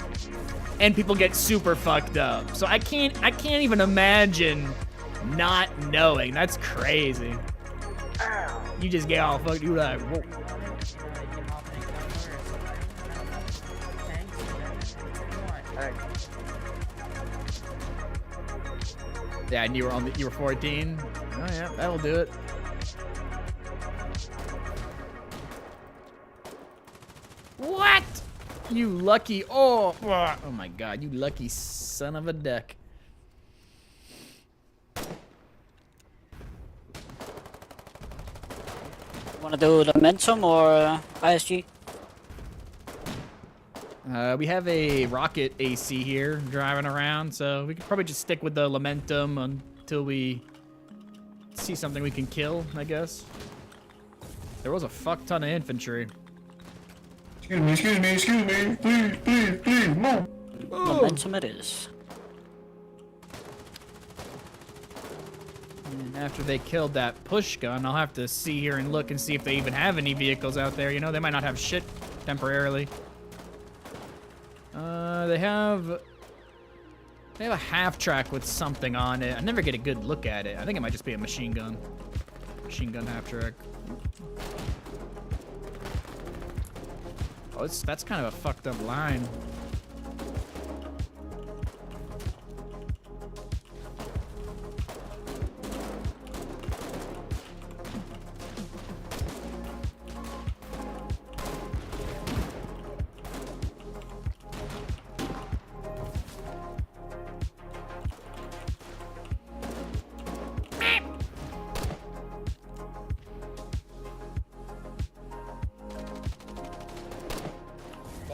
And people get super fucked up. So I can't even imagine not knowing. That's crazy. You just get all fucked. You're like, whoa. Yeah, and you were 14. Oh yeah, that'll do it. What? You lucky, oh my God, you lucky son of a duck. Wanna do Lamentum or ISG? We have a rocket AC here driving around, so we could probably just stick with the Lamentum until we see something we can kill, I guess. There was a fuck ton of infantry. Excuse me, please, move. Momentum it is. And after they killed that push gun, I'll have to see here and look and see if they even have any vehicles out there. You know, they might not have shit temporarily. They have a half track with something on it. I never get a good look at it. I think it might just be a machine gun. Machine gun half track. Oh, that's kind of a fucked up line.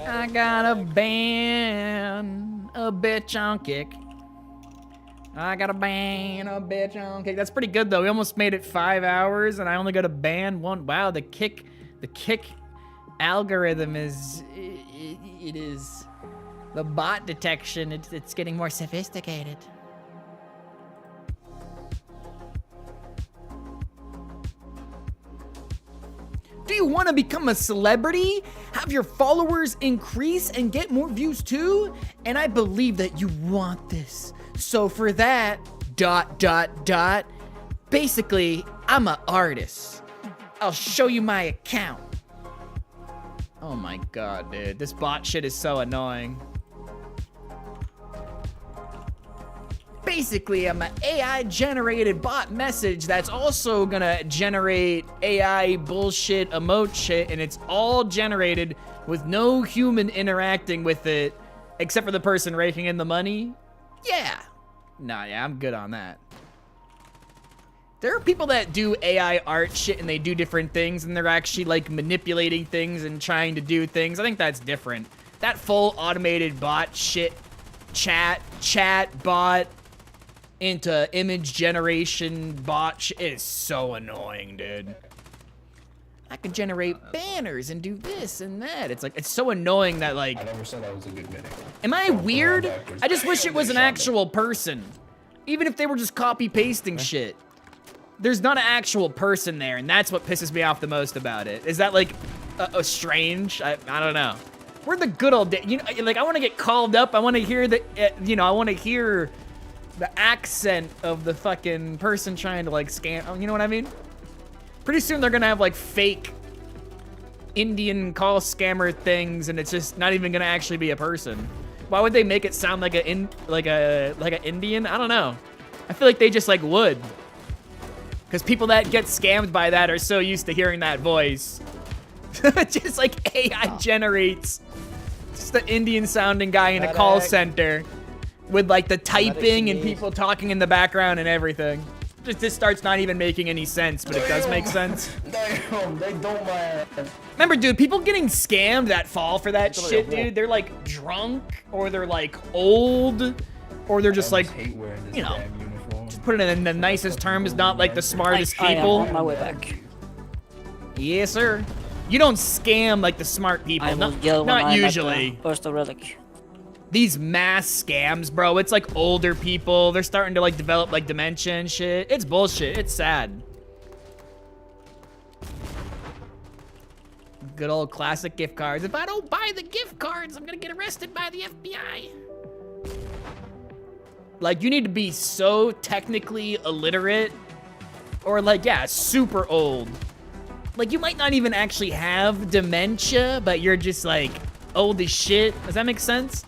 I got a ban a bitch on kick. I got a ban a bitch on kick. That's pretty good though. We almost made it 5 hours and I only got a ban 1. Wow, the kick algorithm is it is the bot detection. It's getting more sophisticated. Do you want to become a celebrity? Have your followers increase and get more views too? And I believe that you want this. So for that, ... Basically, I'm an artist. I'll show you my account. Oh my god, dude. This bot shit is so annoying. Basically, I'm an AI-generated bot message that's also gonna generate AI bullshit emote shit, and it's all generated with no human interacting with it, except for the person raking in the money. Yeah. Nah, yeah, I'm good on that. There are people that do AI art shit and they do different things, and they're actually, like, manipulating things and trying to do things. I think that's different. That full automated bot shit, chat bot, into image generation bot is so annoying, dude. I can generate banners and do this and that. It's like, it's so annoying that, like, I never said I was a good mimic. am I weird? I just wish it was an actual person. Even if they were just copy pasting shit. There's not an actual person there, and that's what pisses me off the most about it. Is that like strange? I don't know. We're the good old days. You know, like, I want to get called up. I want to hear the, you know, I want to hear the accent of the fucking person trying to, like, scam. You know what I mean? Pretty soon they're gonna have, like, fake Indian call scammer things, and it's just not even gonna actually be a person. Why would they make it sound like a Indian? I don't know. I feel like they just, like, would. Because people that get scammed by that are so used to hearing that voice. Just like AI generates just the Indian sounding guy in a call center with like the typing and people talking in the background and everything. This starts not even making any sense, but it does make sense. Damn, they don't mind. Remember, dude, people getting scammed that fall for that shit, dude, they're like drunk or they're like old or they're just like, you know, just put it in the nicest terms, not like the smartest people. I am on my way back. Yes, sir. You don't scam like the smart people. I will yell when not I'm usually. At the Burst of Relic. These mass scams, bro. It's like older people. They're starting to like develop like dementia and shit. It's bullshit. It's sad. Good old classic gift cards. If I don't buy the gift cards, I'm gonna get arrested by the FBI. Like, you need to be so technically illiterate or like, yeah, super old. Like, you might not even actually have dementia, but you're just like old as shit. Does that make sense?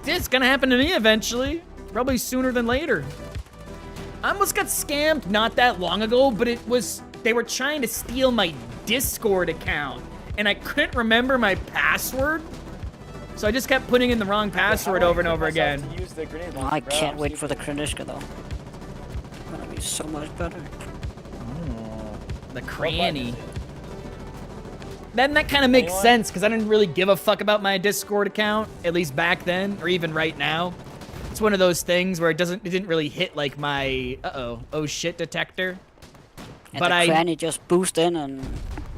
It's gonna happen to me eventually. Probably sooner than later. I almost got scammed not that long ago, but they were trying to steal my Discord account and I couldn't remember my password. So I just kept putting in the wrong password over and over again. I can't wait for the Kranishka though. Gonna be so much better. Oh, the cranny. Then that kind of makes sense because I didn't really give a fuck about my Discord account, at least back then, or even right now. It's one of those things where it didn't really hit like my oh shit detector. And but the cranny just boost in and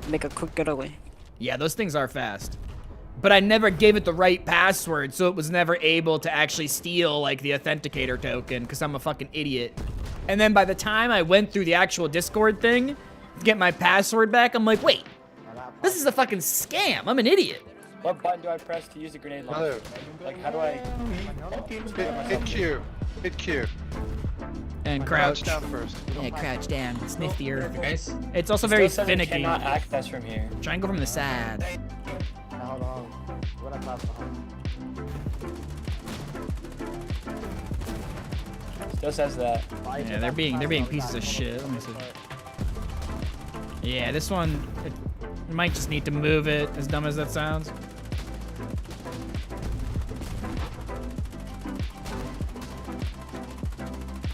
make a quick getaway. Yeah, those things are fast. But I never gave it the right password, so it was never able to actually steal like the authenticator token because I'm a fucking idiot. And then by the time I went through the actual Discord thing to get my password back, I'm like, wait, this is a fucking scam. I'm an idiot. What button do I press to use a grenade launcher? Like, how do I... Hit Q. Hit Q. And crouch. down first. Yeah, crouch down. Sniff the earth. Guys, It's also It very still says it finicky. cannot access from here. Try and go from the side. Now, hold on. What I pass behind? Still says that. Yeah, they're being pieces of shit. Let me see. Yeah, this one, it might just need to move it, as dumb as that sounds.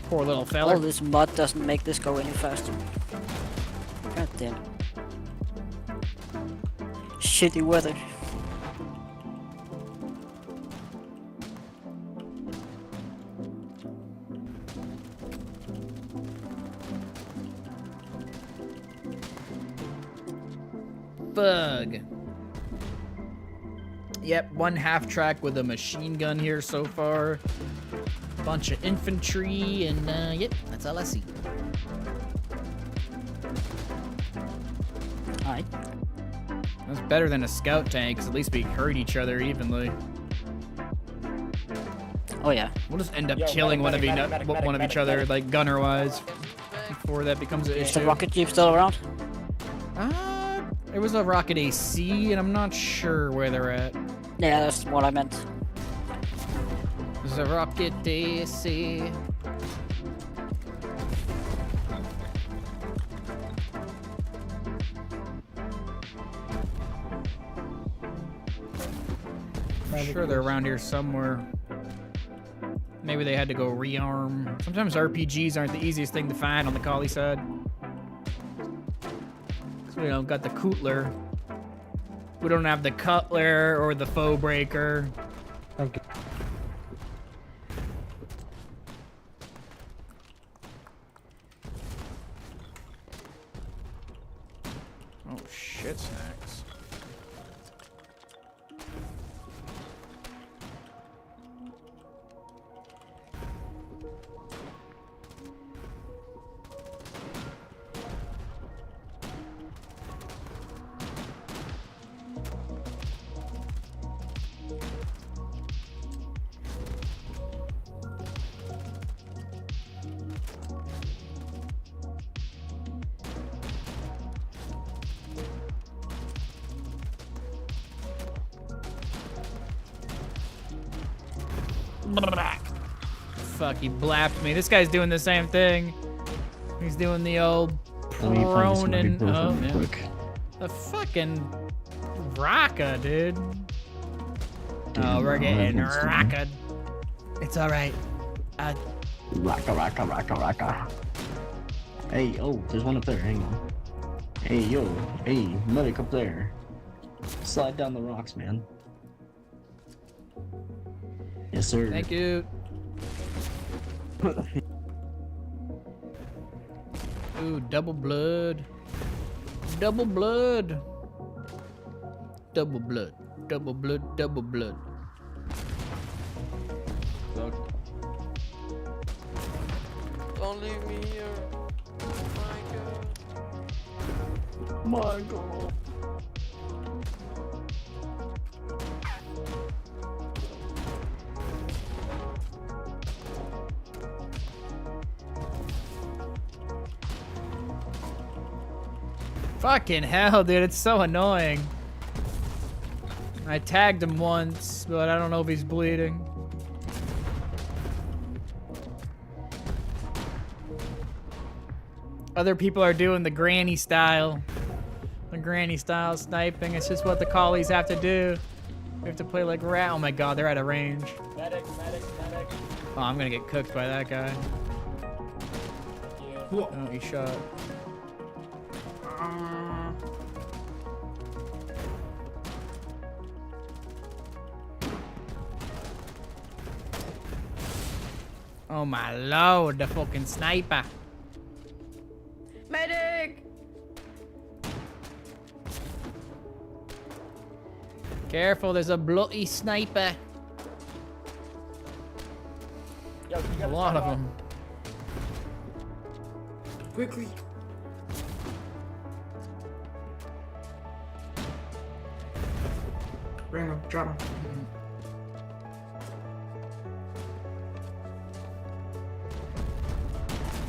Poor little fella. All this mud doesn't make this go any faster. God damn. Shitty weather. Bug. Yep, one half track with a machine gun here so far. Bunch of infantry, and yep, that's all I see. Alright. That's better than a scout tank, 'cause at least we hurt each other evenly. Oh yeah. We'll just end up Yo, killing medic, one medic, of each other, like gunner-wise, before that becomes an Is the issue. rocket jeep still around? There was a rocket AC, and I'm not sure where they're at. Yeah, that's what I meant. There's a rocket AC. I'm sure they're around here somewhere. Maybe they had to go rearm. Sometimes RPGs aren't the easiest thing to find on the collie side. Cause we don't got the Kutler. We don't have the Cutler or the Foe Breaker. Okay. Oh shit, snacks. Fuck, he blapped me. This guy's doing the same thing. He's doing the old prone and oh man. The fucking Raka, dude. Oh, we're getting Raka. It's alright. Raka. Hey, oh, there's one up there. Hang on. Hey, yo. Hey, medic up there. Slide down the rocks, man. Yes, sir. Thank you. Ooh, double blood. Double blood. Double blood. Double blood. Double blood. Don't leave me here. My God. Fucking hell, dude, it's so annoying. I tagged him once, but I don't know if he's bleeding. Other people are doing the granny style. The granny style sniping. It's just what the collies have to do. We have to play like rat. Oh my god, they're out of range. Medic. Oh, I'm gonna get cooked by that guy. Yeah. Oh, he shot. Oh my lord, the fucking sniper. Medic! Careful, there's a bloody sniper. Yo, you A gotta lot start of off. them. Quickly. Bring him. Drop him.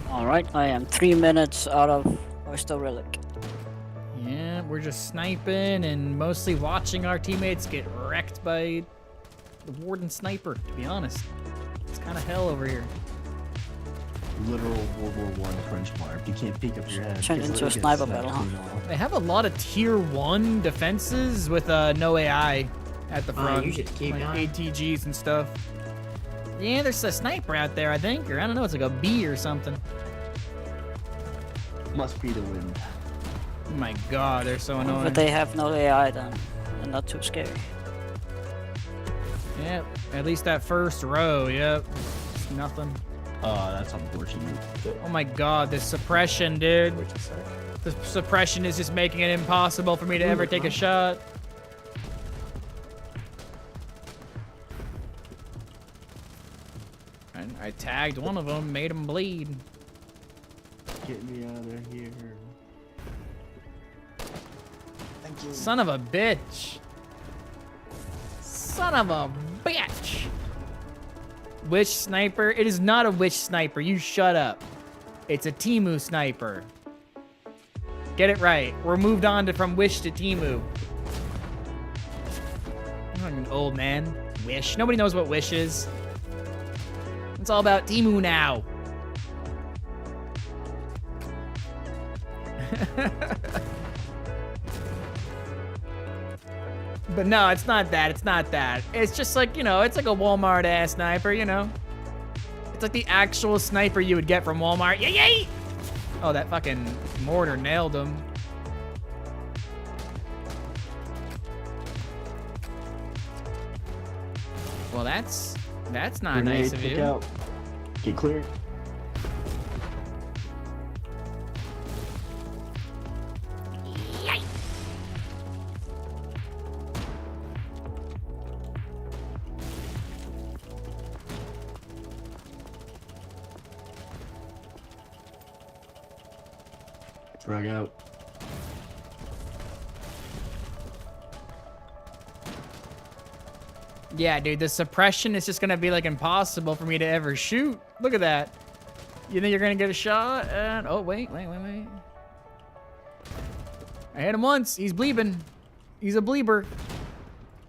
Alright, I am 3 minutes out of Oyster Relic. Yeah, we're just sniping and mostly watching our teammates get wrecked by the Warden Sniper, to be honest. It's kind of hell over here. Literal World War I French mark. You can't peek up your head. Turned into a sniper battle, huh? They have a lot of tier 1 defenses with no AI at the front. You should keep like going. ATGs and stuff. Yeah, there's a sniper out there, I think, or I don't know, it's like a bee or something. Must be the wind. Oh my god, they're so annoying. But they have no AI then. And not too scary. Yep, at least that first row, yep. It's nothing. Oh, that's unfortunate. Oh my god, this suppression, dude. The suppression is just making it impossible for me to ever take a shot. And I tagged one of them, made him bleed. Get me out of here. Thank you. Son of a bitch. Son of a bitch. Witch sniper? It is not a witch sniper. You shut up. It's a Timu sniper. Get it right. We're moved on from Wish to Timu. I'm an old man. Wish. Nobody knows what Wish is. It's all about Timu now. But no, it's not that. It's not that. It's just like, you know, it's like a Walmart ass sniper, you know? It's like the actual sniper you would get from Walmart. Yay, yay! Oh, that fucking mortar nailed him. Well, that's not Grenade, nice of pick you. out. Get clear. Frag out. Yeah, dude, the suppression is just gonna be like impossible for me to ever shoot. Look at that. You think you're gonna get a shot? And oh, wait. I hit him once. He's bleeping. He's a bleeper.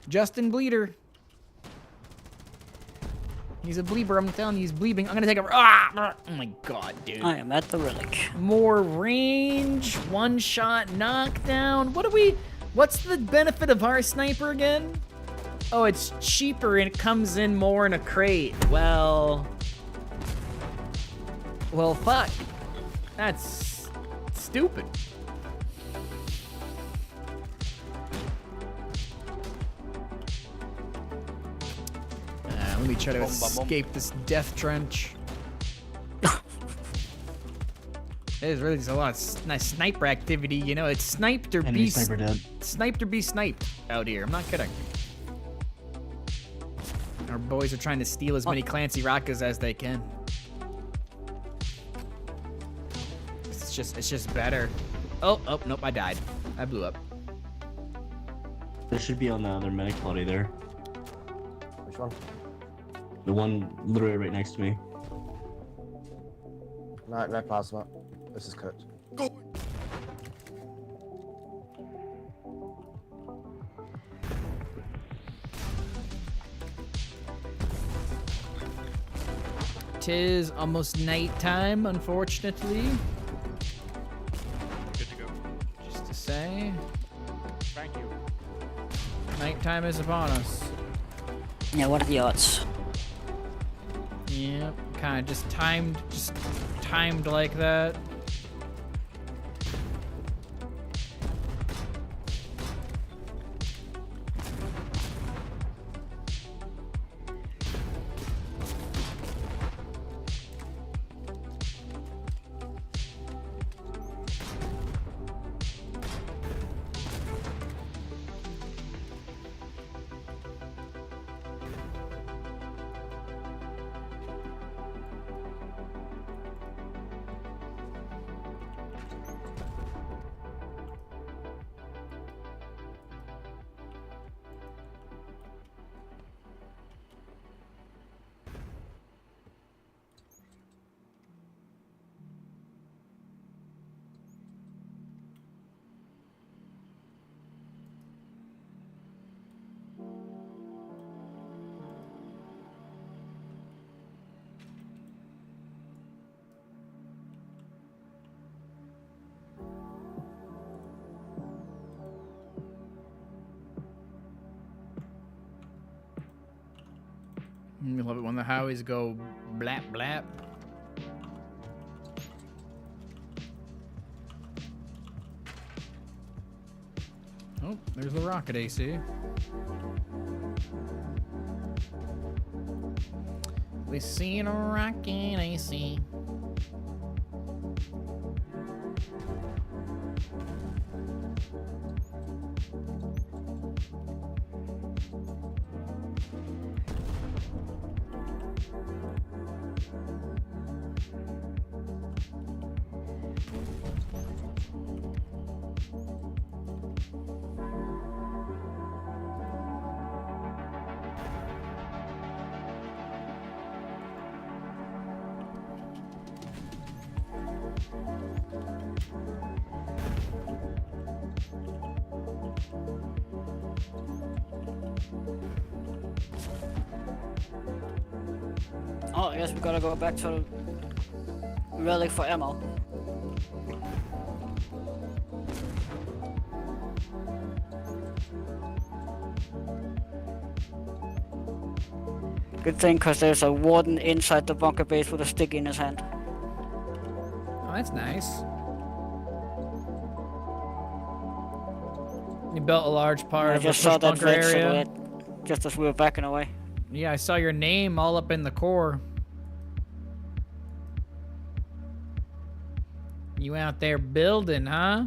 Justin Bleeder. He's a bleeper. I'm telling you, he's bleeping. I'm gonna take a. Ah! Oh my god, dude. I am at the relic. More range, one shot knockdown. What's the benefit of our sniper again? Oh, it's cheaper and it comes in more in a crate. Well, fuck. That's stupid. Let me try to escape this death trench. There's really just a lot of nice sniper activity, you know. It's sniped or be sniped or be sniped out here. I'm not kidding. Our boys are trying to steal as many Clancy Rockas as they can. It's just better. Oh, nope, I died. I blew up. There should be on the other medic body there. Which one? The one literally right next to me. No plasma. This is cooked. Go. Tis almost nighttime, unfortunately. Good to go. Just to say, Thank you. nighttime is upon us. Yeah, what are the odds? Yep, kind of just timed like that. I love it when the Howies go blap blap. Oh, there's the rocket AC. We seen a rocket AC. Oh, I guess we gotta go back to Relic for ammo. Good thing, cause there's a warden inside the bunker base with a stick in his hand. Oh, that's nice. You built a large part I of the just push saw that bunker red area. silhouette just as we were backing away. Yeah, I saw your name all up in the core. You out there building, huh?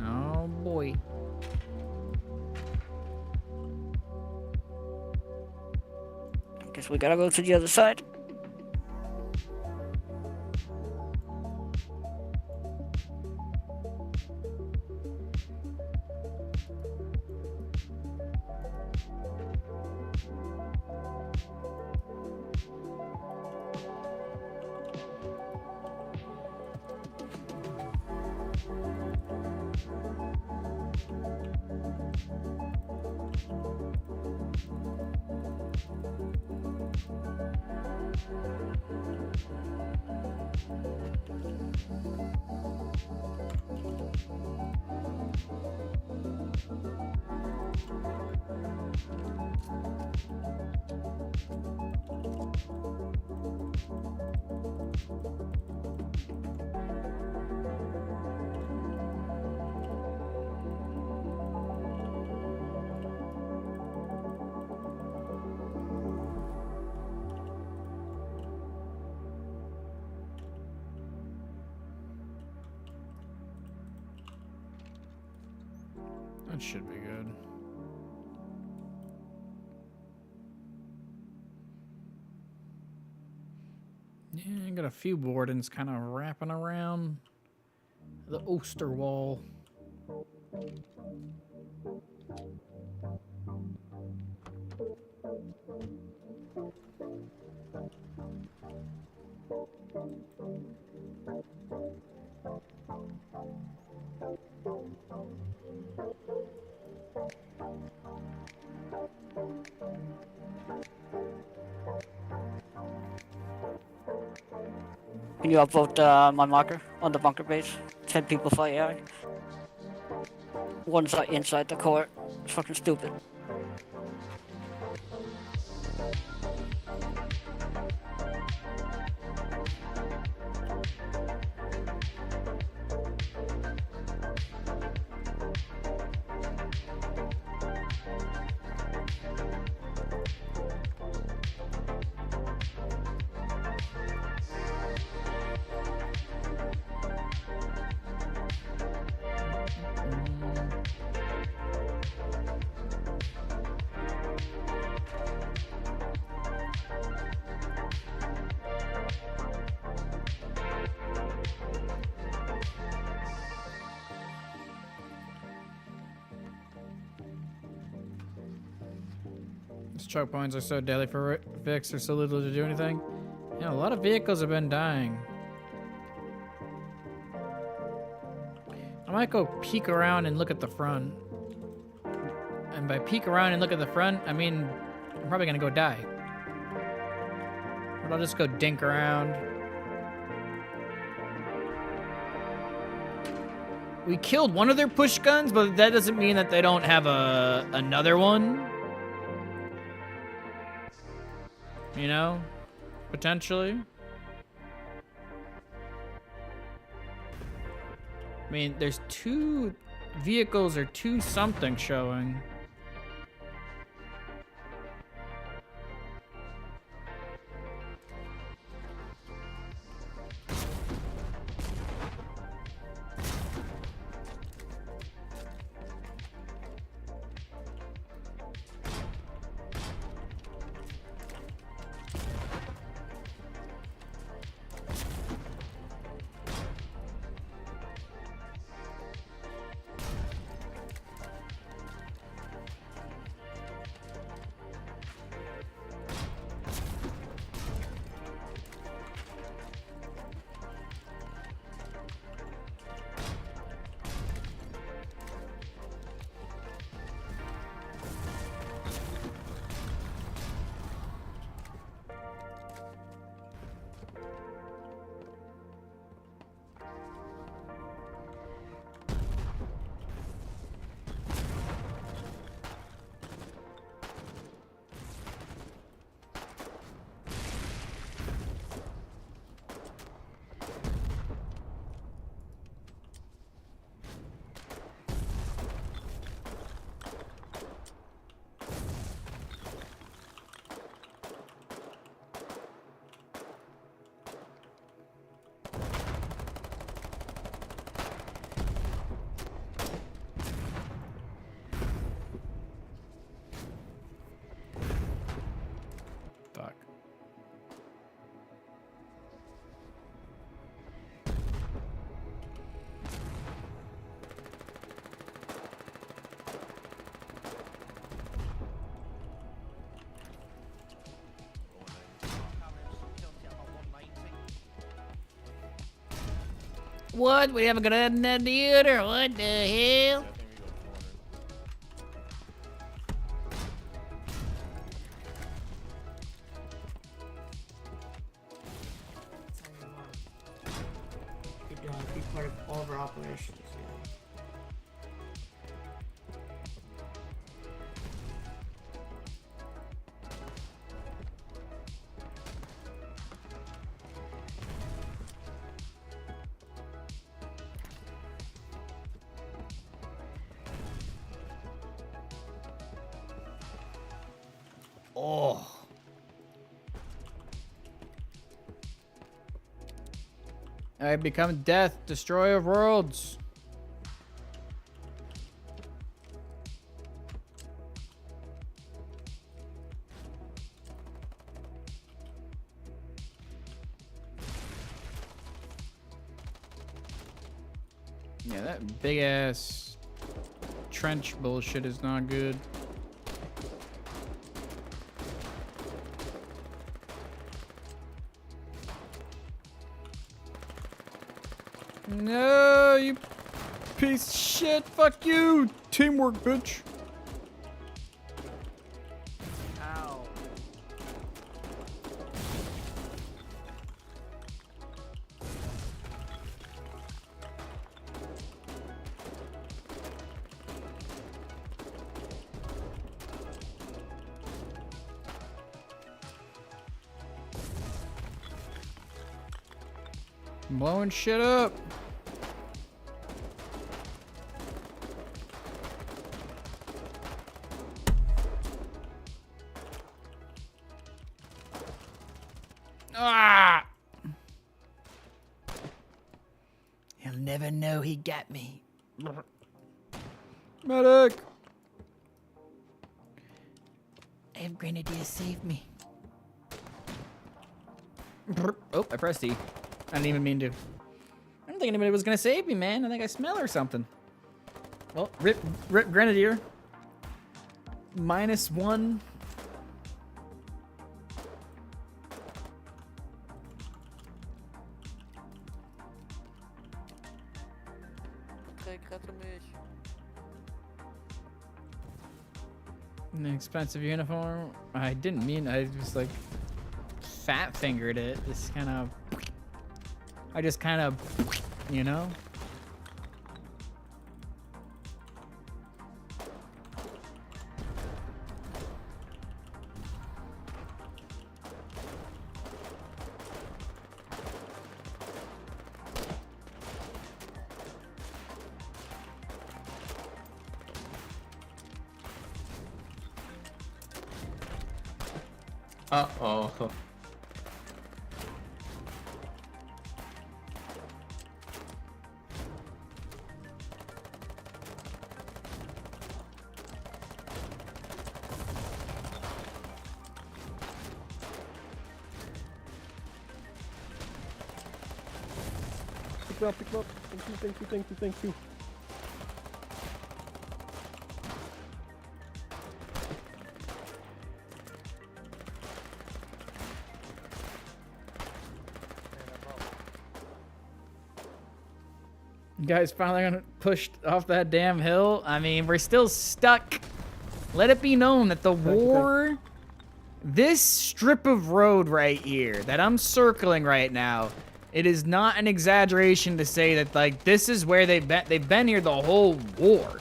Oh boy. Guess we gotta go to the other side. That should be good. Yeah, I got a few wardens kind of wrapping around the Oster wall. Can you upvote my marker on the bunker base? 10 people for AI. One's inside the core. It's fucking stupid. These choke points are so deadly for fix. There's so little to do anything. Yeah, a lot of vehicles have been dying. I might go peek around and look at the front. And by peek around and look at the front, I mean I'm probably gonna go die. But I'll just go dink around. We killed one of their push guns, but that doesn't mean that they don't have another one. You know? Potentially. I mean, there's 2 vehicles or 2 something showing. Fuck. What? We haven't got an idea or what the hell? Keep doing. Keep part of all of our operations. Oh. I become death, destroyer of worlds. Yeah, that big ass trench bullshit is not good. No, you piece of shit. Fuck you. Teamwork, bitch. Ow. Blowing shit up. Ah! He'll never know he got me. Medic! I have Grenadier save me. Oh, I pressed E. I didn't even mean to. I didn't think anybody was gonna save me, man. I think I smell or something. Well, rip Grenadier. -1. An expensive uniform. I didn't mean. I just like fat fingered it. Just kind of. I just kind of, you know. Uh-oh. Pick me up, pick me up. Thank you, thank you, thank you, thank you. You guys finally gonna push off that damn hill? I mean, we're still stuck. Let it be known that the war, this strip of road right here that I'm circling right now, it is not an exaggeration to say that, like, this is where they've been here the whole war.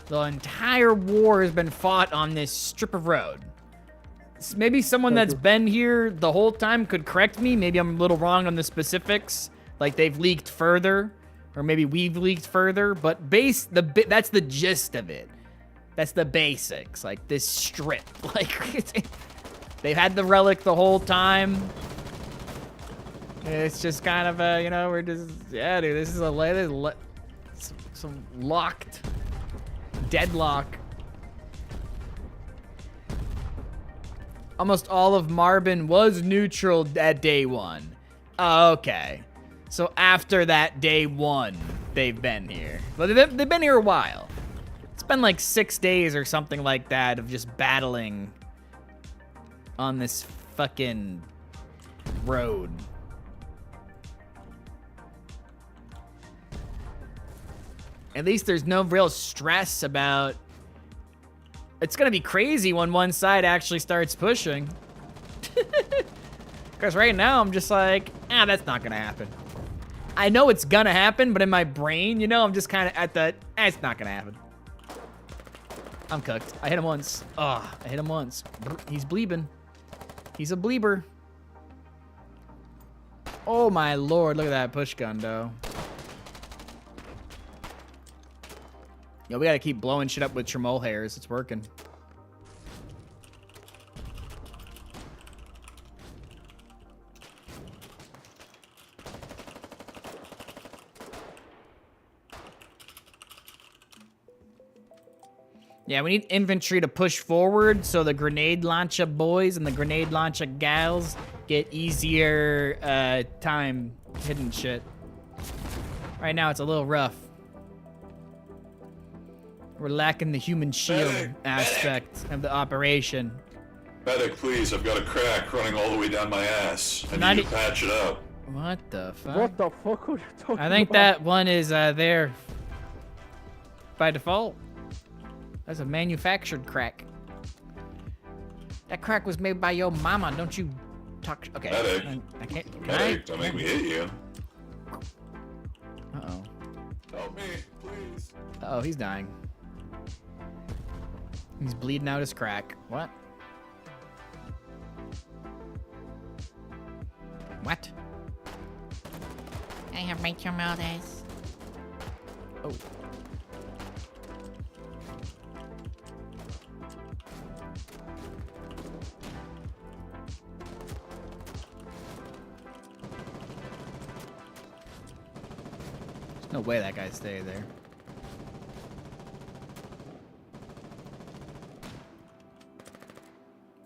The entire war has been fought on this strip of road. Maybe someone that's been here the whole time could correct me. Maybe I'm a little wrong on the specifics. Like, they've leaked further, or maybe we've leaked further, but that's the gist of it. That's the basics, like this strip. Like, they've had the relic the whole time. It's just kind of a, you know, we're just, yeah, dude, this is some locked, deadlock. Almost all of Marbin was neutral at day one. Okay. So after that day one, they've been here. But they've been here a while. It's been like 6 days or something like that of just battling on this fucking road. At least there's no real stress about... It's gonna be crazy when one side actually starts pushing. Because right now I'm just like, that's not gonna happen. I know it's gonna happen, but in my brain, you know, I'm just kind of at the, it's not gonna happen. I'm cooked. I hit him once. I hit him once. He's bleeping. He's a bleeper. Oh my lord, look at that push gun, though. Yo, we gotta keep blowing shit up with Tremol hairs. It's working. Yeah, we need infantry to push forward so the grenade launcher boys and the grenade launcher gals get easier time hitting shit. Right now, it's a little rough. We're lacking the human shield aspect of the operation. Medic, please, I've got a crack running all the way down my ass. I need to patch it up. What the fuck? What the fuck are you talking about? I think that one is there by default. That's a manufactured crack. That crack was made by your mama. Don't you talk? Okay. Medic. I can't. Medic, don't make me hit you. Uh-oh. Help me, please. Uh-oh, he's dying. He's bleeding out his crack. What? What? I have my Tremoldes. Oh. There's no way that guy stayed there.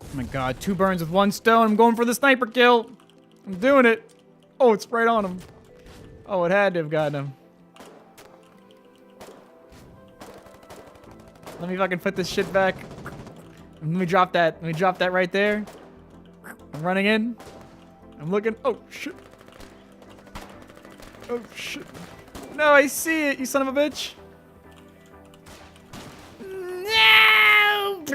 Oh my god, 2 burns with 1 stone. I'm going for the sniper kill. I'm doing it. Oh, it's right on him. Oh, it had to have gotten him. Let me fucking put this shit back. Let me drop that. Let me drop that right there. I'm running in. I'm looking. Oh, shit. Oh, shit. No, I see it, you son of a bitch. No!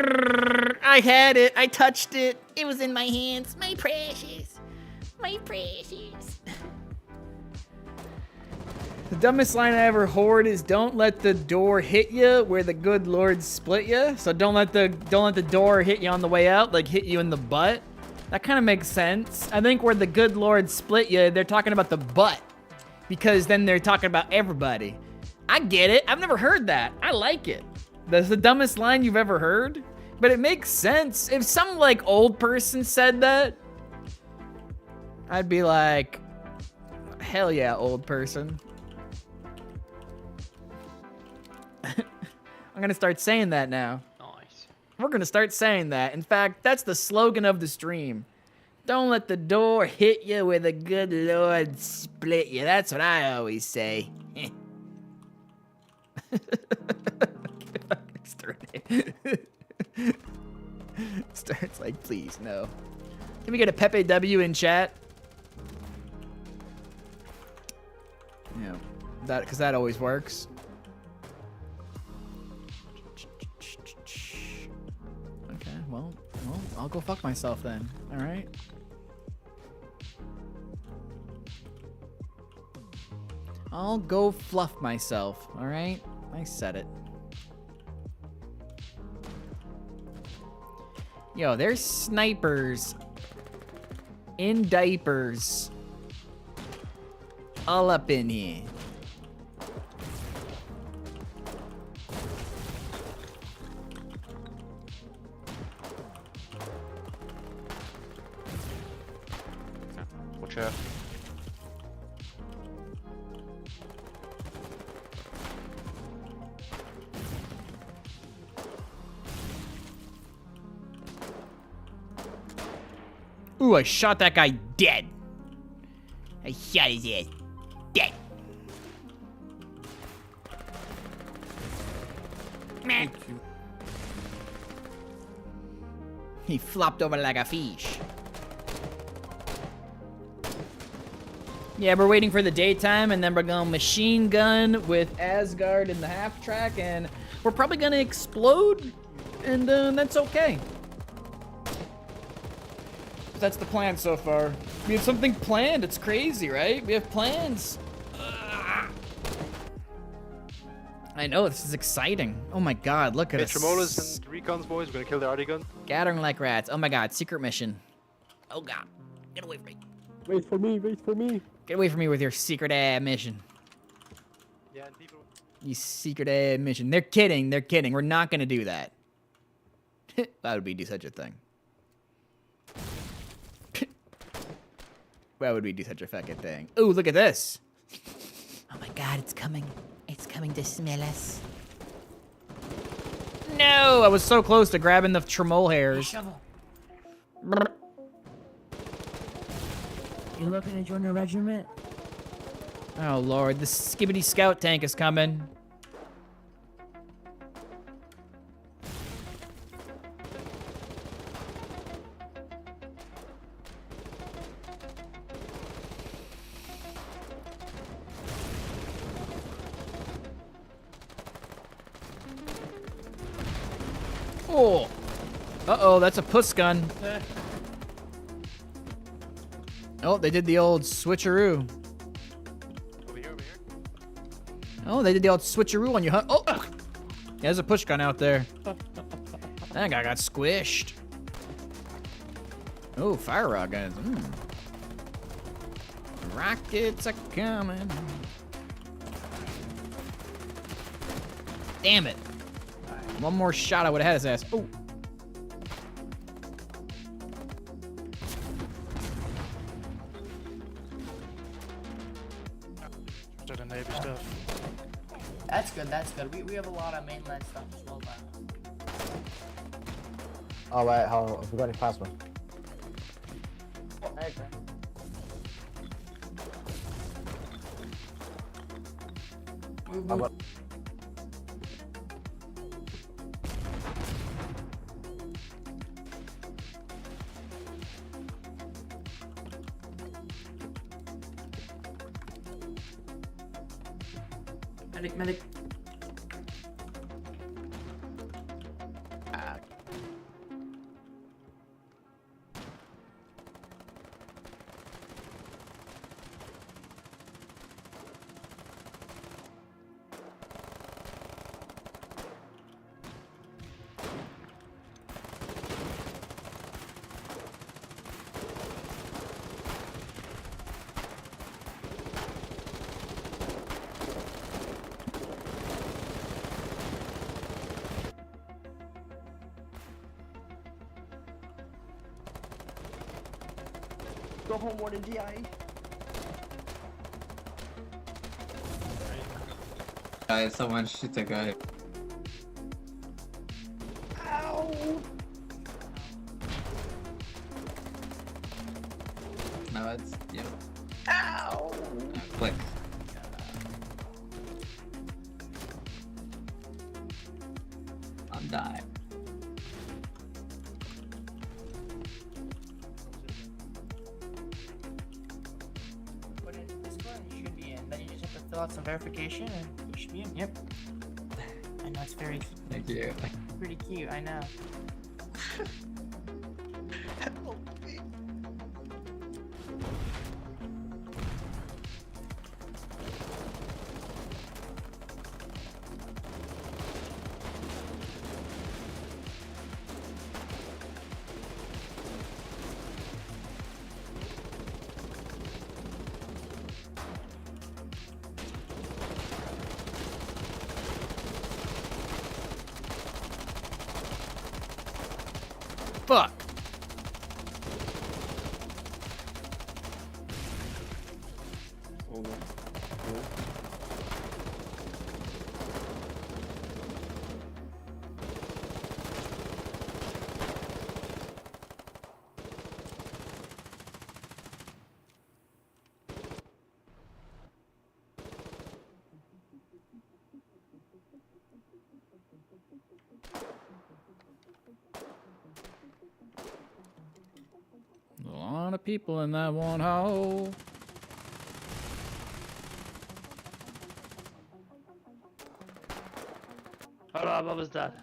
I had it. I touched it. It was in my hands. My precious. My precious. The dumbest line I ever heard is don't let the door hit you where the good Lord split you. So don't let the door hit you on the way out, like hit you in the butt. That kind of makes sense. I think where the good Lord split you, they're talking about the butt. Because then they're talking about everybody. I get it. I've never heard that. I like it. That's the dumbest line you've ever heard. But it makes sense. If some like old person said that, I'd be like, hell yeah, old person. I'm gonna start saying that now. Nice. We're gonna start saying that. In fact, that's the slogan of the stream. Don't let the door hit you with a good Lord split you. That's what I always say. Starts like, please, no. Can we get a Pepe W in chat? Yeah, because that always works. Okay, well, I'll go fuck myself then. All right. I'll go fluff myself. All right. I said it. Yo, there's snipers in diapers all up in here. Watch out. Ooh, I shot that guy dead. I shot his ass dead. Thank you. He flopped over like a fish. Yeah, we're waiting for the daytime, and then we're going machine gun with Asgard in the half track, and we're probably gonna explode, and that's okay. That's the plan so far. We have something planned. It's crazy, right? We have plans. I know, this is exciting. Oh my god, look at us. Tremola's and Recons boys, we're gonna kill the Arty gun. Gathering like rats. Oh my god, secret mission. Oh god, get away from me. Wait for me, wait for me. Get away from me with your secret mission. Yeah, and people. You secret mission. They're kidding, they're kidding. We're not gonna do that. That would be such a thing. Why would we do such a fucking thing? Ooh, look at this. Oh my god, it's coming. It's coming to smell us. No, I was so close to grabbing the tremole hairs. Shovel. You looking to join the regiment? Oh lord, the skibbity scout tank is coming. Oh. Uh-oh, that's a puss gun. Oh, they did the old switcheroo. Over here. Oh, they did the old switcheroo on you, huh? Oh! Yeah, there's a push gun out there. That guy got squished. Oh, fire rock guns. Rockets are coming. Damn it. One more shot, I would have had his ass. Oh. Navy stuff. That's good, that's good. We have a lot of mainland stuff as well, but... Oh wait, hold on. Have we got any plasma? I agree. Medic. go home more than GI. Guys, someone shoot the guy. Ow! No, it's you. Ow! Click. I'm dying. Put it in Discord and you should be in. Then you just have to fill out some verification and you should be in. Yep. I know it's very Thank you. pretty cute, I know. Fuck. Oh no. A lot of people in that one hole. Hold on, what was that?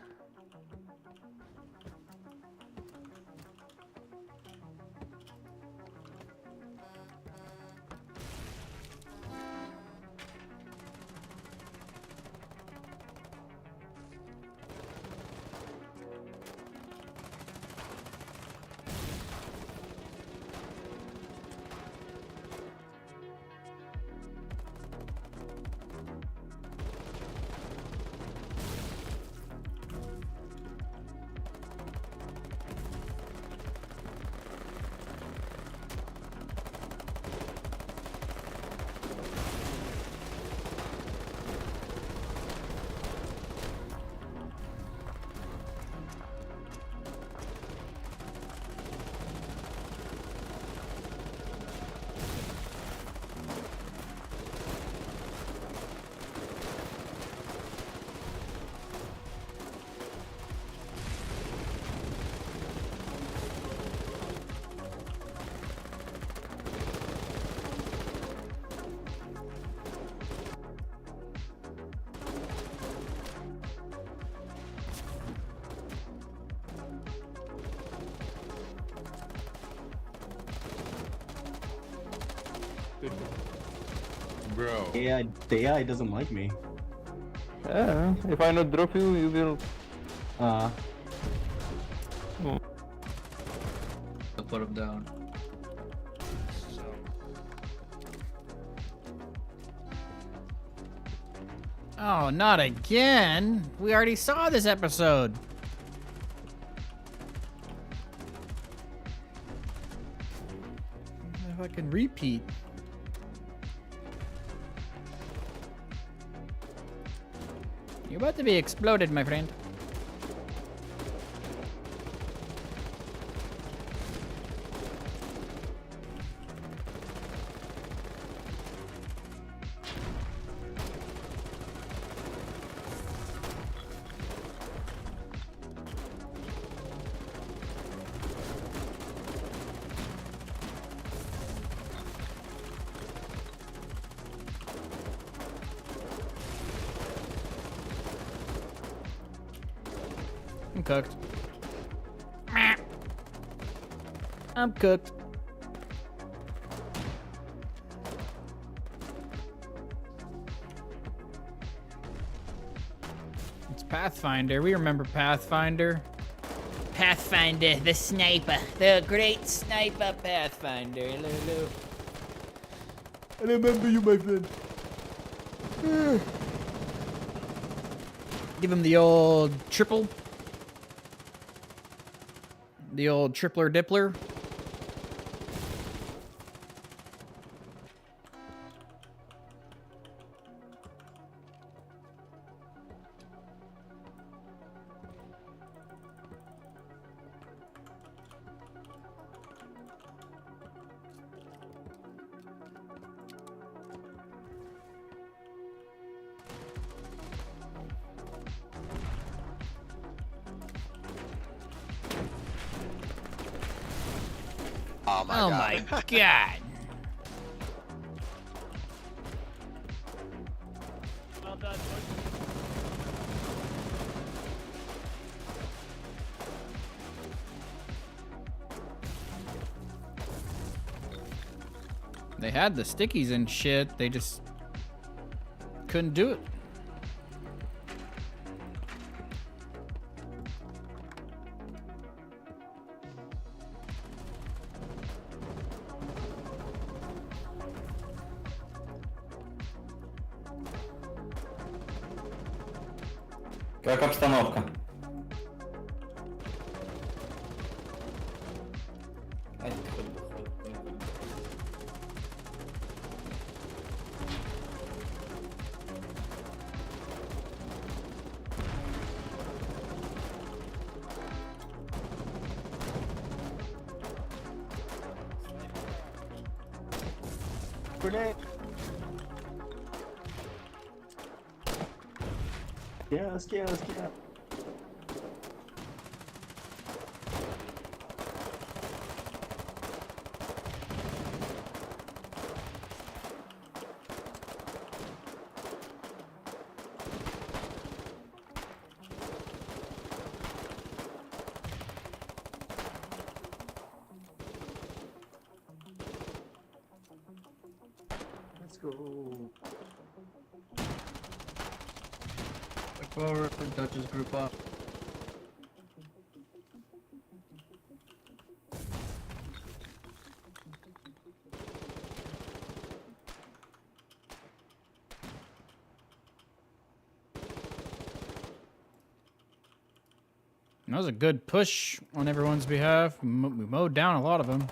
Bro. AI, the AI doesn't like me. Yeah, if I not drop you, you will. I'll put him down. Oh, not again. We already saw this episode. If I can repeat. You're about to be exploded, my friend. I'm cooked. I'm cooked. It's Pathfinder. We remember Pathfinder. Pathfinder, the sniper. The great sniper Pathfinder. Hello, hello. I remember you, my friend. Give him the old triple. The old tripler dippler. Oh my Oh god. my god. Well done, boys. They had the stickies and shit. They just couldn't do it. Как обстановка? Grenade. Yeah, let's get. Let's go. Forward for Dutch's group up. That was a good push on everyone's behalf. We mowed down a lot of them.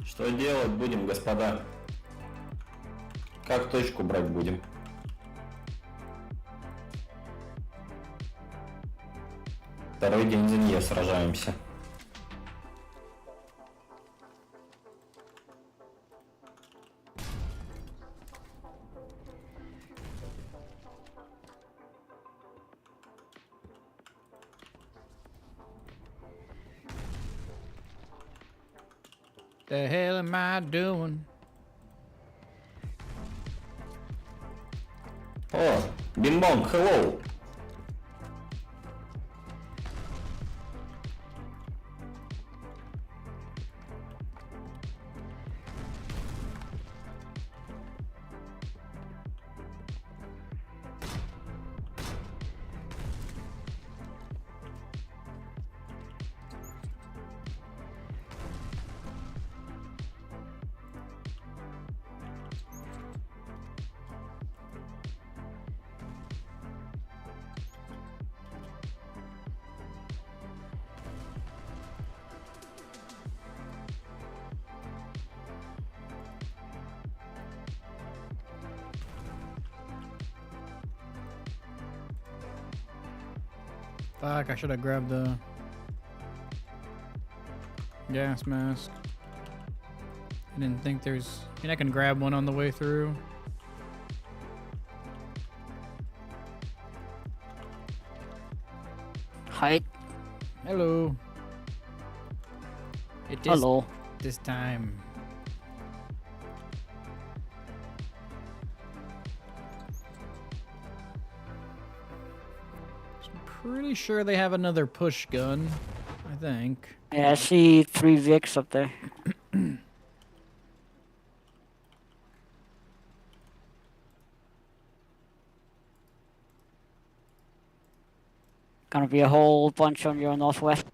Что делать будем, господа? Как точку брать будем? Второй день за нее сражаемся. The hell am I doing? О, Бимбонг, hello! Fuck, I should have grabbed the gas mask. I didn't think there's... I mean, I can grab one on the way through. Hi. Hello. It is Hello. this time. Pretty sure they have another push gun, I think. Yeah, I see 3 Vics up there. Gonna be a whole bunch on your northwest.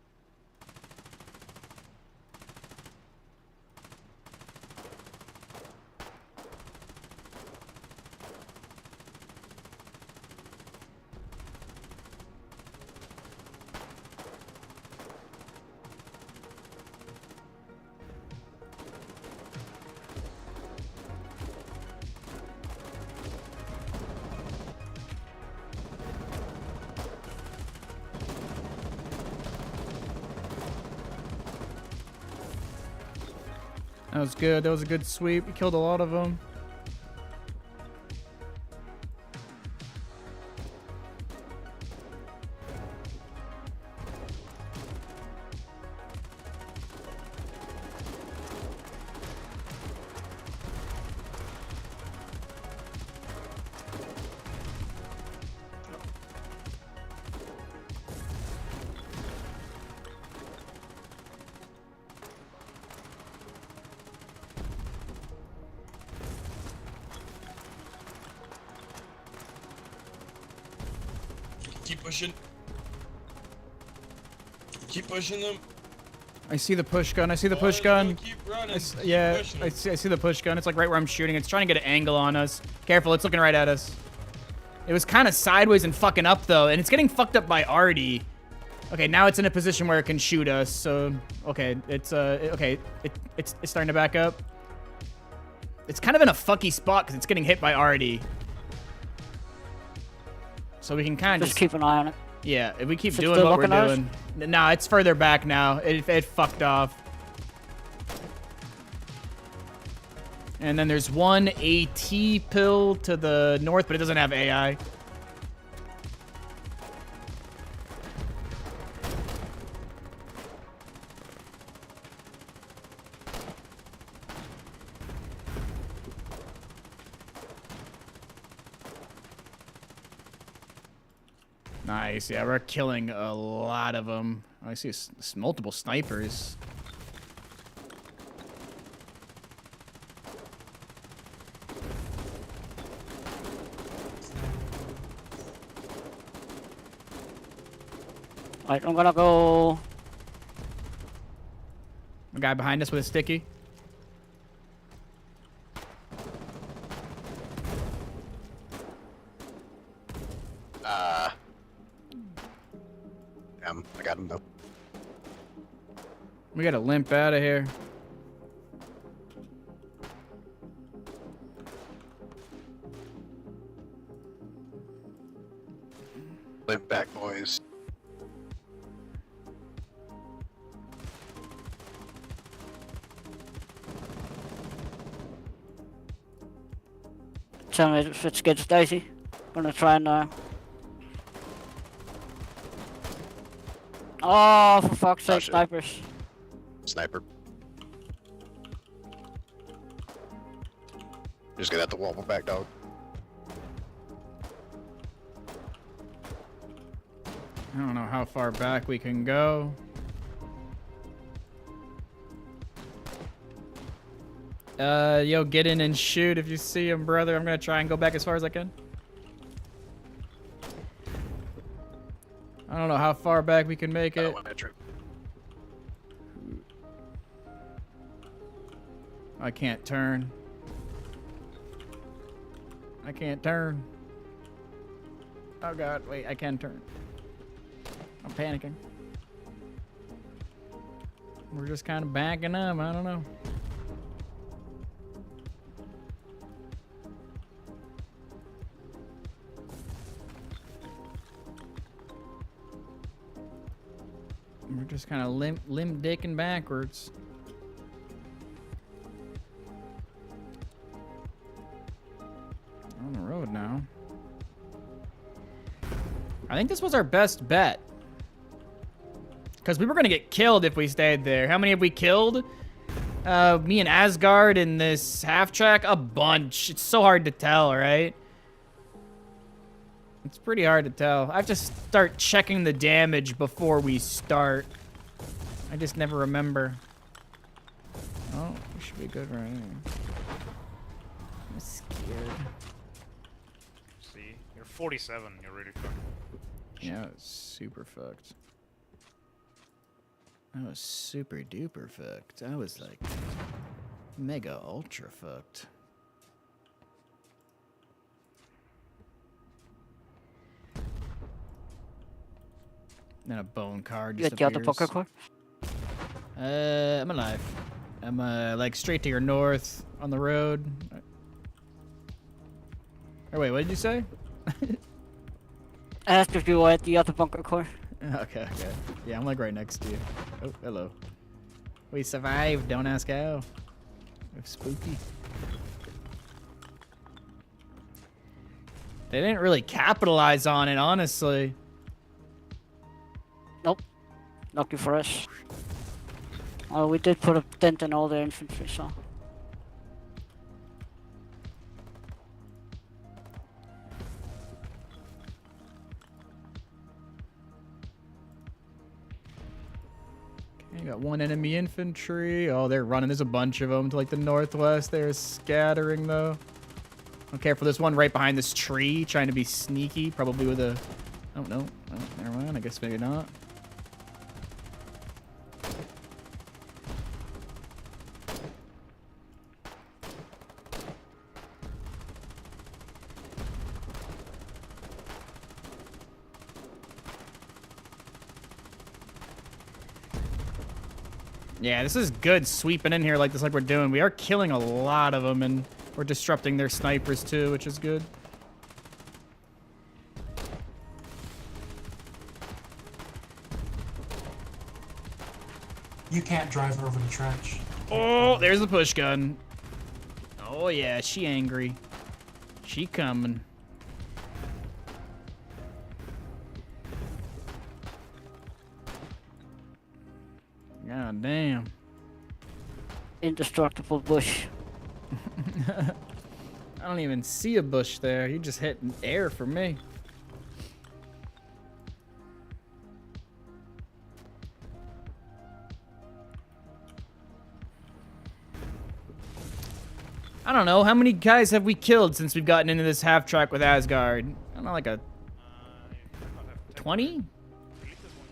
That was good. That was a good sweep. We killed a lot of them. Keep pushing. Keep pushing them. I see the push gun. I see the push gun. Keep running. Yeah, Keep I see the push gun. It's like right where I'm shooting. It's trying to get an angle on us. Careful, it's looking right at us. It was kind of sideways and fucking up though, and it's getting fucked up by Artie. Okay, now it's in a position where it can shoot us. So okay, it's it's starting to back up. It's kind of in a fucky spot because it's getting hit by Artie. So we can kind of just keep an eye on it. Yeah, if we keep Is it doing still what we're looking at us? doing. Nah, it's further back now. It fucked off. And then there's one AT pill to the north, but it doesn't have AI. Nice, yeah, we're killing a lot of them. I see multiple snipers. Alright, I'm gonna go. A guy behind us with a sticky. I got him though. We gotta limp out of here. Limp back, boys. Tell me if it's good, Stacy. Gonna try and Oh, for fuck's sake, shit. snipers. Sniper. Just get out the wobble back, dog. I don't know how far back we can go. Yo, get in and shoot if you see him, brother. I'm gonna try and go back as far as I can. I don't know how far back we can make it. I can't turn. I can't turn. Oh god, wait, I can turn. I'm panicking. We're just kind of backing up, I don't know. We're just kind of limp dicking backwards. On the road now. I think this was our best bet. Because we were going to get killed if we stayed there. How many have we killed? Me and Asgard in this half track? A bunch. It's so hard to tell, right? It's pretty hard to tell. I have to start checking the damage before we start. I just never remember. Oh, we should be good right here. I'm scared. See, you're 47. You're really fucked. Yeah, it's super fucked. I was super duper fucked. I was like mega ultra fucked. Then a bone card You got the other disappears. poker card? I'm alive. I'm like straight to your north on the road. Oh wait, what did you say? I asked if you were at the other bunker core. Okay, okay. Yeah, I'm like right next to you. Oh, hello. We survived, don't ask how. It's spooky. They didn't really capitalize on it, honestly. Nope. Lucky for us. Oh, we did put a dent in all their infantry, so. You got one enemy infantry. Oh, they're running. There's a bunch of them to like the northwest. They're scattering though. Don't care for this one right behind this tree, trying to be sneaky, probably with a. I don't know. Oh, never mind. I guess maybe not. Yeah, this is good sweeping in here like this, like we're doing. We are killing a lot of them, and we're disrupting their snipers too, which is good. You can't drive over the trench. Oh, there's the push gun. Oh yeah, she angry. She coming. God damn. Indestructible bush. I don't even see a bush there. You just hit air for me. I don't know. How many guys have we killed since we've gotten into this half track with Asgard? I don't know, like a 20?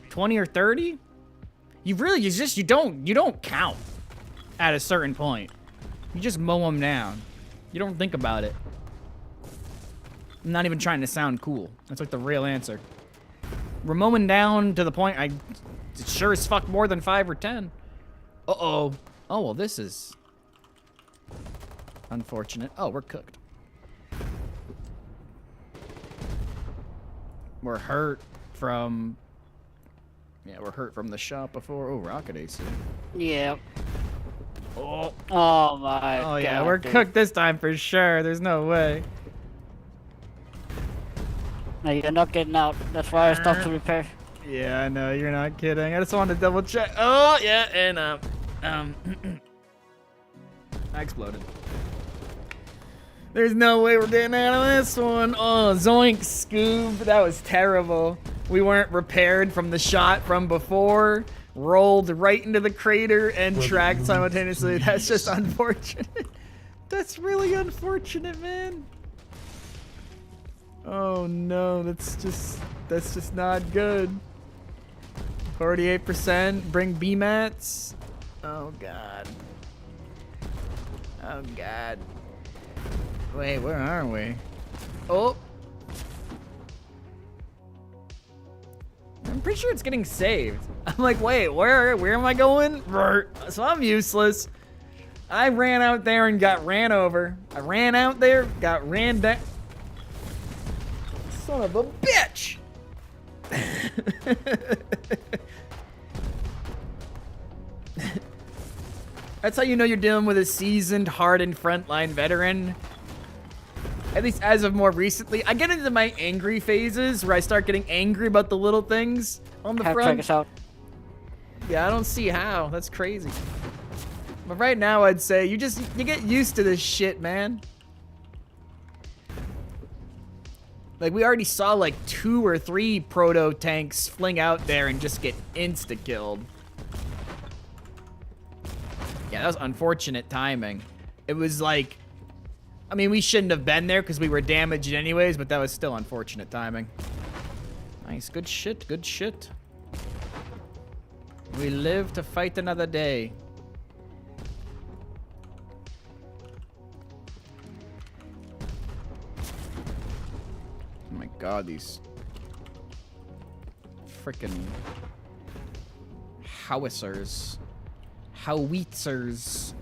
20 or 30? You don't count at a certain point. You just mow them down. You don't think about it. I'm not even trying to sound cool. That's like the real answer. We're mowing down to the point it's sure as fuck more than 5 or 10. Uh-oh. Oh, well, this is unfortunate. Oh, we're cooked. We're hurt from... Yeah, we're hurt from the shot before. Oh, rocket AC. Yeah. Oh. Oh my god. Oh yeah, we're cooked this time for sure. There's no way. No, you're not getting out. That's why I stopped to repair. Yeah, I know. You're not kidding. I just wanted to double check. Oh, yeah, and I exploded. There's no way we're getting out of this one. Oh, zoink, Scoob. That was terrible. We weren't repaired from the shot from before. Rolled right into the crater and tracked simultaneously. That's just unfortunate. That's really unfortunate, man. Oh no, that's just not good. 48%. Bring BMATs. Oh god. Oh god. Wait, where are we? Oh. I'm pretty sure it's getting saved. I'm like, wait, where am I going? So I'm useless. I ran out there and got ran over. I ran out there, got ran down. Son of a bitch! That's how you know you're dealing with a seasoned, hardened frontline veteran. At least as of more recently. I get into my angry phases where I start getting angry about the little things on the front. Check us out. Yeah, I don't see how. That's crazy. But right now, I'd say you get used to this shit, man. Like, we already saw like 2 or 3 proto tanks fling out there and just get insta-killed. Yeah, that was unfortunate timing. It was like, I mean, we shouldn't have been there because we were damaged anyways, but that was still unfortunate timing. Nice, good shit, good shit. We live to fight another day. Oh my god, these frickin' howitzers. Howitzers.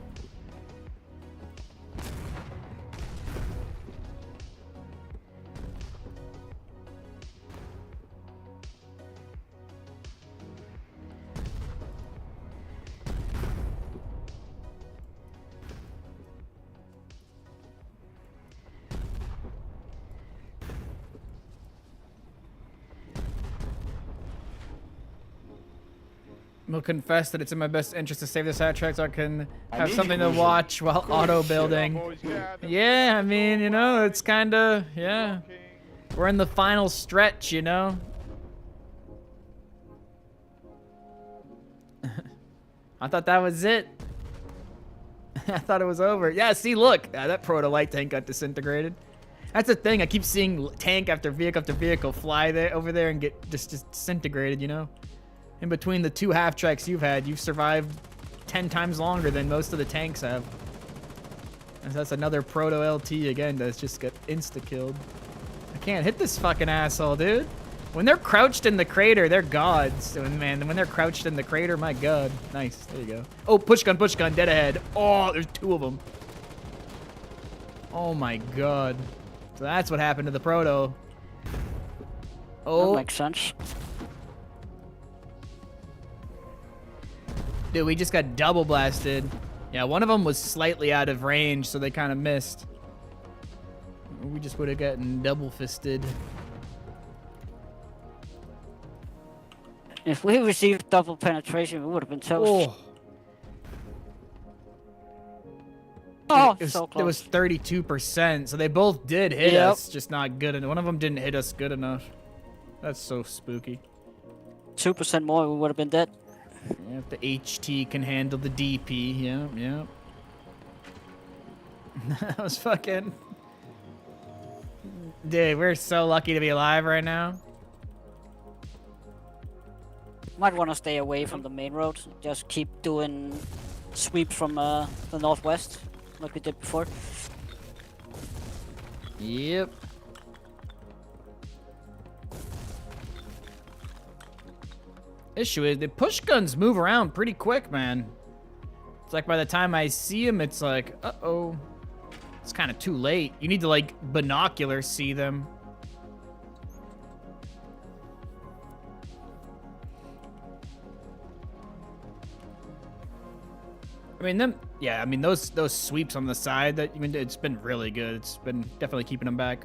Will confess that it's in my best interest to save the soundtrack so I can have something to watch while auto building. Yeah, I mean, you know, it's kind of, yeah. We're in the final stretch, you know. I thought that was it. I thought it was over. Yeah, see, look. That proto light tank got disintegrated. That's the thing. I keep seeing tank after vehicle fly there over there and get just disintegrated, you know. In between the 2 half-tracks you've had, you've survived 10 times longer than most of the tanks have. And that's another proto-LT again that's just got insta-killed. I can't hit this fucking asshole, dude. When they're crouched in the crater, they're gods. Man, when they're crouched in the crater, my god. Nice, there you go. Oh, push gun, dead ahead. Oh, there's 2 of them. Oh my god. So that's what happened to the proto. Oh. That makes sense. Dude, we just got double blasted. Yeah, one of them was slightly out of range, so they kind of missed. We just would have gotten double fisted. If we received double penetration, we would have been toast. Oh, so close. It was 32%, so they both did hit us, just not good enough. One of them didn't hit us good enough. That's so spooky. 2% more, we would have been dead. Yeah, if the HT can handle the DP, yeah. That was fucking... Dude, we're so lucky to be alive right now. Might want to stay away from the main road. Just keep doing sweeps from the northwest, like we did before. Yep. Issue is the push guns move around pretty quick, man. It's like by the time I see them, it's like, uh-oh. It's kind of too late. You need to, like, binocular see them. I mean, those sweeps on the side, it's been really good. It's been definitely keeping them back.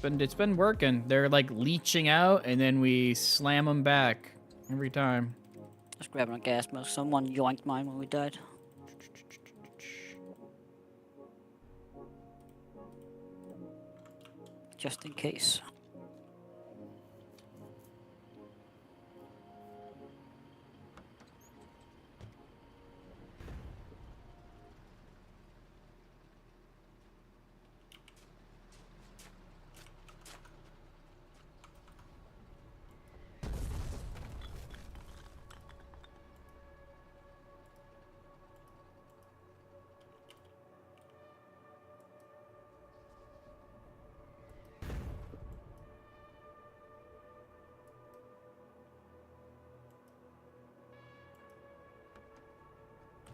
It's been working. They're like leeching out, and then we slam them back every time. Just grabbing a gas mask. Someone yoinked mine when we died. Just in case.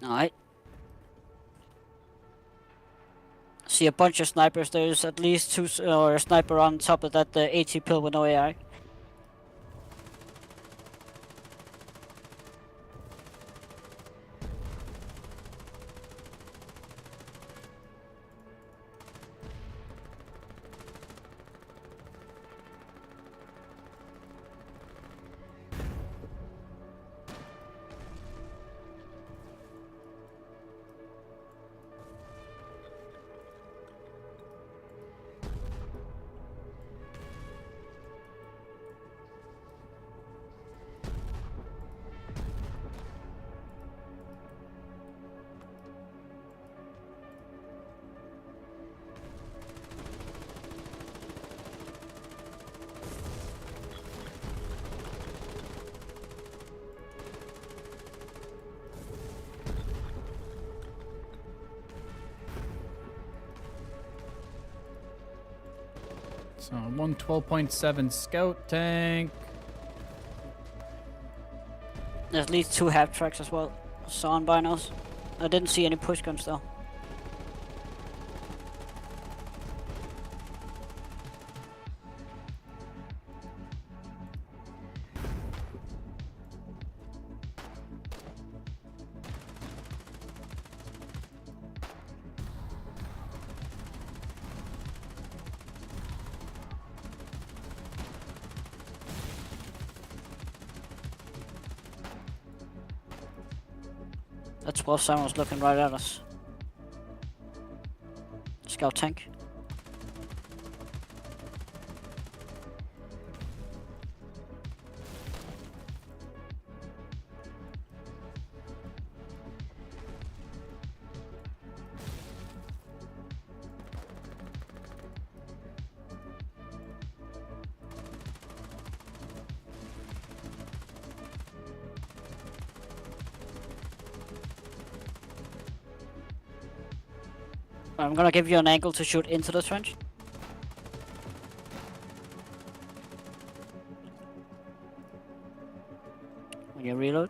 Alright. See a bunch of snipers. There's at least 2 or a sniper on top of that AT pill with no AI. So 112.7 scout tank. There's at least 2 half tracks as well. Saw on binos. I didn't see any push guns though. That 12 Siren was looking right at us. Scout tank. I'm gonna give you an angle to shoot into the trench. When you reload.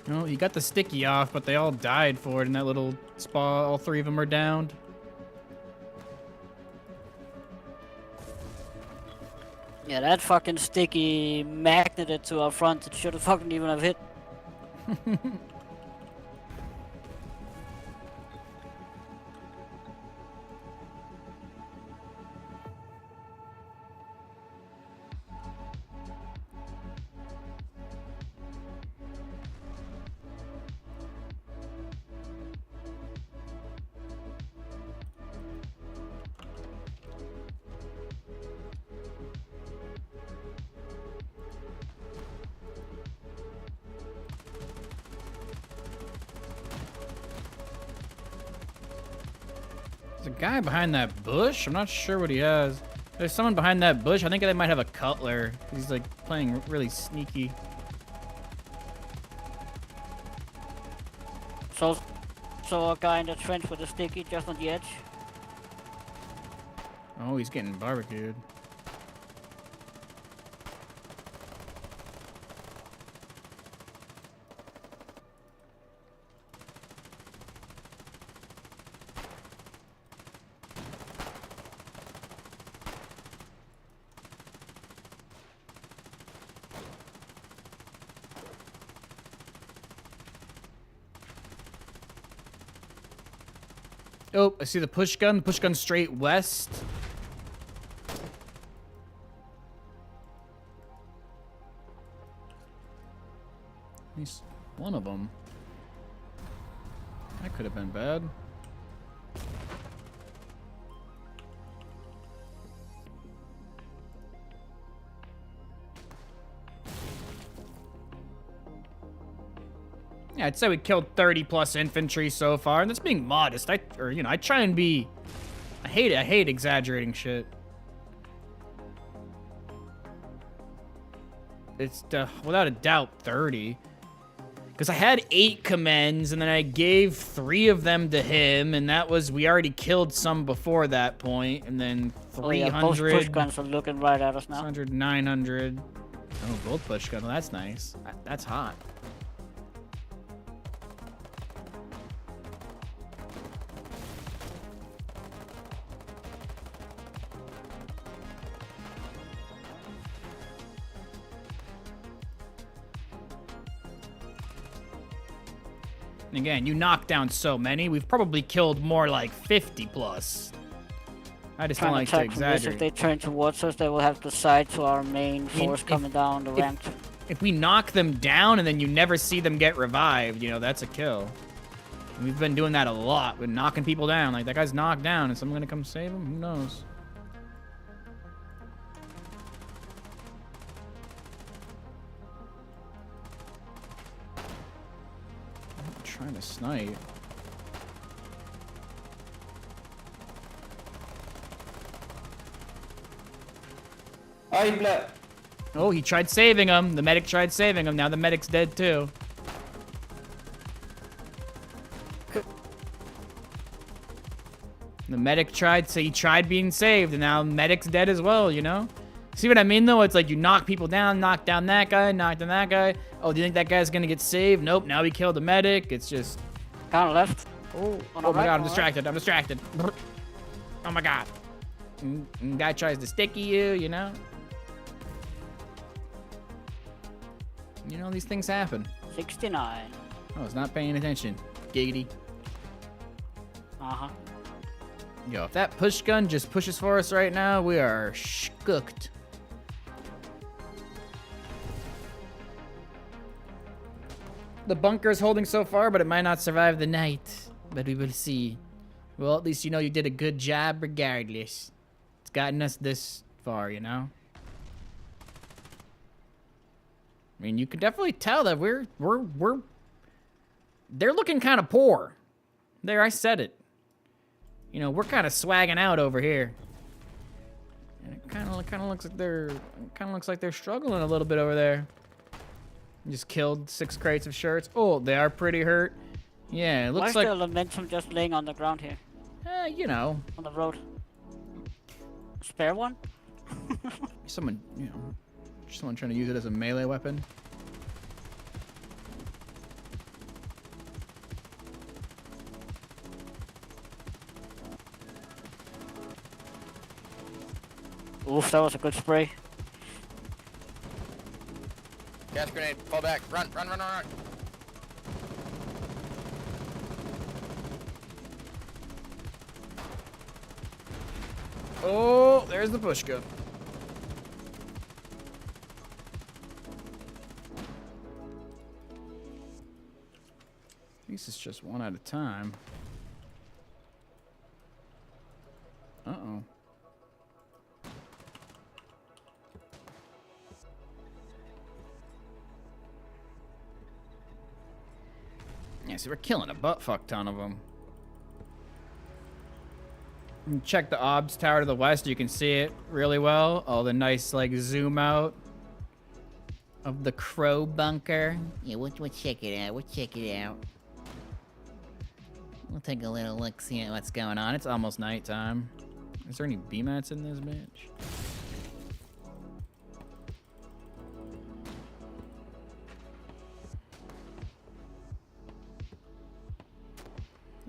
No, he got the sticky off, but they all died for it in that little spa. All 3 of them are downed. Yeah, that fucking sticky magneted to our front. It should have fucking even have hit. There's a guy behind that bush. I'm not sure what he has. There's someone behind that bush. I think they might have a cutler. He's like playing really sneaky. So a guy in the trench with a sticky just on the edge. Oh, he's getting barbecued. Oh, I see the push gun. The push gun straight west. At least one of them. That could have been bad. Yeah, I'd say we killed 30 plus infantry so far, and that's being modest. I try and be. I hate exaggerating shit. It's without a doubt 30, because I had 8 commends, and then I gave 3 of them to him, and that was we already killed some before that point, and then 300. Oh yeah, both push guns are looking right at us now. 600, 900. Oh, both push guns. Well, that's nice. That's hot. Again, you knock down so many. We've probably killed more like 50 plus. I just don't like to exaggerate. If they turn towards us, they will have the side to our main force coming down the ramp. If we knock them down and then you never see them get revived, you know, that's a kill. And we've been doing that a lot. We're knocking people down. Like, that guy's knocked down. Is someone going to come save him? Who knows? Trying to snipe. Ay, bla. Oh, he tried saving him. The medic tried saving him. Now the medic's dead too. The medic tried, so he tried being saved, and now medic's dead as well, you know? See what I mean, though? It's like you knock people down, knock down that guy, knock down that guy. Oh, do you think that guy's gonna get saved? Nope, now he killed the medic. It's just... Kind of left. Oh my god, I'm distracted. I'm distracted. Oh my god. Guy tries to sticky you, you know? You know, these things happen. 69. Oh, it's not paying attention. Giggity. Uh-huh. Yo, if that push gun just pushes for us right now, we are skooked. The bunker's holding so far, but it might not survive the night. But we will see. Well, at least you know you did a good job regardless. It's gotten us this far, you know? I mean, you can definitely tell that they're looking kind of poor. There, I said it. You know, we're kind of swagging out over here. And it kind of looks like they're struggling a little bit over there. Just killed 6 crates of shirts. Oh, they are pretty hurt. Yeah, it looks like... Why is the Lamentum just laying on the ground here? You know. On the road. Spare one? Someone, you know, someone trying to use it as a melee weapon. Oof, that was a good spray. Gas grenade, fall back, run, run, run, run, run. Oh, there's the push gun. At least it's just one at a time. Uh-oh. Yeah, see, we're killing a butt-fuck ton of them. Check the OBS tower to the west. You can see it really well. Oh, the nice, like, zoom out of the crow bunker. Yeah, we'll check it out. We'll check it out. We'll take a little look, see what's going on. It's almost nighttime. Is there any BMATs in this bitch?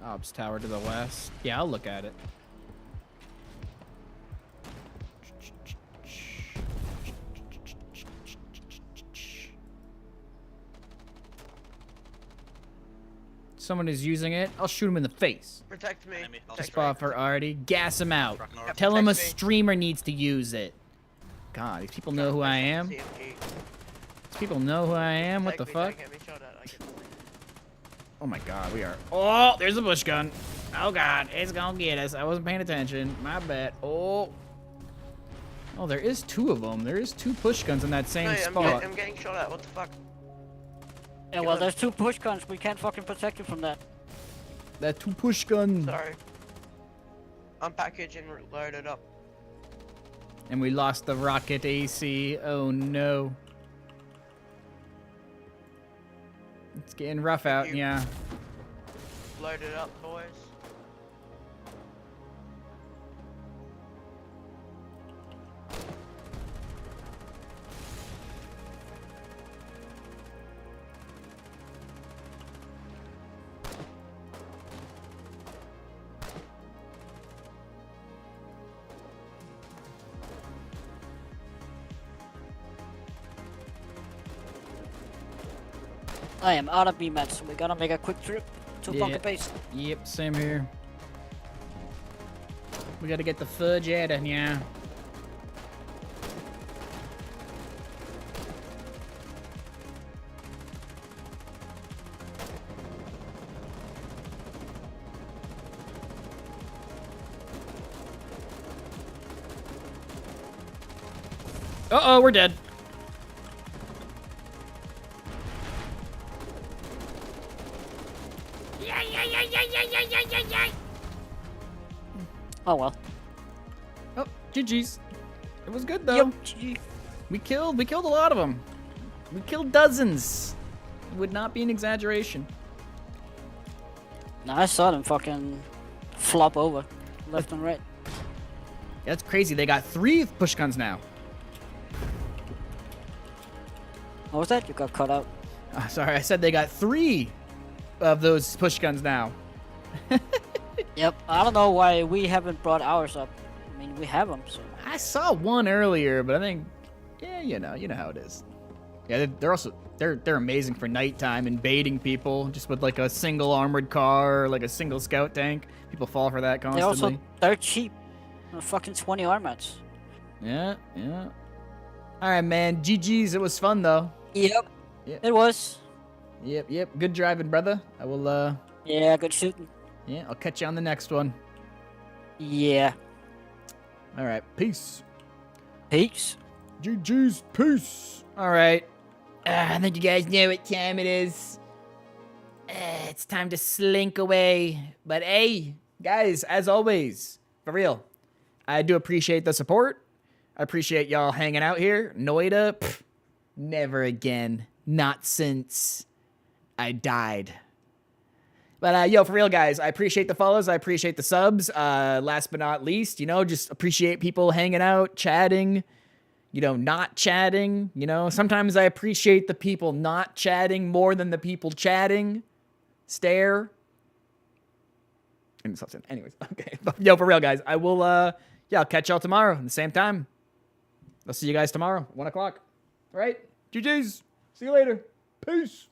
OBS tower to the west. Yeah, I'll look at it. Someone is using it. I'll shoot him in the face. Protect me. Spot for Artie. Gas him out. Tell him a streamer needs to use it. God, these people know who I am. These people know who I am. What the fuck? Oh my god, we are. Oh, there's a bush gun. Oh god, it's gonna get us. I wasn't paying attention. My bad. Oh. Oh, there is 2 of them. There is 2 push guns in that same spot. I'm getting shot at. What the fuck? Yeah, well, there's 2 push guns. We can't fucking protect you from that. That 2 push guns. Sorry. I'm packaged and loaded up. And we lost the rocket AC. Oh no. It's getting rough out, yeah. Loaded up, boys. I am out of BMAT, so we gotta make a quick trip to bunker base. Yep, same here. We gotta get the fudge out of here. Uh-oh, we're dead. Oh well. Oh, GG's. It was good though. Yep, GG. We killed a lot of them. We killed dozens. It would not be an exaggeration. No, I saw them fucking flop over, left and right. That's crazy. They got 3 push guns now. What was that? You got cut out. Sorry, I said they got 3 of those push guns now. Yep. I don't know why we haven't brought ours up. I mean, we have them. So. I saw one earlier, but I think, yeah, you know how it is. Yeah, they're amazing for nighttime and baiting people just with like a single armored car or like a single scout tank. People fall for that constantly. They're cheap. They're fucking 20 armats. Yeah. All right, man. GG's. It was fun though. Yep. It was. Yep. Good driving, brother. I will. Yeah, good shooting. Yeah, I'll catch you on the next one. Yeah. All right. Peace. Peace. GG's. Peace. All right. I think you guys know what time it is. It's time to slink away. But hey, guys, as always, for real, I do appreciate the support. I appreciate y'all hanging out here. Noida, never again. Not since I died. But yo, for real, guys, I appreciate the follows. I appreciate the subs. Last but not least, just appreciate people hanging out, chatting, not chatting. Sometimes I appreciate the people not chatting more than the people chatting. Stare. Anyways, okay. Yo, for real, guys, I will, I'll catch y'all tomorrow at the same time. I'll see you guys tomorrow, 1 o'clock. All right? GG's. See you later. Peace.